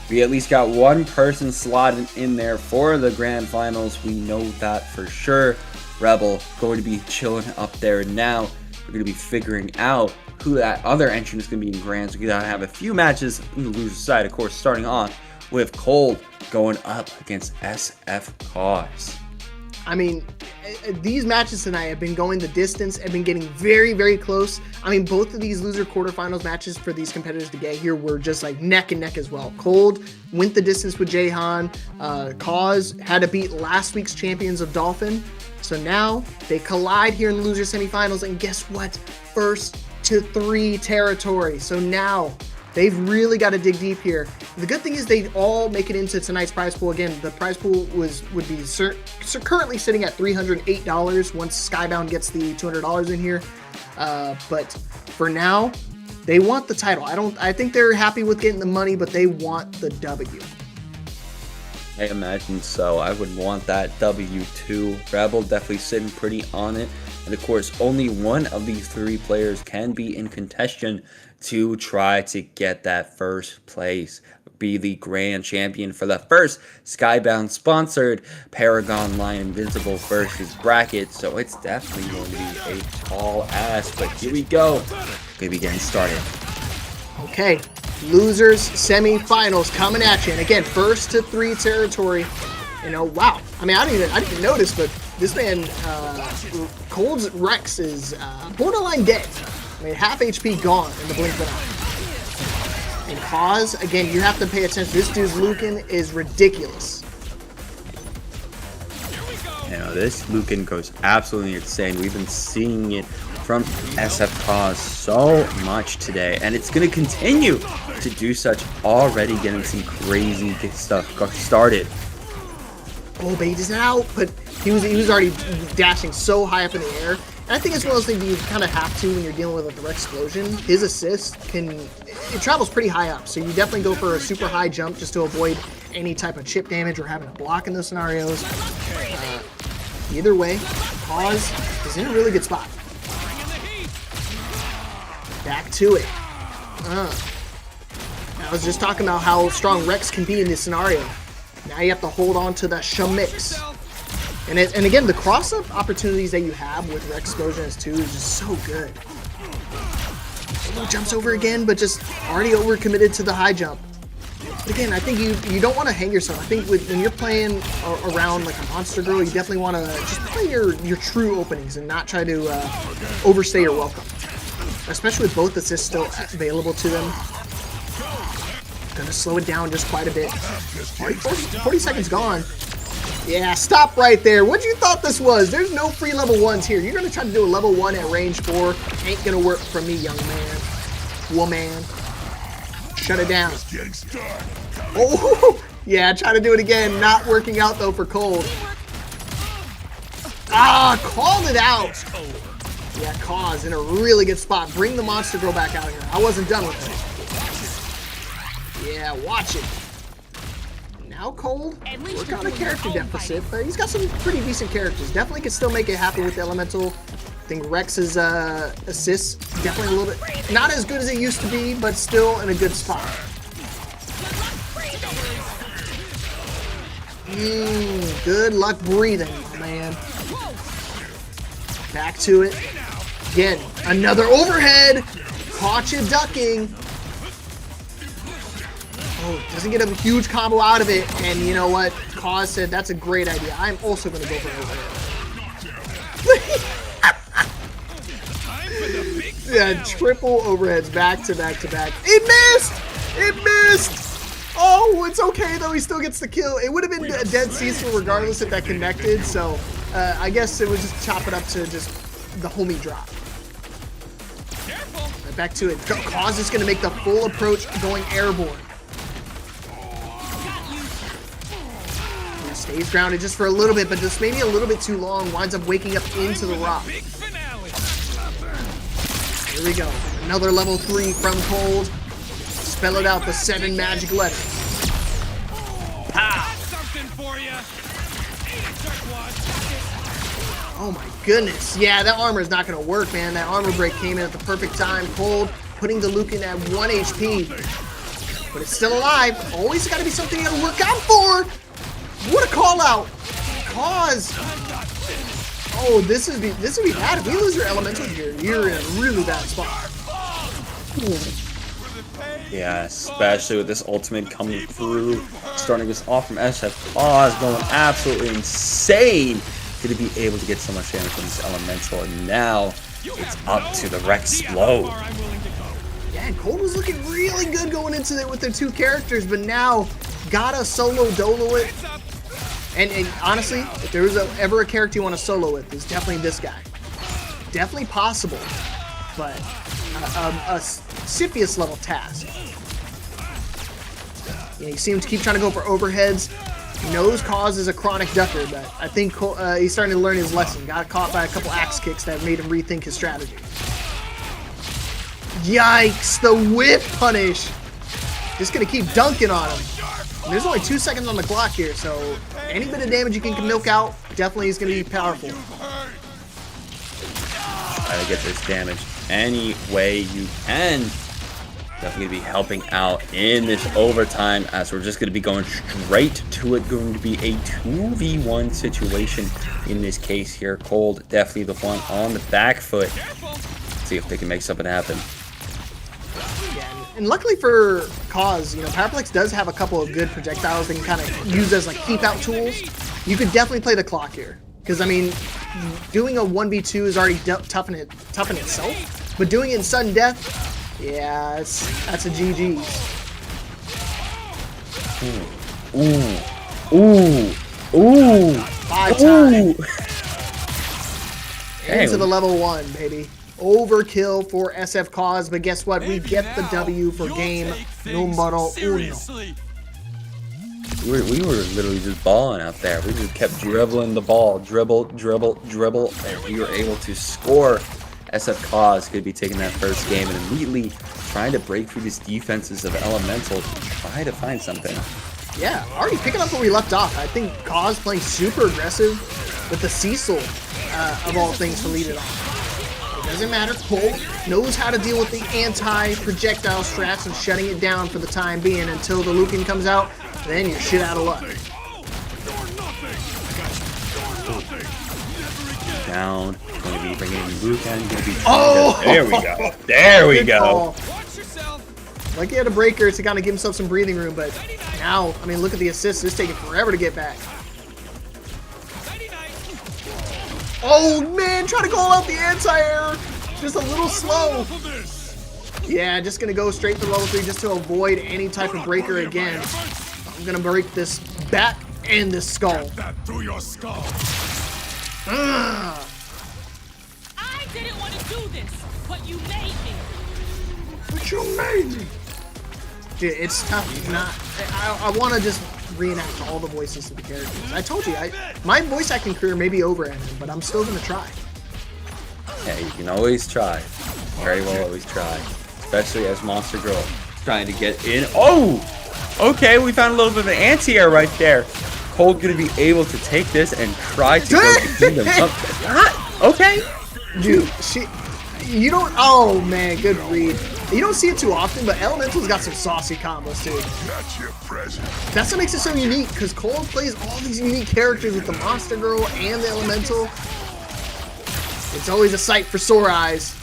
[SPEAKER 1] We at least got one person slotted in there for the grand finals. We know that for sure. Rebel going to be chilling up there now. We're going to be figuring out who that other entrant is going to be in grands. We're going to have a few matches on the loser side, of course, starting off with Cold going up against SF Cause.
[SPEAKER 2] I mean, these matches tonight have been going the distance, have been getting very, very close. I mean, both of these loser quarterfinals matches for these competitors to get here were just like neck and neck as well. Cold went the distance with Jahan. Cause had to beat last week's champions of Dolphin. So now they collide here in the loser semifinals, and guess what? First to 3 territory. So now they've really got to dig deep here. The good thing is they all make it into tonight's prize pool. Again, the prize pool would be currently sitting at $308 once Skybound gets the $200 in here. But for now, they want the title. I think they're happy with getting the money, but they want the W.
[SPEAKER 1] I imagine so. I would want that W2. Rebel definitely sitting pretty on it. And of course, only one of these 3 players can be in contention to try to get that first place, be the grand champion for the first Skybound sponsored ParagOnline Invincible versus bracket. So it's definitely going to be a tall ask, but here we go. Gonna be getting started.
[SPEAKER 2] Okay, losers semifinals coming at you. And again, first to 3 territory. You know, wow. I mean, I didn't even notice, but this man, Cold's Rex is borderline dead. I mean, half HP gone in the blink of an eye. And Cause, again, you have to pay attention. This dude's Lucan is ridiculous.
[SPEAKER 1] You know, this Lucan goes absolutely insane. We've been seeing it from SF Cause so much today, and it's going to continue to do such, already getting some crazy stuff started.
[SPEAKER 2] Oh, bait isn't out, but he was already dashing so high up in the air. And I think it's one of those things you kind of have to when you're dealing with like, the explosion. His assist it travels pretty high up, so you definitely go for a super high jump just to avoid any type of chip damage or having a block in those scenarios. Either way, Cause is in a really good spot. Back to it. I was just talking about how strong Rex can be in this scenario. Now you have to hold on to the Shamix. And again, the cross-up opportunities that you have with Rex Explosion S2 is just so good. Jumps over again, but just already over-committed to the high jump. But again, I think you don't want to hang yourself. I think when you're playing around like a monster girl, you definitely want to just play your true openings and not try to overstay your welcome. Especially with both assists still available to them. Gonna slow it down just quite a bit. 40 seconds gone. Yeah, stop right there. What you thought this was? There's no free level 1s here. You're gonna try to do a level 1 at range 4. Ain't gonna work for me, young man. Woman. Shut it down. Oh, yeah, try to do it again. Not working out though for Cold. Ah, called it out. Yeah, Cause in a really good spot. Bring the monster girl back out here. I wasn't done with it. Yeah, watch it. Now Cold, work on a character deficit, but he's got some pretty decent characters. Definitely can still make it happen with the Elemental. I think Rex's assists, definitely a little bit, not as good as it used to be, but still in a good spot. Good luck breathing, man. Back to it. Again, another overhead. Caught you ducking. Oh, doesn't get a huge combo out of it. And you know what? Cause said that's a great idea. I'm also going to go for overhead. Yeah, triple overheads back to back to back. It missed! It missed! Oh, it's okay though. He still gets the kill. It would have been a dead ceaseful regardless if that connected. So I guess it was just chop it up to just the homie drop. Right, back to it. Cause is going to make the full approach going airborne. Yeah, stays grounded just for a little bit, but just maybe a little bit too long. Winds up waking up into the rock. Here we go. Another level 3 from Cold. Spell it out, the 7 magic letters. Pow! Oh my goodness. Yeah, that armor is not going to work, man. That armor break came in at the perfect time. Cold putting the Lucan at 1 HP. But it's still alive. Always got to be something you got to work out for. What a call out. Cause. Oh, this would be bad. If we lose your elemental here, you're in a really bad spot.
[SPEAKER 1] Yeah, especially with this ultimate coming through, starting us off from SF Cause, going absolutely insane. Going to be able to get so much damage from this elemental, and now it's up to the Rex Explode.
[SPEAKER 2] Yeah, and Cold was looking really good going into it with their 2 characters, but now gotta solo dolo it. And honestly, if there was ever a character you want to solo with, it's definitely this guy. Definitely possible, but a Siphius level task. Yeah, you see him keep trying to go for overheads. He knows Cause is a chronic ducker, but I think he's starting to learn his lesson. Got caught by a couple axe kicks that made him rethink his strategy. Yikes, the whip punish. Just gonna keep dunking on him. And there's only 2 seconds on the clock here, so any bit of damage you can milk out definitely is going to be powerful.
[SPEAKER 1] Try to get this damage any way you can. Definitely going to be helping out in this overtime, as we're just going to be going straight to it. Going to be a 2v1 situation in this case here. Cold definitely the one on the back foot. Let's see if they can make something happen.
[SPEAKER 2] And luckily for Cause, you know, Paraplex does have a couple of good projectiles they can kind of use as like keep out tools. You could definitely play the clock here. Because, I mean, doing a 1v2 is already tough in itself. But doing it in sudden death, yeah, that's a GG's.
[SPEAKER 1] Ooh.
[SPEAKER 2] 5 times. Into the level 1, baby. Overkill for SF Cause, but guess what? We get the W for game numero uno.
[SPEAKER 1] We were literally just balling out there. We just kept dribbling the ball. Dribble, and we were able to score. SF Cause could be taking that first game and immediately trying to break through these defenses of Elemental to try to find something.
[SPEAKER 2] Yeah, already picking up where we left off. I think Cause playing super aggressive with the Cecil, of all things, to lead it off. Doesn't matter. Cold knows how to deal with the anti-projectile strats and shutting it down for the time being until the Lucan comes out. Then you're shit out of luck.
[SPEAKER 1] down. Going to be bringing in Lucan. Going to be.
[SPEAKER 2] Oh!
[SPEAKER 1] There we go. There we
[SPEAKER 2] Good
[SPEAKER 1] go.
[SPEAKER 2] call.
[SPEAKER 3] Watch yourself.
[SPEAKER 2] Like he had a breaker to kind of give himself some breathing room, but now, I mean, look at the assist. It's taking forever to get back. Oh man, trying to call out the anti-air. Just a little slow. Yeah, just gonna go straight to level 3 just to avoid any type of breaker again. I'm gonna break this bat and this skull.
[SPEAKER 3] That through your skull.
[SPEAKER 2] Ah.
[SPEAKER 6] I didn't want to do this, but you made me.
[SPEAKER 2] But you made me. Dude, it's tough. Not. I want to just reenact all the voices of the characters. I told you, my voice acting career may be over at him, but I'm still gonna try.
[SPEAKER 1] Yeah, you can always try. Very well, always try. Especially as Monster Girl trying to get in. Oh! Okay, we found a little bit of an anti-air right there. Cold gonna be able to take this and try to go between them. Okay.
[SPEAKER 2] Dude, you don't. Oh man, good read. You don't see it too often, but Elemental's got some saucy combos too. That's what makes it so unique, because Cold plays all these unique characters with the Monster Girl and the Elemental. It's always a sight for sore eyes.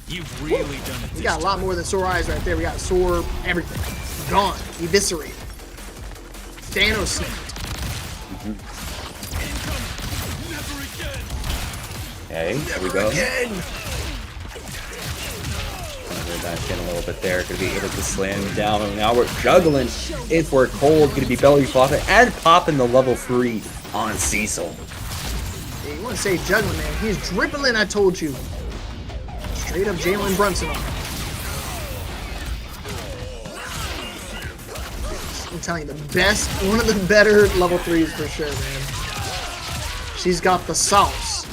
[SPEAKER 3] You've really done it.
[SPEAKER 2] We got a lot more than sore eyes right there. We got sore everything. Gone. Eviscerated. Thanos snapped.
[SPEAKER 1] Okay, here we go. Back in a little bit there, gonna be able to slam him down, and now we're juggling it for Cold, gonna be belly flopping and popping the level 3 on Cecil.
[SPEAKER 2] Yeah, you want to say juggling, man? He's dribbling. I told you. Straight up Jalen Brunson on him. I'm telling you, one of the better level 3s for sure, man. She's got the sauce.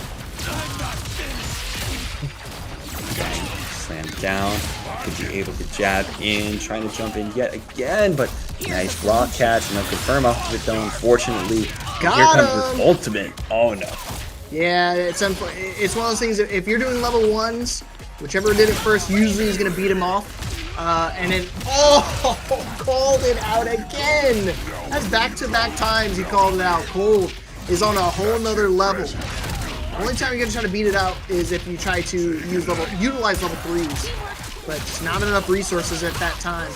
[SPEAKER 1] Slam down, could be able to jab in, trying to jump in yet again, but nice rock catch, and confirm off of it though, unfortunately.
[SPEAKER 2] Got
[SPEAKER 1] Here comes
[SPEAKER 2] him.
[SPEAKER 1] his ultimate. Oh no.
[SPEAKER 2] Yeah, it's one of those things that if you're doing level 1s, whichever did it first usually is going to beat him off. And then, called it out again. That's back-to-back times he called it out. Cold is on a whole nother level. The only time you're going to try to beat it out is if you try to utilize level 3s. But just not enough resources at that time.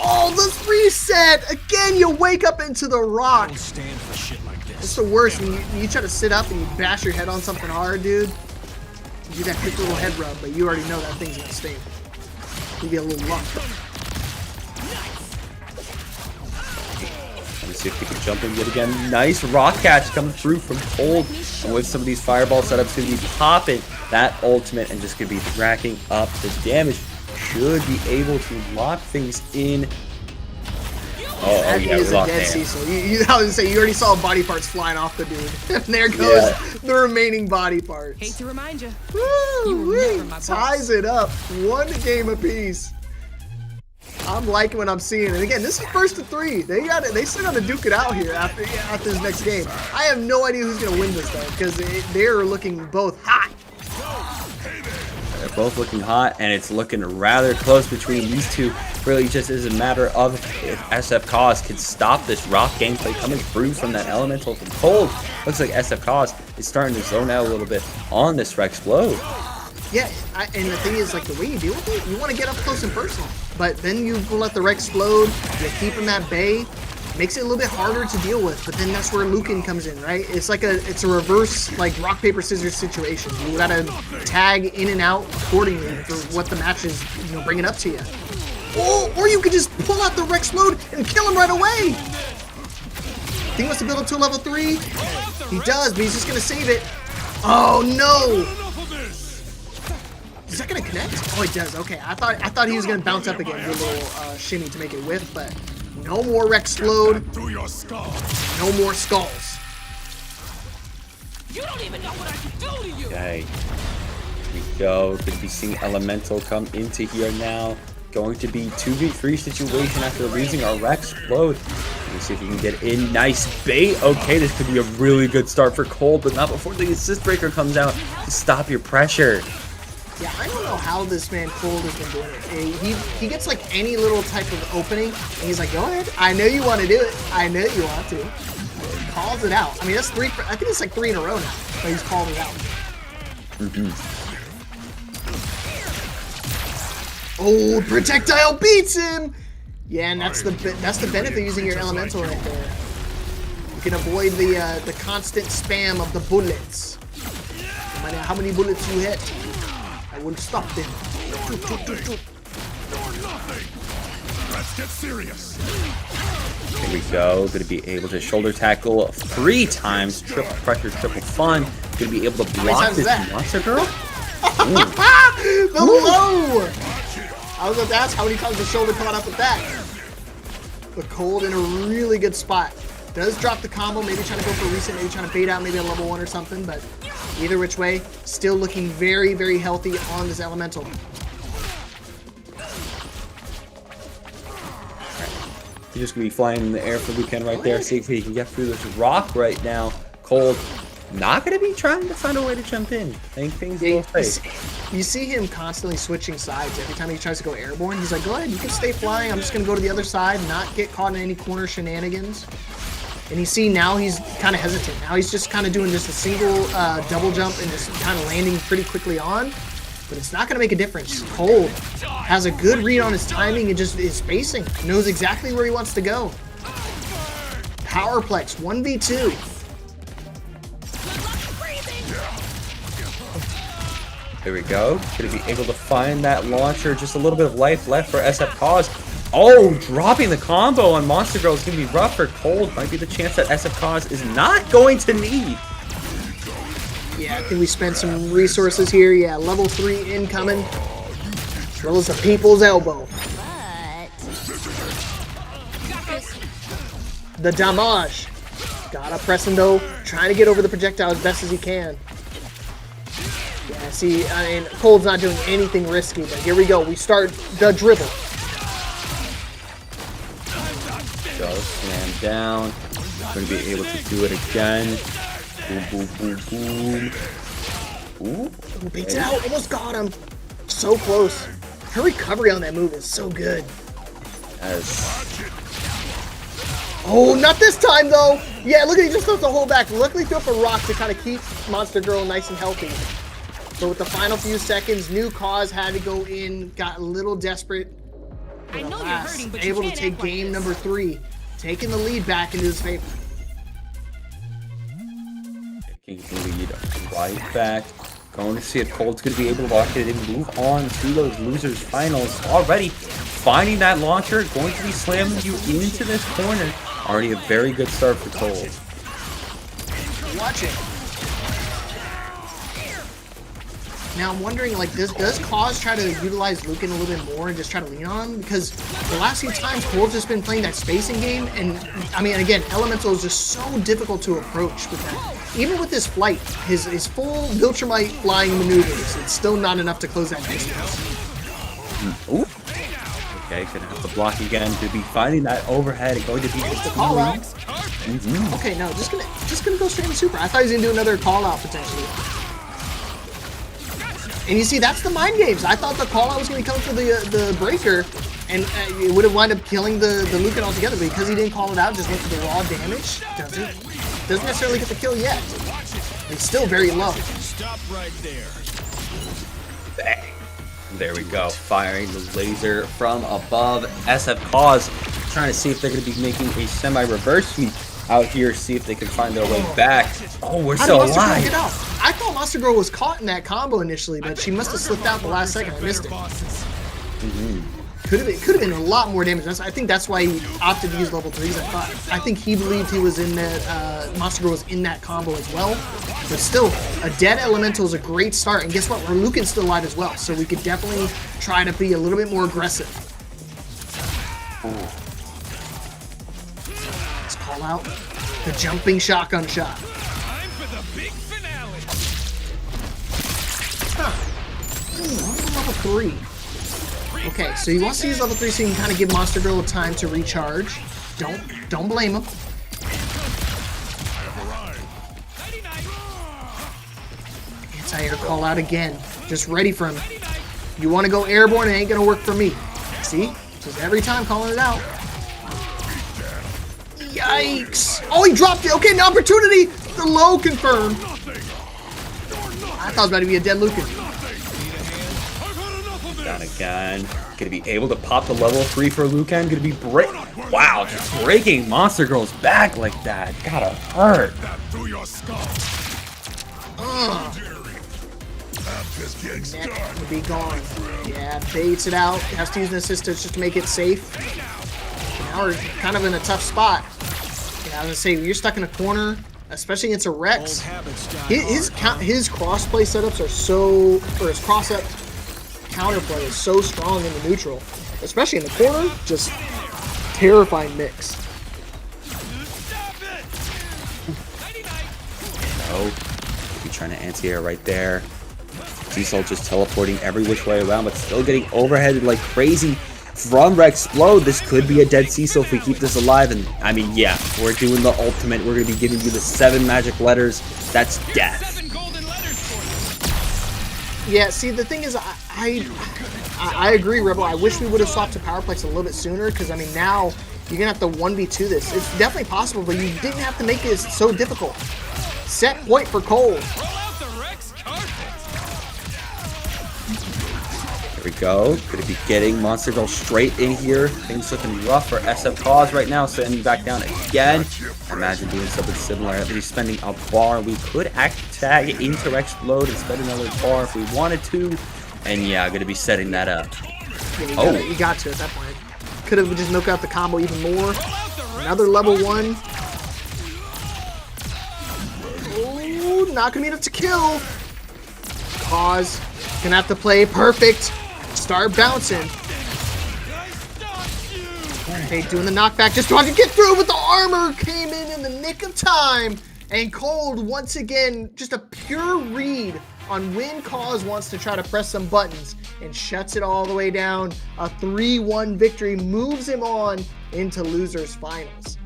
[SPEAKER 2] Oh, the reset! Again, you wake up into the rock.
[SPEAKER 3] Don't stand for shit like this.
[SPEAKER 2] It's the worst when you try to sit up and you bash your head on something hard, dude. You do that quick little head rub, but you already know that thing's not stable. Give you a little lump.
[SPEAKER 1] Let me see if we can jump in yet again. Nice rock catch coming through from Cold. And with some of these fireball setups, going to be popping that ultimate and just going to be racking up the damage. Should be able to lock things in.
[SPEAKER 2] That
[SPEAKER 1] yeah,
[SPEAKER 2] is a
[SPEAKER 1] locked
[SPEAKER 2] dead
[SPEAKER 1] in.
[SPEAKER 2] Cecil. I was gonna say, you already saw body parts flying off the dude. And there goes the remaining body parts.
[SPEAKER 6] Hate to remind you.
[SPEAKER 2] Woo-wee.
[SPEAKER 6] my boss.
[SPEAKER 2] Ties it up. One game apiece. I'm liking what I'm seeing. And again, this is first to 3. They still got to duke it out here after this next game. I have no idea who's gonna win this though, because they're looking both hot.
[SPEAKER 1] They're both looking hot, and it's looking rather close between these two. Really just is a matter of if SF Cause can stop this rock gameplay coming through from that elemental from Cold. Looks like SF Cause is starting to zone out a little bit on this Rexplode.
[SPEAKER 2] Yeah, and the thing is, like, the way you deal with it, you want to get up close and personal. But then you let the Rex explode, you keep him at bay, makes it a little bit harder to deal with. But then that's where Lucan comes in, right? It's a reverse, like, rock, paper, scissors situation. You gotta tag in and out accordingly for what the match is, bringing up to you. Or you could just pull out the Rex explode and kill him right away. He wants to build up to a level 3. He does, but he's just gonna save it. Oh no! Is that gonna connect? Oh, it does. Okay, I thought he was gonna bounce up again, do a little shimmy to make it whiff, but no more Rexplode.
[SPEAKER 3] Through your skull.
[SPEAKER 2] No more skulls.
[SPEAKER 6] You don't even know what I can do to you.
[SPEAKER 1] Okay, here we go. Could be seeing Elemental come into here now. Going to be 2v3 situation after losing our Rexplode. Let me see if you can get in. Nice bait. Okay, this could be a really good start for Cold, but not before the assist breaker comes out to stop your pressure.
[SPEAKER 2] Yeah, I don't know how this man Cold has been doing it. He gets like any little type of opening, and he's like, go ahead. I know you want to do it. I know you want to. calls it out. I mean, that's 3. I think it's like 3 in a row now. But he's called it out. Oh, projectile beats him. Yeah, and that's the benefit of using your elemental right there. You can avoid the constant spam of the bullets. No matter how many bullets you hit, I will stop them.
[SPEAKER 3] Let's get serious.
[SPEAKER 1] Here we go. Going to be able to shoulder tackle 3 times. Triple pressure, triple fun. Going to be able to block this monster girl.
[SPEAKER 2] The low! I was about to ask how many times the shoulder caught up with that. The cold in a really good spot. Does drop the combo, maybe trying to go for a reset, maybe trying to bait out maybe a level 1 or something, but either which way, still looking very, very healthy on this elemental.
[SPEAKER 1] He's just going to be flying in the air for Lucan right there. See if he can get through this rock right now. Cold. Not going to be trying to find a way to jump in. I think things will safe.
[SPEAKER 2] You see him constantly switching sides every time he tries to go airborne. He's like, go ahead, you can stay flying. I'm just going to go to the other side, not get caught in any corner shenanigans. And you see now he's kind of hesitant. Now he's just kind of doing just a single double jump and just kind of landing pretty quickly on. But it's not going to make a difference. Cold has a good read on his timing and just is spacing. Knows exactly where he wants to go. Powerplex, 1v2.
[SPEAKER 1] There we go. Going to be able to find that launcher. Just a little bit of life left for SF Cause. Oh, dropping the combo on Monster Girl is going to be rough for Cold. Might be the chance that SF Cause is not going to need.
[SPEAKER 2] Yeah, I think we spent some resources here. Yeah, level 3 incoming. As well as the people's elbow. The damage. Gotta press him though. Trying to get over the projectile as best as he can. Yeah, see, I mean, Cold's not doing anything risky, but here we go. We start the dribble.
[SPEAKER 1] Go, slam down. Going to be able to do it again. Boom, boom, boom, boom. Ooh.
[SPEAKER 2] Beats it out. Almost got him. So close. Her recovery on that move is so good. Oh, not this time, though. Yeah, look at he just throws the whole back. Luckily, threw up a rock to kind of keep Monster Girl nice and healthy. So with the final few seconds, New Cause had to go in, got a little desperate.
[SPEAKER 6] I know you're hurting, but
[SPEAKER 2] able
[SPEAKER 6] you
[SPEAKER 2] to
[SPEAKER 6] can't
[SPEAKER 2] take
[SPEAKER 6] act
[SPEAKER 2] game
[SPEAKER 6] like
[SPEAKER 2] number 3, taking the lead back into his favor.
[SPEAKER 1] Taking the lead right back. Going to see if Cold's going to be able to lock it and move on to those losers finals. Already finding that launcher, going to be slamming you into this corner. Already a very good start for Cold.
[SPEAKER 2] Watch it. Now I'm wondering, like, does Cause try to utilize Lucan a little bit more and just try to lean on him? Because the last few times Cold's just been playing that spacing game, and I mean, again, Elemental is just so difficult to approach with that. Even with his flight, his full Viltrumite flying maneuvers, it's still not enough to close that distance.
[SPEAKER 1] Ooh. Okay, gonna have to block again to be finding that overhead and going to be
[SPEAKER 2] the call out. Okay, no, just gonna go straight in super. I thought he was gonna do another call out potentially. And you see, that's the mind games. I thought the call out was gonna come for the breaker, and it would have wound up killing the Lucan altogether. But because he didn't call it out, just went for the raw damage. Doesn't necessarily get the kill yet. It's still very low.
[SPEAKER 3] Stop right there.
[SPEAKER 1] Bang. There we go. Firing the laser from above. SF Cause trying to see if they're going to be making a semi-reverse sweep out here. See if they can find their way back. Oh, we're still alive.
[SPEAKER 2] I thought Monster Girl was caught in that combo initially, but she must have slipped out the last second. I missed it. Could have been a lot more damage. I think that's why he opted to use level 3s. I think he believed he was in that Monster Girl was in that combo as well. But still, a dead Elemental is a great start. And guess what? Lucan's still alive as well, so we could definitely try to be a little bit more aggressive. Let's call out the jumping shotgun shot.
[SPEAKER 3] Time for the big finale.
[SPEAKER 2] Level 3. Okay, so he wants to use level 3 so he can kind of give Monster Girl time to recharge. Don't blame him. Anti-air call out again. Just ready for him. You want to go airborne, it ain't gonna work for me. See? Just every time calling it out. Yikes! Oh, he dropped it. Okay, an opportunity. The low confirmed. I thought it was about to be a dead Lucan.
[SPEAKER 1] Down again. Gonna be able to pop the level 3 for Lucan. Gonna be wow, just breaking Monster Girl's back like that. Gotta hurt.
[SPEAKER 2] Neck will be gone. Yeah, baits it out. Has to use an assistance just to make it safe. Now we're kind of in a tough spot. Yeah, I was gonna say, you're stuck in a corner, especially against a Rex. His crossplay setups are so, or his cross-up counterplay is so strong in the neutral, especially in the corner. Just terrifying mix.
[SPEAKER 1] Oh, be trying to anti-air right there. Cecil just teleporting every which way around, but still getting overheaded like crazy from Rexplode. This could be a dead Cecil if we keep this alive. And I mean, yeah, we're doing the ultimate. We're going to be giving you the 7 magic letters. That's death.
[SPEAKER 2] Yeah, see, the thing is, I agree, Rebel. I wish we would have swapped to Powerplex a little bit sooner, because, I mean, now you're going to have to 1v2 this. It's definitely possible, but you didn't have to make it so difficult. Set point for Cole.
[SPEAKER 1] Here we go. Going to be getting Monster Girl straight in here. Things looking rough for SF Cause right now. Sending back down again. I imagine doing something similar. At least spending a bar. We could tag into Rexplode and spend another bar if we wanted to. And yeah, going to be setting that up.
[SPEAKER 2] Yeah, you got to at that point. Could have just milked out the combo even more. Another level 1. Oh, not going to be enough to kill. Cause. Gonna have to play perfect. Start bouncing. Okay, doing the knockback, just trying to get through, but the armor came in the nick of time. And Cold, once again, just a pure read on when Cause wants to try to press some buttons and shuts it all the way down. A 3-1 victory moves him on into losers finals.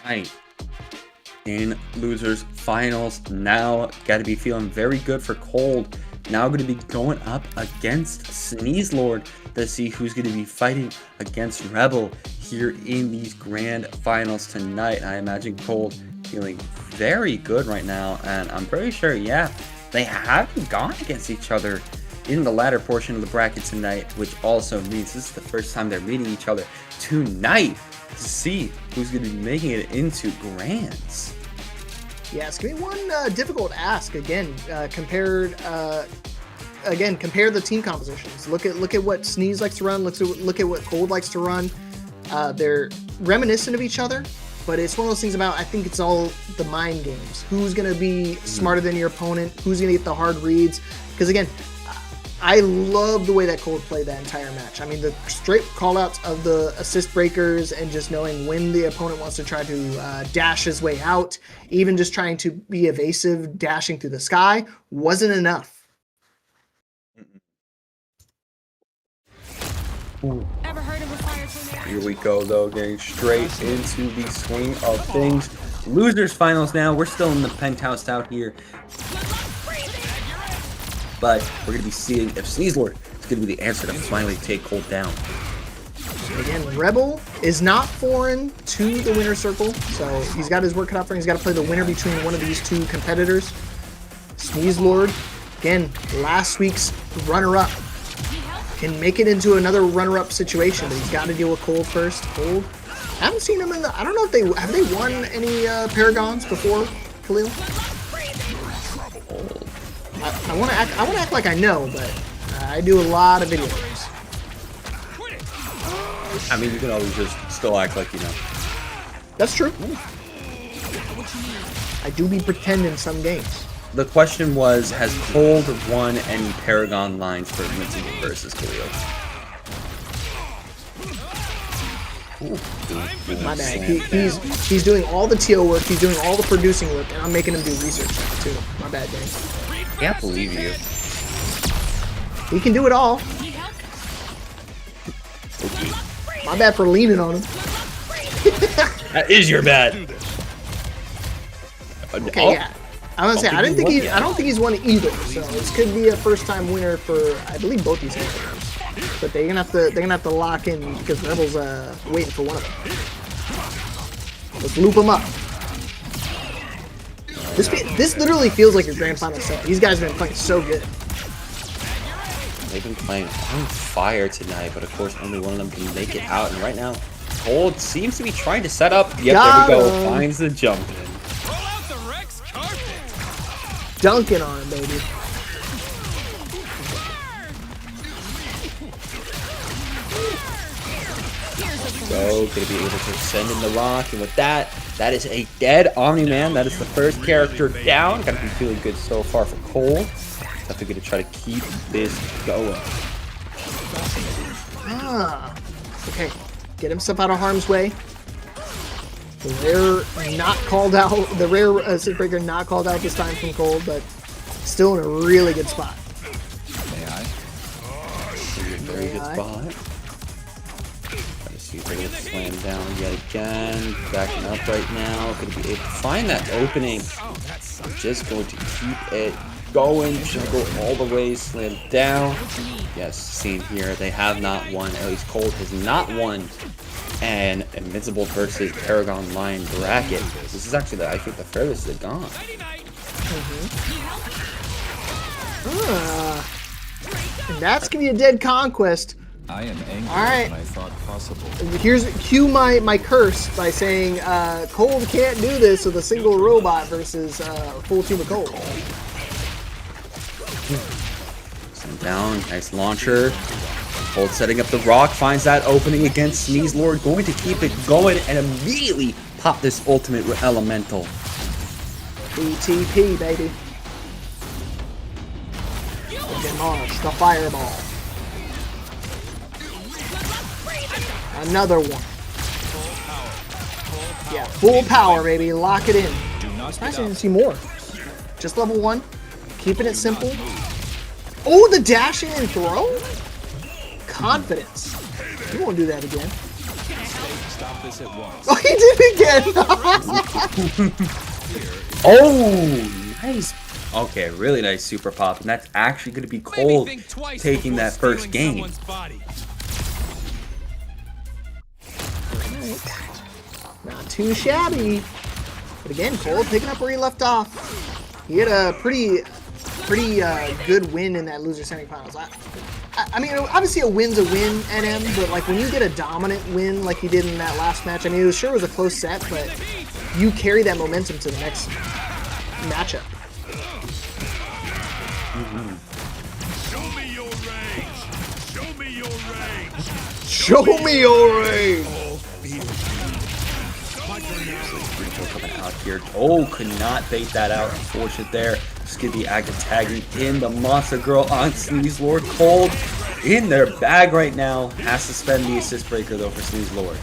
[SPEAKER 1] Right. In losers finals now, got to be feeling very good for Cold. Now going to be going up against Sneezelord to see who's going to be fighting against Rebel here in these grand finals tonight. I imagine Cold feeling very good right now, and I'm pretty sure, yeah, they haven't gone against each other in the latter portion of the bracket tonight, which also means this is the first time they're meeting each other tonight to see who's going to be making it into grands.
[SPEAKER 2] Yeah, it's gonna be one difficult ask again. Compare the team compositions. Look at what Sneeze likes to run. Look at what Cold likes to run. They're reminiscent of each other, but it's one of those things about, I think it's all the mind games. Who's gonna be smarter than your opponent? Who's gonna get the hard reads? Because again, I love the way that Cold played that entire match. I mean, the straight callouts of the assist breakers and just knowing when the opponent wants to try to dash his way out, even just trying to be evasive, dashing through the sky, wasn't enough.
[SPEAKER 6] Ever heard of a fire tornado?
[SPEAKER 1] Here we go, though, getting straight into the swing of things. Losers finals now. We're still in the penthouse out here, but we're going to be seeing if Sneezelord is going to be the answer to finally take Cold down.
[SPEAKER 2] Again, Rebel is not foreign to the winner circle, so he's got his work cut out for him. He's got to play the winner between one of these two competitors. Sneezelord, again, last week's runner-up, can make it into another runner-up situation, but he's got to deal with Cold first. Cold, I haven't seen him in the, I don't know if have they won any Paragons before, Khalil? I want to act like I know, but I do a lot of video games.
[SPEAKER 1] I mean, you can always just still act like you know.
[SPEAKER 2] That's true. I do be pretending some games.
[SPEAKER 1] The question was, has Cold won any Paragon lines for Invincible versus Khalil?
[SPEAKER 2] My bad. He's doing all the TO work. He's doing all the producing work, and I'm making him do research too. My bad, James.
[SPEAKER 1] Can't believe you.
[SPEAKER 2] He can do it all.
[SPEAKER 1] Okay.
[SPEAKER 2] My bad for leaning on him.
[SPEAKER 1] That is your bad.
[SPEAKER 2] Okay, yeah. I was gonna say I don't think he's won either. So this could be a first-time winner for, I believe, both these games. But they're gonna have to lock in because Rebel's waiting for one of them. Let's loop them up. This literally feels like your grand final set. These guys have been playing so good.
[SPEAKER 1] They've been playing on fire tonight, but of course only one of them can make it out. And right now, Cold seems to be trying to set up. Yep,
[SPEAKER 2] Got
[SPEAKER 1] there we go.
[SPEAKER 2] him.
[SPEAKER 1] Finds the jump in.
[SPEAKER 3] Roll out the Rex carpet.
[SPEAKER 2] Dunking on him, baby.
[SPEAKER 1] So, gonna be able to send in the rock, and with that, that is a dead Omni-Man. That is the first character down. Gotta be feeling good so far for Cole. Definitely gonna try to keep this going.
[SPEAKER 2] Okay. Get himself out of harm's way. The rare not called out. The rare assist breaker not called out this time from Cole, but still in a really good spot.
[SPEAKER 5] May I?
[SPEAKER 1] Very good spot. See if they're going to slam down yet again. Backing up right now. Going to be able to find that opening. I'm just going to keep it going. Juggle all the way. Slam down. Yes, seen here. They have not won. At least Cold has not won an Invincible versus ParagOnline bracket. This is actually, I think, the furthest they've gone.
[SPEAKER 2] And that's going to be a dead conquest.
[SPEAKER 5] I am angry
[SPEAKER 2] All right.
[SPEAKER 5] than I thought possible.
[SPEAKER 2] Cue my curse by saying Cold can't do this with a single robot versus a full team of Cold.
[SPEAKER 1] Send down. Nice launcher. Cold setting up the rock. Finds that opening against Sneeze Lord. Going to keep it going and immediately pop this ultimate elemental.
[SPEAKER 2] BTP, baby. Demolish the fireball. Another one. Yeah, full power, baby. Lock it in. I'm surprised I didn't see more. Just level 1. Keeping it simple. Oh, the dash in and throw? Confidence. You won't do that again.
[SPEAKER 5] Stop this at once.
[SPEAKER 2] Oh, he did it again!
[SPEAKER 1] Oh, nice. Okay, really nice super pop. And that's actually going to be Cold taking that first game.
[SPEAKER 2] Not too shabby. But again, Cold picking up where he left off. He had a pretty good win in that loser semifinals. I mean, obviously a win's a win, NM, but like when you get a dominant win like he did in that last match, I mean, it was a close set, but you carry that momentum to the next matchup.
[SPEAKER 3] Show me your range. Show me your range.
[SPEAKER 2] Show me your range!
[SPEAKER 1] Coming out here. Oh, could not bait that out. Unfortunate there. Skibby active tagging in the Monster Girl on Sneeze Lord. Cold in their bag right now. Has to spend the assist breaker though for Sneeze Lord.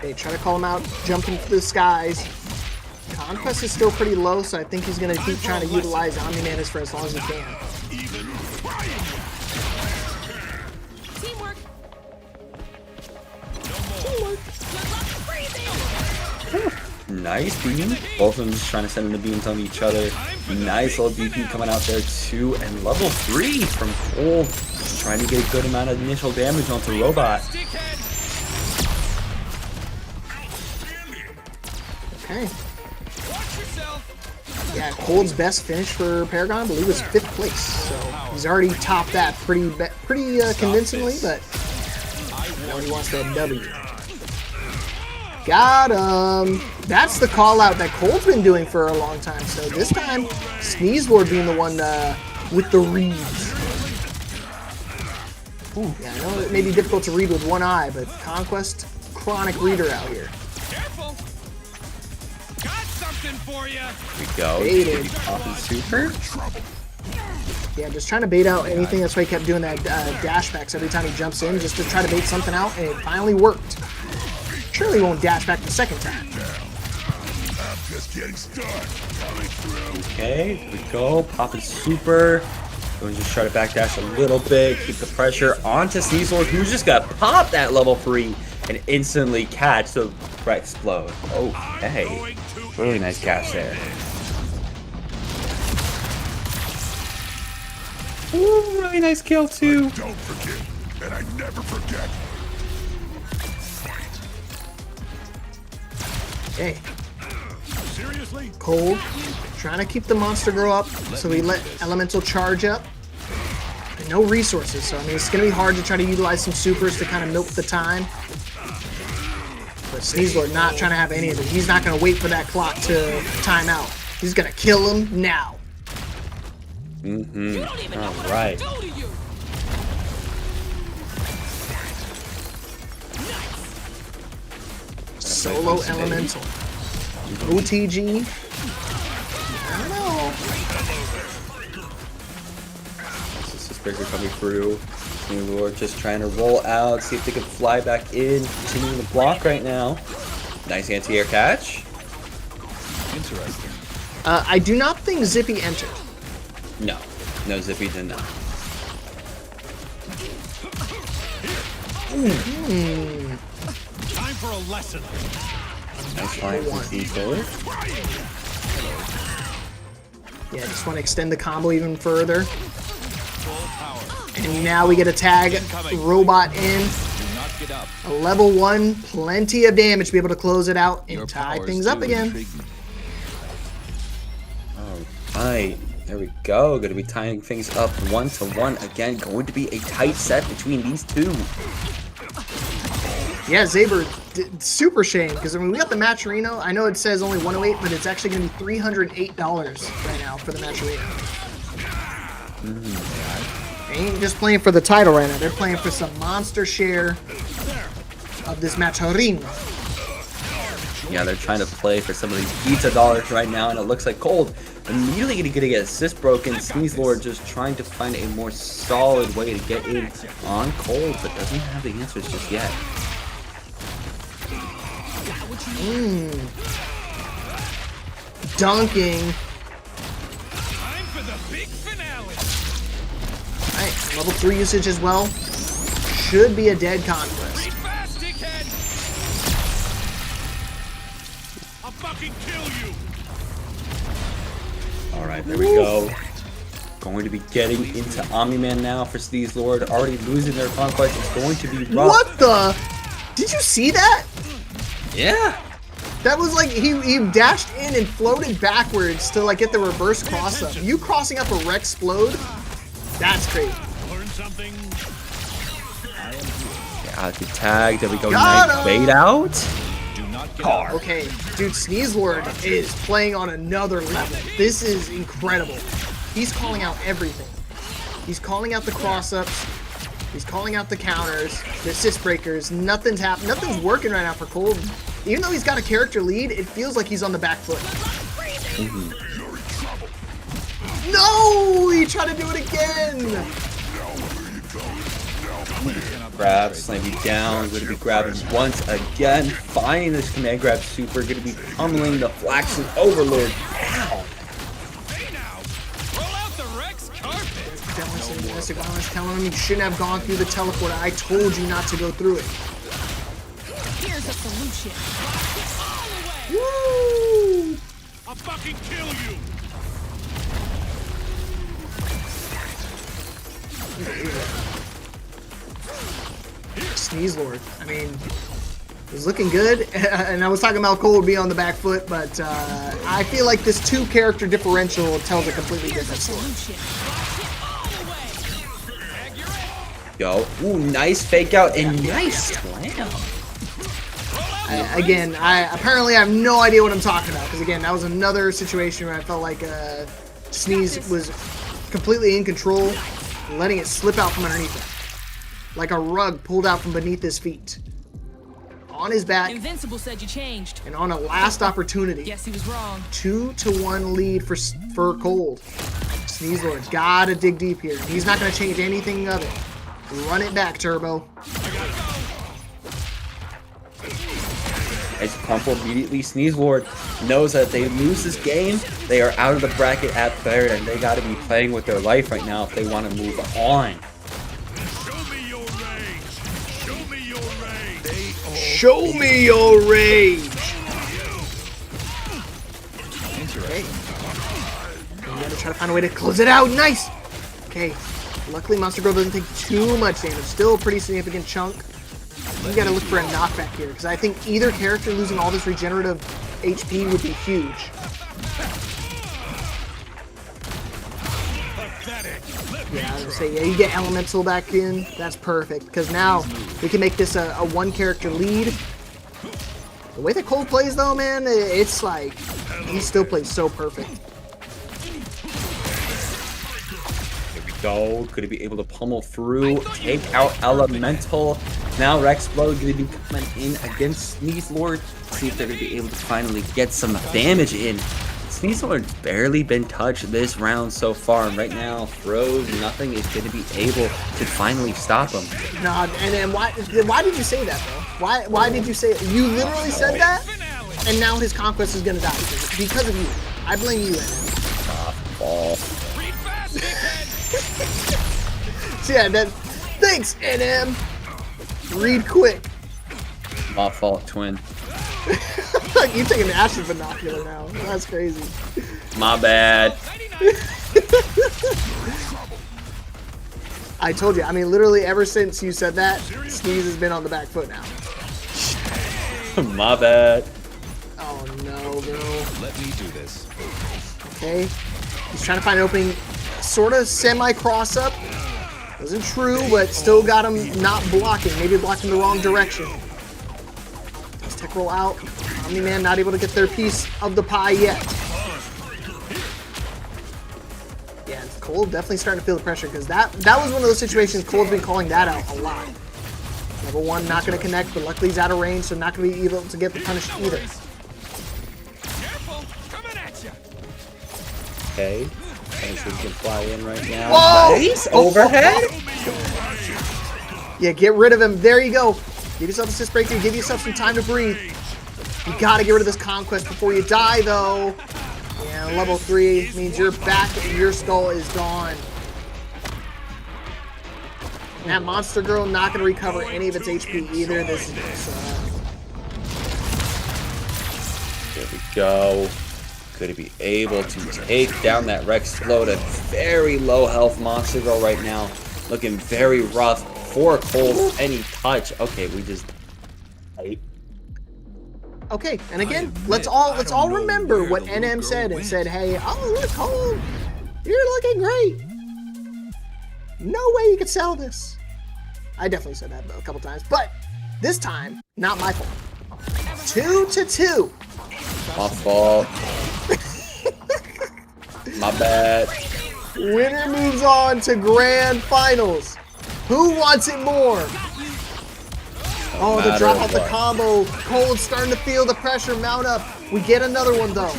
[SPEAKER 2] They try to call him out, jumping through the skies. Conquest is still pretty low, so I think he's going to keep trying to utilize Omni-Manas for as long as he can.
[SPEAKER 6] Teamwork.
[SPEAKER 1] Nice beam. Both of them just trying to send in the beams on each other. Nice little BP coming out there too. And level 3 from Cold. Just trying to get a good amount of initial damage onto Robot.
[SPEAKER 2] Okay. Yeah, Cold's best finish for Paragon, I believe, was 5th place. So he's already topped that pretty convincingly, but now he wants that W. Got him. That's the call out that Cold's been doing for a long time. So this time, Sneeze Lord being the one with the reads. Ooh, yeah, I know it may be difficult to read with one eye, but Conquest, chronic reader out here.
[SPEAKER 3] Careful. Got something for you.
[SPEAKER 1] Here we go.
[SPEAKER 2] Baited.
[SPEAKER 1] Popping super.
[SPEAKER 2] Yeah, just trying to bait out anything. That's why he kept doing that dash backs every time he jumps in, just to try to bait something out, and it finally worked. Surely won't dash back the second time.
[SPEAKER 3] I'm just getting started. Coming through.
[SPEAKER 1] Okay, here we go. Popping super. Going to just try to backdash a little bit. Keep the pressure onto Sneeze Lord, who's just got popped at level 3 and instantly catch the explode. Okay. Really nice catch there. Ooh, really nice kill too.
[SPEAKER 3] Don't forget, and I never forget.
[SPEAKER 2] Hey,
[SPEAKER 3] Seriously?
[SPEAKER 2] Cold. Trying to keep the monster grow up, so we let Elemental charge up. And no resources, so I mean it's gonna be hard to try to utilize some supers to kind of milk the time. But Sneezelord not trying to have any of it. He's not gonna wait for that clock to time out. He's gonna kill him now.
[SPEAKER 1] All right.
[SPEAKER 2] Solo Elemental. OTG. I don't know.
[SPEAKER 1] This is Breaker coming through. Sneezelord just trying to roll out, see if they can fly back in. Continuing to block right now. Nice anti-air catch.
[SPEAKER 5] Interesting.
[SPEAKER 2] I do not think Zippy entered.
[SPEAKER 1] No. No, Zippy did not.
[SPEAKER 3] Time for a lesson.
[SPEAKER 1] Nice flying from Sneezelord.
[SPEAKER 2] Yeah, just want to extend the combo even further. And now we get a tag robot in.
[SPEAKER 5] Do not get up.
[SPEAKER 2] A level 1, plenty of damage to be able to close it out and
[SPEAKER 5] Your
[SPEAKER 2] tie
[SPEAKER 5] powers
[SPEAKER 2] things up
[SPEAKER 5] do
[SPEAKER 2] again.
[SPEAKER 5] intrigue me.
[SPEAKER 1] Alright, there we go. Going to be tying things up 1-1 again. Going to be a tight set between these two.
[SPEAKER 2] Yeah, Zaber, super shame, because I mean, we got the matcherino. I know it says only 108, but it's actually going to be $308 right now for the matcherino. They ain't just playing for the title right now. They're playing for some monster share of this matcherino.
[SPEAKER 1] Yeah, they're trying to play for some of these pizza dollars right now, and it looks like Cold immediately going to get assist broken. Sneezelord just trying to find a more solid way to get in on Cold, but doesn't have the answers just yet.
[SPEAKER 2] Dunking.
[SPEAKER 3] Time for the big finale.
[SPEAKER 2] Alright, level 3 usage as well. Should be a dead conquest.
[SPEAKER 3] Breathe fast, dickhead. I'll fucking kill you.
[SPEAKER 1] Alright, there we go. Going to be getting into Omni-Man now for Sneezelord. Already losing their conquest. It's going to be rough.
[SPEAKER 2] What the? Did you see that?
[SPEAKER 1] Yeah.
[SPEAKER 2] That was like he dashed in and floated backwards to like get the reverse cross up. You crossing up a Rexplode? That's crazy.
[SPEAKER 3] Learn something.
[SPEAKER 1] Yeah, the tag. There we go.
[SPEAKER 2] Got
[SPEAKER 1] Nice
[SPEAKER 2] him.
[SPEAKER 1] bait out.
[SPEAKER 5] Do not get up.
[SPEAKER 2] Okay, dude, Sneezelord is playing on another level. This is incredible. He's calling out everything. He's calling out the cross-ups. He's calling out the counters, the assist breakers. Nothing's happening. Nothing's working right now for Cold. Even though he's got a character lead, it feels like he's on the back foot. No! He tried to do it again!
[SPEAKER 1] Grab, slam you down. Going to be grabbing once again. Finding this command grab super. Going to be pummeling the Flaxen Overlord down.
[SPEAKER 3] Hey now, roll out the Rex carpet.
[SPEAKER 2] Demonstrating domestic violence, telling him you shouldn't have gone through the teleporter. I told you not to go through it.
[SPEAKER 6] Here's a solution.
[SPEAKER 2] Woo!
[SPEAKER 3] I'll fucking kill you.
[SPEAKER 2] Sneezelord. I mean, it was looking good, and I was talking about Cole would be on the back foot, but I feel like this 2-character differential tells a completely different story.
[SPEAKER 1] Yo, ooh, nice fake out and nice slam.
[SPEAKER 2] Again, apparently I have no idea what I'm talking about, because again, that was another situation where I felt like Sneeze was completely in control, letting it slip out from underneath him. Like a rug pulled out from beneath his feet. On his back,
[SPEAKER 6] Invincible said you changed.
[SPEAKER 2] and on a last opportunity.
[SPEAKER 6] Guess he was wrong.
[SPEAKER 2] 2-1 lead for Cold. Sneezelord gotta dig deep here. He's not gonna change anything of it. Run it back, Turbo.
[SPEAKER 1] Nice crumple immediately. Sneezelord knows that if they lose this game, they are out of the bracket at third, and they got to be playing with their life right now if they want to move on.
[SPEAKER 3] Show me your rage. Show me your rage.
[SPEAKER 2] Show me your rage. Okay. You gotta try to find a way to close it out. Nice. Okay. Luckily, Monster Girl doesn't take too much damage. Still a pretty significant chunk. You gotta look for a knockback here, because I think either character losing all this regenerative HP would be huge. Yeah, I was gonna say, yeah, you get Elemental back in. That's perfect, because now we can make this a one-character lead. The way that Cole plays, though, man, it's like, he still plays so perfect.
[SPEAKER 1] Here we go. Could he be able to pummel through, take out Elemental? Now Rexplode going to be coming in against Sneezlord. See if they're going to be able to finally get some damage in. Sneezlord's barely been touched this round so far, and right now, Froze, nothing is going to be able to finally stop him.
[SPEAKER 2] Nah, and then why did you say that, bro? Why did you say it? You literally said that, and now his conquest is going to die because of you. I blame you, NM.
[SPEAKER 1] Ball.
[SPEAKER 2] So yeah, thanks, NM. Read quick.
[SPEAKER 1] My fault, twin.
[SPEAKER 2] You taking the Ash's binocular now. That's crazy.
[SPEAKER 1] My bad.
[SPEAKER 2] I told you. I mean, literally ever since you said that, Sneeze has been on the back foot now.
[SPEAKER 1] My bad.
[SPEAKER 2] Oh no, bro.
[SPEAKER 5] Let me do this.
[SPEAKER 2] Okay. He's trying to find an opening. Sort of semi-cross up. Wasn't true, but still got him not blocking. Maybe blocking the wrong direction. Let's tech roll out. Omni-Man not able to get their piece of the pie yet. Yeah, Cole definitely starting to feel the pressure because that was one of those situations Cole's been calling that out a lot. Level 1 not going to connect, but luckily he's out of range, so not going to be able to get the punish either.
[SPEAKER 1] Okay. Punish can fly in right now.
[SPEAKER 2] Whoa!
[SPEAKER 1] Nice overhead.
[SPEAKER 2] Yeah, get rid of him. There you go. Give yourself a assist breakthrough. Give yourself some time to breathe. You gotta get rid of this conquest before you die, though. Yeah, level 3 means your back and your skull is gone. And that monster girl not gonna recover any of its HP either. This is
[SPEAKER 1] There we go. Could he be able to take down that Rexplode? A very low health monster girl right now. Looking very rough. 4 Coles, any touch. Okay, we just...
[SPEAKER 2] okay, and again, let's all remember what NM said and said, hey, oh look, Cole, you're looking great. No way you could sell this. I definitely said that a couple times, but this time, not my fault. 2-2.
[SPEAKER 1] My fault. My bad.
[SPEAKER 2] Winner moves on to grand finals. Who wants it more? Oh, the drop off the combo. Cole's starting to feel the pressure mount up. We get another one, though.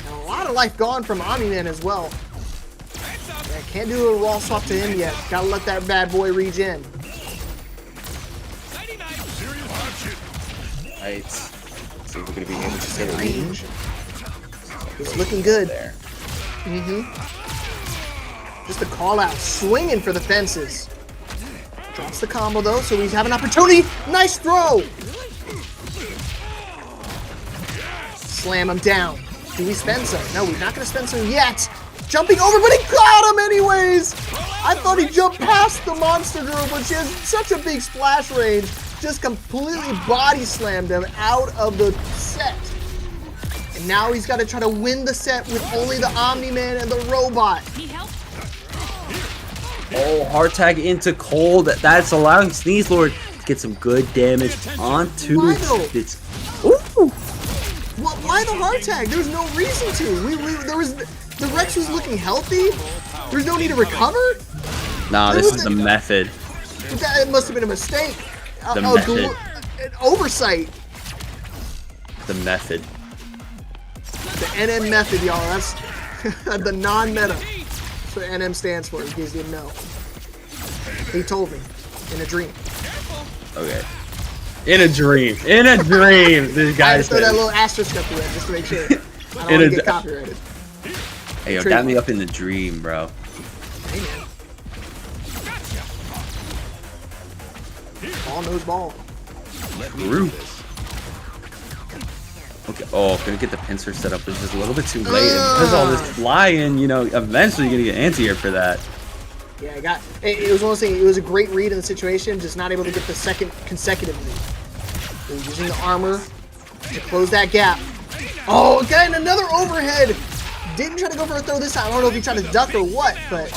[SPEAKER 2] And a lot of life gone from Omni-Man as well. Yeah, can't do a raw swap to him yet. Gotta let that bad boy regen.
[SPEAKER 1] Right. See if we're going to be able to stay range.
[SPEAKER 2] It's looking good.
[SPEAKER 1] There.
[SPEAKER 2] Just a call out. Swinging for the fences. Drops the combo though, so we have an opportunity. Nice throw! Slam him down. Do we spend some? No, we're not going to spend some yet. Jumping over, but he got him anyways! I thought he jumped past the monster girl, but she has such a big splash range. Just completely body slammed him out of the set. And now he's got to try to win the set with only the Omni-Man and the robot.
[SPEAKER 1] Oh, hard tag into Cole. That's allowing Sneezlord to get some good damage onto its. Ooh!
[SPEAKER 2] Well, why the hard tag? There's no reason to. The Rex was looking healthy. There's no need to recover.
[SPEAKER 1] Nah, this is the method.
[SPEAKER 2] That must have been a mistake.
[SPEAKER 1] The method.
[SPEAKER 2] An oversight.
[SPEAKER 1] The method.
[SPEAKER 2] The NM method, y'all. That's the non-meta. That's what NM stands for, in case you didn't know. He told me in a dream.
[SPEAKER 1] Okay. In a dream. In a dream. This guy
[SPEAKER 2] I had to throw
[SPEAKER 1] said.
[SPEAKER 2] that little asterisk up to it just to make sure. I don't want to get copyrighted.
[SPEAKER 1] Hey, yo, got me up in the dream, bro.
[SPEAKER 2] Hey, man. Ball knows ball.
[SPEAKER 1] True. Okay, oh, gonna get the pincer set up. It's just a little bit too late. And because of all this flying, you know, eventually you're gonna get anti-air for that.
[SPEAKER 2] Yeah, I got. It was one of those things. It was a great read in the situation, just not able to get the second consecutive read. So using the armor, to close that gap. Oh, again, another overhead. Didn't try to go for a throw this time. I don't know if he tried to duck or what, but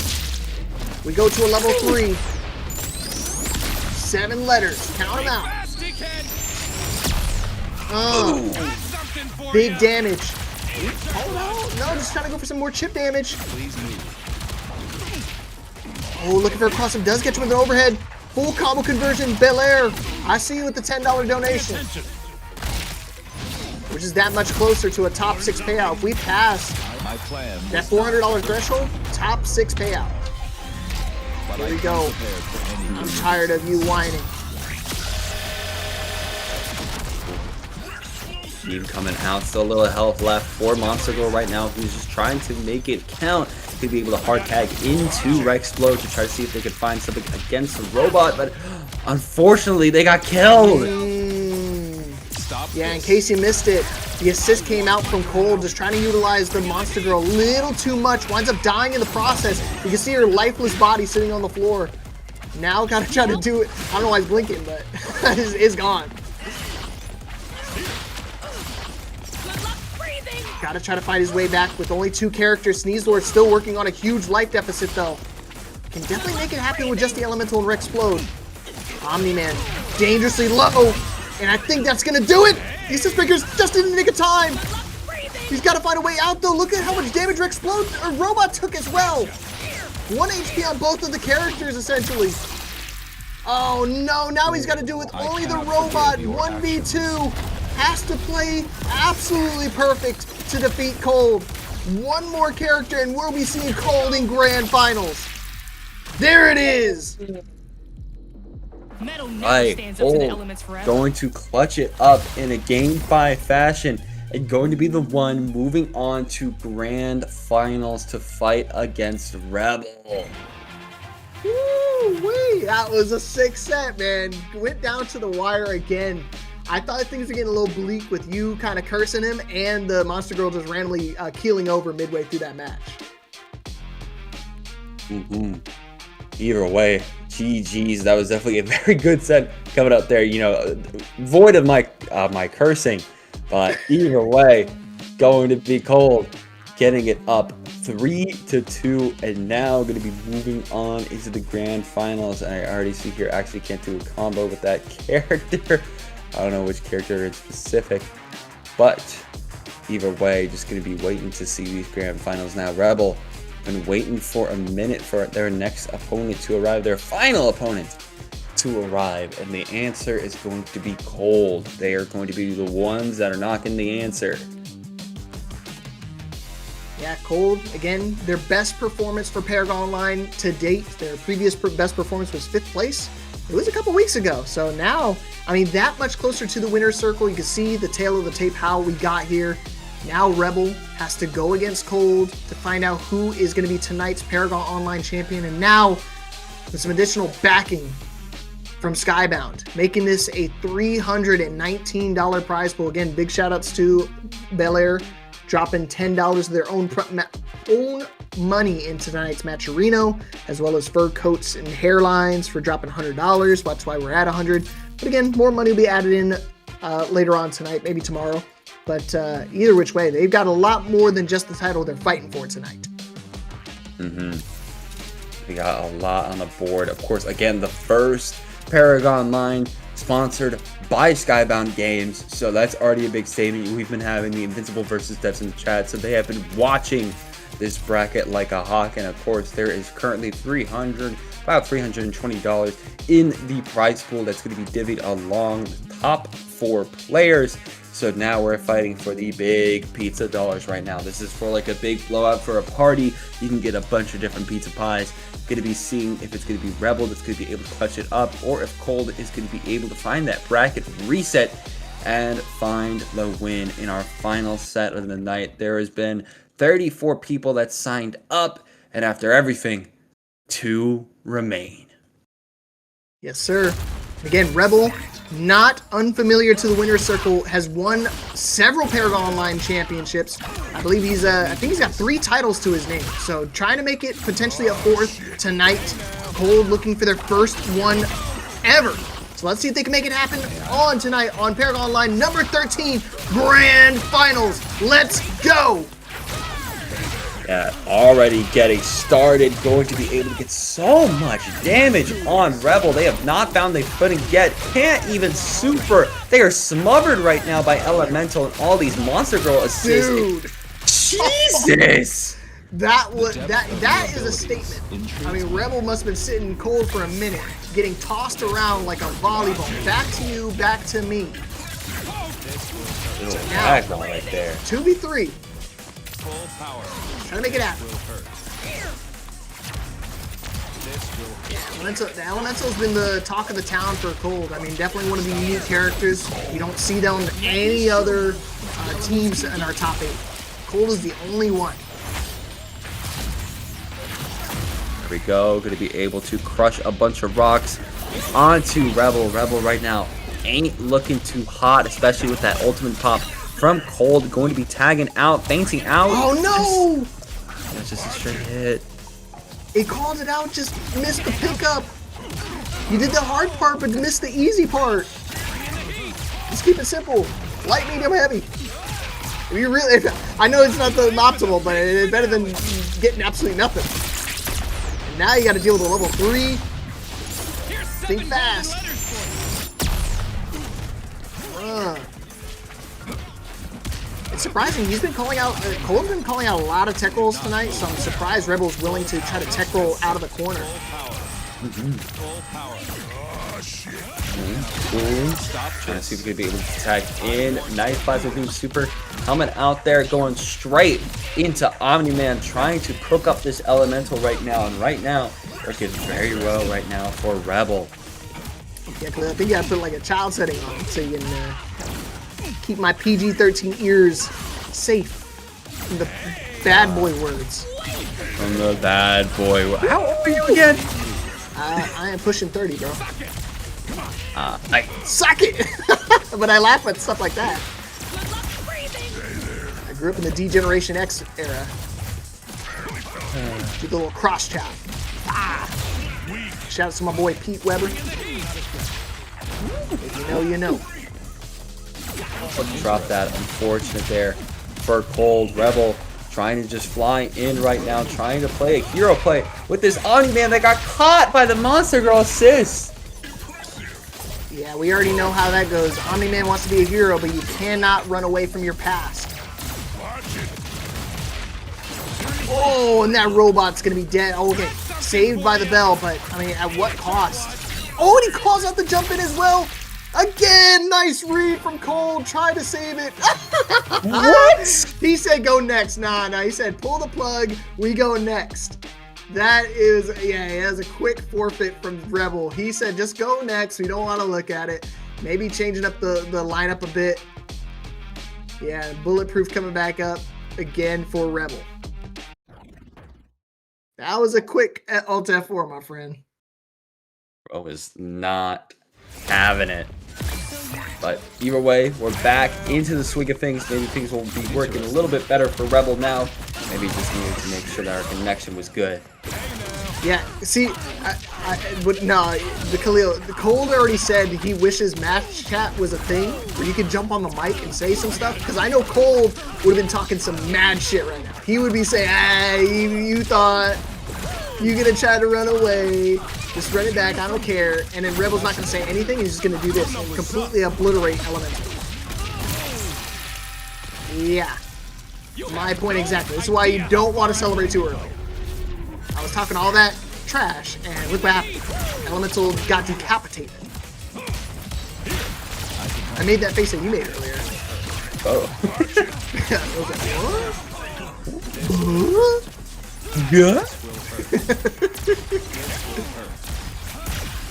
[SPEAKER 2] we go to a level 3. 7 letters. Count them out. Big damage. Oh, no, just trying to go for some more chip damage. Oh, looking for a cross-up. Does get you with an overhead. Full combo conversion. Belair. I see you with the $10 donation. Which is that much closer to a top 6 payout. If we pass that $400 threshold, top 6 payout. Here we go. I'm tired of you whining.
[SPEAKER 1] Team coming out, still a little health left for Monster Girl right now, who's just trying to make it count. Could be able to hard tag into Rexplode to try to see if they could find something against the robot, but unfortunately they got killed.
[SPEAKER 2] Yeah, in case you missed it, the assist came out from Cole, just trying to utilize the Monster Girl a little too much, winds up dying in the process. You can see her lifeless body sitting on the floor. Now gotta try to do it. I don't know why he's blinking, but it's gone. Gotta try to find his way back with only 2 characters. Sneezlord still working on a huge life deficit though. Can definitely make it happen with just the Elemental and Rexplode. Omni-Man dangerously low. And I think that's gonna do it! The assist breaker's just in the nick of time! He's gotta find a way out though. Look at how much damage Rexplode or Robot took as well! 1 HP on both of the characters essentially. Oh no, now he's gotta do it with only the Robot. 1v2. Has to play absolutely perfect to defeat Cold. 1 more character and we'll be seeing Cold in Grand Finals. There it is!
[SPEAKER 1] Going to clutch it up in a Game 5 fashion and going to be the one moving on to Grand Finals to fight against Rebel.
[SPEAKER 2] Woo-wee! That was a 6 set, man. Went down to the wire again. I thought things were getting a little bleak with you kind of cursing him and the Monster Girl just randomly keeling over midway through that match.
[SPEAKER 1] Either way, GG's. That was definitely a very good set coming up there. You know, void of my cursing, but either way, going to be Cold, getting it up 3-2, and now going to be moving on into the Grand Finals. And I already see here, actually can't do a combo with that character. I don't know which character in specific, but either way, just going to be waiting to see these Grand Finals now. Rebel been waiting for a minute for their next opponent to arrive, their final opponent to arrive, and the answer is going to be Cold. They are going to be the ones that are knocking the answer.
[SPEAKER 2] Yeah, Cold, again, their best performance for ParagOnline to date. Their previous best performance was 5th place. It was a couple weeks ago, so now, I mean, that much closer to the winner's circle. You can see the tail of the tape how we got here. Now Rebel has to go against Cold to find out who is going to be tonight's ParagOnline champion. And now, with some additional backing from Skybound, making this a $319 prize pool. Again, big shout-outs to Belair, dropping $10 of their own money into tonight's matcherino, as well as fur coats and hairlines for dropping $100. That's why we're at $100. But again, more money will be added in later on tonight, maybe tomorrow. But either which way, they've got a lot more than just the title they're fighting for tonight.
[SPEAKER 1] We got a lot on the board. Of course, again, the first ParagOnline sponsored by Skybound Games, so that's already a big statement. We've been having the Invincible versus Devs in the chat, so they have been watching this bracket like a hawk. And of course, there is currently about $320 in the prize pool that's going to be divvied along the top 4 players. So now we're fighting for the big pizza dollars right now. This is for like a big blowout for a party. You can get a bunch of different pizza pies. Going to be seeing if it's going to be Rebel that's going to be able to clutch it up, or if Cold is going to be able to find that bracket reset and find the win in our final set of the night. There has been 34 people that signed up, and after everything, 2 remain.
[SPEAKER 2] Yes, sir. Again, Rebel, not unfamiliar to the winner's circle, has won several ParagOnline championships. I believe I think he's got 3 titles to his name. So trying to make it potentially a 4th tonight. Cold looking for their first one ever. So let's see if they can make it happen on tonight on ParagOnline number 13. Grand finals. Let's go.
[SPEAKER 1] Yeah, already getting started. Going to be able to get so much damage on Rebel. They have not found their footing yet. Can't even super. They are smothered right now by Elemental and all these Monster Girl assists.
[SPEAKER 2] Dude.
[SPEAKER 1] Jesus!
[SPEAKER 2] That is a statement. I mean, Rebel must have been sitting cold for a minute, getting tossed around like a volleyball. Back to you, back to me.
[SPEAKER 1] Little
[SPEAKER 2] now,
[SPEAKER 1] tag ball right there.
[SPEAKER 2] 2v3.
[SPEAKER 5] Full power.
[SPEAKER 2] Trying to make it happen.
[SPEAKER 5] Will hurt. This will
[SPEAKER 2] The Elemental's been the talk of the town for Cold. I mean, definitely one of the unique characters. You don't see them on any other teams in our top 8. Cold is the only one.
[SPEAKER 1] There we go. Going to be able to crush a bunch of rocks onto Rebel. Rebel right now ain't looking too hot, especially with that ultimate pop from Cold. Going to be tagging out, fainting out.
[SPEAKER 2] Oh no!
[SPEAKER 1] That's just a straight hit.
[SPEAKER 2] He called it out, just missed the pickup. You did the hard part, but missed the easy part. Just keep it simple. Light, medium, heavy. If you really, I know it's not the optimal, but it's better than getting absolutely nothing. And now you got to deal with a level 3. Think fast. It's surprising. He's been calling out. Cole's been calling out a lot of tech rolls tonight, so I'm surprised Rebel's willing to try to tech roll out of the corner.
[SPEAKER 5] full power.
[SPEAKER 1] Trying to see if we could be able to tag in. Nice plasma beam super helmet out there, going straight into Omni-Man, trying to cook up this Elemental right now. And right now, working very well right now for Rebel.
[SPEAKER 2] Yeah, cause I think you gotta put like a child setting on it so you can keep my PG-13 ears safe from the bad boy words.
[SPEAKER 1] From the bad boy. How old are you again?
[SPEAKER 2] I am pushing 30, bro.
[SPEAKER 1] I
[SPEAKER 2] Suck it! But I laugh at stuff like that. I grew up in the D-Generation X era. Do the little cross chop. Ah! Shout out to my boy Pete Weber. If you know, you know.
[SPEAKER 1] drop that. Unfortunate there for Cold. Rebel trying to just fly in right now, trying to play a hero play with this Omni-Man that got caught by the Monster Girl assist.
[SPEAKER 2] Yeah, we already know how that goes. Omni-Man wants to be a hero, but you cannot run away from your past. Oh, and that robot's gonna be dead. Oh, okay, saved by the bell, but I mean, at what cost? Oh, and he calls out the jump in as well. Again, nice read from Cole. Try to save it.
[SPEAKER 1] What?
[SPEAKER 2] He said go next. Nah, he said pull the plug. We go next. That is, yeah, he has a quick forfeit from Rebel. He said just go next. We don't want to look at it. Maybe changing up the lineup a bit. Yeah, Bulletproof coming back up again for Rebel. That was a quick Alt F4, my friend.
[SPEAKER 1] Bro is not having it. But either way, we're back into the swing of things. Maybe things will be working a little bit better for Rebel now. Maybe just needed to make sure that our connection was good.
[SPEAKER 2] Yeah, see, but no, the Cold already said he wishes match chat was a thing where you could jump on the mic and say some stuff. Because I know Cold would have been talking some mad shit right now. He would be saying, hey, you thought you're going to try to run away. Just run it back, I don't care. And then Rebel's not going to say anything. He's just going to do this and completely obliterate Elemental. Yeah. My point exactly. This is why you don't want to celebrate too early. I was talking all that trash, and look what happened. Elemental got decapitated. I made that face that you made earlier.
[SPEAKER 1] Oh.
[SPEAKER 2] I was like, what?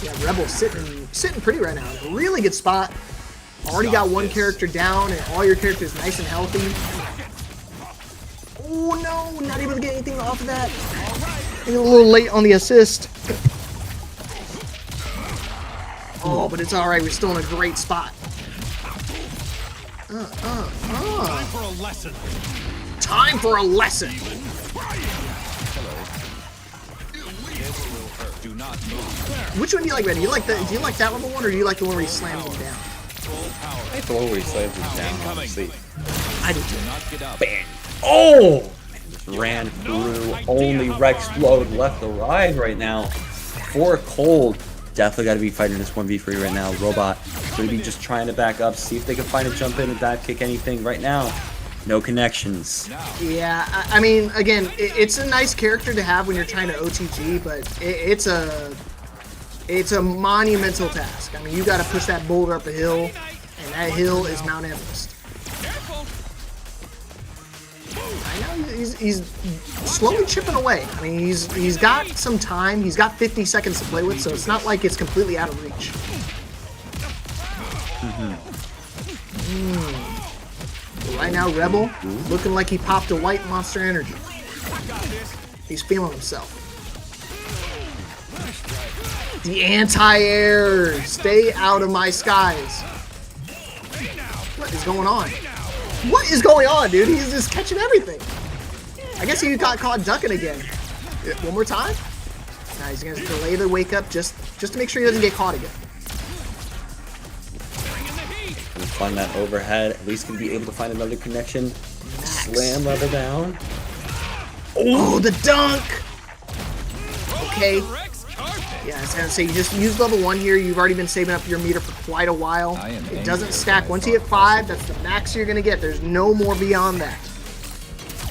[SPEAKER 2] Yeah, Rebel's sitting pretty right now. Really good spot. Already got one character down, and all your characters nice and healthy. Oh no, not able to get anything off of that. A little late on the assist. Oh, but it's alright, we're still in a great spot.
[SPEAKER 3] Time for a lesson.
[SPEAKER 2] Time for a lesson.
[SPEAKER 5] Do not move.
[SPEAKER 2] Which one do you like better? Do you like that level one, or do you like the one where he slams him down?
[SPEAKER 1] I thought we slammed him down. Honestly.
[SPEAKER 2] I did too.
[SPEAKER 5] Not get up.
[SPEAKER 1] Bang! Oh! Man, just ran through. Only Rexplode left alive right now. For Cold. Definitely got to be fighting this 1v3 right now. Robot going to be just trying to back up, see if they can find a jump in and dive kick anything. Right now, no connections.
[SPEAKER 2] Yeah, I mean, again, it's a nice character to have when you're trying to OTG, but it's a monumental task. I mean, you got to push that boulder up a hill, and that hill is Mount Everest. I know he's slowly chipping away. I mean, he's got some time. He's got 50 seconds to play with, so it's not like it's completely out of reach. Right now, Rebel looking like he popped a white Monster Energy. He's feeling himself. The anti-air! Stay out of my skies. What is going on? What is going on, dude? He's just catching everything. I guess he got caught ducking again. One more time? Nah, he's gonna delay the wake up just to make sure he doesn't get caught again.
[SPEAKER 1] Gonna find that overhead. At least gonna be able to find another connection.
[SPEAKER 2] Max.
[SPEAKER 1] Slam level down.
[SPEAKER 2] Oh, the dunk! Okay. Yeah, I was gonna say, you just use level 1 here. You've already been saving up your meter for quite a while. It doesn't stack. Once you hit 5, that's the max you're gonna get. There's no more beyond that.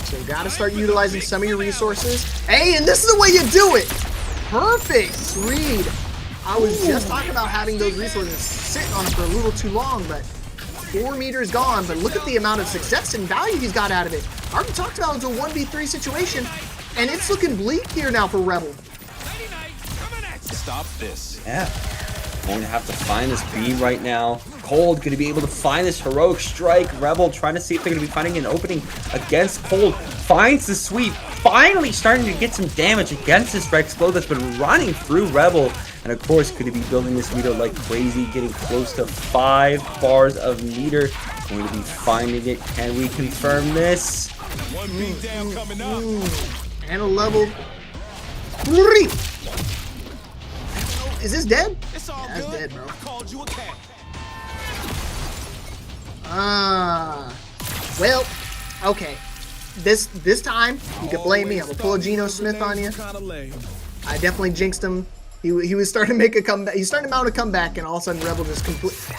[SPEAKER 2] So you gotta start utilizing some of your resources. Hey, and this is the way you do it! Perfect read. I was just talking about having those resources sit on for a little too long, but 4 meters gone. But look at the amount of success and value he's got out of it. I already talked about it's a 1v3 situation, and it's looking bleak here now for Rebel.
[SPEAKER 5] Stop this.
[SPEAKER 1] Yeah. Going to have to find this B right now. Cold going to be able to find this heroic strike. Rebel trying to see if they're going to be finding an opening against Cold. Finds the sweep. Finally starting to get some damage against this Rexplode that's been running through Rebel. And of course, going to be building this meter like crazy, getting close to 5 bars of meter. Going to be finding it. Can we confirm this?
[SPEAKER 3] One beat down coming up.
[SPEAKER 2] And a level 3. Is this dead?
[SPEAKER 4] It's all
[SPEAKER 2] That's
[SPEAKER 4] good.
[SPEAKER 2] dead, bro.
[SPEAKER 4] I called you a cat.
[SPEAKER 2] Well, okay. This time, you can blame me. I'm gonna pull a Geno Smith on you. I definitely jinxed him. He was starting to make a comeback. He's starting to mount a comeback, and all of a sudden, Rebel just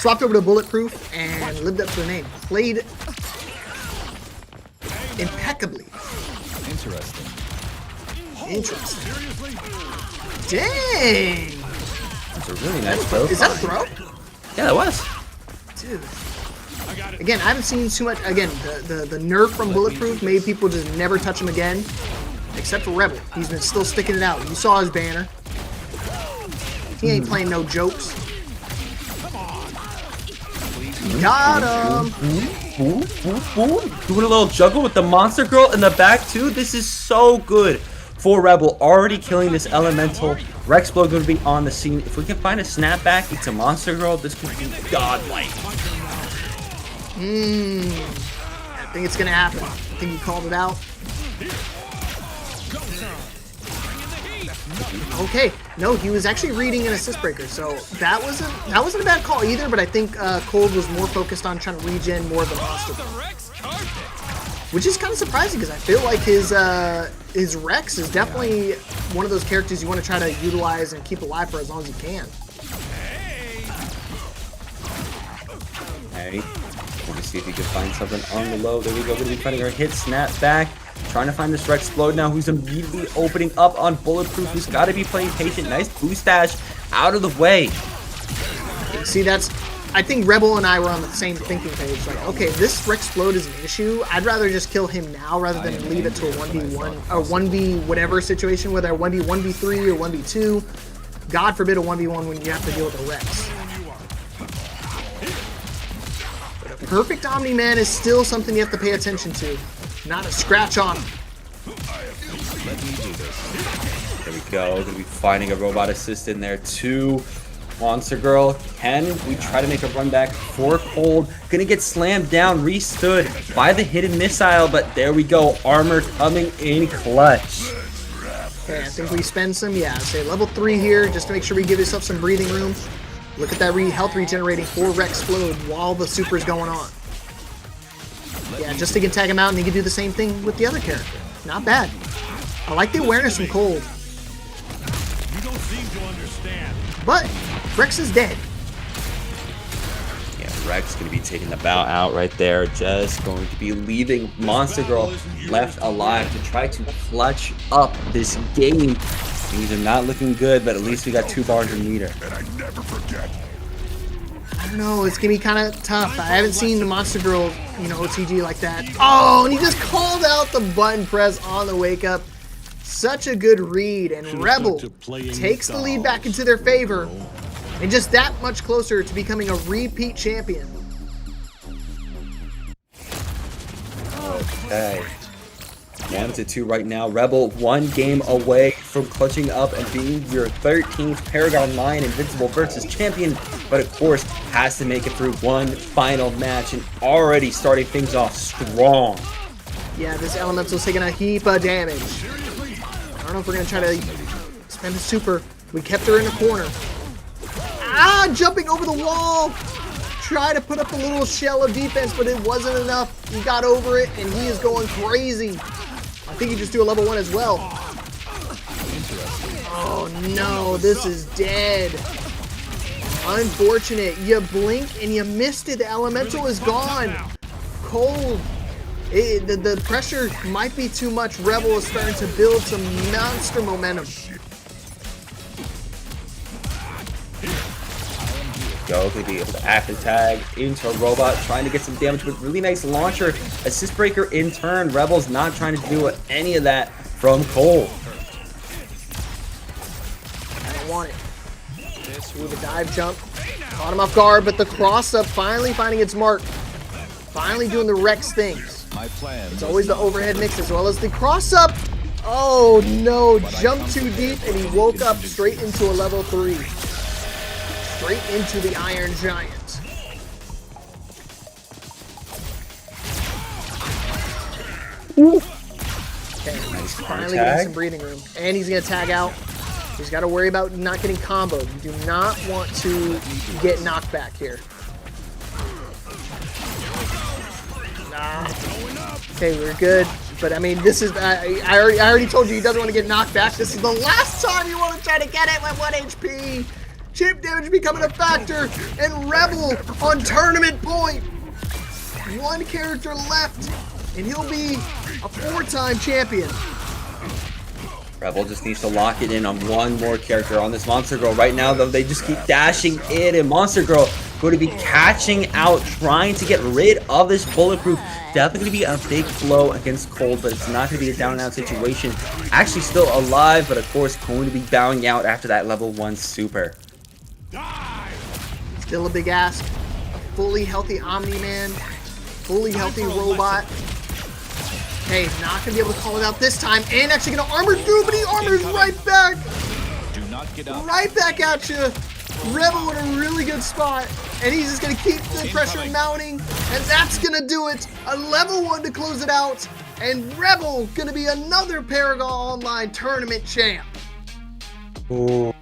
[SPEAKER 2] swapped over to Bulletproof and lived up to the name. Played impeccably.
[SPEAKER 5] Interesting.
[SPEAKER 2] Interesting. Dang!
[SPEAKER 1] That's a really nice throw.
[SPEAKER 2] Is that a throw?
[SPEAKER 1] Yeah, that was.
[SPEAKER 2] Dude. Again, I haven't seen too much. Again, the nerf from Bulletproof made people just never touch him again. Except for Rebel. He's been still sticking it out. You saw his banner. He ain't playing no jokes. Got him!
[SPEAKER 1] Doing a little juggle with the Monster Girl in the back too. This is so good for Rebel. Already killing this elemental. Rexplode going to be on the scene. If we can find a snapback into Monster Girl, this could be godlike.
[SPEAKER 2] I think it's gonna happen. I think you called it out. Okay, no, he was actually reading an assist breaker, so that wasn't a bad call either. But I think Cold was more focused on trying to regen more of the monster, which is kind of surprising because I feel like his Rex is definitely one of those characters you want to try to utilize and keep alive for as long as you can.
[SPEAKER 1] Hey, want to see if you can find something on the low. There we go. Going to be finding our hit snap back. Trying to find this Rexplode now, who's immediately opening up on Bulletproof, who's got to be playing patient. Nice boost dash out of the way.
[SPEAKER 2] See, I think Rebel and I were on the same thinking page. Like, okay, this Rexplode is an issue. I'd rather just kill him now rather than leave it to a 1v1 or 1v whatever situation, whether 1v1v3 or 1v2. God forbid a 1v1 when you have to deal with a Rex. But a perfect Omni-Man is still something you have to pay attention to. Not a scratch on him.
[SPEAKER 5] Let me do this.
[SPEAKER 1] There we go. Gonna be finding a robot assist in there too. Monster Girl, can we try to make a run back for Cold? Gonna get slammed down, restood by the hidden missile, but there we go. Armor coming in clutch.
[SPEAKER 2] Okay, I think we spend some, say level 3 here, just to make sure we give yourself some breathing room. Look at that health regenerating for Rexplode while the super's going on. Yeah, just to tag him out, and he can do the same thing with the other character. Not bad. I like the awareness from Cold.
[SPEAKER 3] You don't seem to understand.
[SPEAKER 2] But Rex is dead.
[SPEAKER 1] Yeah, Rex going to be taking the bow out right there. Just going to be leaving Monster Girl left alive to try to clutch up this game. Things are not looking good, but at least we got 2 bars in meter.
[SPEAKER 3] And I never forget.
[SPEAKER 2] I don't know, it's gonna be kind of tough. I haven't seen the Monster Girl, OTG like that. Oh, and he just called out the button press on the wake up. Such a good read, and Rebel takes the lead back into their favor, and just that much closer to becoming a repeat champion.
[SPEAKER 1] Okay. 1-2 right now. Rebel 1 game away from clutching up and being your 13th ParagOnline Invincible versus champion, but of course has to make it through one final match and already starting things off strong.
[SPEAKER 2] Yeah, this Elemental's taking a heap of damage. I don't know if we're going to try to spend a super. We kept her in the corner. Ah, jumping over the wall. Try to put up a little shell of defense, but it wasn't enough. He got over it, and he is going crazy. I think he just do a level 1 as well. Oh no, this is dead. Unfortunate. You blink and you missed it. The Elemental is gone. Cold. The pressure might be too much. Rebel is starting to build some monster momentum.
[SPEAKER 1] Go to be able to active tag into a robot, trying to get some damage with really nice launcher. Assist breaker in turn. Rebel's not trying to do any of that from Cole.
[SPEAKER 2] I don't want it. Ooh, the dive jump. Caught him off guard, but the cross up finally finding its mark. Finally doing the Rex things.
[SPEAKER 5] My plan.
[SPEAKER 2] It's always the overhead mix as well as the cross up. Oh no, jumped too deep and he woke up straight into a level 3. Straight into the Iron Giant. Okay, he's finally getting some breathing room. And he's going to tag out. He's got to worry about not getting comboed. You do not want to get knocked back here. Okay, we're good. But I mean, this is, I already told you he doesn't want to get knocked back. This is the last time you want to try to get it with 1 HP. Chip damage becoming a factor, and Rebel on tournament point. 1 character left, and he'll be a 4-time champion.
[SPEAKER 1] Rebel just needs to lock it in on 1 more character on this Monster Girl. Right now, though, they just keep dashing in, and Monster Girl going to be catching out, trying to get rid of this bulletproof. Definitely going to be a big blow against Cold, but it's not going to be a down and out situation. Actually still alive, but of course going to be bowing out after that level 1 super.
[SPEAKER 2] Still a big ask. A fully healthy Omni-Man. Fully healthy robot. Okay, not going to be able to call it out this time. And actually going to armor through, but he armors right back.
[SPEAKER 5] Do not get up.
[SPEAKER 2] Right back at you. Rebel in a really good spot. And he's just going to keep the pressure mounting. And that's going to do it. A level 1 to close it out. And Rebel going to be another ParagOnline tournament champ.
[SPEAKER 1] Ooh.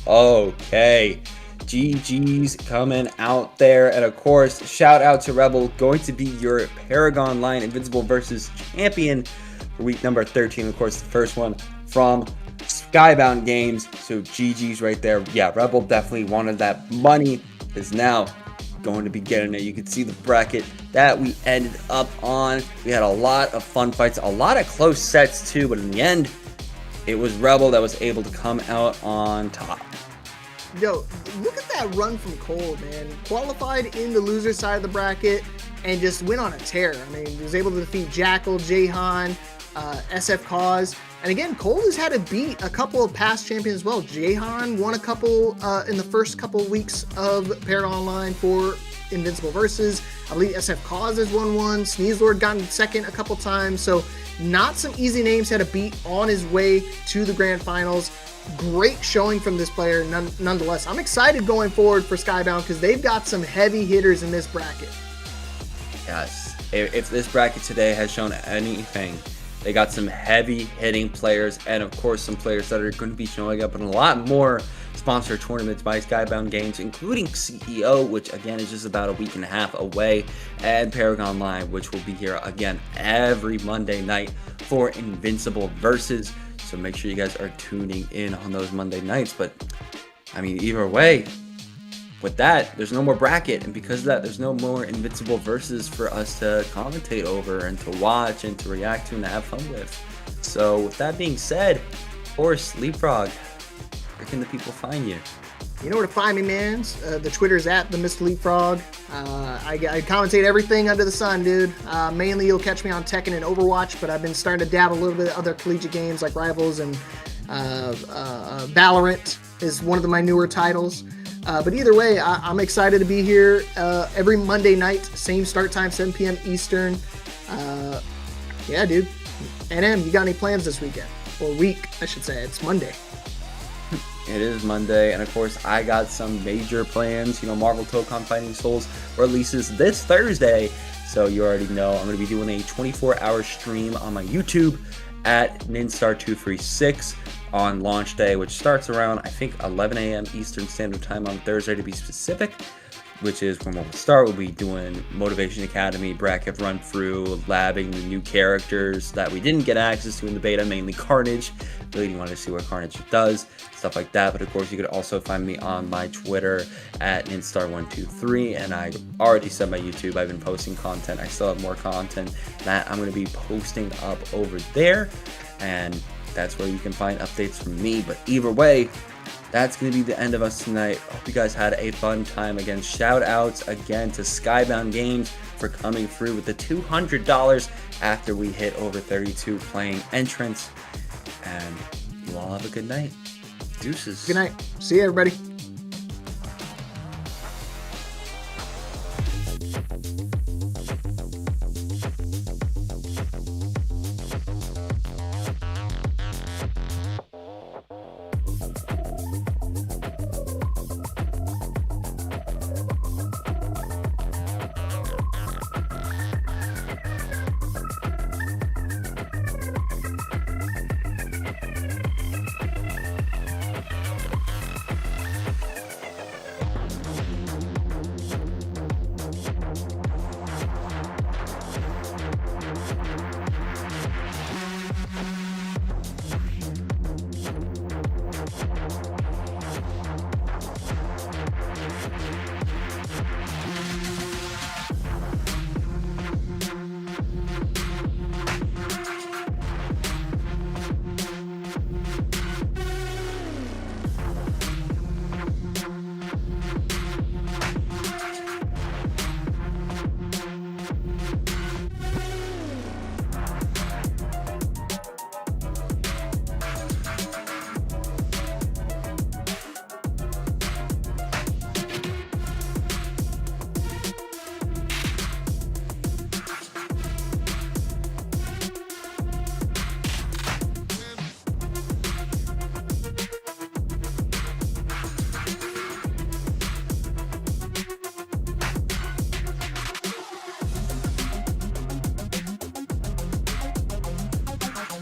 [SPEAKER 1] Okay. GG's coming out there, and of course shout out to Rebel, going to be your ParagOnline Invincible versus champion for week number 13, of course the first one from Skybound Games. So GG's right there. Yeah, Rebel definitely wanted that money, is now going to be getting it. You can see the bracket that we ended up on. We had a lot of fun fights, a lot of close sets too, but in the end it was Rebel that was able to come out on top.
[SPEAKER 2] Yo, look at that run from Cole, man. Qualified in the loser side of the bracket and just went on a tear. I mean, he was able to defeat Jackal, Jahan, SF Cause. And again, Cole has had to beat a couple of past champions as well. Jahan won a couple in the first couple of weeks of ParagOnline for Invincible Versus. I believe SF Cause has won 1. Sneezlord gotten second a couple times. So not some easy names had to beat on his way to the grand finals. Great showing from this player nonetheless. I'm excited going forward for Skybound because they've got some heavy hitters in this bracket.
[SPEAKER 1] Yes, if this bracket today has shown anything, they got some heavy hitting players, and of course some players that are going to be showing up in a lot more sponsored tournaments by Skybound Games, including CEO, which again is just about a week and a half away, and ParagOnline, which will be here again every Monday night for Invincible versus. So make sure you guys are tuning in on those Monday nights. But I mean, either way, with that, there's no more bracket, and because of that, there's no more Invincible versus for us to commentate over and to watch and to react to and to have fun with. So with that being said, of course, Leapfrog, where can the people find you?
[SPEAKER 2] You know where to find me, man. The Twitter's at the Mr. Leapfrog. I commentate everything under the sun, dude. Mainly you'll catch me on Tekken and Overwatch, but I've been starting to dabble a little bit of other collegiate games like Rivals, and Valorant is one of my newer titles. But either way, I'm excited to be here every Monday night, same start time, 7 p.m. Eastern. Yeah, dude. NM, you got any plans this weekend? Or week, I should say. It's Monday.
[SPEAKER 1] It is Monday, and of course, I got some major plans. You know, Marvel Tokon Fighting Souls releases this Thursday, so you already know I'm going to be doing a 24-hour stream on my YouTube at Ninstar236 on launch day, which starts around, I think, 11 a.m. Eastern Standard Time on Thursday to be specific, which is when we'll start. We'll be doing Motivation Academy, bracket run through, labbing the new characters that we didn't get access to in the beta, mainly Carnage. Really wanted to see what Carnage does, stuff like that. But of course, you could also find me on my Twitter at Ninstar123, and I already said my YouTube. I've been posting content. I still have more content that I'm going to be posting up over there, and that's where you can find updates from me. But either way, that's going to be the end of us tonight. Hope you guys had a fun time. Again, shout outs again to Skybound Games for coming through with the $200 after we hit over 32 playing entrants. And you all have a good night. Deuces.
[SPEAKER 2] Good night. See you, everybody.